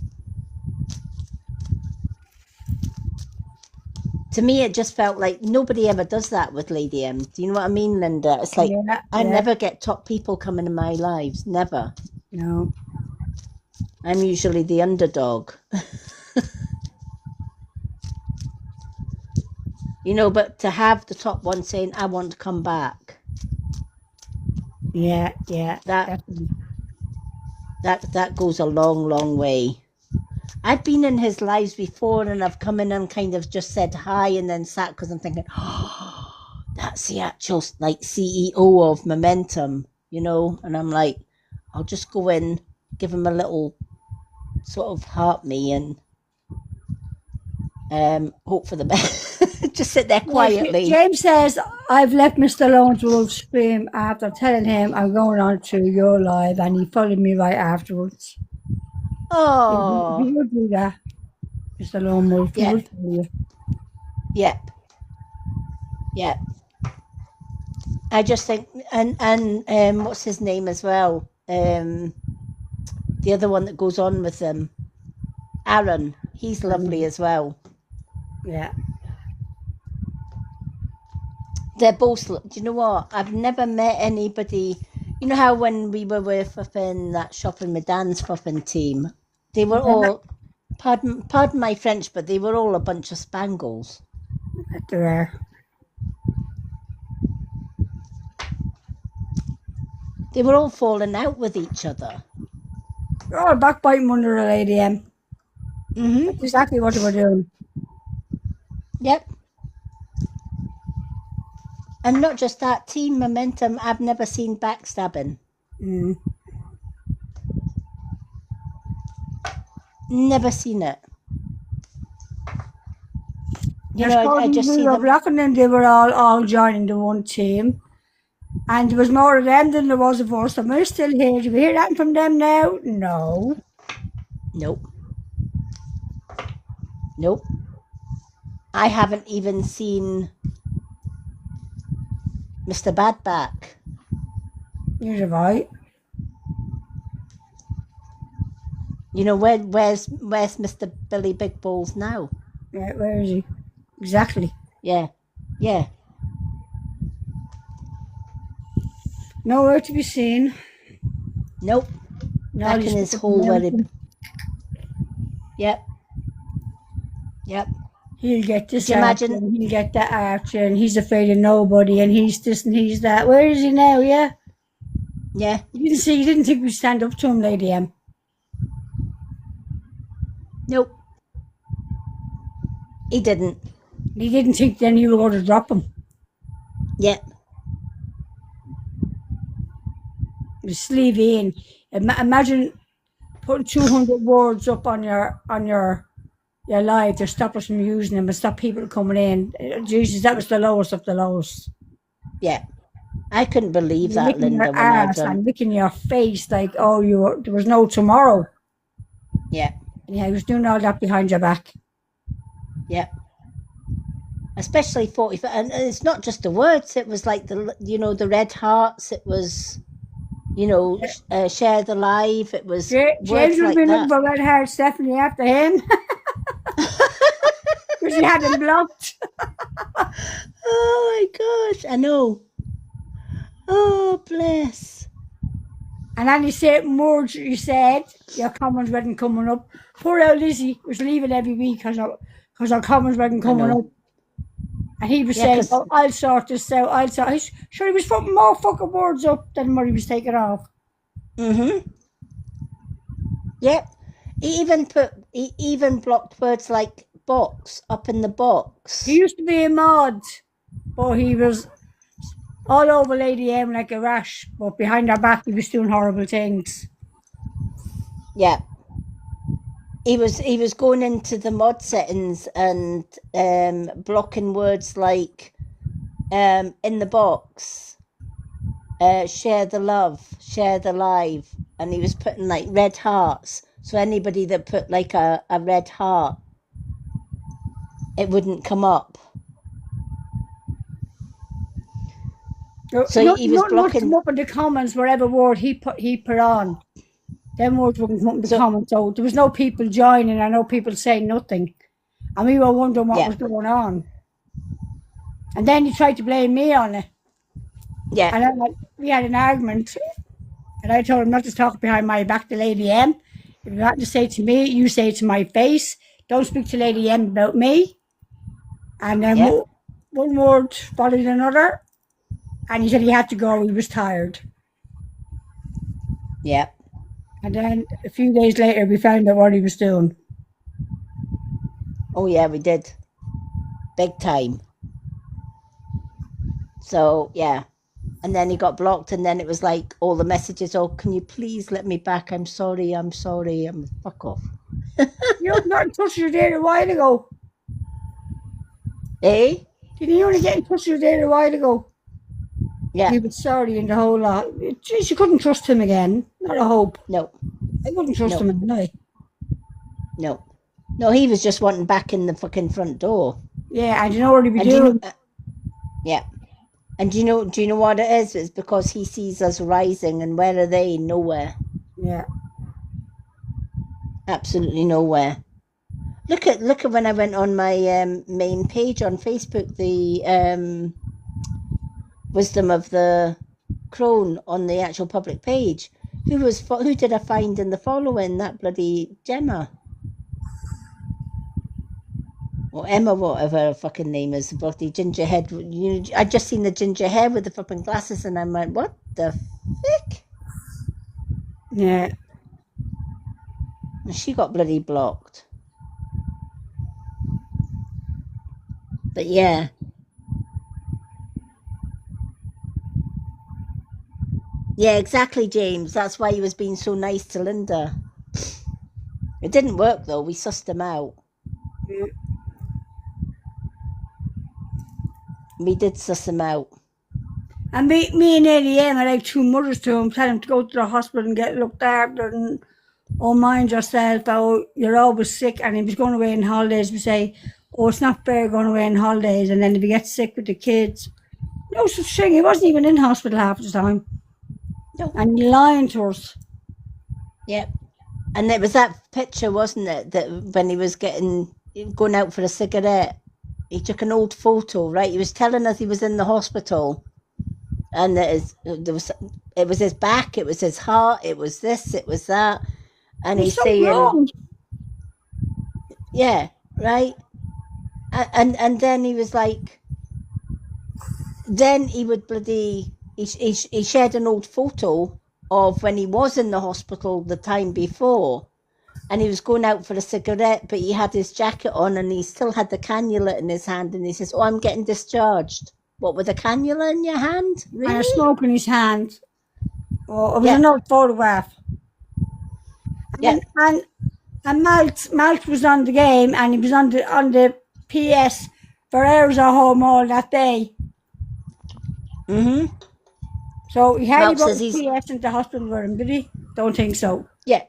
To me, it just felt like nobody ever does that with Lady M. Do you know what I mean, Linda? It's like Yeah, I yeah. never get top people coming in my lives. Never. No. I'm usually the underdog. You know, but to have the top one saying, I want to come back, Yeah. that Definitely. that goes a long, long way. I've been in his lives before and I've come in and kind of just said hi and then sat because I'm thinking, oh, that's the actual like CEO of Momentum, you know? And I'm like, I'll just go in, give him a little sort of heart me and hope for the best. Just sit there Well, quietly. James says, I've left Mr. Lone's Wolf Scream after telling him I'm going on to your live, and he followed me right afterwards. Oh, He would do that, Mr. Lone Wolf. He yeah, would follow you. yeah, yeah. I just think, and what's his name as well? The other one that goes on with them, Aaron. He's lovely as well. Yeah. They're both. Do you know what? I've never met anybody. You know how when we were with in that shopping with Dan's fucking team, they were all. Pardon my French, but they were all a bunch of spangles. There are. They were all falling out with each other. They're all backbiting under a Lady M. Mm-hmm. That's exactly what they were doing. Yep. And not just that, Team Momentum, I've never seen backstabbing. Mm. Never seen it. You There's know, I just see we were them. blocking them, they were all joining the one team. And there was more of them than there was of us. And we're still here. Do we hear that from them now? No. Nope. Nope. I haven't even seen Mr. Badback. Neither have I. You know, where's Mr. Billy Big Balls now? Yeah, where is he? Exactly. Yeah. Yeah. Nowhere to be seen. Nope. No, Back he's in his stuck hole where mountain. Yep. Yep. He'll get this Could you archer imagine? and he'll get that archer and he's afraid of nobody and he's this and he's that. Where is he now, yeah? Yeah. You didn't think we'd stand up to him, Lady M. Nope. He didn't. He didn't think then you were going to drop him. Yep. Just leave in. Imagine putting 200 words up on your live to stop us from using them and stop people coming in. Jesus, that was the lowest of the lowest. Yeah. I couldn't believe that, Licking Linda, your when I ass done. and licking your face like, oh, there was no tomorrow. Yeah. Yeah, he was doing all that behind your back. Yeah. Especially 40, and it's not just the words. It was like the red hearts. It was, share the live. It was James words would like be looking that. for Red Heart Stephanie after him. Because he had him blocked. Oh my gosh, I know. Oh, bless. And any certain words you said, your comments weren't coming up. Poor old Lizzie was leaving every week because her comments weren't coming know. up. And he was Yeah, saying, 'cause- oh, I'll sort this out, Sure, he was putting more fucking words up than what he was taking off. Mm-hmm. Yep. He even blocked words like box up in the box. He used to be a mod, but he was all over Lady M like a rash, but behind her back he was doing horrible things. Yeah. He was going into the mod settings and blocking words like in the box, share the love, share the live, and he was putting like red hearts. So anybody that put like a red heart, it wouldn't come up. So he was blocking. Come up in the comments whatever word he put on. Them words wouldn't come up in the comments. So there was no people joining and no people saying nothing. And we were wondering what was going on. And then he tried to blame me on it. Yeah. And we had an argument. And I told him not to talk behind my back to Lady M. If you got to say to me, you say it to my face. Don't speak to Lady M about me. And then one word followed another. And he said he had to go. He was tired. Yeah. And then a few days later, we found out what he was doing. Oh, yeah, we did. Big time. So, yeah. And then he got blocked, and then it was like all the messages, oh, can you please let me back? I'm sorry. Fuck off. You got in touch with you there a while ago. Eh? Did he only get in touch with you there a while ago? Yeah. He was sorry and the whole lot. Jeez, you couldn't trust him again. Not a hope. No. I wouldn't trust No. him again. No. No, he was just wanting back in the fucking front door. Yeah, and you know what he'd be And do you doing? know, yeah. And do you know what it is? It's because he sees us rising, and where are they? Nowhere. Yeah. Absolutely nowhere. Look at when I went on my main page on Facebook, the Wisdom of the Crone on the actual public page. Who did I find in the following? That bloody Gemma. Or Emma, whatever her fucking name is, the bloody ginger head. I just seen the ginger hair with the fucking glasses, and I went, what the fuck? Yeah. And she got bloody blocked. But yeah. Yeah, exactly, James. That's why he was being so nice to Linda. It didn't work, though. We sussed him out. Yeah. We did suss him out. And me and Lady M are like two mothers to him, tell him to go to the hospital and get looked after and oh, mind yourself, oh, you're always sick. And if he's going away on holidays, we say, oh, it's not fair going away on holidays. And then if he gets sick with the kids, no such thing. He wasn't even in hospital half the time. No. And he lying to us. Yep. And it was that picture, wasn't it, that when he was going out for a cigarette, he took an old photo, right? He was telling us he was in the hospital, and it was his back, it was his heart, it was this, it was that, and he's saying, wrong. yeah, right, and then he was like, then he would he shared an old photo of when he was in the hospital the time before. And he was going out for a cigarette, but he had his jacket on and he still had the cannula in his hand. And he says, oh, I'm getting discharged. What, with a cannula in your hand? Really? And a smoke in his hand. Oh, it was an old photograph. Yeah. And Malt was on the game and he was on the PS for hours at home all that day. Mm-hmm. So he had Malt brought says the PS into the hospital with him, did he? Don't think so. Yeah.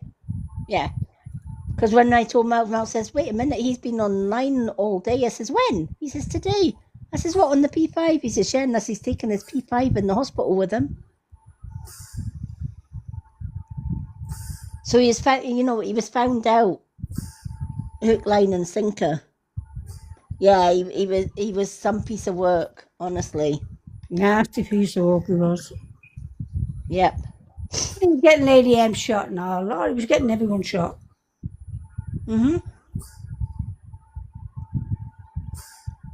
Yeah. Because when I told Mal says, wait a minute, he's been online all day. I says, when? He says, today. I says, what, on the P5? He says, yeah, unless he's taken his P5 in the hospital with him. So he was found out. Hook, line and sinker. Yeah, he was some piece of work, honestly. Nasty piece of work he was. Yep. He was getting Lady M shot and all. Lord, he was getting everyone shot. Mm-hmm.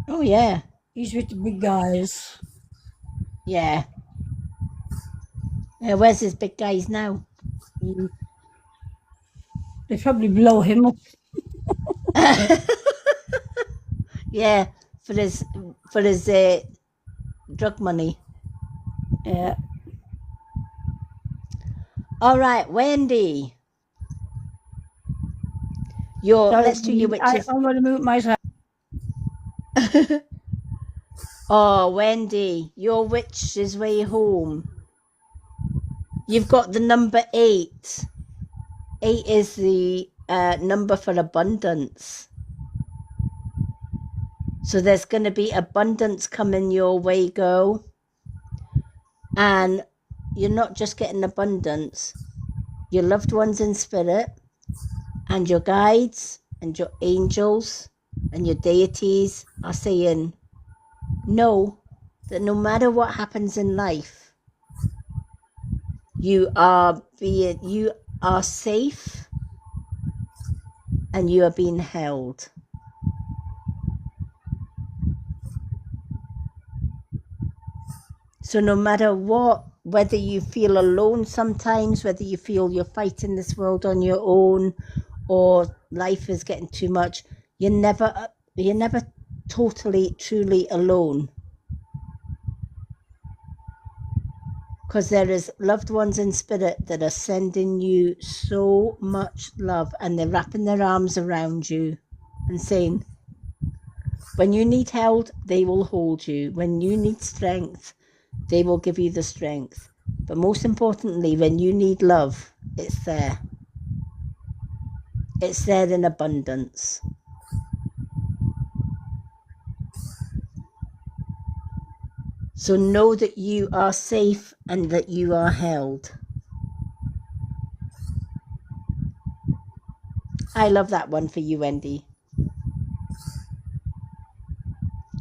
Oh, yeah. He's with the big guys. Yeah. Where's his big guys now? They probably blow him up. Yeah, for his drug money. Yeah. All right, Wendy. Let's do your witches. I'm going to mute myself. Oh, Wendy, your witch's way home. You've got the number 8. 8 is the number for abundance. So there's going to be abundance coming your way, girl. And you're not just getting abundance. Your loved ones in spirit and your guides and your angels and your deities are saying, know that no matter what happens in life, you are safe and you are being held. So no matter what, whether you feel alone sometimes, whether you feel you're fighting this world on your own, or life is getting too much, you're never totally, truly alone. Because there is loved ones in spirit that are sending you so much love, and they're wrapping their arms around you and saying, when you need help, they will hold you. When you need strength, they will give you the strength. But most importantly, when you need love, it's there. It's there in abundance. So know that you are safe and that you are held. I love that one for you, Wendy.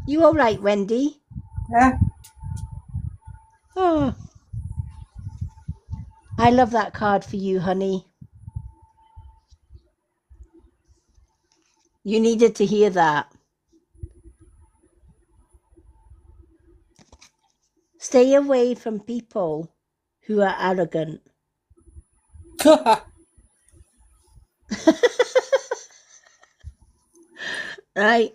You all right, Wendy? Yeah. Oh, I love that card for you, honey. You needed to hear that. Stay away from people who are arrogant. Right?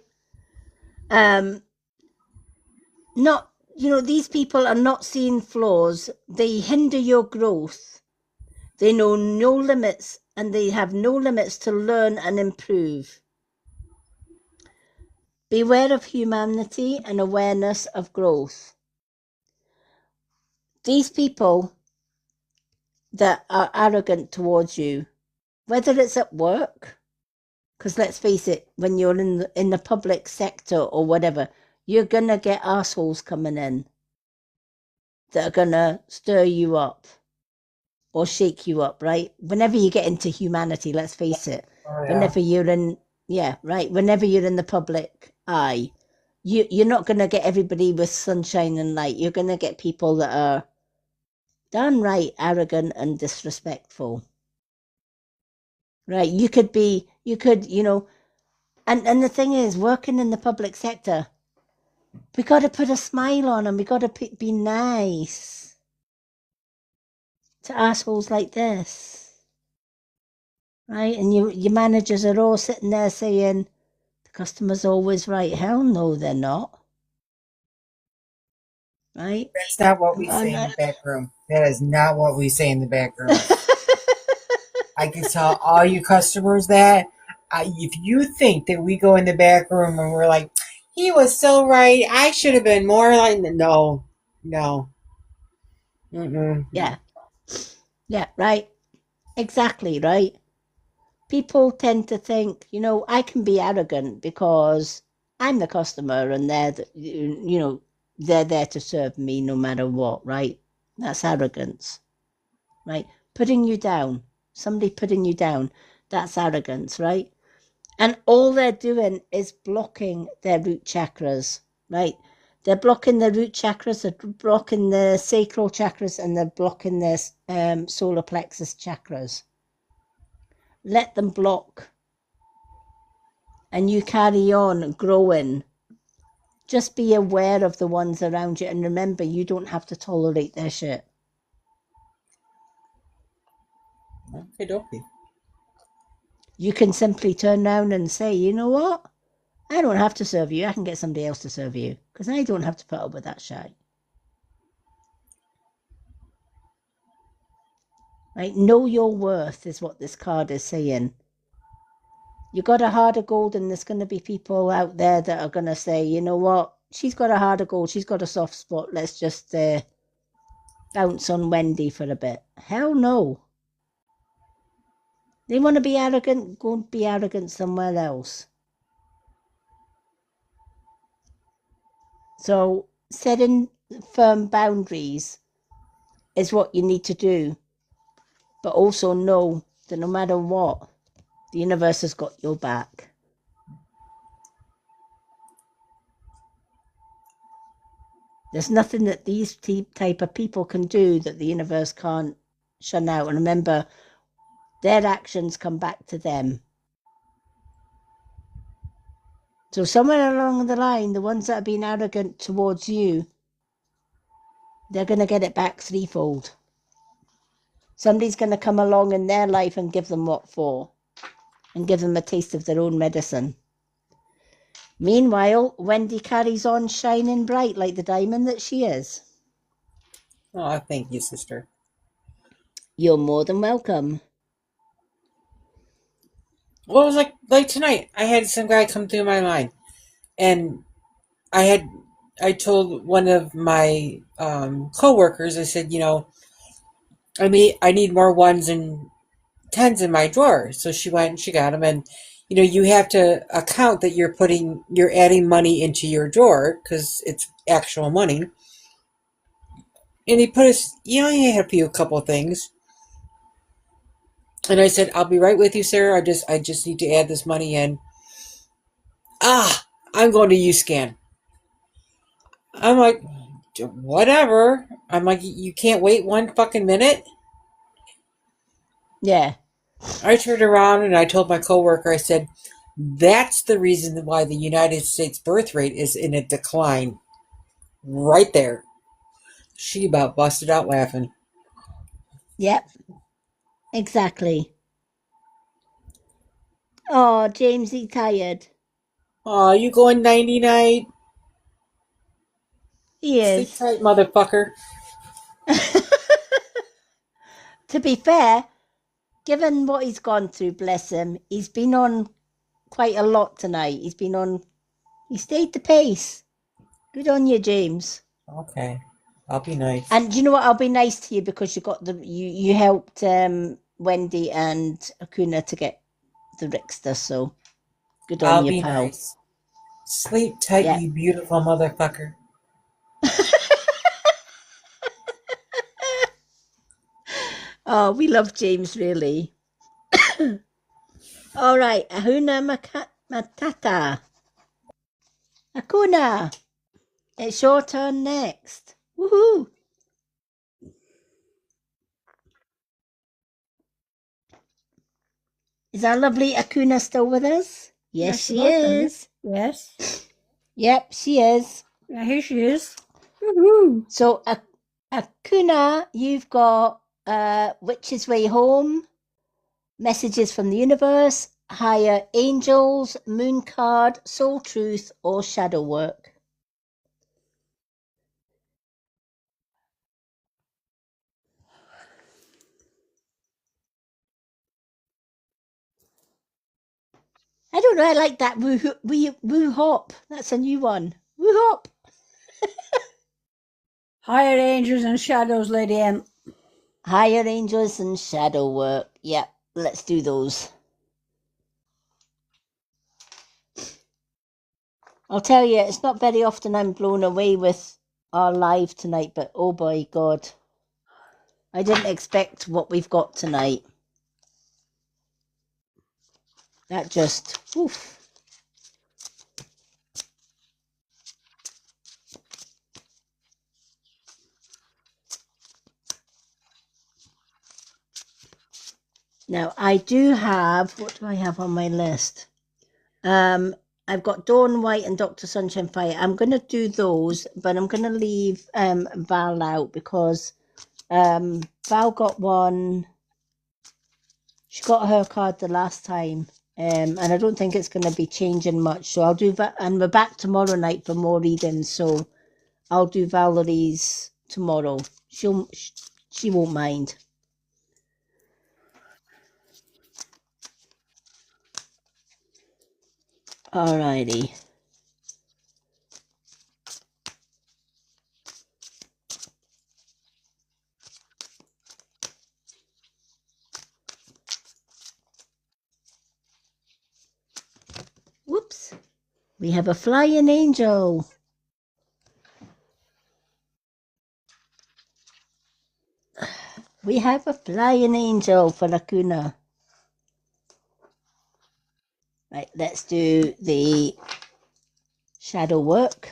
Not, these people are not seeing flaws. They hinder your growth. They know no limits, and they have no limits to learn and improve. Beware of humanity and awareness of growth. These people that are arrogant towards you, whether it's at work, because let's face it, when you're in the public sector or whatever, you're going to get assholes coming in that are going to stir you up or shake you up, right? Whenever you get into humanity, let's face it, whenever you're in, whenever you're in the public eye, you're not going to get everybody with sunshine and light. You're going to get people that are downright arrogant and disrespectful. Right? You could, and the thing is, working in the public sector, we got to put a smile on and we got to be nice to assholes like this. Right? And your managers are all sitting there saying, the customer's always right. Hell no, they're not. Right? That's not what we say in the back room. That is not what we say in the back room. I can tell all you customers that if you think that we go in the back room and we're like, he was so right, I should have been more like, no. Mm-mm. Yeah, right. Exactly, right. People tend to think, I can be arrogant because I'm the customer and they're there to serve me no matter what, right? That's arrogance, right? Putting you down, somebody putting you down, that's arrogance, right? And all they're doing is blocking their root chakras, right? They're blocking the root chakras, they're blocking the sacral chakras, and they're blocking their solar plexus chakras. Let them block. And you carry on growing. Just be aware of the ones around you. And remember, you don't have to tolerate their shit. Okay. You can simply turn around and say, you know what? I don't have to serve you. I can get somebody else to serve you. Because I don't have to put up with that shit. Right? Know your worth is what this card is saying. You got a heart of gold, and there's going to be people out there that are going to say, you know what? She's got a heart of gold. She's got a soft spot. Let's just bounce on Wendy for a bit. Hell no. They want to be arrogant, go and be arrogant somewhere else. So setting firm boundaries is what you need to do. But also know that no matter what, the universe has got your back. There's nothing that these type of people can do that the universe can't shun out. And remember, their actions come back to them. So somewhere along the line, the ones that have been arrogant towards you, they're going to get it back threefold. Somebody's going to come along in their life and give them what for, and give them a taste of their own medicine. Meanwhile, Wendy carries on shining bright like the diamond that she is. Oh, thank you, sister. You're more than welcome. Well, it was like tonight, I had some guy come through my line, and I told one of my co-workers, I said, I need more 1s and 10s in my drawer. So she went and she got them, and you have to account that you're adding money into your drawer because it's actual money. And he put he had a couple of things. And I said, I'll be right with you, sir. I just need to add this money in. I'm going to UScan. I'm like, whatever. I'm like, you can't wait 1 fucking minute? Yeah. I turned around and I told my coworker, I said, that's the reason why the United States birth rate is in a decline. Right there. She about busted out laughing. Yep. Exactly. Oh, Jamesy tired. Oh, you going 90-night? He is. Sleep tight, motherfucker. To be fair, given what he's gone through, bless him, he's been on quite a lot tonight. He stayed the pace. Good on you, James. Okay. I'll be nice. And you know what? I'll be nice to you because you helped Wendy and Akuna to get the Rickster, so good on I'll you, be pal. nice. Sleep tight, Yeah. you beautiful motherfucker. Oh, we love James, really. All right, Ahuna Matata. Akuna, it's your turn next. Woohoo! Is our lovely Akuna still with us? Yes, she is. Yes. Yep, she is. Yeah, here she is. Woohoo! So, Akuna, you've got Witch's Way Home, Messages from the Universe, Higher Angels, Moon Card, Soul Truth, or Shadow Work. I don't know, I like that woo hop. That's a new one. Woo hop. Higher Angels and Shadows, Lady M. Higher Angels and Shadow Work. Yep, let's do those. I'll tell you, it's not very often I'm blown away with our live tonight, but oh boy, God. I didn't expect what we've got tonight. That just, oof. Now, I do have, what do I have on my list? I've got Dawn White and Dr. Sunshine Fire. I'm going to do those, but I'm going to leave Val out because Val got one. She got her card the last time, and I don't think it's going to be changing much. So I'll do that, and we're back tomorrow night for more readings. So I'll do Valerie's tomorrow. She won't mind. Alrighty. Whoops. We have a flying angel. We have a flying angel for Lacuna. Right, let's do the shadow work.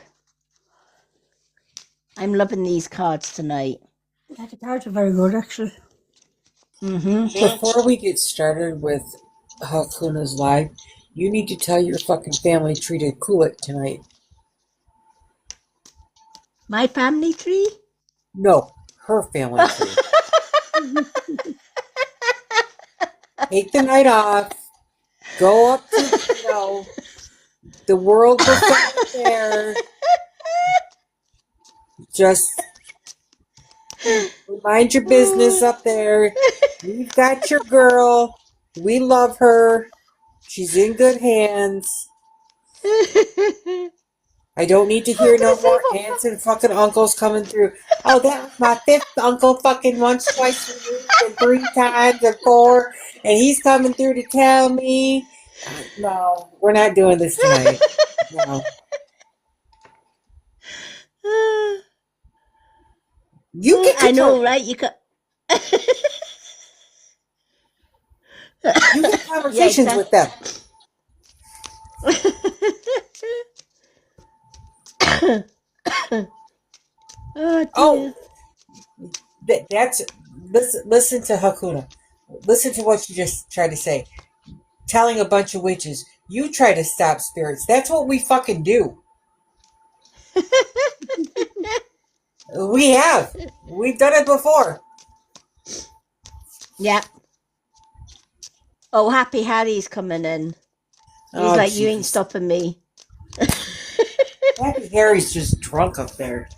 I'm loving these cards tonight. Yeah, the cards are very good, actually. Before we get started with Hakuna's live, you need to tell your fucking family tree to cool it tonight. My family tree? No, her family tree. Take the night off. Go up to, the world buffet up there. Just mind your business up there. We've got your girl. We love her. She's in good hands. I don't need to hear no more aunts and fucking uncles coming through. Oh, that was my fifth uncle fucking once, twice a week, and 3 times, and 4, and he's coming through to tell me. No, we're not doing this tonight. No. You get to I know, right? You got. You have conversations with them. Oh, That's listen to Hakuna. Listen to what you just tried to say. Telling a bunch of witches, you try to stop spirits. That's what we fucking do. We have. We've done it before. Yeah. Oh, Happy Harry's coming in. He's like, you ain't stopping me. Happy Harry's just drunk up there.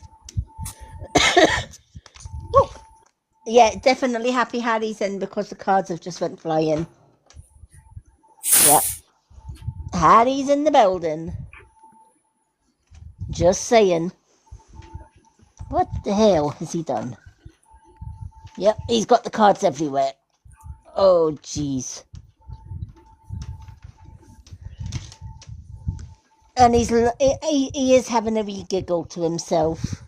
Yeah, definitely Happy Harry's in because the cards have just went flying. Yep. Harry's in the building. Just saying. What the hell has he done? Yep, he's got the cards everywhere. Oh, jeez. And he is having a wee giggle to himself.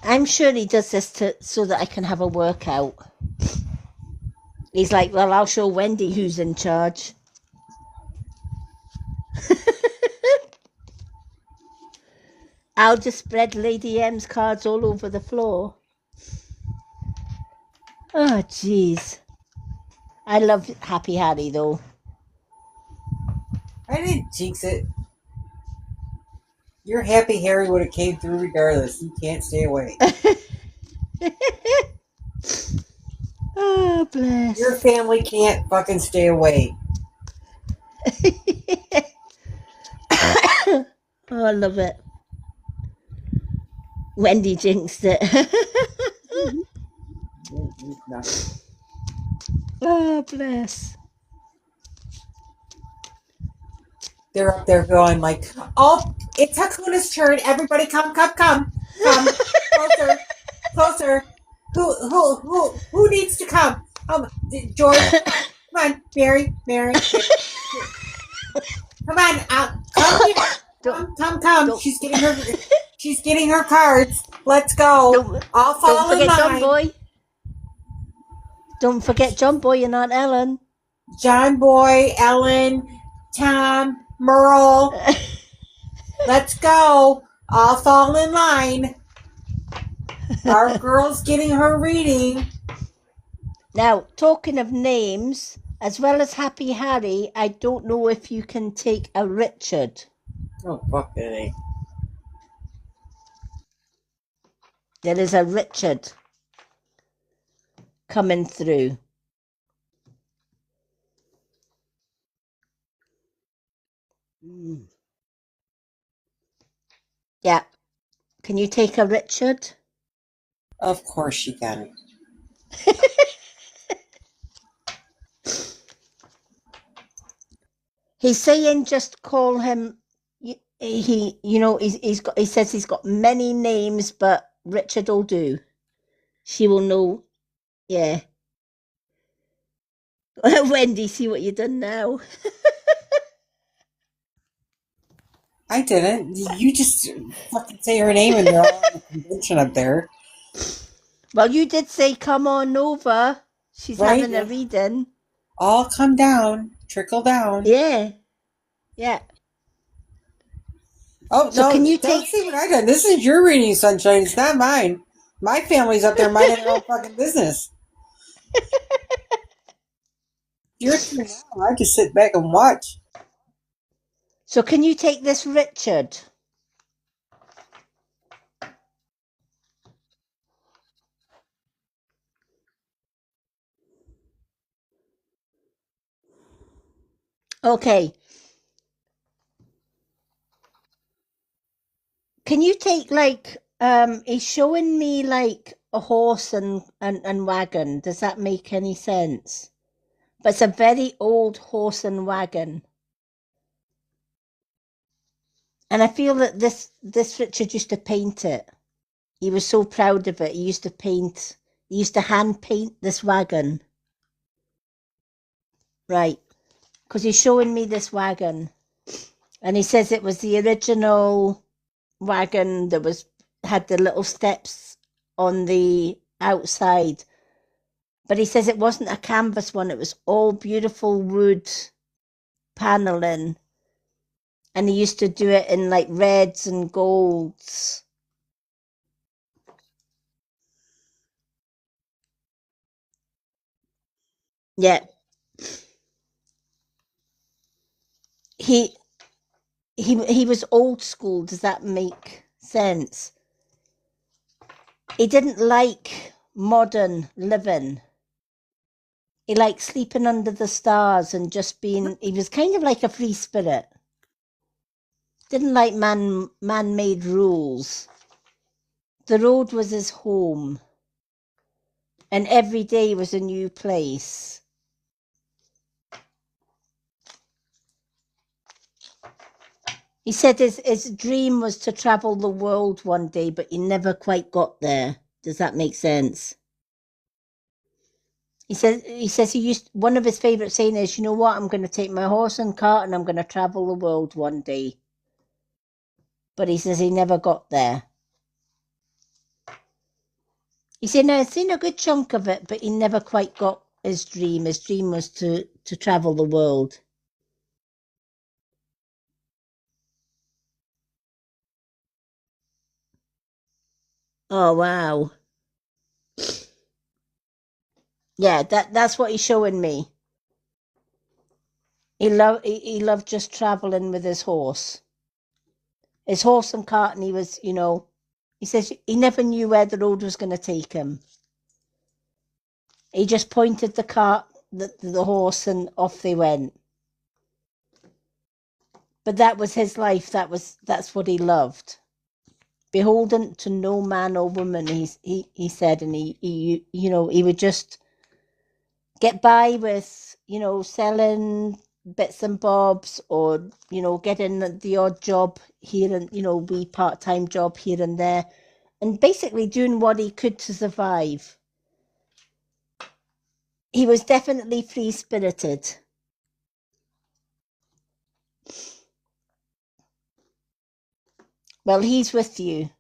I'm sure he does this so that I can have a workout. He's like, well, I'll show Wendy who's in charge. I'll just spread Lady M's cards all over the floor. Oh, jeez. I love Happy Harry, though. I didn't jinx it. Your Happy Harry would have came through regardless. You can't stay away. Oh, bless. Your family can't fucking stay away. Oh, I love it. Wendy jinxed it. Oh, bless. They're up there going like, oh, it's Hakuna's turn. Everybody come. Closer. Closer. Who needs to come? George. Come on, Mary. Come on, come. She's getting her cards. Let's go. I'll fall in line. John Boy. Don't forget John Boy and Aunt Ellen. John Boy, Ellen, Tom, Merle. Let's go. I'll fall in line. Our girl's getting her reading. Now, talking of names, as well as Happy Harry, I don't know if you can take a Richard. Oh, fuck that ain't. There is a Richard coming through. Yeah. Can you take a Richard? Of course she can. He's saying just call him. He says he's got many names, but Richard will do. She will know. Yeah. Wendy, see what you've done now. I didn't. You just fucking say her name and they're all in the convention up there. Well, you did say come on over. She's Right? having a reading. All come down. Trickle down. Yeah. Yeah. Oh, So no, can you don't take see what I done. This is your reading, Sunshine. It's not mine. My family's up there minding their own fucking business. Your turn now. I just sit back and watch. this, Richard? Okay. Can you take like he's showing me like a horse and wagon. Does that make any sense? But it's a very old horse and wagon. And I feel that this Richard used to paint it. He was so proud of it. He used to hand paint this wagon. Right. Because he's showing me this wagon. And he says it was the original wagon that had the little steps on the outside. But he says it wasn't a canvas one, it was all beautiful wood paneling. And he used to do it in like reds and golds. Yeah. He was old school. Does that make sense? He didn't like modern living. He liked sleeping under the stars and just being, he was kind of like a free spirit. Didn't like man-made rules. The road was his home. And every day was a new place. He said his dream was to travel the world one day, but he never quite got there. Does that make sense? He says one of his favourite saying is, you know what, I'm going to take my horse and cart and I'm going to travel the world one day. But he says he never got there. He said, no, I've seen a good chunk of it, but he never quite got his dream. His dream was to travel the world. Oh, wow. Yeah, that's what he's showing me. He loved just traveling with his horse. His horse and cart, and he was, he says he never knew where the road was going to take him. He just pointed the cart, the horse, and off they went. But that was his life. That's what he loved. Beholden to no man or woman, he said, and he would just get by with, selling bits and bobs, or, getting the odd job here and, wee part-time job here and there, and basically doing what he could to survive. He was definitely free-spirited. Well, he's with you,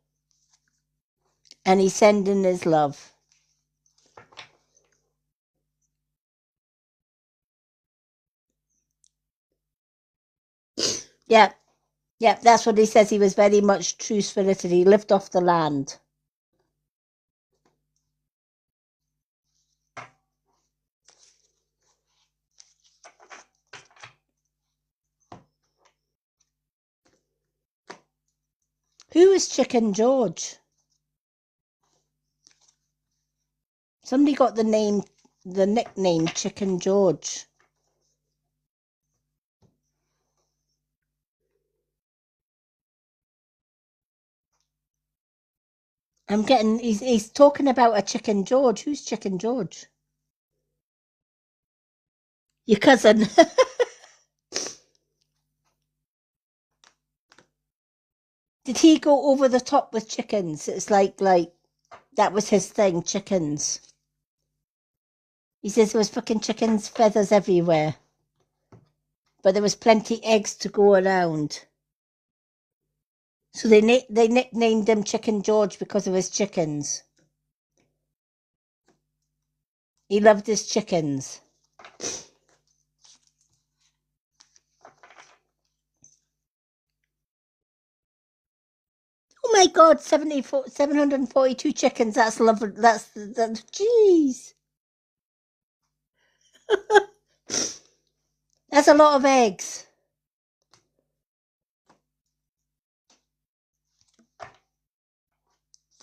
and he's sending his love. Yeah, that's what he says. He was very much true-spirited. He lived off the land. Who is Chicken George? Somebody got the nickname Chicken George. He's talking about a Chicken George. Who's Chicken George? Your cousin. Did he go over the top with chickens? It's like that was his thing, chickens. He says there was fucking chickens, feathers everywhere. But there was plenty eggs to go around. So they nicknamed him Chicken George because of his chickens. He loved his chickens. Oh my God, 742 chickens. That's lovely. That's jeez. That's a lot of eggs.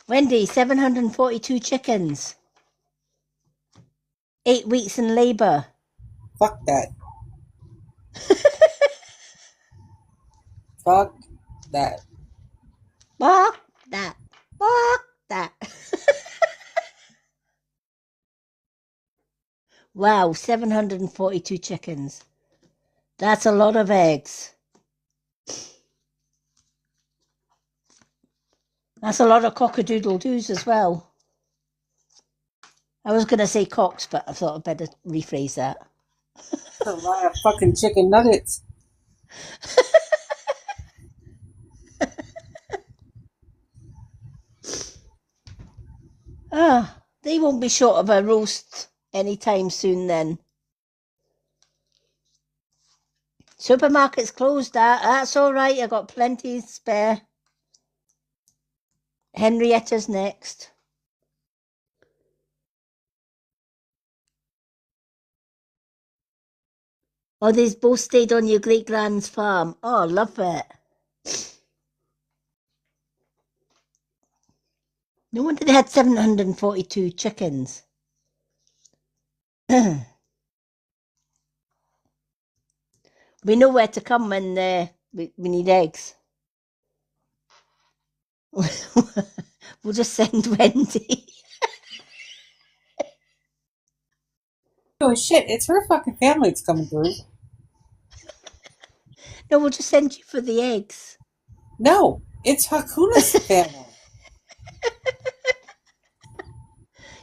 Wendy, 742 chickens. 8 weeks in labor. Fuck that. Fuck that. Fuck that. Fuck that. Wow, 742 chickens. That's a lot of eggs. That's a lot of cock-a-doodle-doos as well. I was going to say cocks, but I thought I'd better rephrase that. That's a lot of fucking chicken nuggets. They won't be short of a roast anytime soon then. Supermarket's closed. That's all right. I got plenty spare. Henrietta's next. Oh, they've both stayed on your great grand's farm. Oh, love it. No wonder they had 742 chickens. We know where to come when we need eggs. We'll just send Wendy. Oh shit, it's her fucking family that's coming through. No, we'll just send you for the eggs. No, it's Hakuna's family.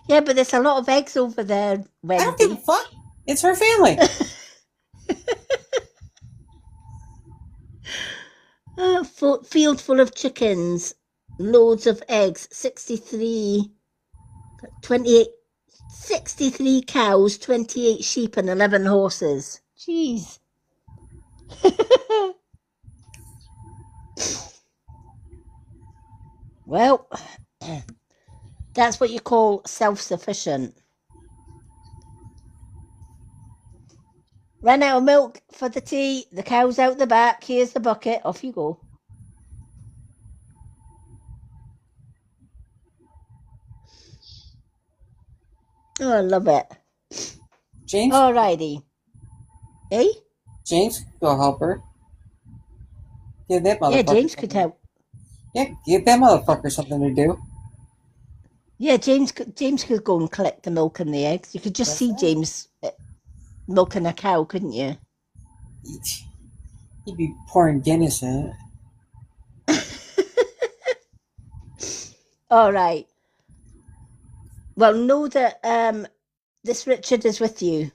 Yeah, but there's a lot of eggs over there, Wendy. I don't give a fuck. It's her family. Field full of chickens, loads of eggs, 63 cows, 28 sheep and 11 horses. Jeez. Well, that's what you call self-sufficient. Ran out of milk for the tea. The cow's out the back. Here's the bucket. Off you go. Oh, I love it. James. Alrighty. Eh? James could go help her. Give that motherfucker. Yeah, James could help. Yeah, give that motherfucker something to do. Yeah, James could go and collect the milk and the eggs. You could just see James milking a cow, couldn't you? He'd be pouring Guinness in it. All right. Well, know that this Richard is with you,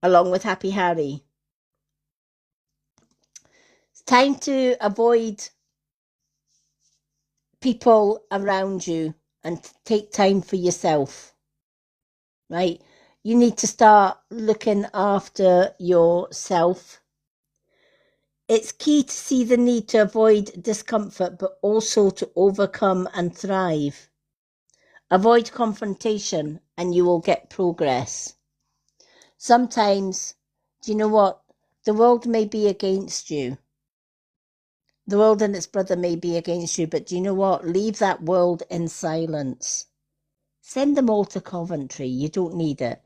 along with Happy Harry. It's time to avoid people around you and take time for yourself, right? You need to start looking after yourself. It's key to see the need to avoid discomfort, but also to overcome and thrive. Avoid confrontation and you will get progress. Sometimes, do you know what? The world may be against you. The world and its brother may be against you, but do you know what? Leave that world in silence. Send them all to Coventry. You don't need it.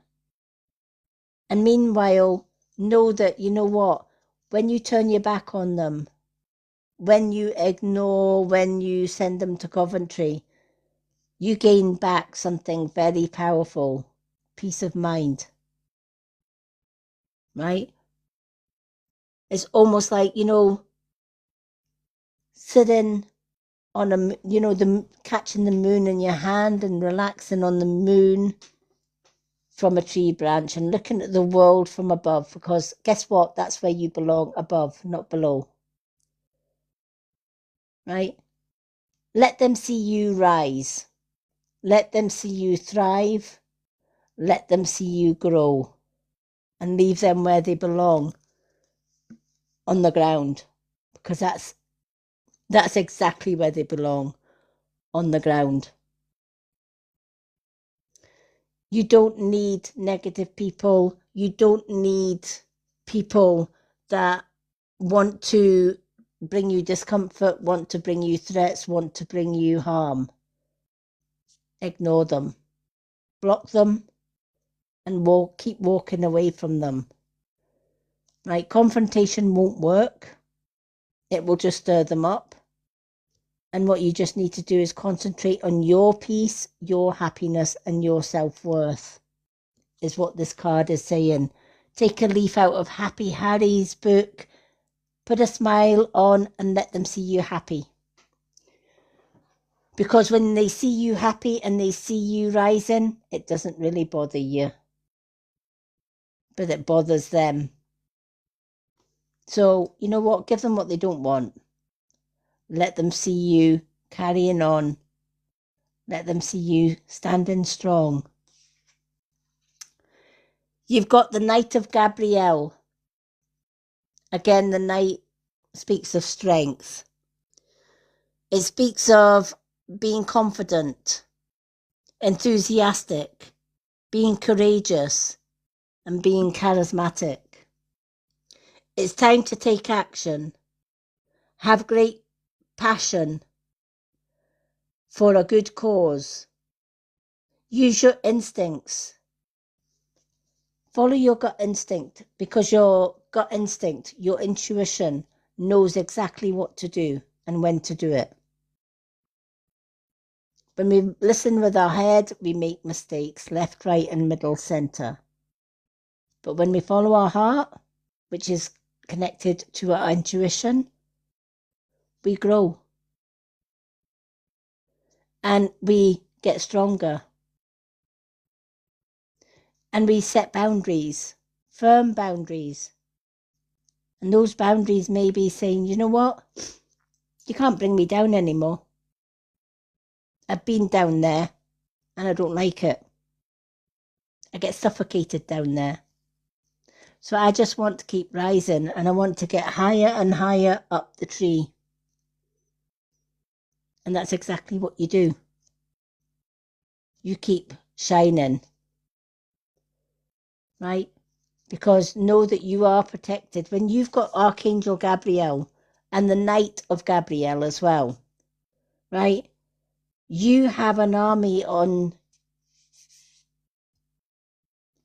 And meanwhile, know that, you know what? When you turn your back on them, when you ignore, when you send them to Coventry, you gain back something very powerful, peace of mind. Right? It's almost like, sitting on catching the moon in your hand and relaxing on the moon from a tree branch and looking at the world from above, because guess what? That's where you belong, above, not below. Right? Let them see you rise. Let them see you thrive. Let them see you grow. And leave them where they belong, on the ground. Because that's That's exactly where they belong, on the ground. You don't need negative people. You don't need people that want to bring you discomfort, want to bring you threats, want to bring you harm. Ignore them. Block them and keep walking away from them. Right? Confrontation won't work. It will just stir them up. And what you just need to do is concentrate on your peace, your happiness, and your self-worth, is what this card is saying. Take a leaf out of Happy Harry's book, put a smile on, and let them see you happy. Because when they see you happy and they see you rising, it doesn't really bother you, but it bothers them. So, you know what? Give them what they don't want. Let them see you carrying on. Let them see you standing strong. You've got the Knight of Gabrielle. Again, the Knight speaks of strength. It speaks of being confident, enthusiastic, being courageous, and being charismatic. It's time to take action. Have great passion for a good cause. Use your instincts. Follow your gut instinct, because your gut instinct, your intuition, knows exactly what to do and when to do it. When we listen with our head, we make mistakes, left, right, and middle, center. But when we follow our heart, which is connected to our intuition, we grow. And we get stronger. And we set boundaries, firm boundaries. And those boundaries may be saying, you know what? You can't bring me down anymore. I've been down there and I don't like it. I get suffocated down there. So I just want to keep rising, and I want to get higher and higher up the tree. And that's exactly what you do. You keep shining. Right? Because know that you are protected. When you've got Archangel Gabriel and the Knight of Gabriel as well, right? You have an army on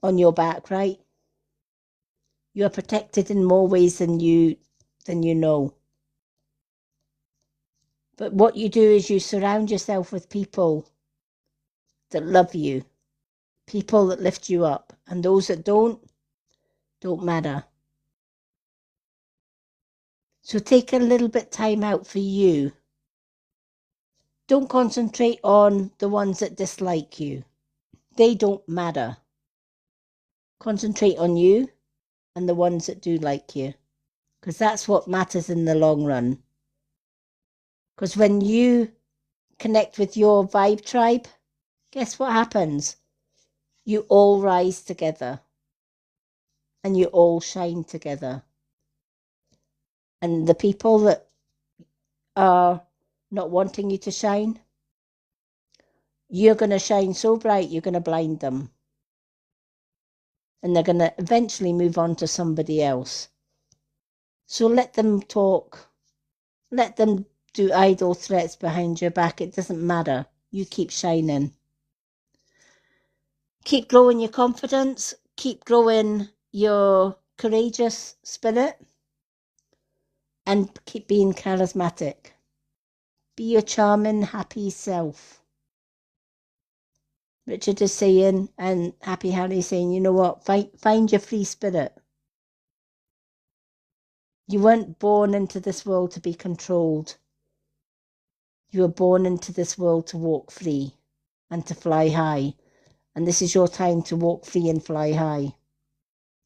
your back, right? You are protected in more ways than you know. But what you do is you surround yourself with people that love you, people that lift you up, and those that don't matter. So take a little bit time out for you. Don't concentrate on the ones that dislike you. They don't matter. Concentrate on you and the ones that do like you, because that's what matters in the long run. Because when you connect with your vibe tribe, guess what happens? You all rise together and you all shine together. And the people that are not wanting you to shine, you're going to shine so bright you're going to blind them. And they're going to eventually move on to somebody else. So let them talk. Let them do idle threats behind your back. It doesn't matter. You keep shining. Keep growing your confidence. Keep growing your courageous spirit. And keep being charismatic. Be your charming, happy self. Richard is saying, and Happy Harry is saying, you know what? Find your free spirit. You weren't born into this world to be controlled. You were born into this world to walk free and to fly high. And this is your time to walk free and fly high.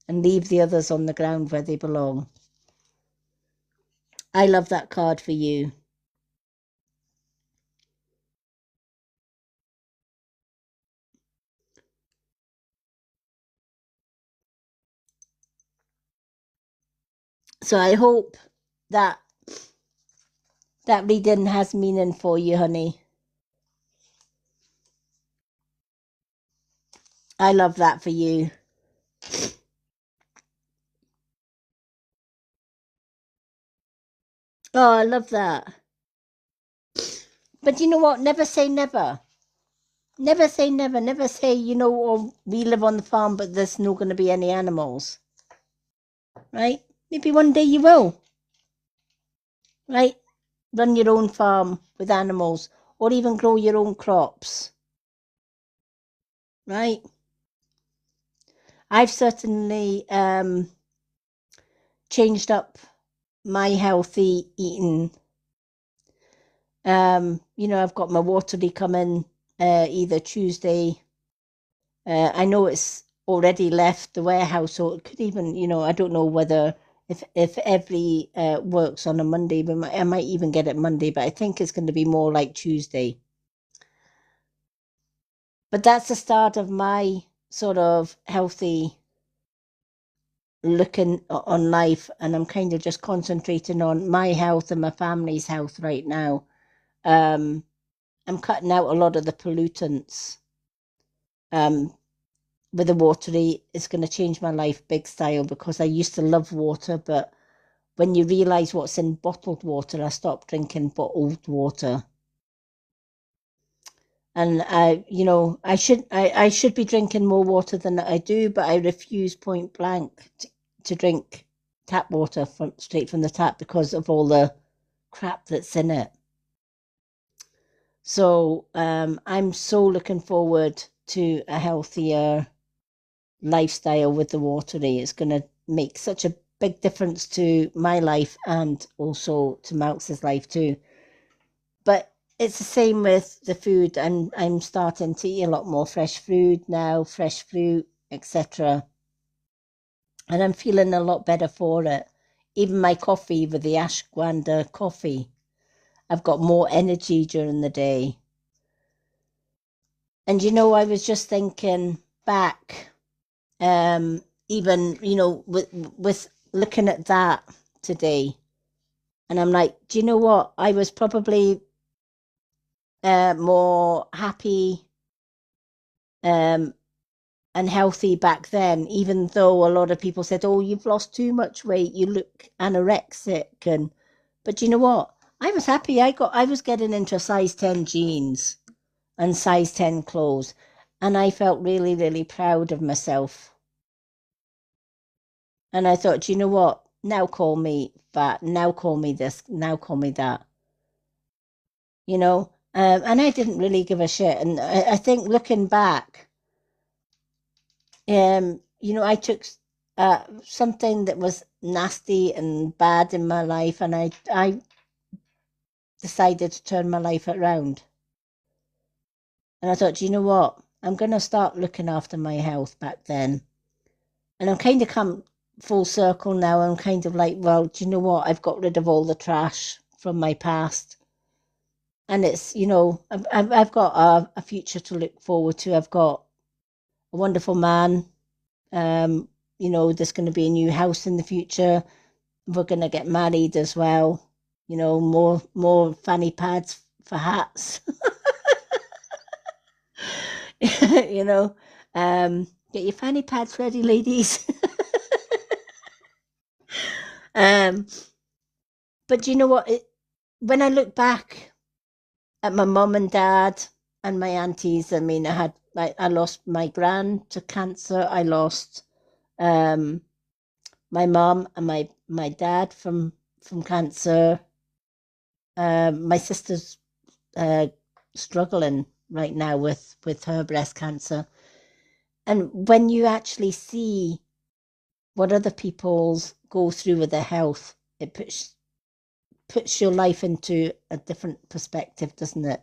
And leave the others on the ground where they belong. I love that card for you. So I hope that that reading has meaning for you, honey. I love that for you. Oh, I love that. But you know what? Never say never. Never say never. Never say, you know, oh, we live on the farm, but there's not going to be any animals. Right? Maybe one day you will. Right? Run your own farm with animals, or even grow your own crops. Right? I've certainly changed up my healthy eating. You know, I've got my watery coming either Tuesday. I know it's already left the warehouse, so it could even, you know, I don't know whether if every works on a Monday, but I might even get it Monday, but I think it's going to be more like Tuesday. But that's the start of my sort of healthy looking on life, and I'm kind of just concentrating on my health and my family's health right now. I'm cutting out a lot of the pollutants. With the watery, it's going to change my life big style, because I used to love water, but when you realize what's in bottled water, I stopped drinking bottled water. And you know, I should be drinking more water than I do, but I refuse point blank to drink tap water straight from the tap because of all the crap that's in it. So I'm so looking forward to a healthier lifestyle with the watery. It's going to make such a big difference to my life and also to Malx's life too. But it's the same with the food. I'm starting to eat a lot more fresh food now, fresh fruit, etc. And I'm feeling a lot better for it. Even my coffee with the ashwagandha coffee, I've got more energy during the day. And you know, I was just thinking back, even, you know, with looking at that today, and I'm like, do you know what? I was probably more happy and healthy back then, even though a lot of people said, oh, you've lost too much weight, you look anorexic. But you know what? I was happy. I was getting into size 10 jeans and size 10 clothes, and I felt really, really proud of myself. And I thought, do you know what? Now call me fat, now call me this, now call me that. You know? And I didn't really give a shit. And I think looking back, you know, I took something that was nasty and bad in my life, and I decided to turn my life around. And I thought, do you know what? I'm going to start looking after my health back then. And I'm kind of come full circle now. I'm kind of like, well, do you know what? I've got rid of all the trash from my past. And it's, you know, I've got a future to look forward to. I've got a wonderful man. You know, there's going to be a new house in the future. We're going to get married as well. You know, more fanny pads for hats. You know, get your fanny pads ready, ladies. But you know what? When I look back at my mum and dad and my aunties, I mean, I lost my gran to cancer. I lost my mum and my dad from cancer. My sister's struggling right now with her breast cancer. And when you actually see what other people's go through with their health, it puts your life into a different perspective, doesn't it?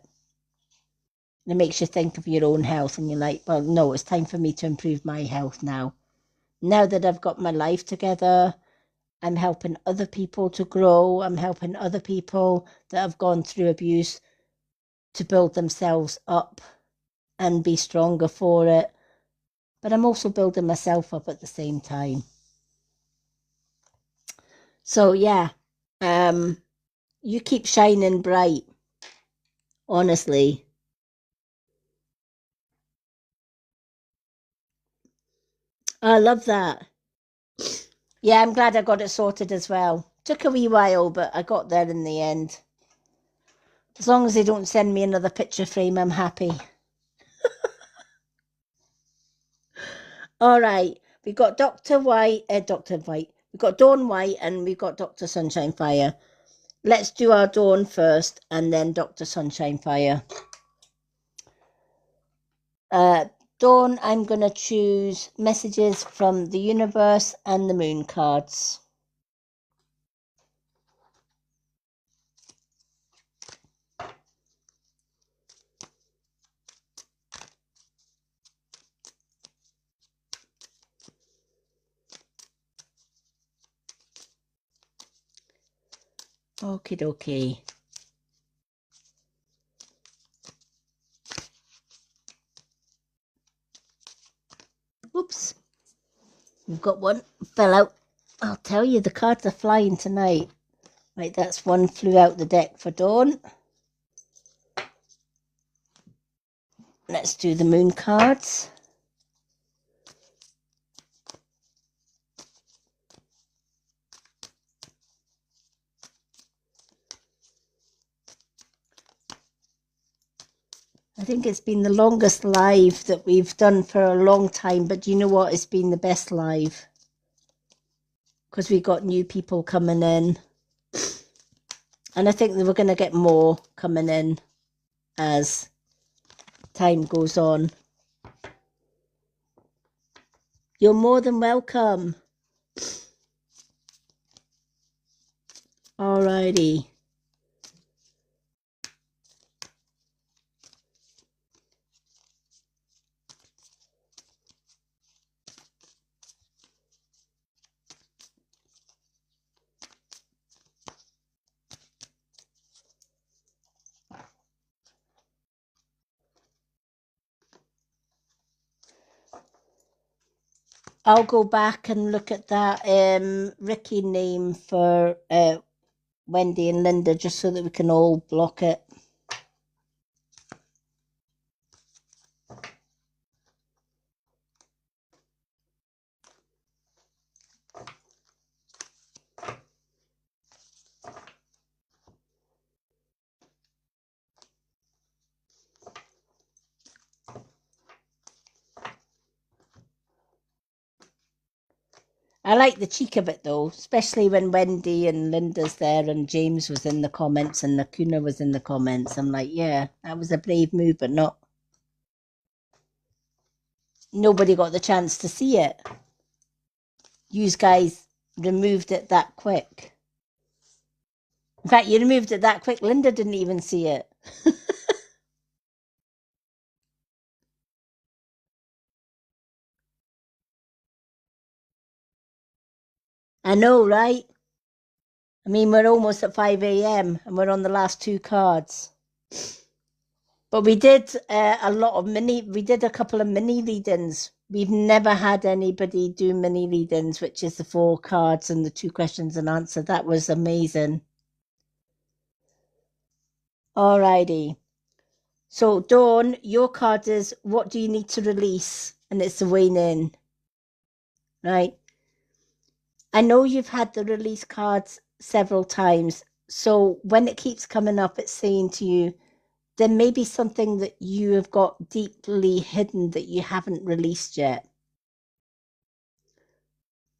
And it makes you think of your own health, and you're like, well, no, it's time for me to improve my health now. Now that I've got my life together, I'm helping other people to grow. I'm helping other people that have gone through abuse to build themselves up and be stronger for it. But I'm also building myself up at the same time. So yeah, You keep shining bright. Honestly. I love that. Yeah, I'm glad I got it sorted as well. Took a wee while, but I got there in the end. As long as they don't send me another picture frame, I'm happy. All right, we got Dr. White, we got Dawn White, and we got Dr. Sunshine Fire. Let's do our Dawn first, and then Dr. Sunshine Fire. Dawn, I'm going to choose messages from the universe and the moon cards. Okie dokie. Oops. We've got one fell out. I'll tell you, the cards are flying tonight. Right, that's one flew out the deck for Dawn. Let's do the moon cards. I think it's been the longest live that we've done for a long time, but do you know what? It's been the best live. Because we got new people coming in. And I think that we're going to get more coming in as time goes on. You're more than welcome. Alrighty. I'll go back and look at that Ricky name for Wendy and Linda just so that we can all block it. I like the cheek of it though, especially when Wendy and Linda's there and James was in the comments and Nakuna was in the comments. I'm like, yeah, that was a brave move, but not. Nobody got the chance to see it. You guys removed it that quick. In fact, you removed it that quick. Linda didn't even see it. I know, right? I mean, we're almost at 5 a.m. and we're on the last two cards. But we did we did a couple of mini readings. We've never had anybody do mini readings, which is the 4 cards and the 2 questions and answer. That was amazing. Alrighty. So, Dawn, your card is what do you need to release? And it's the Wane In. Right? I know you've had the release cards several times. So when it keeps coming up, it's saying to you, there may be something that you have got deeply hidden that you haven't released yet.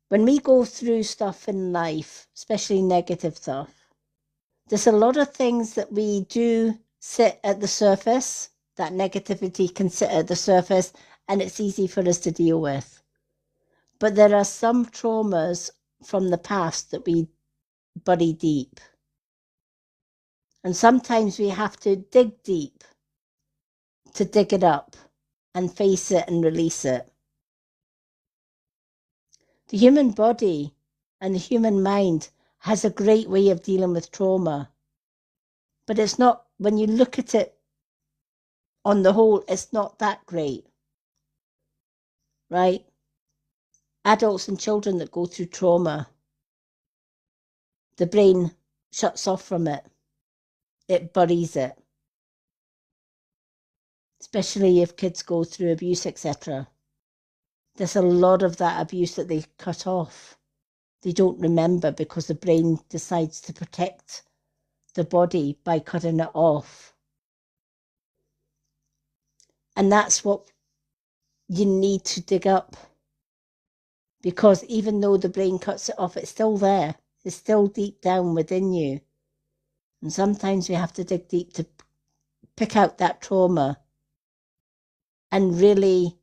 When we go through stuff in life, especially negative stuff, there's a lot of things that we do sit at the surface, that negativity can sit at the surface, and it's easy for us to deal with. But there are some traumas from the past that we bury deep. And sometimes we have to dig deep to dig it up and face it and release it. The human body and the human mind has a great way of dealing with trauma. But it's not, when you look at it on the whole, it's not that great. Right? Adults and children that go through trauma, the brain shuts off from it it buries it. Especially if kids go through abuse, etc. There's a lot of that abuse that they cut off. They don't remember because the brain decides to protect the body by cutting it off. And that's what you need to dig up. Because even though the brain cuts it off, it's still there. It's still deep down within you. And sometimes we have to dig deep to pick out that trauma and really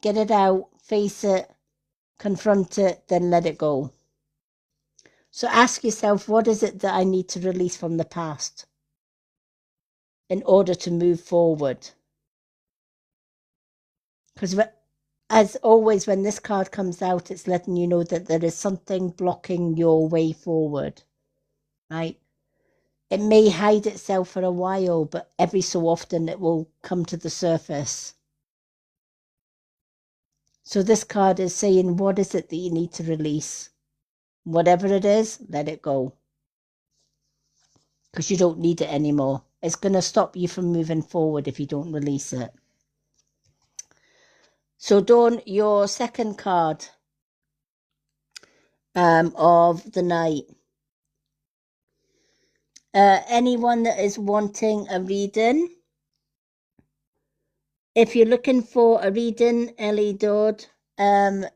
get it out, face it, confront it, then let it go. So ask yourself, what is it that I need to release from the past in order to move forward? Because as always, when this card comes out, it's letting you know that there is something blocking your way forward, right? It may hide itself for a while, but every so often it will come to the surface. So this card is saying, what is it that you need to release? Whatever it is, let it go. Because you don't need it anymore. It's going to stop you from moving forward if you don't release it. So Dawn, your second card of the night. Anyone that is wanting a reading, if you're looking for a reading, Ellie Dodd, and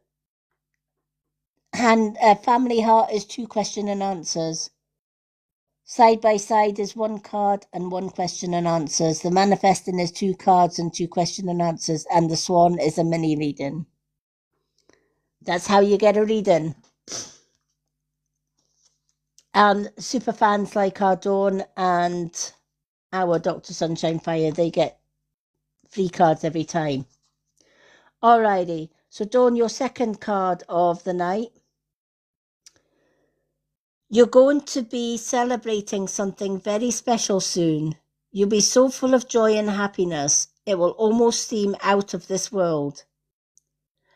Family Heart is 2 question and answers. Side by Side is 1 card and 1 question and answers. The Manifesting is 2 cards and 2 question and answers. And the Swan is a mini reading. That's how you get a reading. And super fans like our Dawn and our Dr. Sunshine Fire, they get free cards every time. Alrighty. So Dawn, your second card of the night. You're going to be celebrating something very special soon. You'll be so full of joy and happiness, it will almost seem out of this world.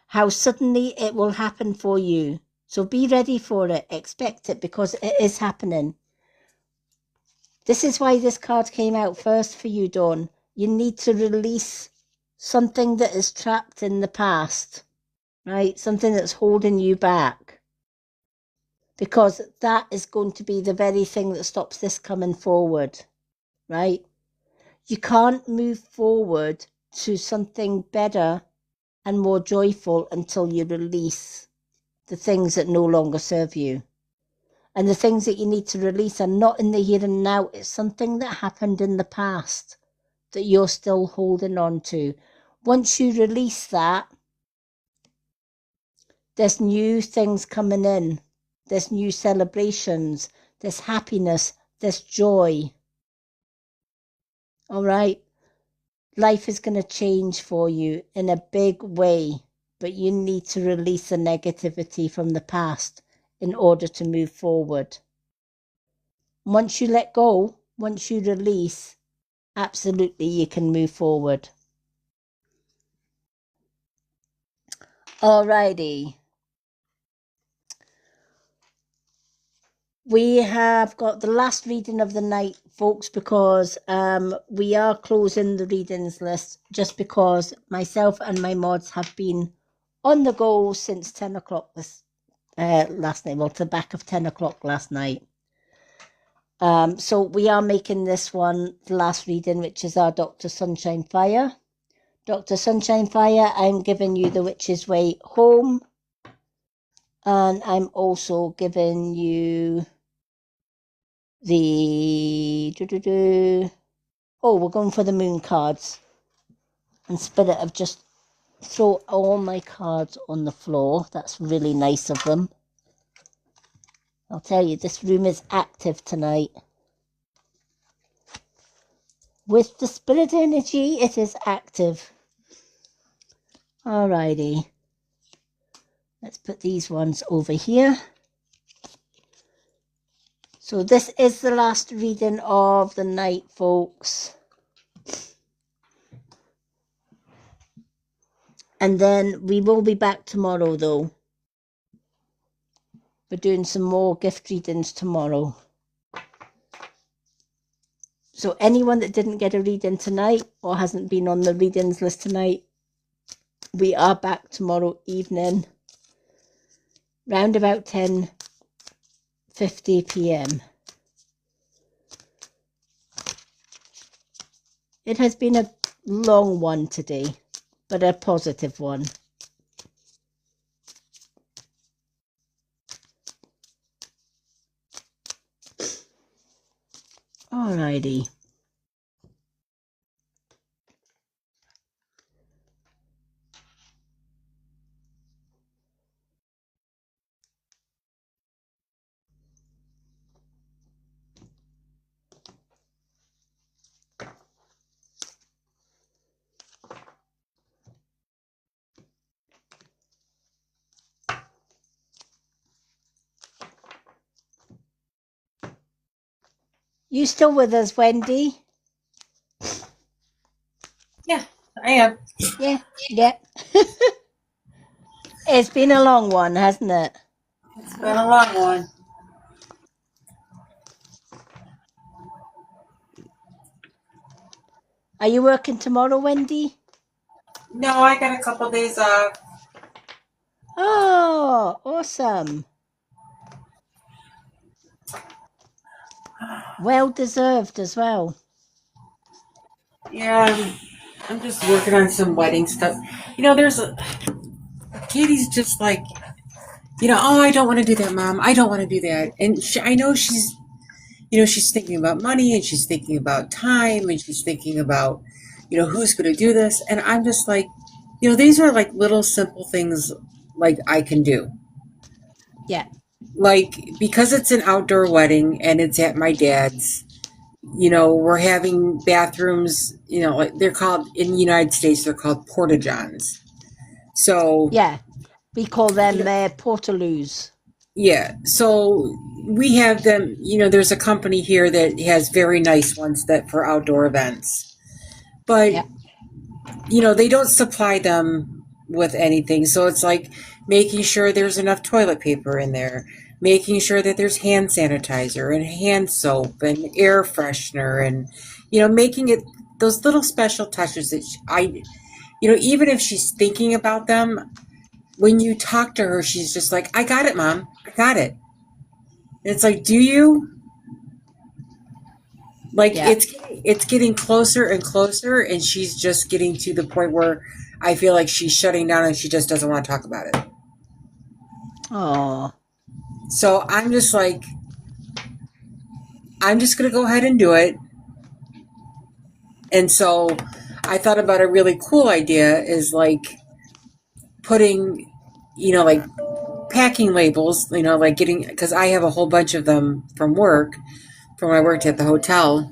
How suddenly it will happen for you. So be ready for it. Expect it because it is happening. This is why this card came out first for you, Dawn. You need to release something that is trapped in the past, right? Something that's holding you back. Because that is going to be the very thing that stops this coming forward, right? You can't move forward to something better and more joyful until you release the things that no longer serve you. And the things that you need to release are not in the here and now. It's something that happened in the past that you're still holding on to. Once you release that, there's new things coming in. There's new celebrations, there's happiness, there's joy. All right? Life is going to change for you in a big way, but you need to release the negativity from the past in order to move forward. Once you let go, once you release, absolutely you can move forward. All righty. We have got the last reading of the night, folks, because we are closing the readings list just because myself and my mods have been on the go since 10 o'clock last night, well, to the back of 10 o'clock last night. So we are making this one the last reading, which is our Dr. Sunshine Fire. Dr. Sunshine Fire, I'm giving you the Witch's Way home. And I'm also giving you the... Oh, we're going for the moon cards. And Spirit have just thrown all my cards on the floor. That's really nice of them. I'll tell you, this room is active tonight. With the spirit energy, it is active. Alrighty. Let's put these ones over here. So this is the last reading of the night, folks. And then we will be back tomorrow, though. We're doing some more gift readings tomorrow. So anyone that didn't get a reading tonight or hasn't been on the readings list tonight, we are back tomorrow evening, round about 10:50 p.m. It has been a long one today, but a positive one. Alrighty. You still with us, Wendy? Yeah, I am. Yeah, yeah. It's been a long one, hasn't it? It's been a long one. Are you working tomorrow, Wendy? No, I got a couple days off. Oh, awesome. Well deserved as well. Yeah, I'm just working on some wedding stuff. You know, Katie's just like, oh, I don't want to do that, Mom. I don't want to do that. And I know she's thinking about money and she's thinking about time and she's thinking about, who's going to do this. And I'm just like, these are like little simple things like I can do. Yeah. Like, because it's an outdoor wedding and it's at my dad's, we're having bathrooms, like they're called, in the United States, they're called porta-johns. So Yeah, we call them portaloos. Yeah, so we have them, there's a company here that has very nice ones that for outdoor events. But, Yep. They don't supply them with anything. So it's like making sure there's enough toilet paper in there, making sure that there's hand sanitizer and hand soap and air freshener and, making it those little special touches that even if she's thinking about them, when you talk to her, she's just like, I got it, Mom. I got it. And it's like, do you? Like, Yeah. it's getting closer and closer, and she's just getting to the point where I feel like she's shutting down and she just doesn't want to talk about it. Oh. So I'm just like, I'm just going to go ahead and do it. And so I thought about a really cool idea is like putting, like packing labels, like getting, because I have a whole bunch of them from work, from when I worked at the hotel.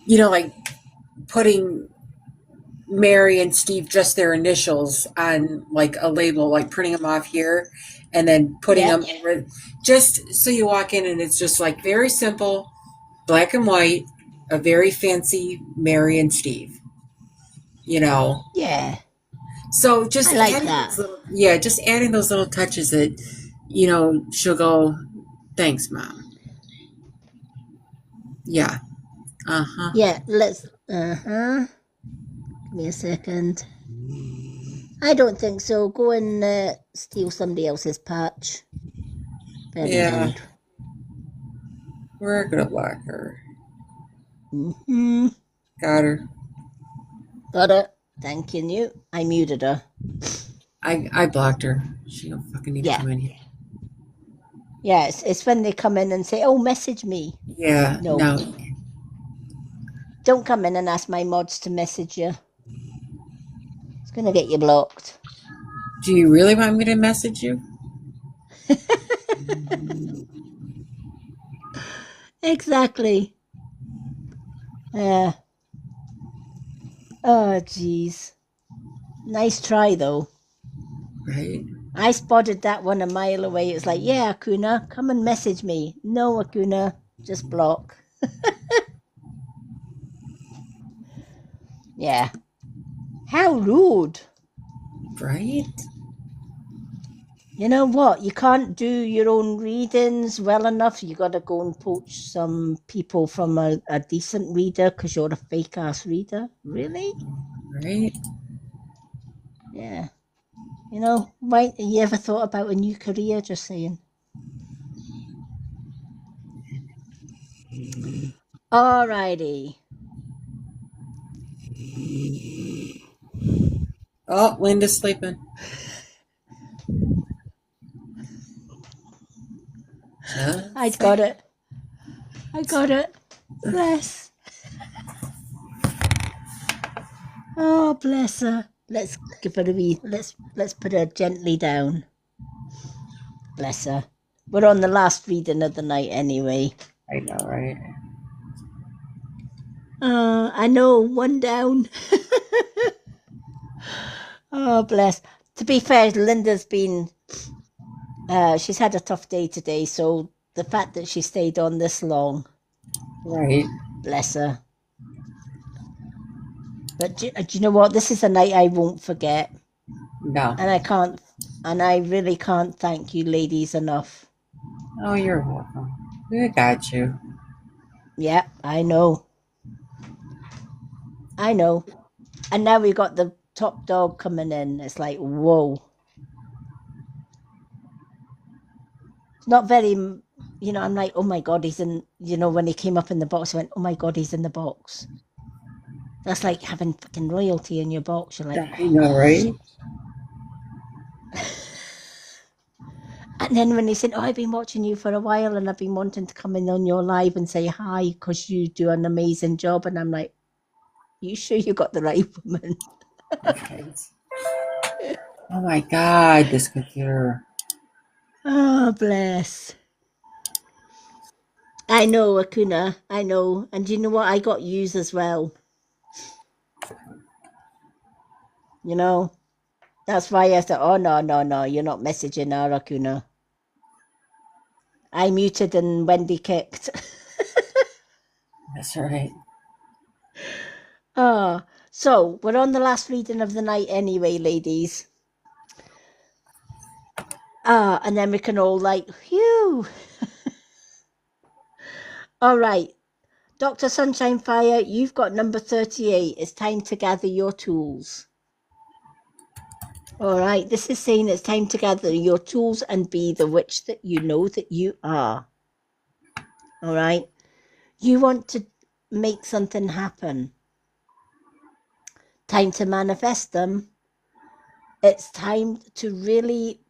Like putting Mary and Steve, just their initials on like a label, like printing them off here and then putting Yep. them over, just so you walk in and it's just like very simple, black and white, a very fancy Mary and Steve, Yeah. So just I like adding that. just adding those little touches that, she'll go, thanks, Mom. Yeah. Uh-huh. Yeah, let's... Uh-huh. Give me a second. I don't think so. Go and steal somebody else's patch. Very Yeah. rude. We're going to block her. Mm-hmm. Got her. Got it. Thanking you. I muted her. I blocked her. She don't fucking need to come in here. Yeah, it's when they come in and say, oh, message me. Yeah, no. Don't come in and ask my mods to message you. It's going to get you blocked. Do you really want me to message you? Exactly. Oh, jeez. Nice try, though. Right. I spotted that one a mile away. It's like, yeah, Akuna, come and message me. No, Akuna, just block. Yeah. How rude. Right? You know what? You can't do your own readings well enough. You got to go and poach some people from a decent reader because you're a fake ass reader. Really? Right? Yeah. You know, why? You ever thought about a new career? Just saying. Alrighty. Oh, Linda's sleeping. I got it. I got it. Bless. Oh, bless her. Let's give her a wee. Let's put her gently down. Bless her. We're on the last reading of the night anyway. I know, right? I know, one down. Oh, bless. To be fair, Linda's been, she's had a tough day today, so the fact that she stayed on this long, Right. bless her. But do you know what? This is a night I won't forget. No. And I really can't thank you ladies enough. Oh, you're welcome. We got you. Yeah, I know. I know. And now we got the top dog coming in. It's like, whoa. It's not very, you know, I'm like, oh my God, he's in, you know, when he came up in the box, I went, oh my God, he's in the box. That's like having fucking royalty in your box. You're like, I know, right? And then when he said, oh, I've been watching you for a while and I've been wanting to come in on your live and say hi because you do an amazing job. And I'm like, you sure you got the right woman? Oh my God, this computer. Oh, bless. I know, Akuna. I know. And you know what? I got used as well. You know? That's why I said, oh, no, you're not messaging her, Akuna. I muted and Wendy kicked. That's right. Oh, so we're on the last reading of the night anyway, ladies. And then we can all like, phew. All right. Dr. Sunshine Fire, you've got number 38. It's time to gather your tools. All right. This is saying it's time to gather your tools and be the witch that you know that you are. All right. You want to make something happen. Time to manifest them. It's time to really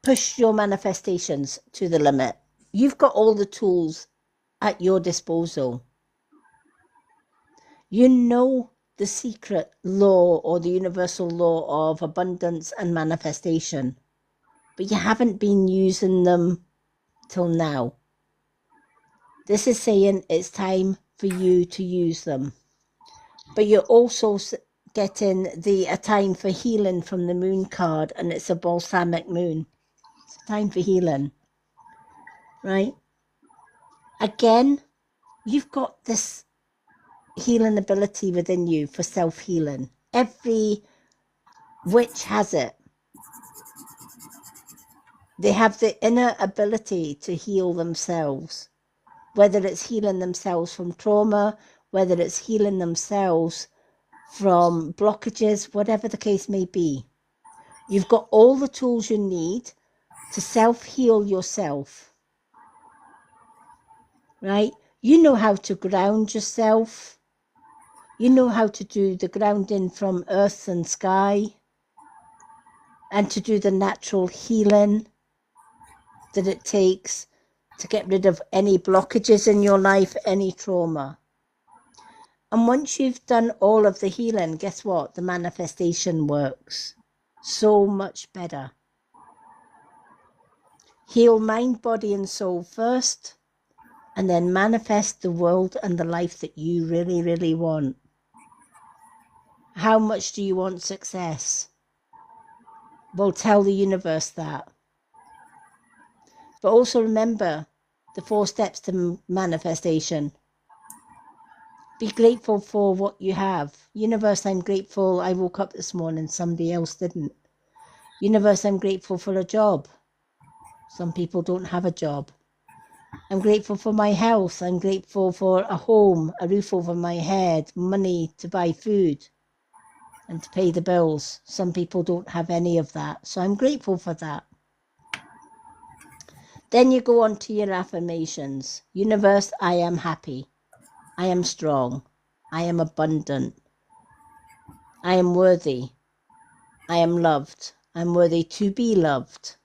push your manifestations to the limit. You've got all the tools at your disposal. You know the secret law or the universal law of abundance and manifestation, but you haven't been using them till now. This is saying it's time for you to use them. But you're also getting a time for healing from the moon card, and it's a balsamic moon. It's a time for healing, right? Again, you've got this healing ability within you for self-healing. Every witch has it. They have the inner ability to heal themselves, whether it's healing themselves from trauma, whether it's healing themselves from blockages, whatever the case may be. You've got all the tools you need to self-heal yourself, right? You know how to ground yourself. You know how to do the grounding from earth and sky and to do the natural healing that it takes to get rid of any blockages in your life, any trauma. And once you've done all of the healing, guess what? The manifestation works so much better. Heal mind, body, and soul first, and then manifest the world and the life that you really, really want. How much do you want success? Well, tell the universe that. But also remember the 4 steps to manifestation. Be grateful for what you have. Universe, I'm grateful I woke up this morning. Somebody else didn't. Universe, I'm grateful for a job. Some people don't have a job. I'm grateful for my health. I'm grateful for a home, a roof over my head, money to buy food and to pay the bills. Some people don't have any of that. So I'm grateful for that. Then you go on to your affirmations. Universe, I am happy. I am strong. I am abundant. I am worthy. I am loved. I'm worthy to be loved.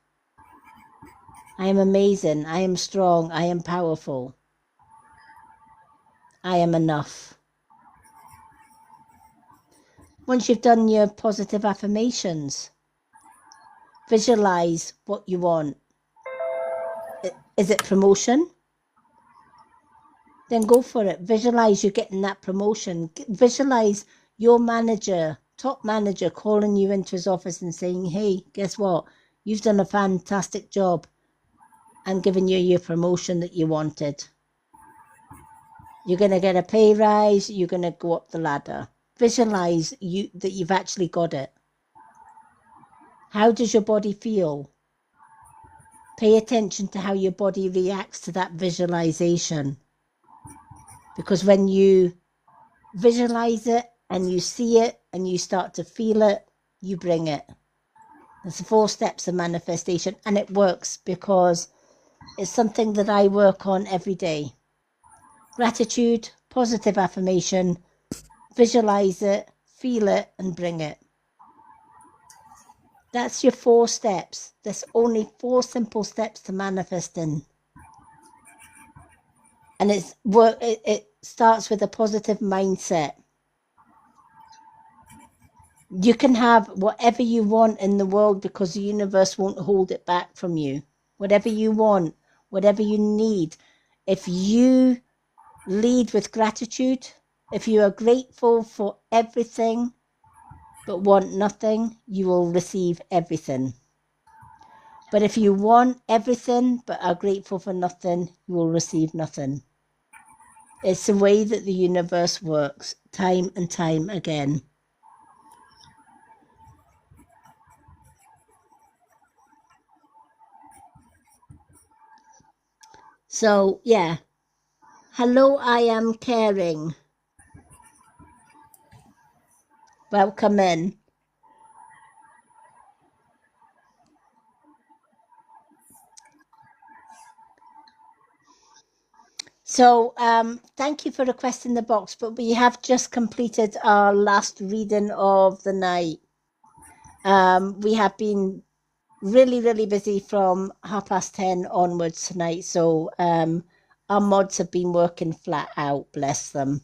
I am amazing. I am strong. I am powerful. I am enough. Once you've done your positive affirmations, visualize what you want. Is it promotion? Then go for it. Visualize you getting that promotion. Visualize your manager, top manager, calling you into his office and saying, hey, guess what? You've done a fantastic job. I'm giving you your promotion that you wanted. You're going to get a pay rise. You're going to go up the ladder. Visualize that you've actually got it. How does your body feel? Pay attention to how your body reacts to that visualization. Because when you visualize it and you see it and you start to feel it, you bring it. There's the 4 steps of manifestation, and it works because it's something that I work on every day. Gratitude, positive affirmation, visualize it, feel it, and bring it. That's your 4 steps. There's only 4 simple steps to manifesting. And it starts with a positive mindset. You can have whatever you want in the world because the universe won't hold it back from you. Whatever you want, whatever you need. If you lead with gratitude, if you are grateful for everything but want nothing, you will receive everything. But if you want everything but are grateful for nothing, you will receive nothing. It's the way that the universe works, time and time again. So, yeah. Hello, I am caring. Welcome in. So, thank you for requesting the box, but we have just completed our last reading of the night. We have been really, really busy from 10:30 onwards tonight. So, our mods have been working flat out, bless them.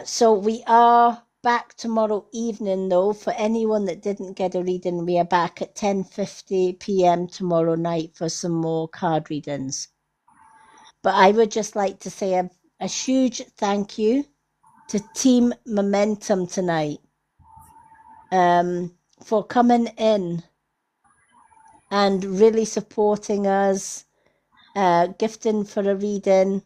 So we are back tomorrow evening, though. For anyone that didn't get a reading, we are back at 10:50 p.m. tomorrow night for some more card readings. But I would just like to say a huge thank you to Team Momentum tonight for coming in and really supporting us, gifting for a reading.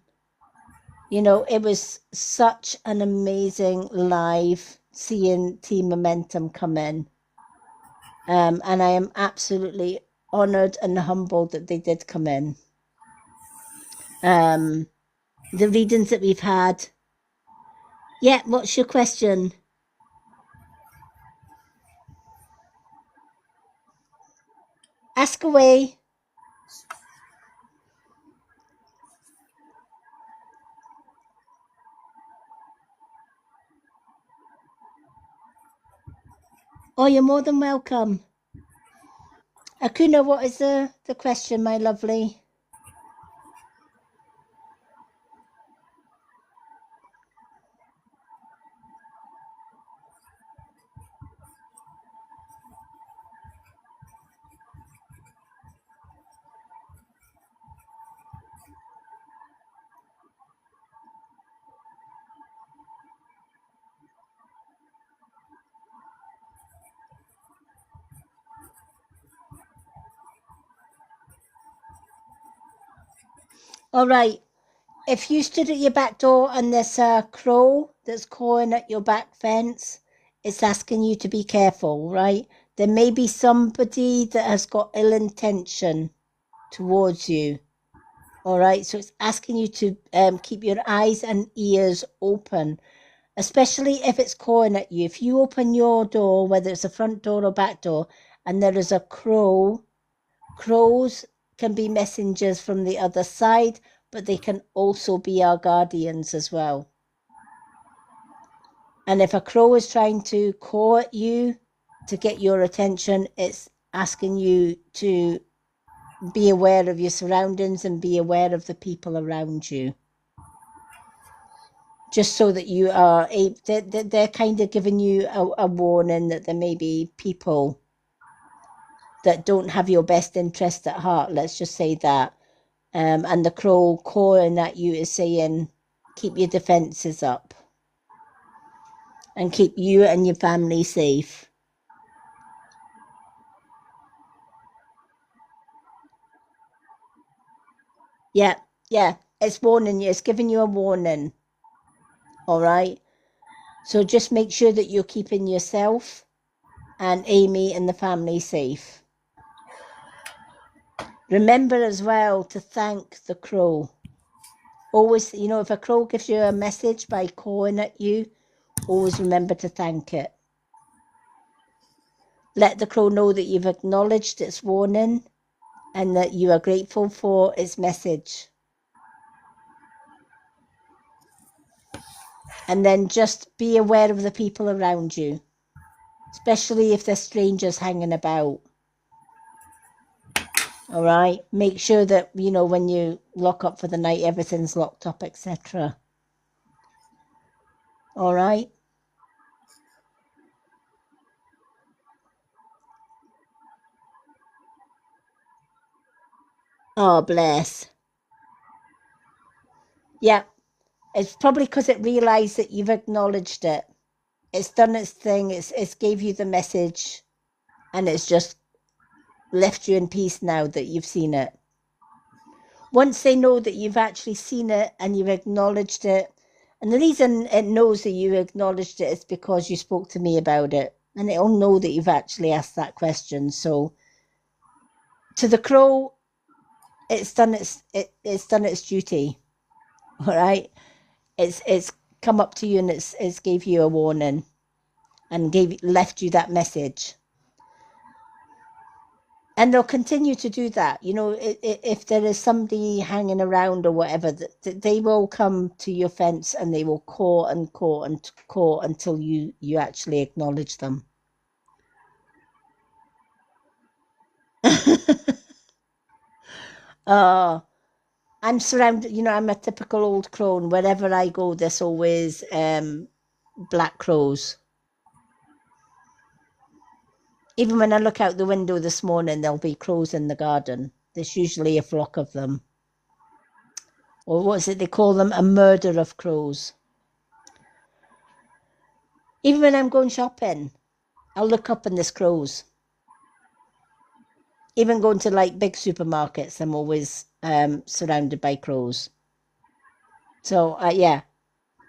You know, it was such an amazing live seeing Team Momentum come in. And I am absolutely honoured and humbled that they did come in. The readings that we've had. Yeah, what's your question? Ask away. Oh, you're more than welcome. Akuna, what is the question, my lovely? All right. If you stood at your back door and there's a crow that's cawing at your back fence, it's asking you to be careful, right? there may be somebody that has got ill intention towards you. All right, so it's asking you to keep your eyes and ears open, especially if it's cawing at you. If you open your door, whether it's a front door or back door, and there is a crow, crows can be messengers from the other side, but they can also be our guardians as well. And if a crow is trying to caw at you to get your attention, it's asking you to be aware of your surroundings and be aware of the people around you. Just so that you are, they're kind of giving you a warning that there may be people that don't have your best interest at heart. Let's just say that. And the crow cawing at you is saying, keep your defenses up and keep you and your family safe. Yeah, it's warning you. It's giving you a warning. All right. So just make sure that you're keeping yourself and Amy and the family safe. Remember as well to thank the crow. Always, you know, if a crow gives you a message by cawing at you, always remember to thank it. Let the crow know that you've acknowledged its warning and that you are grateful for its message. And then just be aware of the people around you, especially if there's strangers hanging about. All right? Make sure that, you know, when you lock up for the night, everything's locked up, etc. All right? Oh, bless. Yeah. It's probably because it realised that you've acknowledged it. It's done its thing. It's gave you the message, and it's just left you in peace now that you've seen it. Once they know that you've actually seen it and you've acknowledged it, and the reason it knows that you acknowledged it is because you spoke to me about it, and it'll know that you've actually asked that question. So, to the crow, it's done its duty. All right. It's come up to you and it's gave you a warning and left you that message. And they'll continue to do that. You know, if there is somebody hanging around or whatever, they will come to your fence and they will caw and caw and caw until you actually acknowledge them. I'm surrounded, you know, I'm a typical old crow, and wherever I go, there's always black crows. Even when I look out the window this morning, there'll be crows in the garden. There's usually a flock of them. Or what's it they call them? A murder of crows. Even when I'm going shopping, I'll look up and there's crows. Even going to like big supermarkets, I'm always surrounded by crows. So yeah,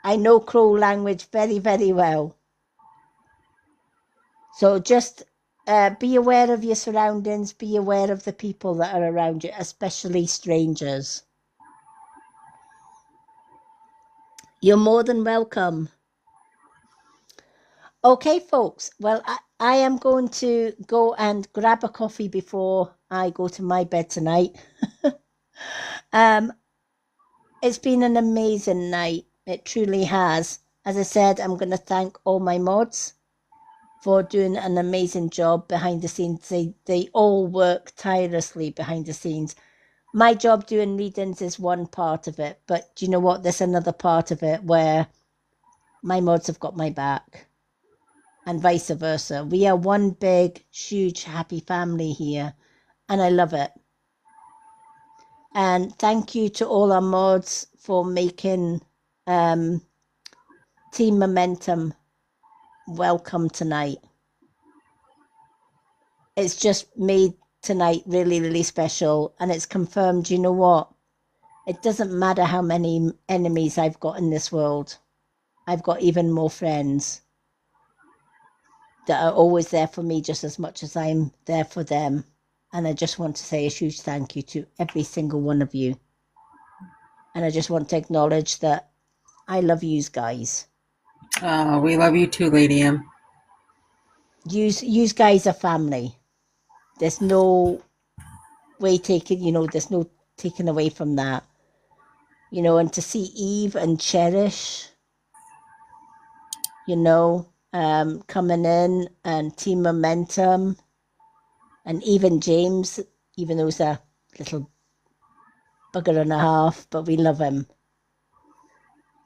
I know crow language very, very well. So just be aware of your surroundings, be aware of the people that are around you, especially strangers. You're more than welcome. Okay, folks. Well, I am going to go and grab a coffee before I go to my bed tonight. It's been an amazing night. It truly has. As I said, I'm going to thank all my mods for doing an amazing job behind the scenes. They all work tirelessly behind the scenes. My job doing readings is one part of it, but do you know what? There's another part of it where my mods have got my back and vice versa. We are one big, huge, happy family here, and I love it. And thank you to all our mods for making Team Momentum welcome tonight. It's just made tonight really, really special, and it's confirmed, you know what? It doesn't matter how many enemies I've got in this world. I've got even more friends. that are always there for me just as much as I'm there for them. And I just want to say a huge thank you to every single one of you. And I just want to acknowledge that I love yous guys. We love you too, Lady M. Yous guys are family. There's no way taking, there's no taking away from that. And to see Eve and Cherish, coming in, and Team Momentum, and even James, even though he's a little bugger and a half, but we love him.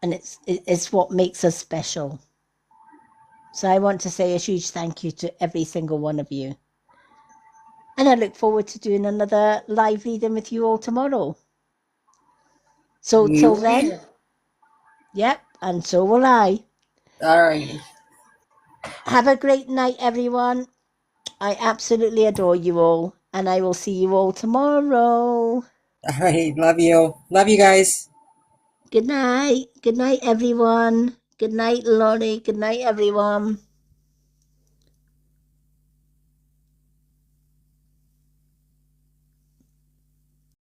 And it's what makes us special. So I want to say a huge thank you to every single one of you. And I look forward to doing another live reading with you all tomorrow. So till then, yep, and so will I. All right. Have a great night, everyone. I absolutely adore you all, and I will see you all tomorrow. All right. Love you. Love you guys. Good night. Good night, everyone. Good night, Laurie. Good night, everyone.